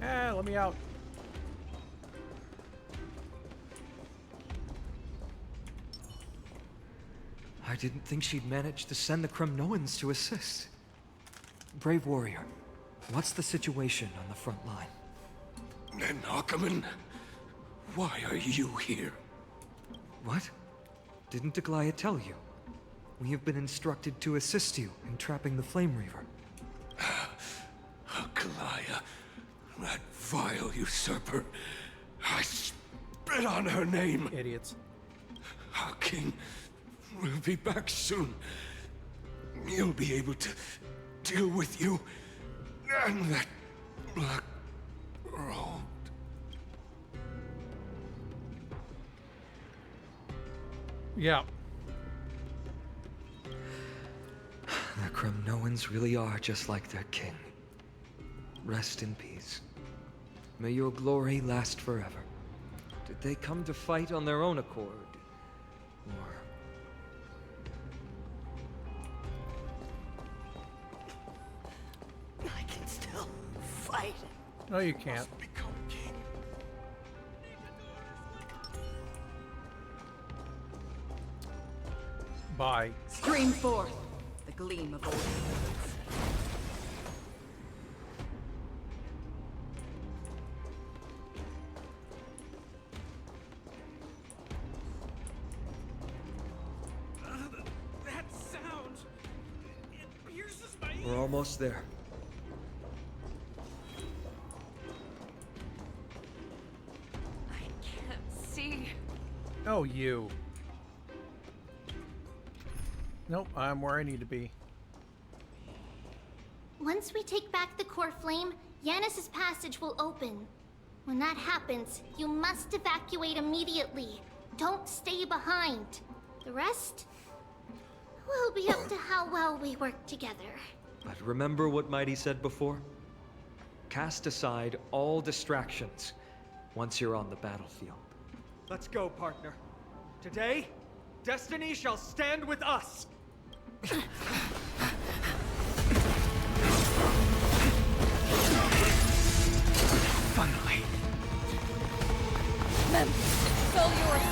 Ah, let me out. I didn't think she'd manage to send the Kremnoans to assist. Brave warrior, what's the situation on the front line? And Ackerman, why are you here? What? Didn't Aglaya tell you? We have been instructed to assist you in trapping the Flame Reaver. Aglaya, that vile usurper. I spit on her name. Idiots. Our king will be back soon. He'll be able to deal with you and that black robe. Yeah. The Kremnoans really are just like their king. Rest in peace. May your glory last forever. Did they come to fight on their own accord? Or... I can still fight. No, you can't. Become king. Bye. Stream forth. The gleam of old blades. That sound! It pierces my ear. We're almost there. I can't see. Oh, you. Nope, I'm where I need to be. Once we take back the core flame, Yanis's passage will open. When that happens, you must evacuate immediately. Don't stay behind. The rest will be up to how well we work together. But remember what Mighty said before? Cast aside all distractions once you're on the battlefield. Let's go, partner. Today, destiny shall stand with us. Finally. Memphis, fill yours.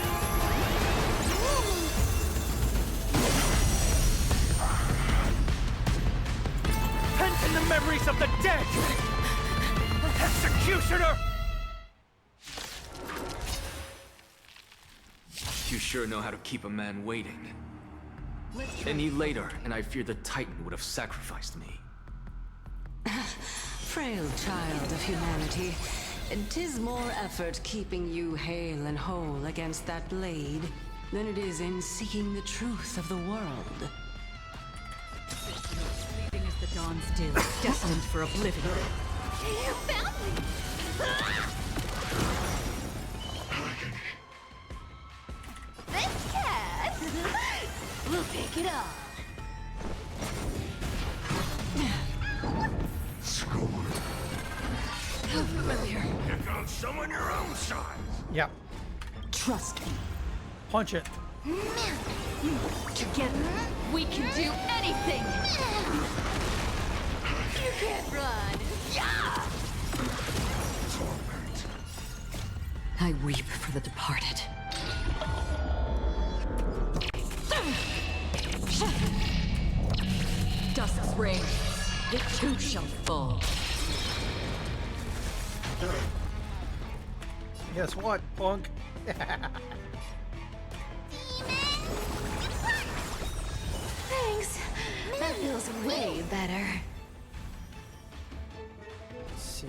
Pent in the memories of the dead! Executioner! You sure know how to keep a man waiting. Any later, and I fear the Titan would have sacrificed me. Frail child of humanity, 'tis more effort keeping you hale and whole against that blade than it is in seeking the truth of the world. Sleeping as the dawn still, destined for oblivion. You found me! This cat! We'll take it all. How familiar. Here comes someone your own size. Yeah. Trust me. Punch it. Together, we can do anything. You can't run. Yeah! I weep for the departed. Dusk's reign, it too shall fall. Guess what, punk? Thanks. That feels way better. Let's see.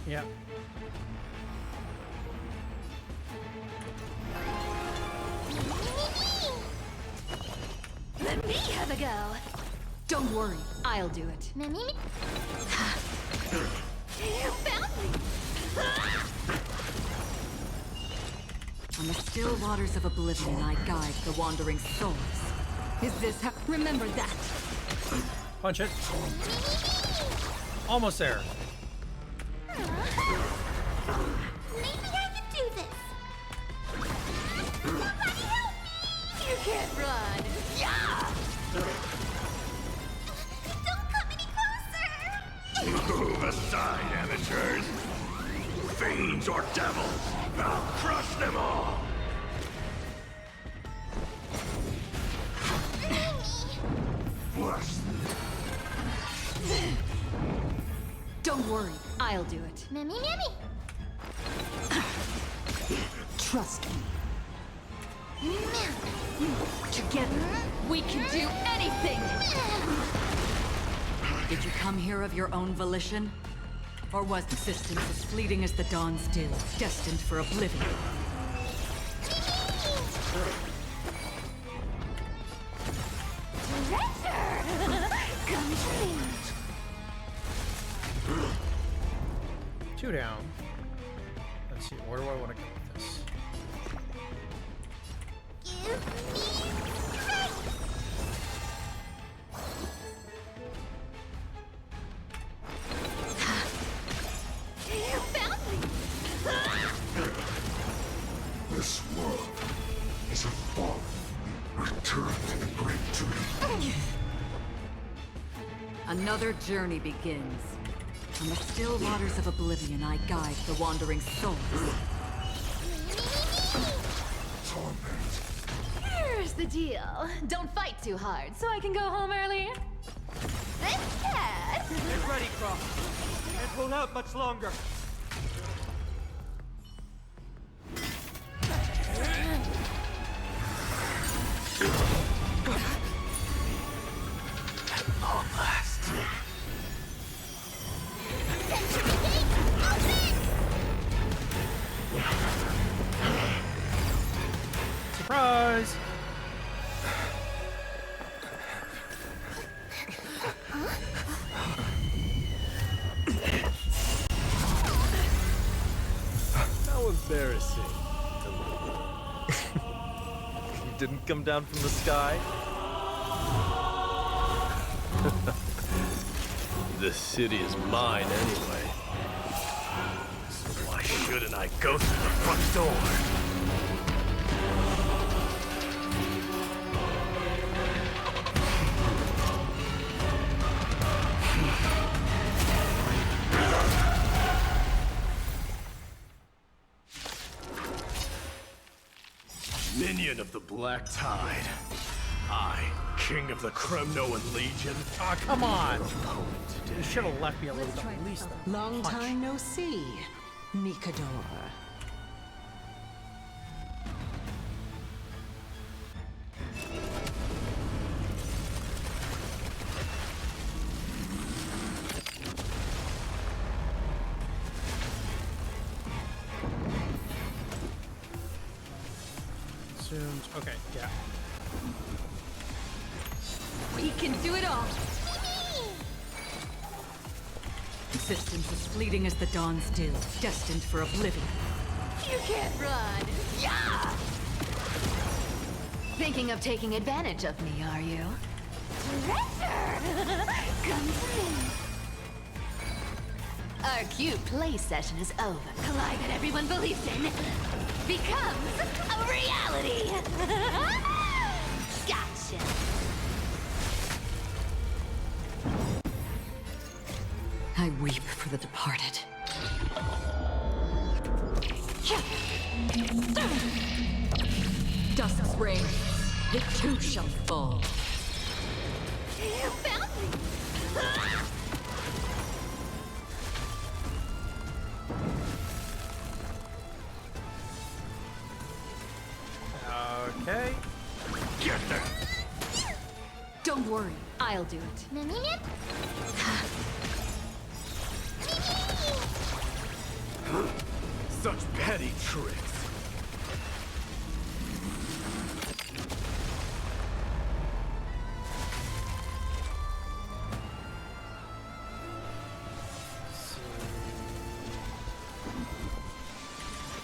Yeah. Let me have a go. Don't worry, I'll do it. Me? You found me! On the still waters of oblivion, I guide the wandering souls. Is this how? Remember that. Punch it. Almost there. Maybe I can do this. Somebody help me! You can't run. Yeah! Don't come any closer! Move aside, amateurs. Fiends or devils, I'll crush them all. Bless them. Don't worry, I'll do it. Mammy. Trust me. Together, we can do anything! Did you come here of your own volition? Or was existence as fleeting as the dawn's dew, destined for oblivion? Surrender! Come to me. 2 down. Let's see, where do I want to go with this? Give me strength! You found me! This world is a fallen. Return to the great tree. Another journey begins. On the still waters of oblivion, I guide the wandering souls. Here's the deal. Don't fight too hard, so I can go home early. This cat! Get ready, Croft. Can't hold out much longer. At long last. Surprise! How embarrassing. You didn't come down from the sky? This city is mine anyway. So why shouldn't I go through the front door? Minion of the Black Tide. I, King of the Kremnoan Legion. Ah, come on! You should have left me alone at least. Long time no see, Mikador. Okay, yeah. We can do it all! Existence as fleeting as the dawn's dew, destined for oblivion. You can't run! Yeah! Thinking of taking advantage of me, are you? Treasure! Come to me. Our cute play session is over. The lie that everyone believes in becomes a reality! Gotcha! I weep for the departed. Dusk's reign, it too shall fall. You found me! Okay. Get there! Don't worry, I'll do it. Such petty tricks.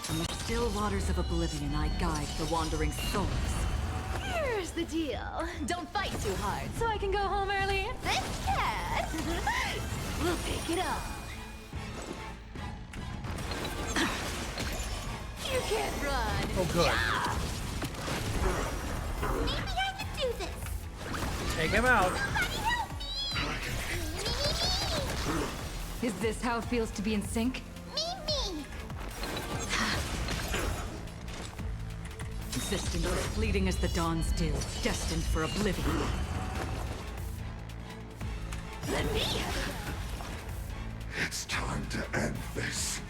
From the still waters of oblivion, I guide the wandering souls. Here's the deal. Don't fight too hard, so I can go home early. This cat will take it all. You can't run. Oh, good. Maybe I can do this. Take him out. Is this how it feels to be in sync? Existence as fleeting as the dawn's dew, destined for oblivion. Let me. It's time to end this.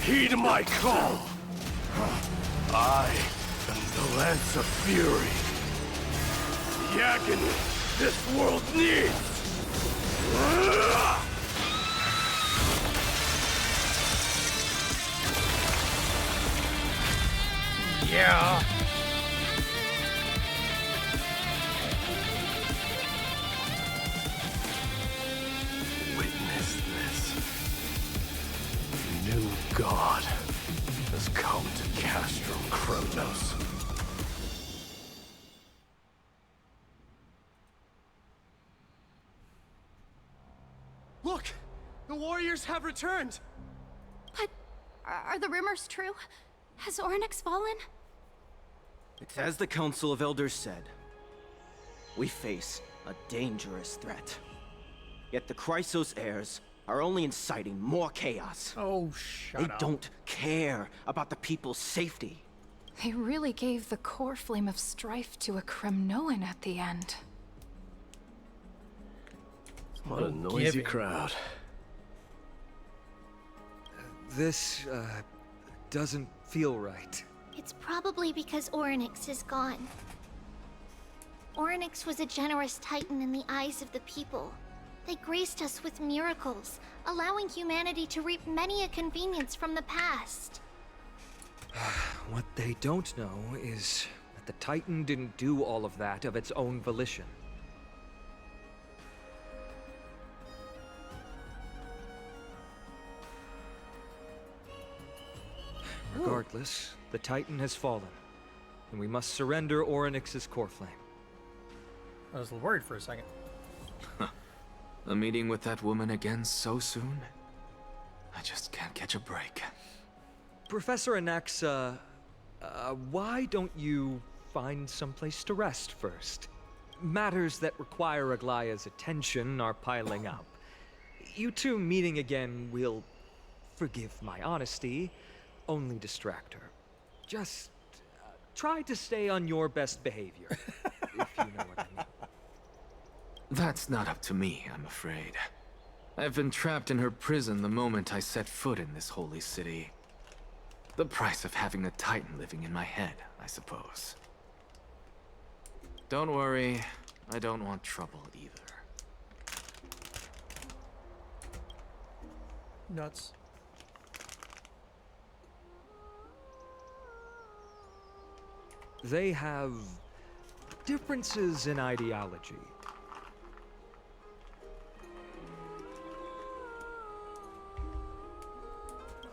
Heed my call. I am the Lance of Fury. The agony this world needs. Yeah. Witness this. New God has come to Castrum Kronos. Look! The warriors have returned! But are the rumors true? Has Ornyx fallen? It's as the Council of Elders said. We face a dangerous threat. Yet the Chrysos heirs are only inciting more chaos. Oh, shut up. They don't care about the people's safety. They really gave the core flame of strife to a Kremnoan at the end. What a noisy crowd. This, doesn't feel right. It's probably because Ornyx is gone. Ornyx was a generous titan in the eyes of the people. They graced us with miracles, allowing humanity to reap many a convenience from the past. What they don't know is that the Titan didn't do all of that of its own volition. Regardless, the Titan has fallen, and we must surrender Ornyx's core flame. I was worried for a second. A meeting with that woman again so soon? I just can't catch a break. Professor Anaxa, why don't you find someplace to rest first? Matters that require Aglaya's attention are piling up. You two meeting again will, forgive my honesty, only distract her. Just try to stay on your best behavior, if you know what I mean. That's not up to me, I'm afraid. I've been trapped in her prison the moment I set foot in this holy city. The price of having a Titan living in my head, I suppose. Don't worry, I don't want trouble either. Nuts. They have differences in ideology.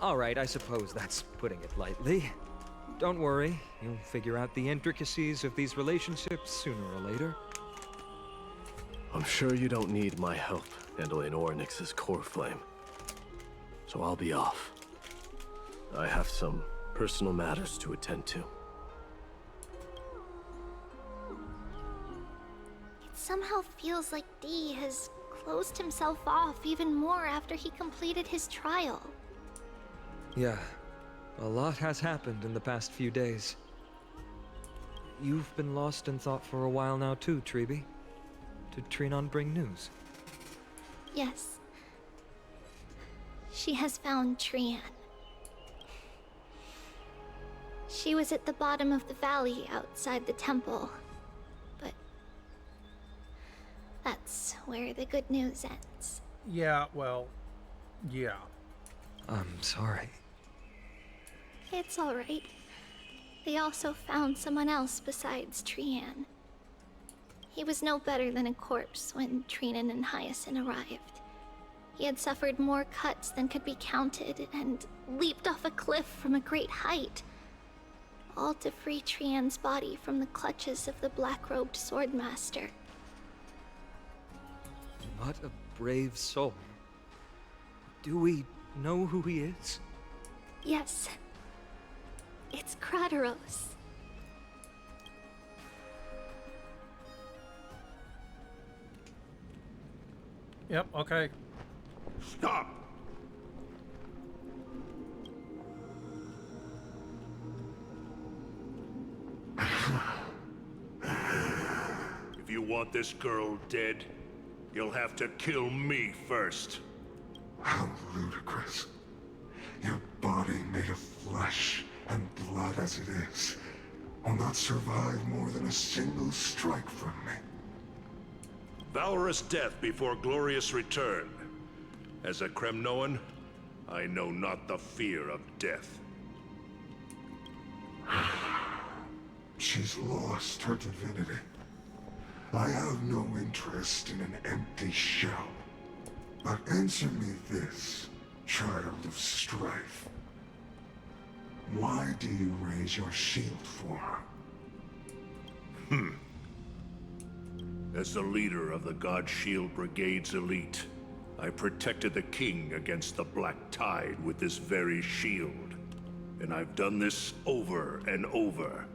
All right, I suppose that's putting it lightly. Don't worry, you'll figure out the intricacies of these relationships sooner or later. I'm sure you don't need my help handling Ornyx's core flame. So I'll be off. I have some personal matters to attend to. It somehow feels like D has closed himself off even more after he completed his trial. Yeah, a lot has happened in the past few days. You've been lost in thought for a while now too, Treeby. Did Trinon bring news? Yes. She has found Trian. She was at the bottom of the valley outside the temple. But that's where the good news ends. Yeah, well, yeah. I'm sorry. It's alright. They also found someone else besides Trian. He was no better than a corpse when Trinan and Hyacinth arrived. He had suffered more cuts than could be counted and leaped off a cliff from a great height, all to free Trian's body from the clutches of the black-robed swordmaster. What a brave soul. Do we know who he is? Yes. It's Crateros. Yep, okay. Stop! If you want this girl dead, you'll have to kill me first. How ludicrous. Your body made of flesh and blood as it is will not survive more than a single strike from me. Valorous death before glorious return. As a Kremnoan, I know not the fear of death. She's lost her divinity. I have no interest in an empty shell. But answer me this, child of strife. Why do you raise your shield for her? As the leader of the God Shield Brigade's elite, I protected the king against the Black Tide with this very shield. And I've done this over and over,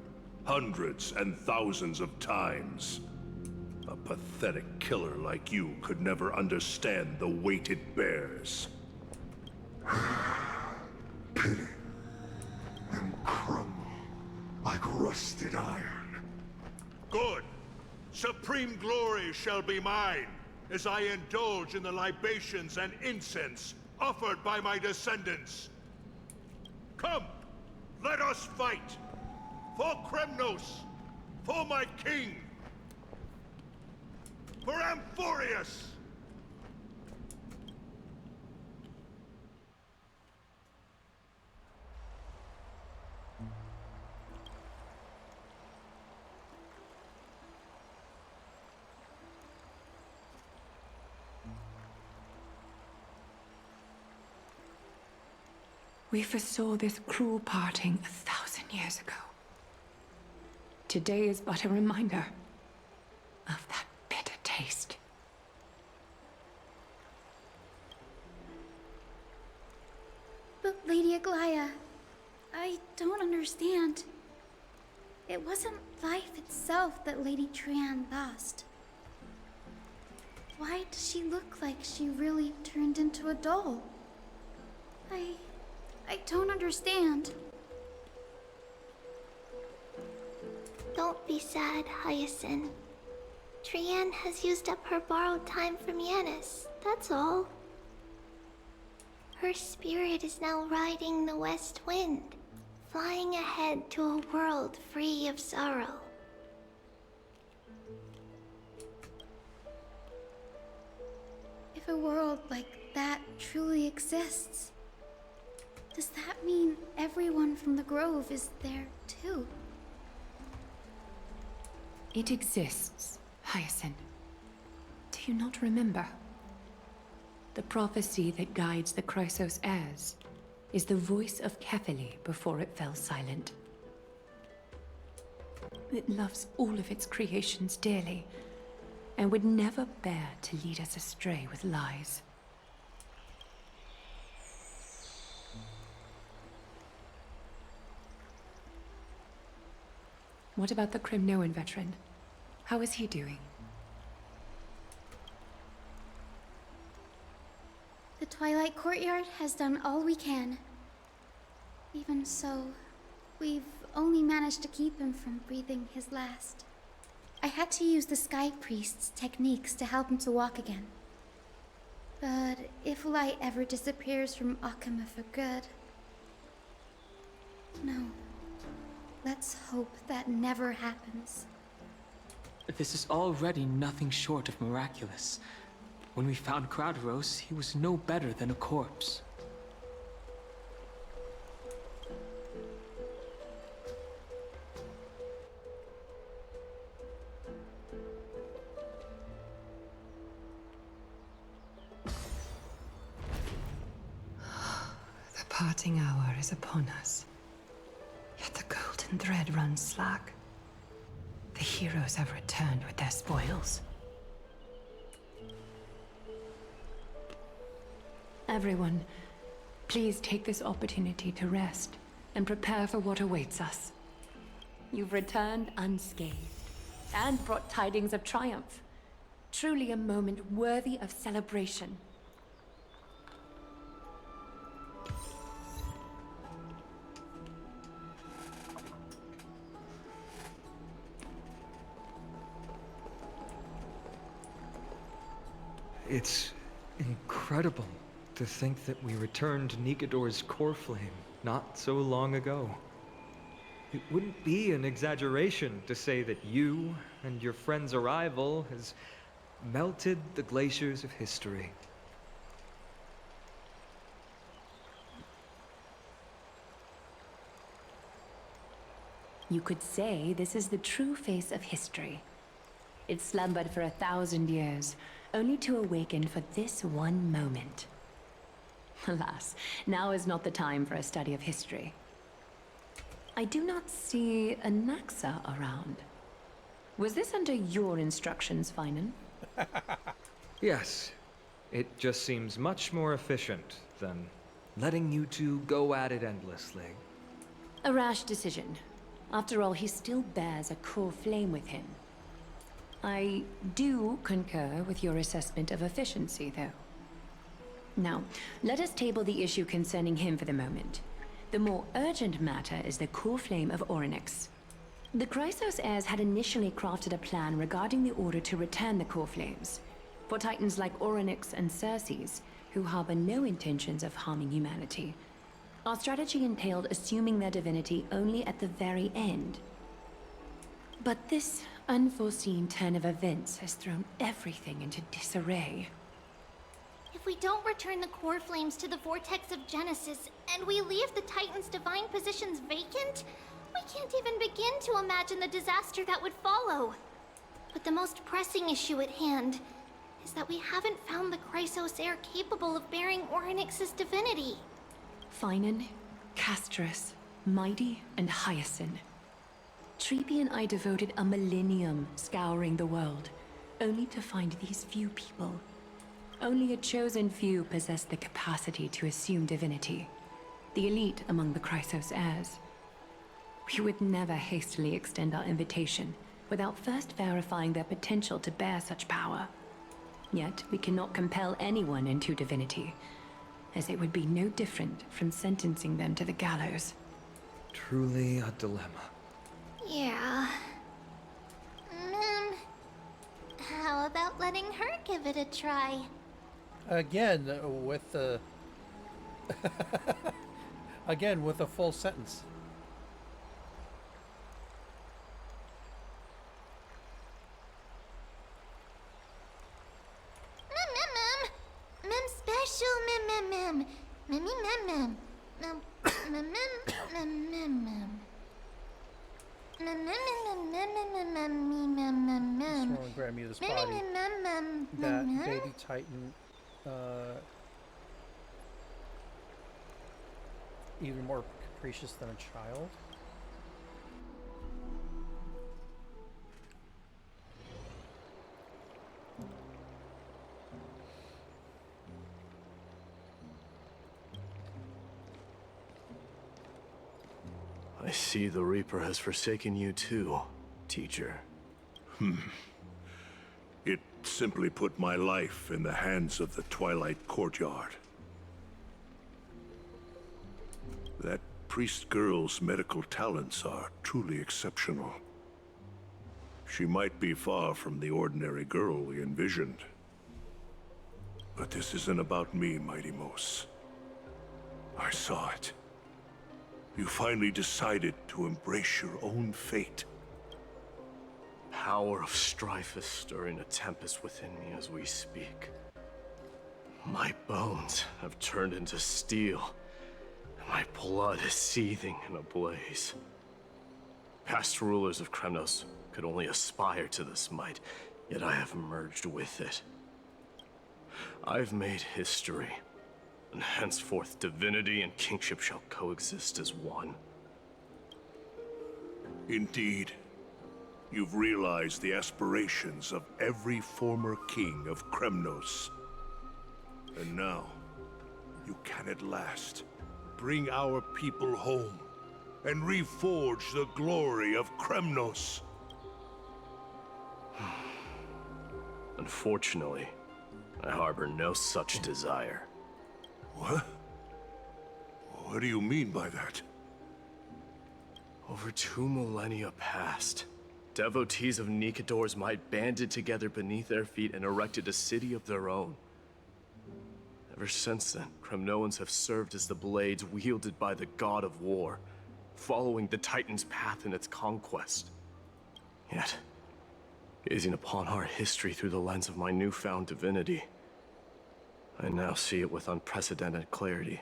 hundreds and thousands of times. A pathetic killer like you could never understand the weight it bears. Pity. And crumble like rusted iron. Good. Supreme glory shall be mine, as I indulge in the libations and incense offered by my descendants. Come, let us fight! For Kremnos! For my king! For Amphoreus! We foresaw this cruel parting 1,000 years ago. Today is but a reminder of that bitter taste. But Lady Aglaya, I don't understand. It wasn't life itself that Lady Trian lost. Why does she look like she really turned into a doll? I don't understand. Don't be sad, Hyacinth. Trienne has used up her borrowed time from Yanis, that's all. Her spirit is now riding the west wind, flying ahead to a world free of sorrow. If a world like that truly exists, does that mean everyone from the Grove is there too? It exists, Hyacinth. Do you not remember? The prophecy that guides the Chrysos heirs is the voice of Kefili before it fell silent. It loves all of its creations dearly, and would never bear to lead us astray with lies. What about the Crimnoan veteran? How is he doing? The Twilight Courtyard has done all we can. Even so, we've only managed to keep him from breathing his last. I had to use the Sky Priest's techniques to help him to walk again. But if light ever disappears from Akama for good... No. Let's hope that never happens. This is already nothing short of miraculous. When we found Crowdrose, he was no better than a corpse. The parting hour is upon us. Yet the golden thread runs slack. The heroes have returned with their spoils. Everyone, please take this opportunity to rest and prepare for what awaits us. You've returned unscathed and brought tidings of triumph. Truly a moment worthy of celebration. It's incredible to think that we returned Nikador's core flame not so long ago. It wouldn't be an exaggeration to say that you and your friend's arrival has melted the glaciers of history. You could say this is the true face of history. It slumbered for 1,000 years, only to awaken for this one moment. Alas, now is not the time for a study of history. I do not see a Naxa around. Was this under your instructions, Finan? Yes. It just seems much more efficient than letting you two go at it endlessly. A rash decision. After all, he still bears a core flame with him. I do concur with your assessment of efficiency, though. Now, let us table the issue concerning him for the moment. The more urgent matter is the core flame of Orynyx. The Chrysos heirs had initially crafted a plan regarding the order to return the core flames. For titans like Orynyx and Circes, who harbor no intentions of harming humanity, our strategy entailed assuming their divinity only at the very end. But this unforeseen turn of events has thrown everything into disarray. If we don't return the core flames to the vortex of Genesis, and we leave the Titan's divine positions vacant, we can't even begin to imagine the disaster that would follow. But the most pressing issue at hand is that we haven't found the Chrysos heir capable of bearing Orynyx's divinity. Finan, Castrus, Mighty, and Hyacinth. Trebi and I devoted a millennium scouring the world, only to find these few people. Only a chosen few possess the capacity to assume divinity, the elite among the Chrysos heirs. We would never hastily extend our invitation without first verifying their potential to bear such power. Yet we cannot compel anyone into divinity, as it would be no different from sentencing them to the gallows. Truly a dilemma. Yeah. letting her give it a try. Again, with the... Again, with a full sentence. Mem special mem. Mem. Just want to grab me this body. That baby Titan, even more capricious than a child. I see the Reaper has forsaken you too, teacher. It simply put my life in the hands of the Twilight Courtyard. That priest girl's medical talents are truly exceptional. She might be far from the ordinary girl we envisioned. But this isn't about me, Mighty Mos. I saw it. You finally decided to embrace your own fate. Power of strife is stirring a tempest within me as we speak. My bones have turned into steel, and my blood is seething in a blaze. Past rulers of Kremnos could only aspire to this might, yet I have merged with it. I've made history, and henceforth divinity and kingship shall coexist as one. Indeed, you've realized the aspirations of every former king of Kremnos. And now, you can at last bring our people home and reforge the glory of Kremnos. Unfortunately, I harbor no such desire. What? What do you mean by that? Over 2 millennia past, devotees of Nikador's might banded together beneath their feet and erected a city of their own. Ever since then, Kremnoans have served as the blades wielded by the god of war, following the Titan's path in its conquest. Yet, gazing upon our history through the lens of my newfound divinity, I now see it with unprecedented clarity.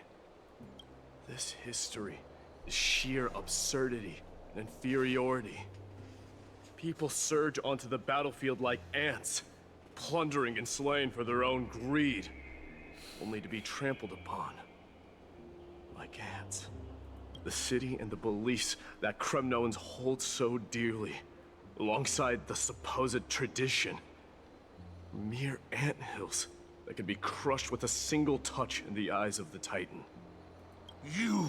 This history is sheer absurdity and inferiority. People surge onto the battlefield like ants, plundering and slaying for their own greed, only to be trampled upon. Like ants. The city and the beliefs that Kremnoans hold so dearly, alongside the supposed tradition, mere anthills that can be crushed with a single touch in the eyes of the Titan. You!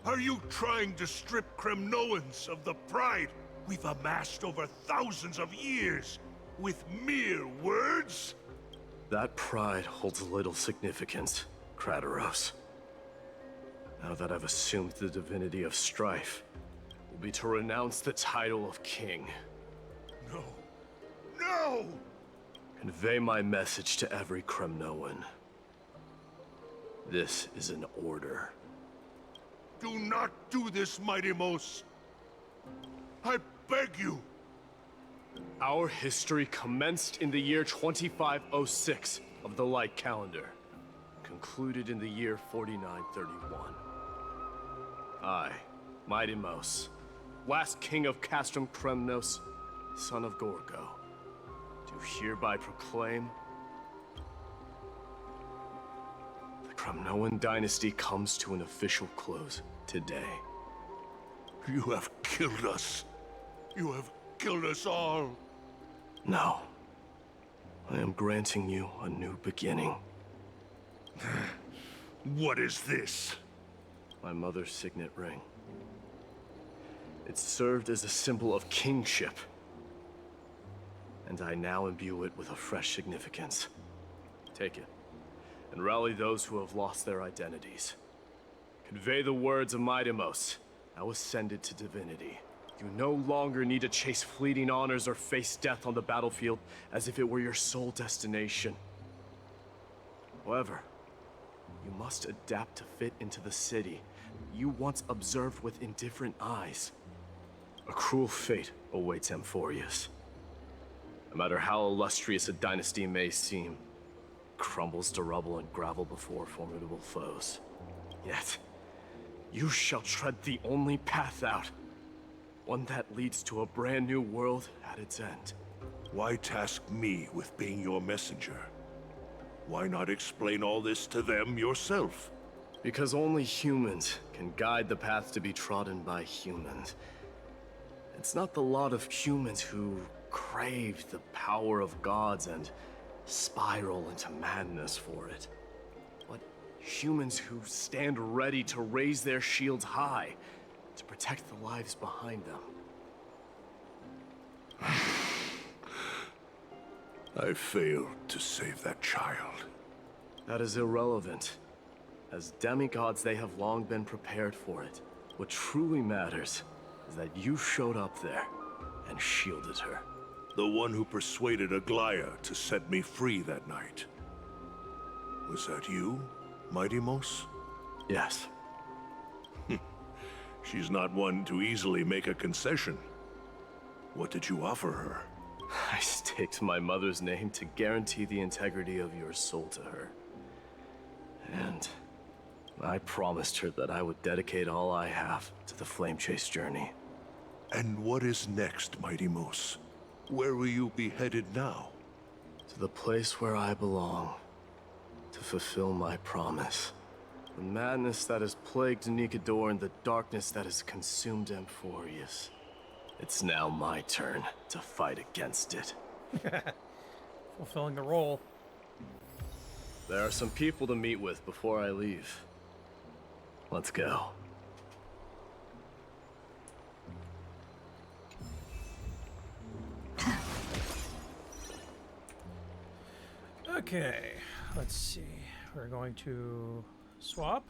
Are you trying to strip Kremnoans of the pride we've amassed over thousands of years with mere words? That pride holds little significance, Krateros. Now that I've assumed the divinity of strife, will be to renounce the title of king. No. No! Convey my message to every Kremnoan. This is an order. Do not do this, Mighty Mos. I beg you. Our history commenced in the year 2506 of the Light Calendar, concluded in the year 4931. I, Mighty Mos, last king of Castrum Kremnos, son of Gorgo, do hereby proclaim the Kremnoan dynasty comes to an official close today. You have killed us. You have killed us all. No. I am granting you a new beginning. What is this? My mother's signet ring. It served as a symbol of kingship, and I now imbue it with a fresh significance. Take it, and rally those who have lost their identities. Convey the words of Mighty Mos, now ascended to divinity. You no longer need to chase fleeting honors or face death on the battlefield as if it were your sole destination. However, you must adapt to fit into the city you once observed with indifferent eyes. A cruel fate awaits Amphoreus. No matter how illustrious a dynasty may seem, it crumbles to rubble and gravel before formidable foes. Yet, you shall tread the only path out. One that leads to a brand new world at its end. Why task me with being your messenger? Why not explain all this to them yourself? Because only humans can guide the path to be trodden by humans. It's not the lot of humans who crave the power of gods and spiral into madness for it, but humans who stand ready to raise their shields high to protect the lives behind them. I failed to save that child. That is irrelevant. As demigods, they have long been prepared for it. What truly matters is that you showed up there and shielded her. The one who persuaded Aglaya to set me free that night. Was that you, Mighty Mos? Yes. She's not one to easily make a concession. What did you offer her? I staked my mother's name to guarantee the integrity of your soul to her. And I promised her that I would dedicate all I have to the Flame Chase journey. And what is next, Mighty Mos? Where will you be headed now? To the place where I belong. To fulfill my promise. The madness that has plagued Nikador and the darkness that has consumed Amphoreus. It's now my turn to fight against it. Fulfilling the role. There are some people to meet with before I leave. Let's go. Okay, let's see. We're going to swap.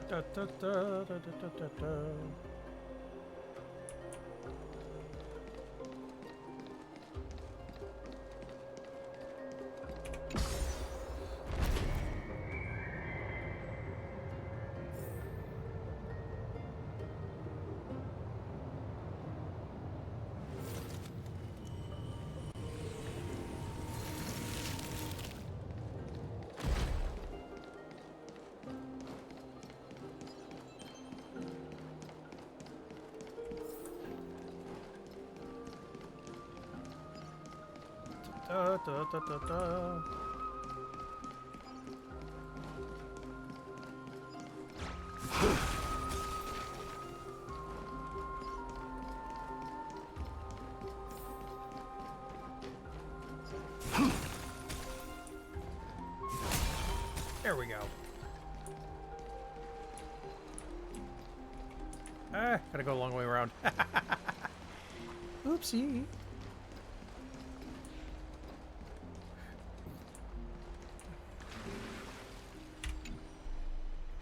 Da, da, da, da, da, da, da. Da, da, da, da, da. There we go. Gotta go a long way around. Oopsie.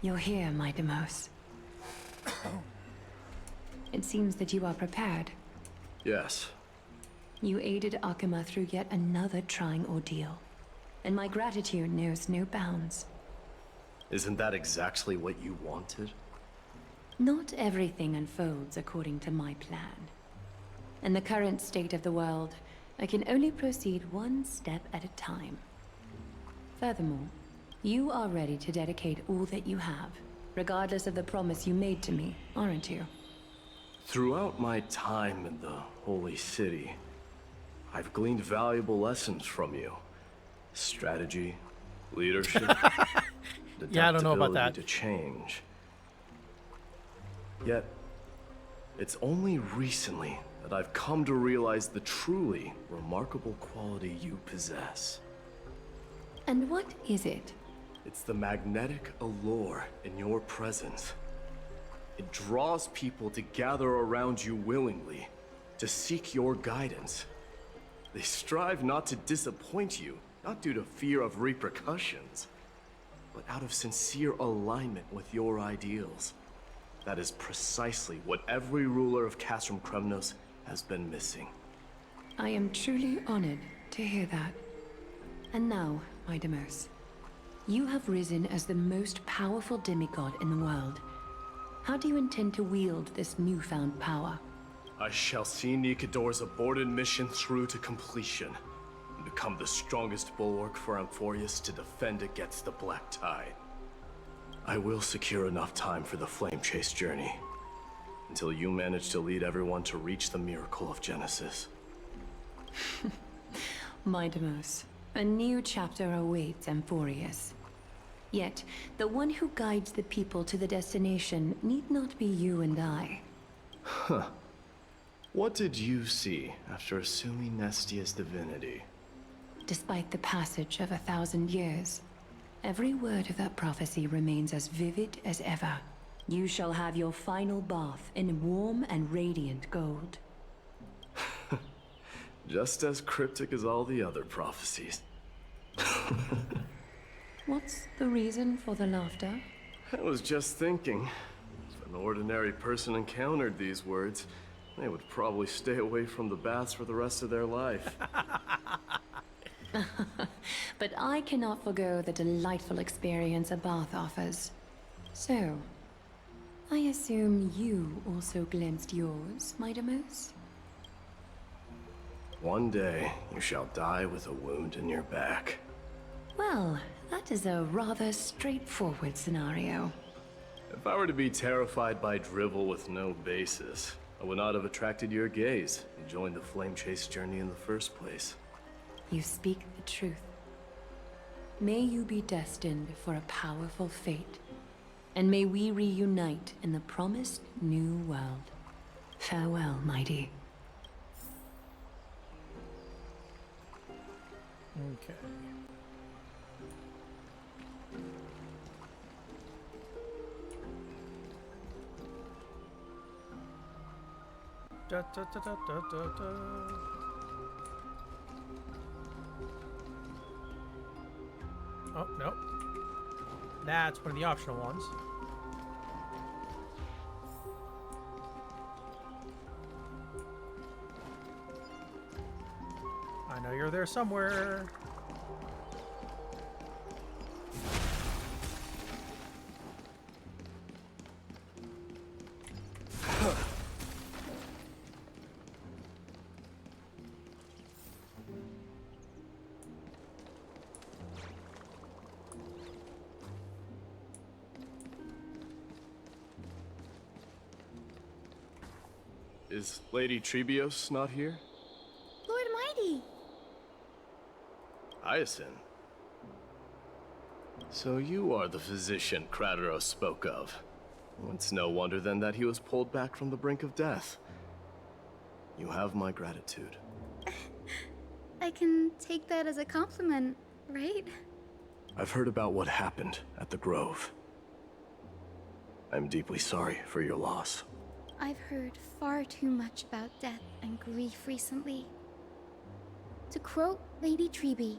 You're here, my Demos. It seems that you are prepared. Yes. You aided Akuma through yet another trying ordeal, and my gratitude knows no bounds. Isn't that exactly what you wanted? Not everything unfolds according to my plan. In the current state of the world, I can only proceed one step at a time. Furthermore, you are ready to dedicate all that you have, regardless of the promise you made to me, aren't you? Throughout my time in the Holy City, I've gleaned valuable lessons from you. Strategy, leadership, yeah, I don't know about adaptability that. to change. Yet, it's only recently that I've come to realize the truly remarkable quality you possess. And what is it? It's the magnetic allure in your presence. It draws people to gather around you willingly, to seek your guidance. They strive not to disappoint you, not due to fear of repercussions, but out of sincere alignment with your ideals. That is precisely what every ruler of Castrum Kremnos has been missing. I am truly honored to hear that. And now, my Deimos, you have risen as the most powerful demigod in the world. How do you intend to wield this newfound power? I shall see Nikador's aborted mission through to completion, and become the strongest bulwark for Amphoreus to defend against the Black Tide. I will secure enough time for the Flame Chase journey, until you manage to lead everyone to reach the miracle of Genesis. My Deimos, a new chapter awaits Amphoreus. Yet, the one who guides the people to the destination need not be you and I. Huh. What did you see after assuming Nestia's divinity? Despite the passage of 1,000 years, every word of that prophecy remains as vivid as ever. You shall have your final bath in warm and radiant gold. Just as cryptic as all the other prophecies. What's the reason for the laughter? I was just thinking, if an ordinary person encountered these words, they would probably stay away from the baths for the rest of their life. But I cannot forgo the delightful experience a bath offers. So, I assume you also glimpsed yours, my Deimos? One day, you shall die with a wound in your back. Well, that is a rather straightforward scenario. If I were to be terrified by drivel with no basis, I would not have attracted your gaze and joined the Flame Chase journey in the first place. You speak the truth. May you be destined for a powerful fate, and may we reunite in the promised new world. Farewell, mighty. Okay. Da, da, da, da, da, da, da. Oh, no. That's one of the optional ones. I know you're there somewhere. Is Lady Trebios not here? Lord Mighty! Hyacinth. So you are the physician Krateros spoke of. It's no wonder then that he was pulled back from the brink of death. You have my gratitude. I can take that as a compliment, right? I've heard about what happened at the Grove. I'm deeply sorry for your loss. I've heard far too much about death and grief recently. To quote Lady Treby,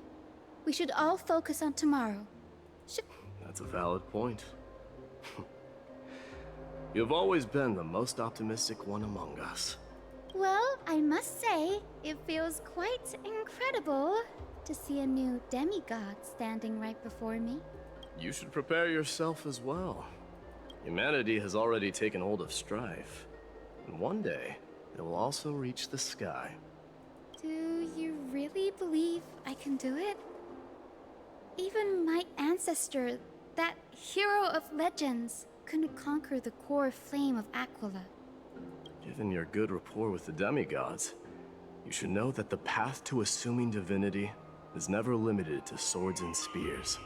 we should all focus on tomorrow. That's a valid point. You've always been the most optimistic one among us. Well, I must say, it feels quite incredible to see a new demigod standing right before me. You should prepare yourself as well. Humanity has already taken hold of strife. And one day, it will also reach the sky. Do you really believe I can do it? Even my ancestor, that hero of legends, couldn't conquer the core flame of Aquila. Given your good rapport with the demigods, you should know that the path to assuming divinity is never limited to swords and spears.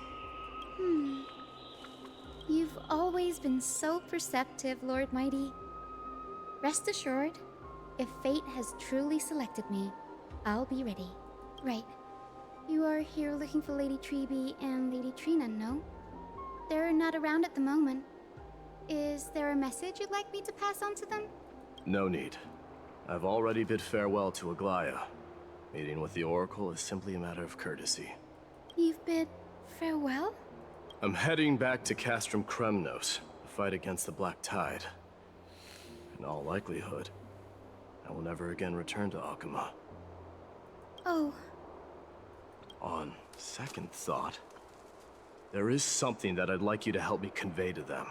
You've always been so perceptive, Lord Mighty. Rest assured, if fate has truly selected me, I'll be ready. Right. You are here looking for Lady Treby and Lady Trina, no? They're not around at the moment. Is there a message you'd like me to pass on to them? No need. I've already bid farewell to Aglaya. Meeting with the Oracle is simply a matter of courtesy. You've bid farewell? I'm heading back to Castrum Kremnos to fight against the Black Tide. In all likelihood, I will never again return to Akuma. Oh. On second thought, there is something that I'd like you to help me convey to them.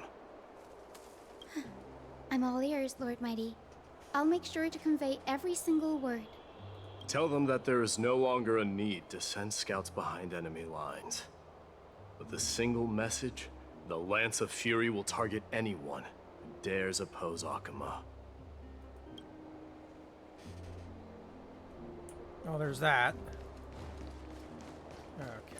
I'm all ears, Lord Mighty. I'll make sure to convey every single word. Tell them that there is no longer a need to send scouts behind enemy lines. With a single message, the Lance of Fury will target anyone who dares oppose Akuma. Oh, there's that. Okay.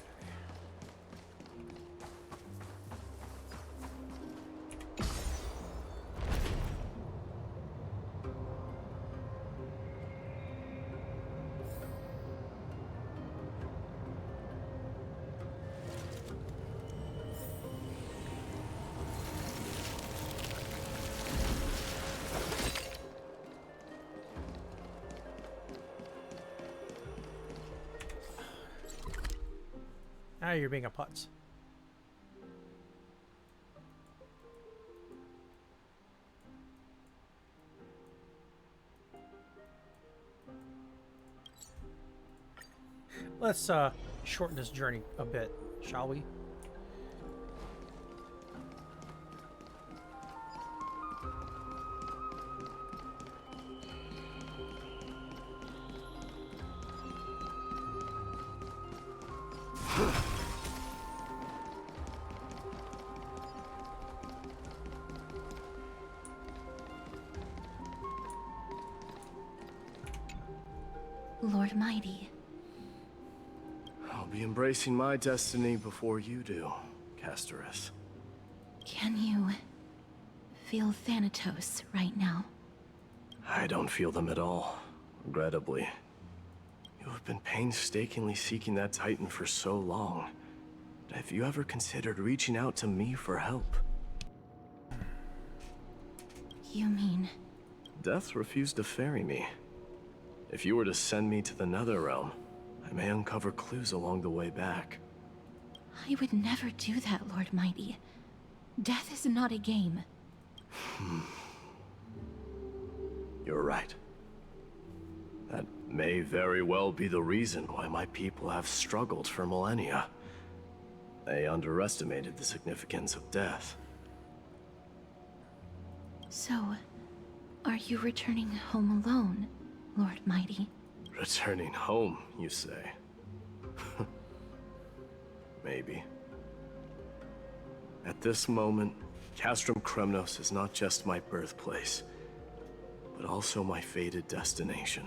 Now you're being a putz. Let's shorten this journey a bit, shall we? Lord Mighty. I'll be embracing my destiny before you do, Castorus. Can you feel Thanatos right now? I don't feel them at all, regrettably. You have been painstakingly seeking that Titan for so long. Have you ever considered reaching out to me for help? You mean... Death refused to ferry me. If you were to send me to the Netherrealm, I may uncover clues along the way back. I would never do that, Lord Mighty. Death is not a game. You're right. That may very well be the reason why my people have struggled for millennia. They underestimated the significance of death. So, are you returning home alone, Lord Mighty? Returning home, you say? Maybe. At this moment, Castrum Kremnos is not just my birthplace, but also my fated destination.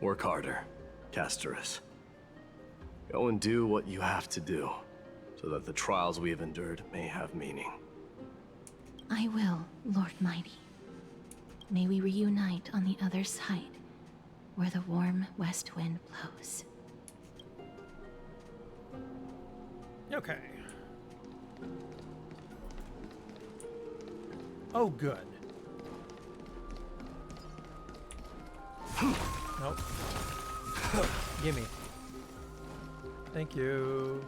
Work harder, Castorus. Go and do what you have to do, so that the trials we have endured may have meaning. I will, Lord Mighty. May we reunite on the other side, where the warm west wind blows. Okay. Oh, good. Nope. Gimme. Thank you.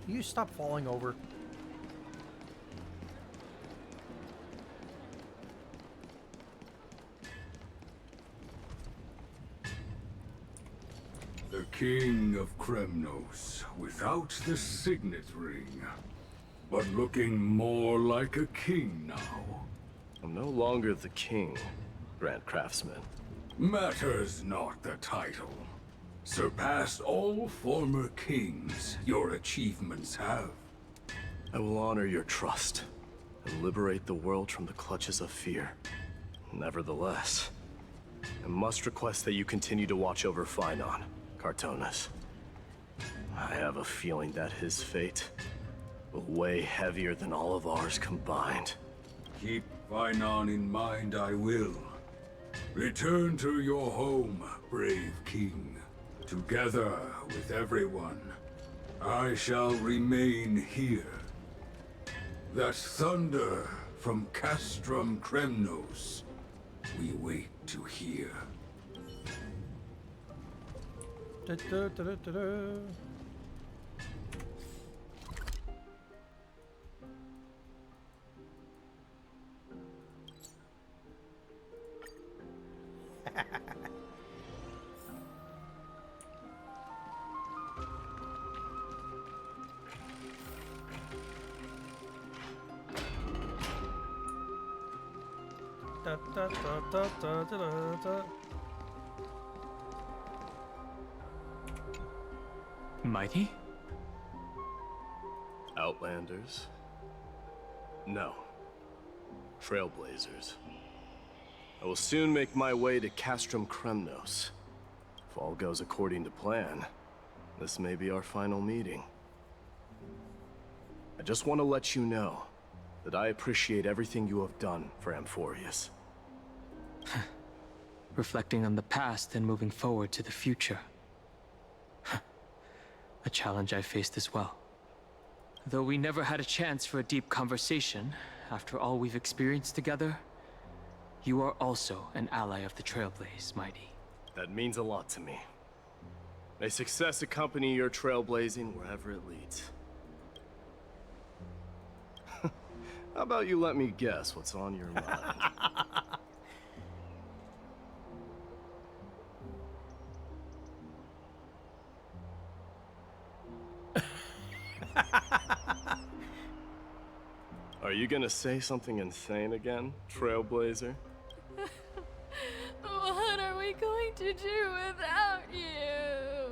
You stop falling over. The King of Kremnos, without the signet ring, but looking more like a king now. I'm no longer the king, Grand Craftsman. Matters not the title. Surpassed all former kings your achievements have. I will honor your trust and liberate the world from the clutches of fear. Nevertheless, I must request that you continue to watch over Phynon, Cartonis. I have a feeling that his fate will weigh heavier than all of ours combined. Keep Phynon in mind, I will. Return to your home, brave king. Together with everyone, I shall remain here. That thunder from Castrum Kremnos, we wait to hear. Mighty? Outlanders? No. Trailblazers. I will soon make my way to Castrum Kremnos. If all goes according to plan, this may be our final meeting. I just want to let you know that I appreciate everything you have done for Amphoreus. Reflecting on the past and moving forward to the future. A challenge I faced as well. Though we never had a chance for a deep conversation, after all we've experienced together, you are also an ally of the Trailblaze, Mighty. That means a lot to me. May success accompany your trailblazing wherever it leads. How about you let me guess what's on your mind? Are you gonna say something insane again, Trailblazer? What are we going to do without you?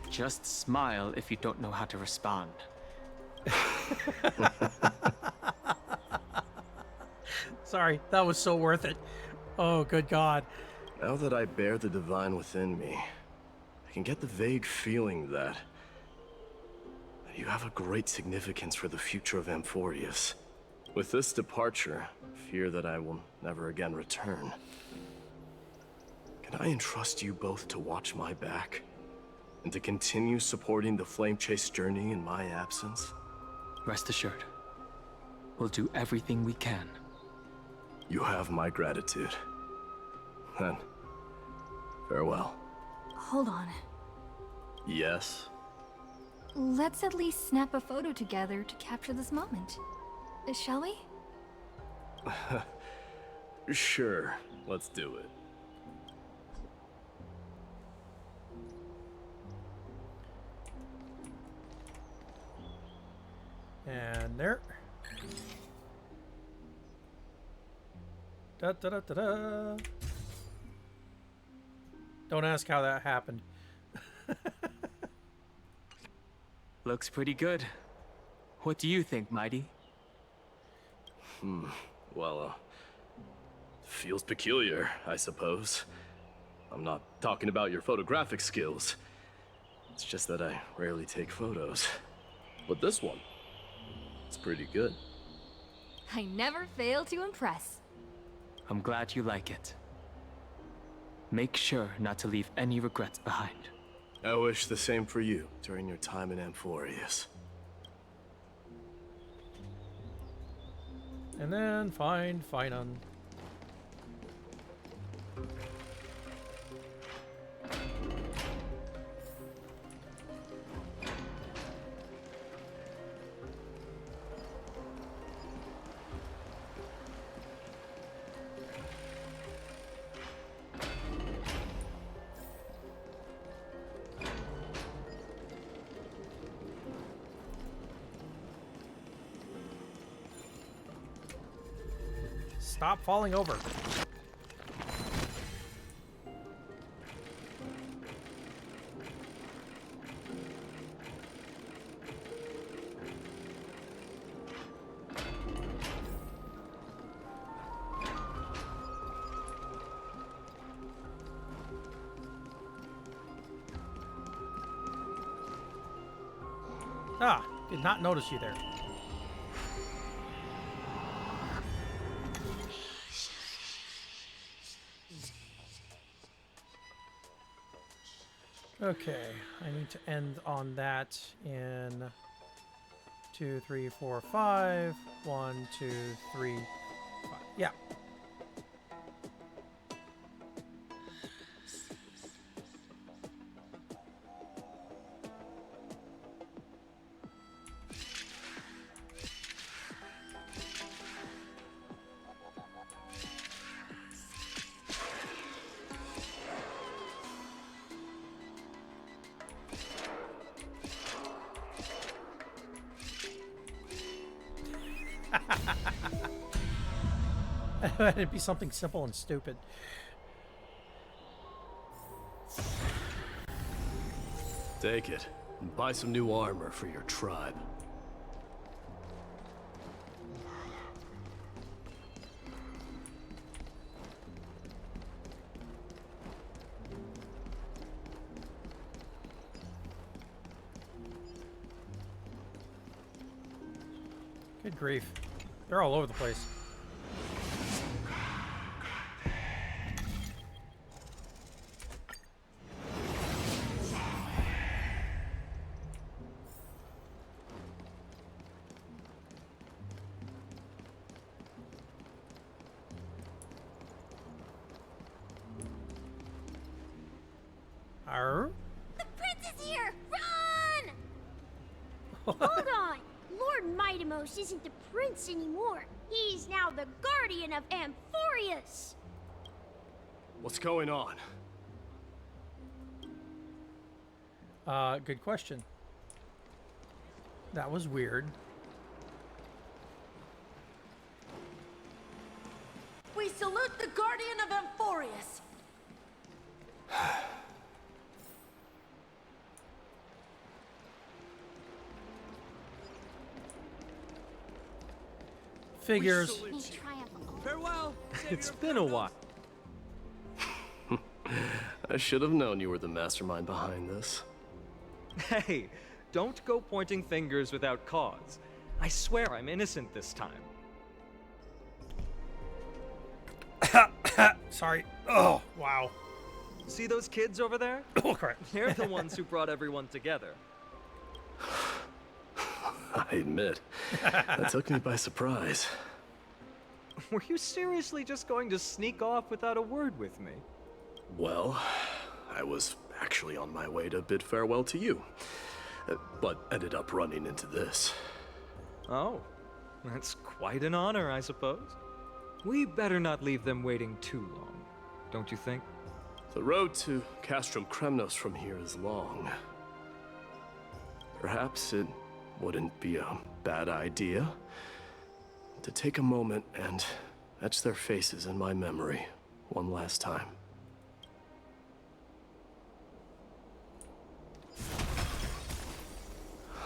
Just smile if you don't know how to respond. Sorry, that was so worth it. Oh, good God. Now that I bear the divine within me, I can get the vague feeling that you have a great significance for the future of Amphoreus. With this departure, I fear that I will never again return. Can I entrust you both to watch my back? And to continue supporting the Flame Chase journey in my absence? Rest assured, we'll do everything we can. You have my gratitude. Then, farewell. Hold on. Yes? Let's at least snap a photo together to capture this moment. Shall we? Sure, let's do it. And there. Da da da da da. Don't ask how that happened. Looks pretty good. What do you think, Mighty? Well, feels peculiar, I suppose. I'm not talking about your photographic skills. It's just that I rarely take photos. But this one, it's pretty good. I never fail to impress. I'm glad you like it. Make sure not to leave any regrets behind. I wish the same for you during your time in Amphoreus. And then find Phynon. Stop falling over. Ah, did not notice you there. Okay, I need to end on that in 2, 3, 4, 5. 1, 2, 3, 5. Yeah. It'd be something simple and stupid. Take it and buy some new armor for your tribe. Good grief. They're all over the place. Arr? The prince is here! Run! Hold on! Lord Mightimos isn't the prince anymore. He's now the guardian of Amphoreus! What's going on? Good question. That was weird. We salute the guardian of Amphoreus. Figures. Farewell. It's been a while. I should have known you were the mastermind behind this. Hey, don't go pointing fingers without cause. I swear I'm innocent this time. Sorry. Oh, wow. See those kids over there? Oh, crap. They're the ones who brought everyone together. I admit, that took me by surprise. Were you seriously just going to sneak off without a word with me? Well, I was actually on my way to bid farewell to you, but ended up running into this. Oh, that's quite an honor, I suppose. We better not leave them waiting too long, don't you think? The road to Castrum Kremnos from here is long. Perhaps it wouldn't be a bad idea to take a moment and etch their faces in my memory one last time.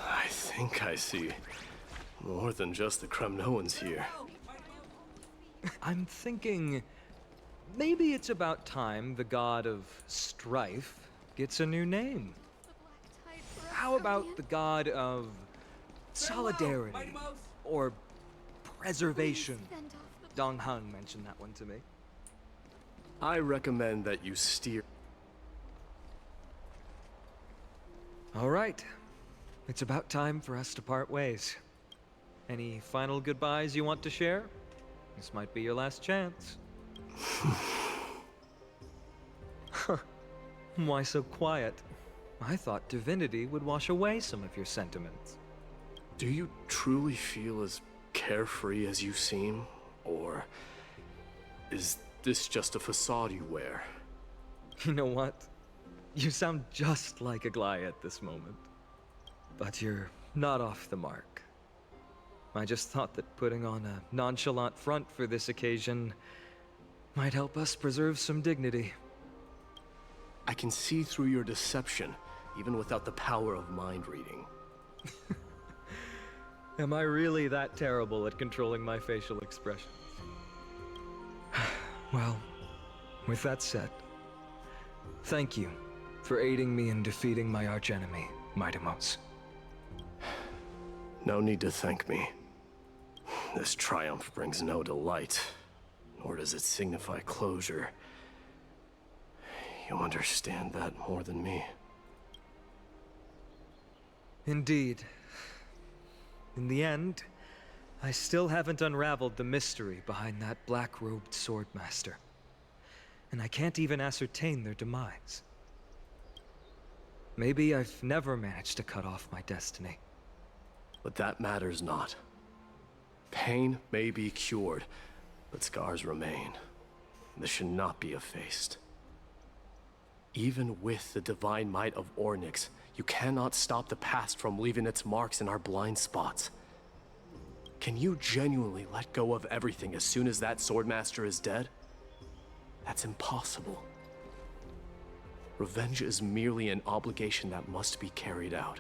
I think I see more than just the Kremnoans here. I'm thinking maybe it's about time the god of strife gets a new name. How about the god of solidarity or preservation? Dong Hung mentioned that one to me. I recommend that you steer. All right. It's about time for us to part ways. Any final goodbyes you want to share? This might be your last chance. Why so quiet? I thought divinity would wash away some of your sentiments. Do you truly feel as carefree as you seem? Or is this just a facade you wear? You know what? You sound just like Aglaia at this moment. But you're not off the mark. I just thought that putting on a nonchalant front for this occasion might help us preserve some dignity. I can see through your deception, even without the power of mind reading. Am I really that terrible at controlling my facial expressions? Well, with that said, thank you for aiding me in defeating my archenemy, Mightimos. No need to thank me. This triumph brings no delight, nor does it signify closure. You understand that more than me. Indeed. In the end, I still haven't unraveled the mystery behind that black-robed swordmaster. And I can't even ascertain their demise. Maybe I've never managed to cut off my destiny. But that matters not. Pain may be cured, but scars remain. This should not be effaced. Even with the divine might of Ornyx, you cannot stop the past from leaving its marks in our blind spots. Can you genuinely let go of everything as soon as that swordmaster is dead? That's impossible. Revenge is merely an obligation that must be carried out,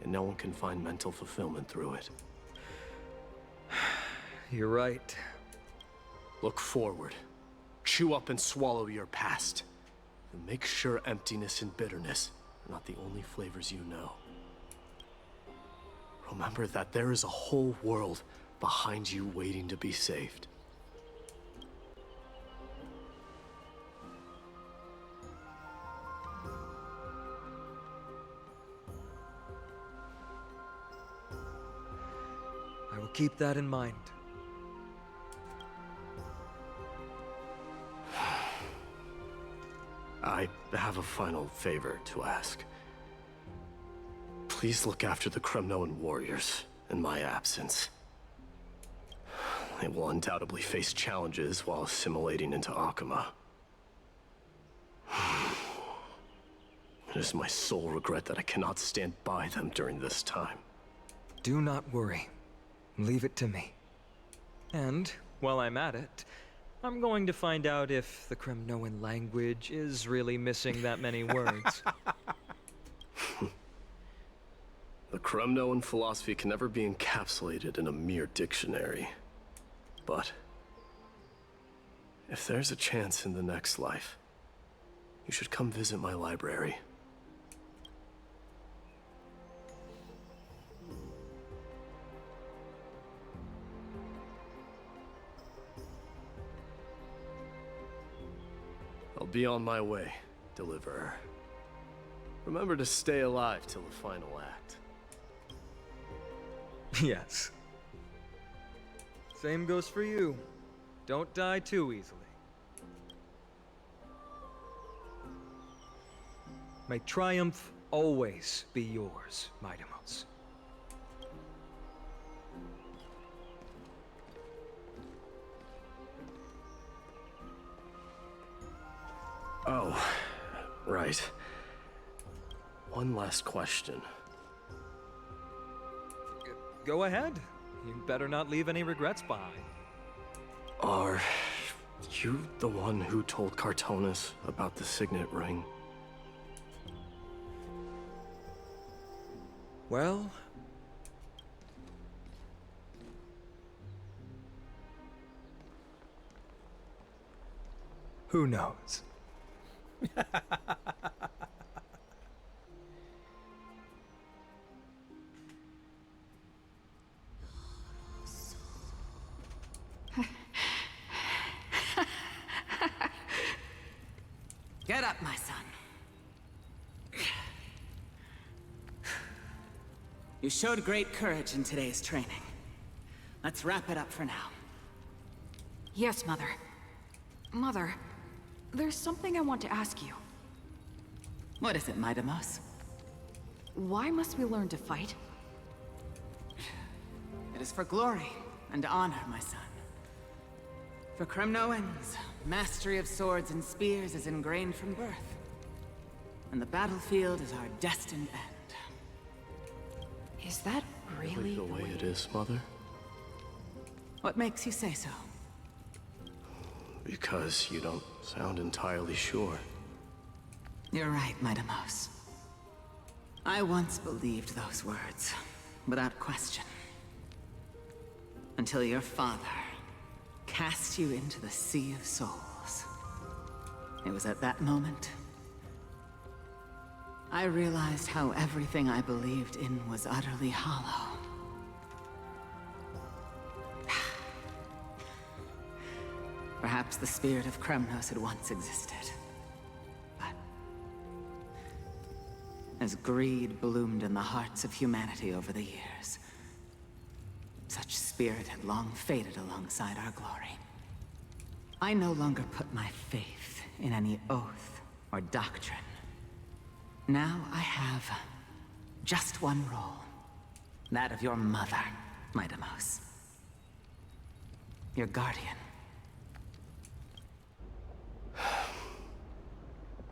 and no one can find mental fulfillment through it. You're right. Look forward. Chew up and swallow your past. And make sure emptiness and bitterness are not the only flavors you know. Remember that there is a whole world behind you waiting to be saved. I will keep that in mind. I have a final favor to ask. Please look after the Kremnoan warriors in my absence. They will undoubtedly face challenges while assimilating into Akama. It is my sole regret that I cannot stand by them during this time. Do not worry. Leave it to me. And, while I'm at it, I'm going to find out if the Kremnoan language is really missing that many words. The Kremnoan philosophy can never be encapsulated in a mere dictionary. But if there's a chance in the next life, you should come visit my library. I'll be on my way, Deliverer. Remember to stay alive till the final act. Yes. Same goes for you. Don't die too easily. May triumph always be yours, Midamos. Oh, right. One last question. Go ahead. You better not leave any regrets behind. Are you the one who told Cartonis about the signet ring? Well... who knows? Get up, my son. You showed great courage in today's training. Let's wrap it up for now. Yes, Mother. Mother, there's something I want to ask you. What is it, Midamos? Why must we learn to fight? It is for glory and honor, my son. For Kremnoans, mastery of swords and spears is ingrained from birth. And the battlefield is our destined end. Is that really the way it is, Mother? What makes you say so? Because you don't sound entirely sure. You're right, Midamos. I once believed those words, without question. Until your father cast you into the Sea of Souls. It was at that moment I realized how everything I believed in was utterly hollow. Perhaps the spirit of Kremnos had once existed. But as greed bloomed in the hearts of humanity over the years, such spirit had long faded alongside our glory. I no longer put my faith in any oath or doctrine. Now I have just one role. That of your mother, Midamos. Your guardian.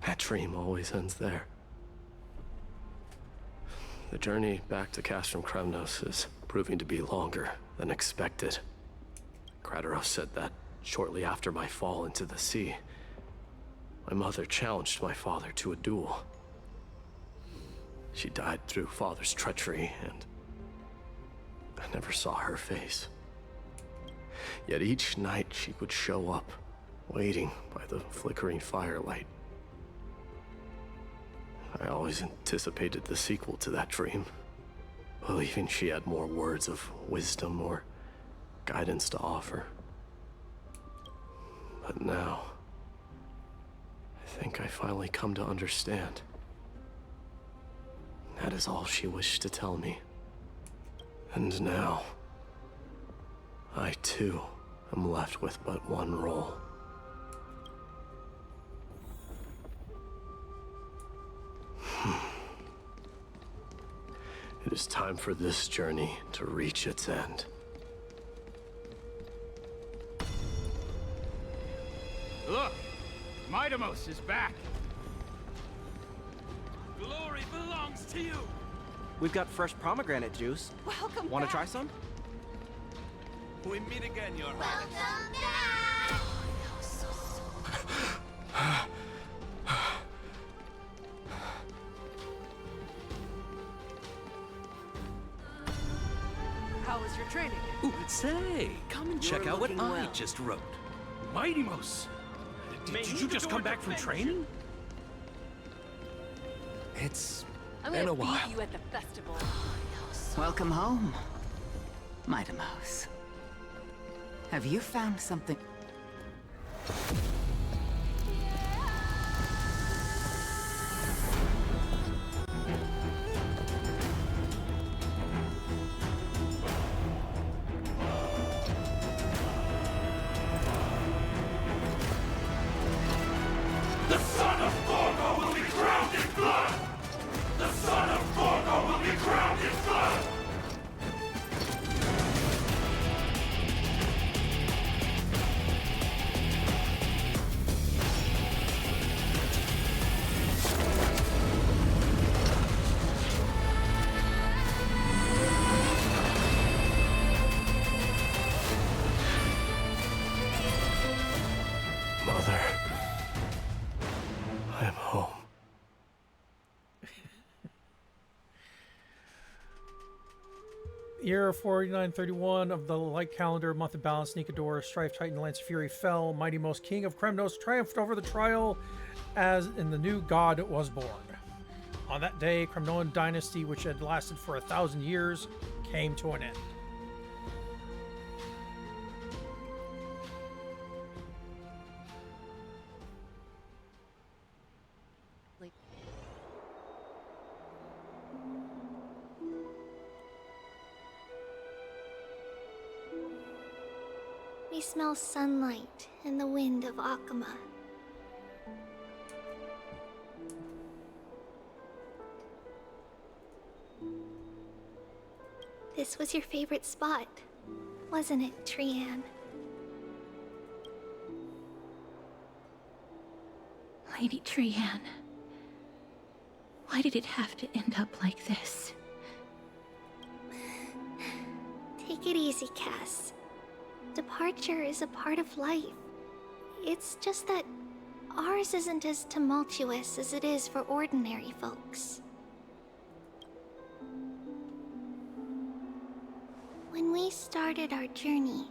That dream always ends there. The journey back to Castrum Kremnos is proving to be longer than expected. Krateros said that shortly after my fall into the sea, my mother challenged my father to a duel. She died through father's treachery, and I never saw her face. Yet each night she would show up, waiting by the flickering firelight. I always anticipated the sequel to that dream, believing she had more words of wisdom or guidance to offer. But now, I think I finally come to understand. That is all she wished to tell me. And now, I too am left with but one role. It is time for this journey to reach its end. Look! Midamos is back! Glory belongs to you! We've got fresh pomegranate juice. Welcome Want to back. try some? We meet again, Your Welcome back! How was your training? Ooh, say, come and check You're out what looking I well. just wrote. Midamos! Did you just come back from training? It's I'm been gonna a while. beat you at the festival. Welcome home, Midamos. Have you found something? The son of Gorgo will be crowned in blood! The son of Gorgo will be crowned in blood! Mother, I am home. Year 4931 of the light calendar, month of balance, Nikodor, Strife, Titan, Lance of Fury fell. Mighty Most King of Kremnos triumphed over the trial as in the new god was born. On that day, Kremnoan dynasty, which had lasted for 1,000 years, came to an end. We smell sunlight and the wind of Akama. This was your favorite spot, wasn't it, Trian? Lady Trian, why did it have to end up like this? Take it easy, Cass. Departure is a part of life. It's just that ours isn't as tumultuous as it is for ordinary folks. When we started our journey,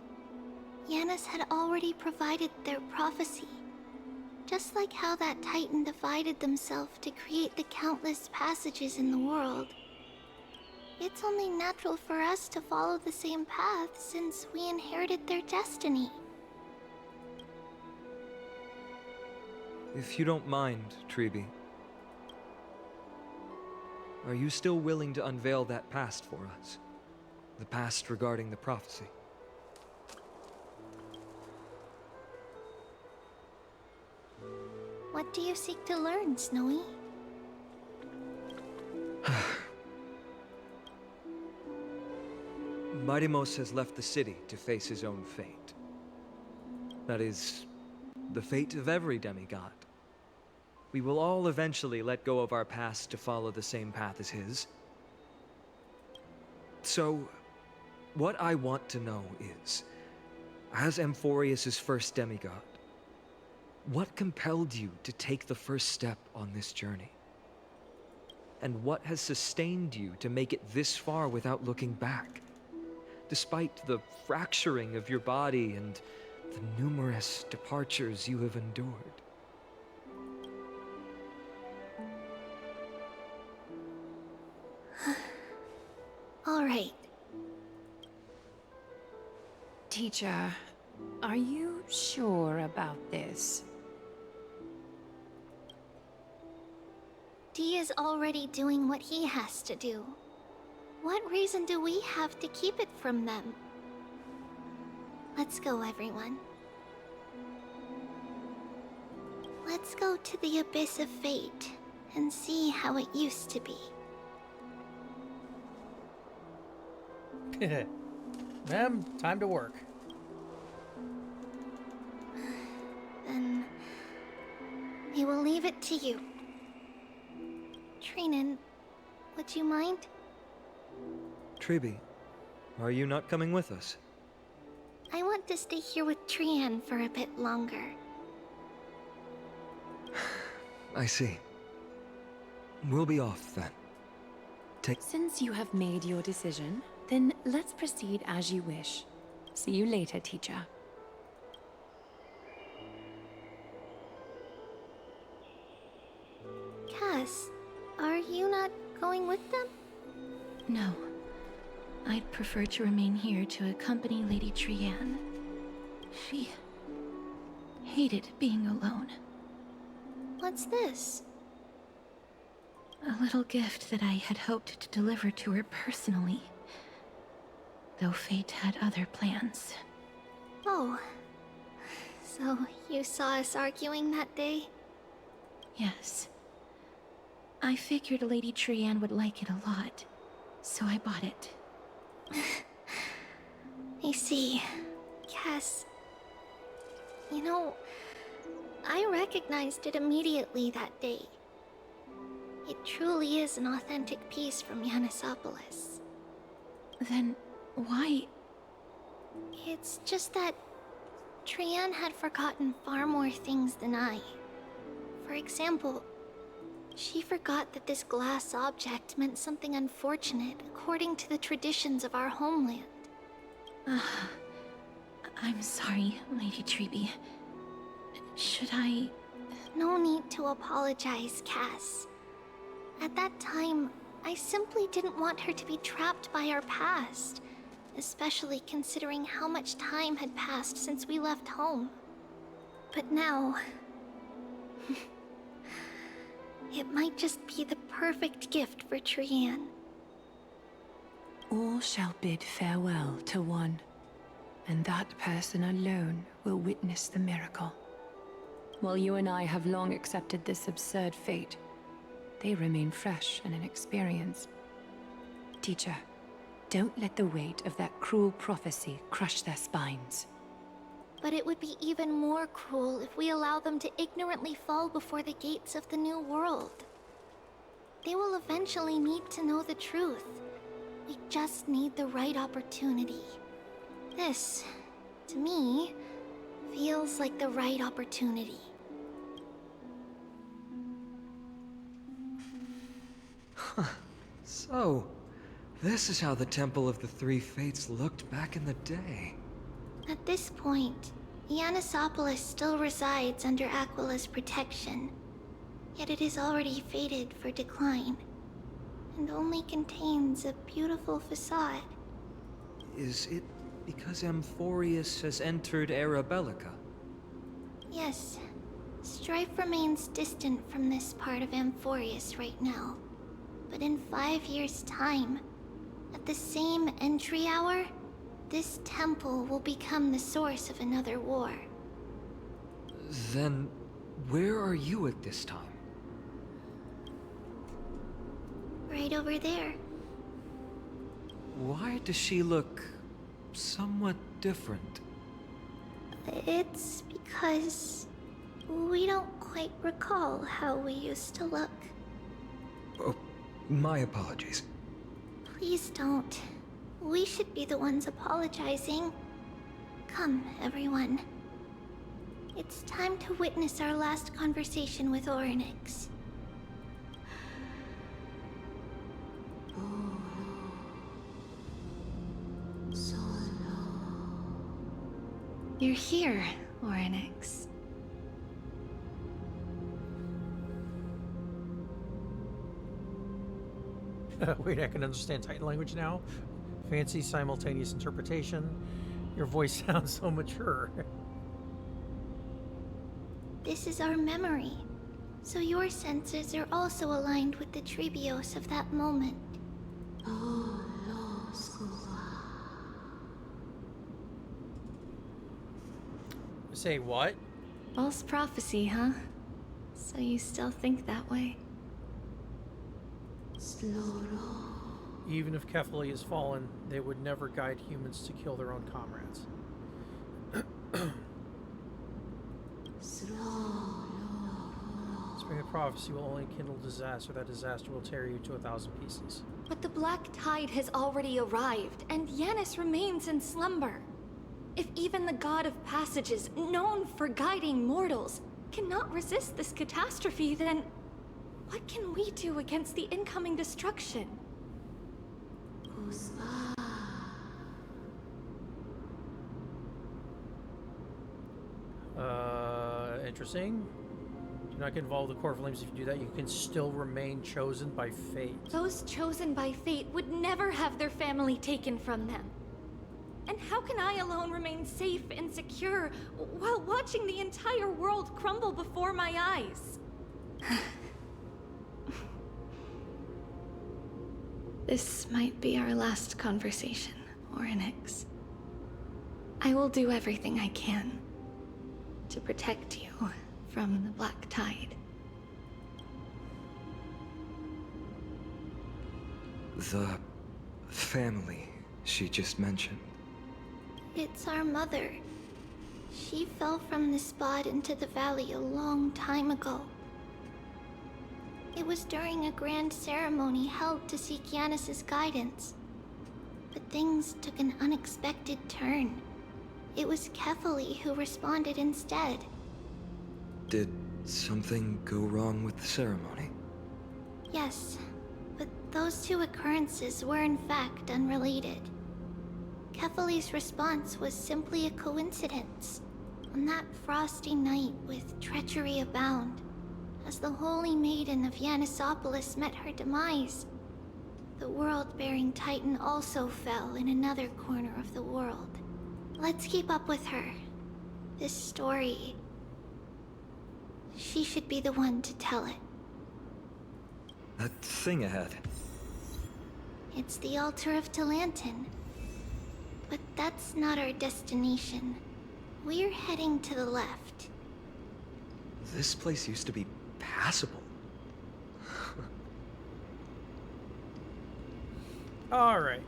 Yanis had already provided their prophecy. Just like how that Titan divided themselves to create the countless passages in the world. It's only natural for us to follow the same path since we inherited their destiny. If you don't mind, Treeby, are you still willing to unveil that past for us? The past regarding the prophecy? What do you seek to learn, Snowy? Mightimos has left the city to face his own fate. That is, the fate of every demigod. We will all eventually let go of our past to follow the same path as his. So, what I want to know is, as Amphoreus' first demigod, what compelled you to take the first step on this journey? And what has sustained you to make it this far without looking back? Despite the fracturing of your body and the numerous departures you have endured. All right. Teacher, are you sure about this? Dee is already doing what he has to do. What reason do we have to keep it from them? Let's go, everyone. Let's go to the Abyss of Fate and see how it used to be. Ma'am, time to work. Then we will leave it to you. Trinan, would you mind? Treeby, are you not coming with us? I want to stay here with Trian for a bit longer. I see. We'll be off then. Since you have made your decision, then let's proceed as you wish. See you later, teacher. Cass, are you not going with them? No. I'd prefer to remain here to accompany Lady Trian. She hated being alone. What's this? A little gift that I had hoped to deliver to her personally. Though fate had other plans. Oh. So you saw us arguing that day? Yes. I figured Lady Trian would like it a lot, so I bought it. I see. Cass. You know, I recognized it immediately that day. It truly is an authentic piece from Yanisopolis. Then why? It's just that Trian had forgotten far more things than I. For example, she forgot that this glass object meant something unfortunate according to the traditions of our homeland. I'm sorry, Lady Treeby. Should I... No need to apologize, Cass. At that time, I simply didn't want her to be trapped by our past, especially considering how much time had passed since we left home. But now... it might just be the perfect gift for Trian. All shall bid farewell to one, and that person alone will witness the miracle. While you and I have long accepted this absurd fate, they remain fresh and inexperienced. Teacher, don't let the weight of that cruel prophecy crush their spines. But it would be even more cruel if we allow them to ignorantly fall before the gates of the new world. They will eventually need to know the truth. We just need the right opportunity. This, to me, feels like the right opportunity. So, this is how the Temple of the Three Fates looked back in the day. At this point, Yanisopolis still resides under Aquila's protection, yet it is already fated for decline, and only contains a beautiful facade. Is it because Amphoreus has entered Era Bellica? Yes, Strife remains distant from this part of Amphoreus right now. But in 5 years' time, at the same entry hour, this temple will become the source of another war. Then, where are you at this time? Right over there. Why does she look somewhat different? It's because we don't quite recall how we used to look. Oh, my apologies. Please don't. We should be the ones apologizing. Come, everyone. It's time to witness our last conversation with Orynyx. You're here, Orynyx. Wait, I can understand Titan language now? Fancy simultaneous interpretation. Your voice sounds so mature. This is our memory, so your senses are also aligned with the Trebios of that moment. Say what? False prophecy, huh? So you still think that way? Even if Kefali is fallen, they would never guide humans to kill their own comrades. Spring of prophecy will only kindle disaster. That disaster will tear you to 1,000 pieces. But the black tide has already arrived, and Yanis remains in slumber. If even the god of passages, known for guiding mortals, cannot resist this catastrophe, then what can we do against the incoming destruction? Interesting. Do not get involved with the Court of Flames. If you do that, you can still remain chosen by fate. Those chosen by fate would never have their family taken from them. And how can I alone remain safe and secure while watching the entire world crumble before my eyes? This might be our last conversation, Orynyx. I will do everything I can to protect you from the black tide. The family she just mentioned. It's our mother. She fell from the spot into the valley a long time ago. It was during a grand ceremony held to seek Yanis's guidance. But things took an unexpected turn. It was Kefali who responded instead. Did something go wrong with the ceremony? Yes, but those two occurrences were in fact unrelated. Kefali's response was simply a coincidence. On that frosty night with treachery abound, as the holy maiden of Yanisopolis met her demise, the world-bearing titan also fell in another corner of the world. Let's keep up with her. This story... she should be the one to tell it. That thing ahead. It's the altar of Talantin. But that's not our destination. We're heading to the left. This place used to be passable. Alright.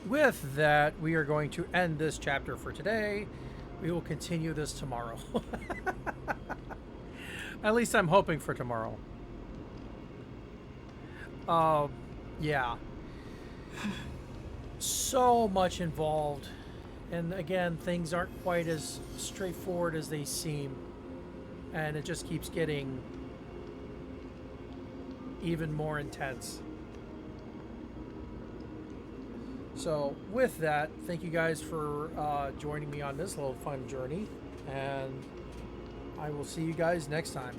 With that, we are going to end this chapter for today. We will continue this tomorrow. At least I'm hoping for tomorrow. Yeah. So much involved. And again, things aren't quite as straightforward as they seem. And it just keeps getting even more intense. So with that, thank you guys for joining me on this little fun journey. And I will see you guys next time.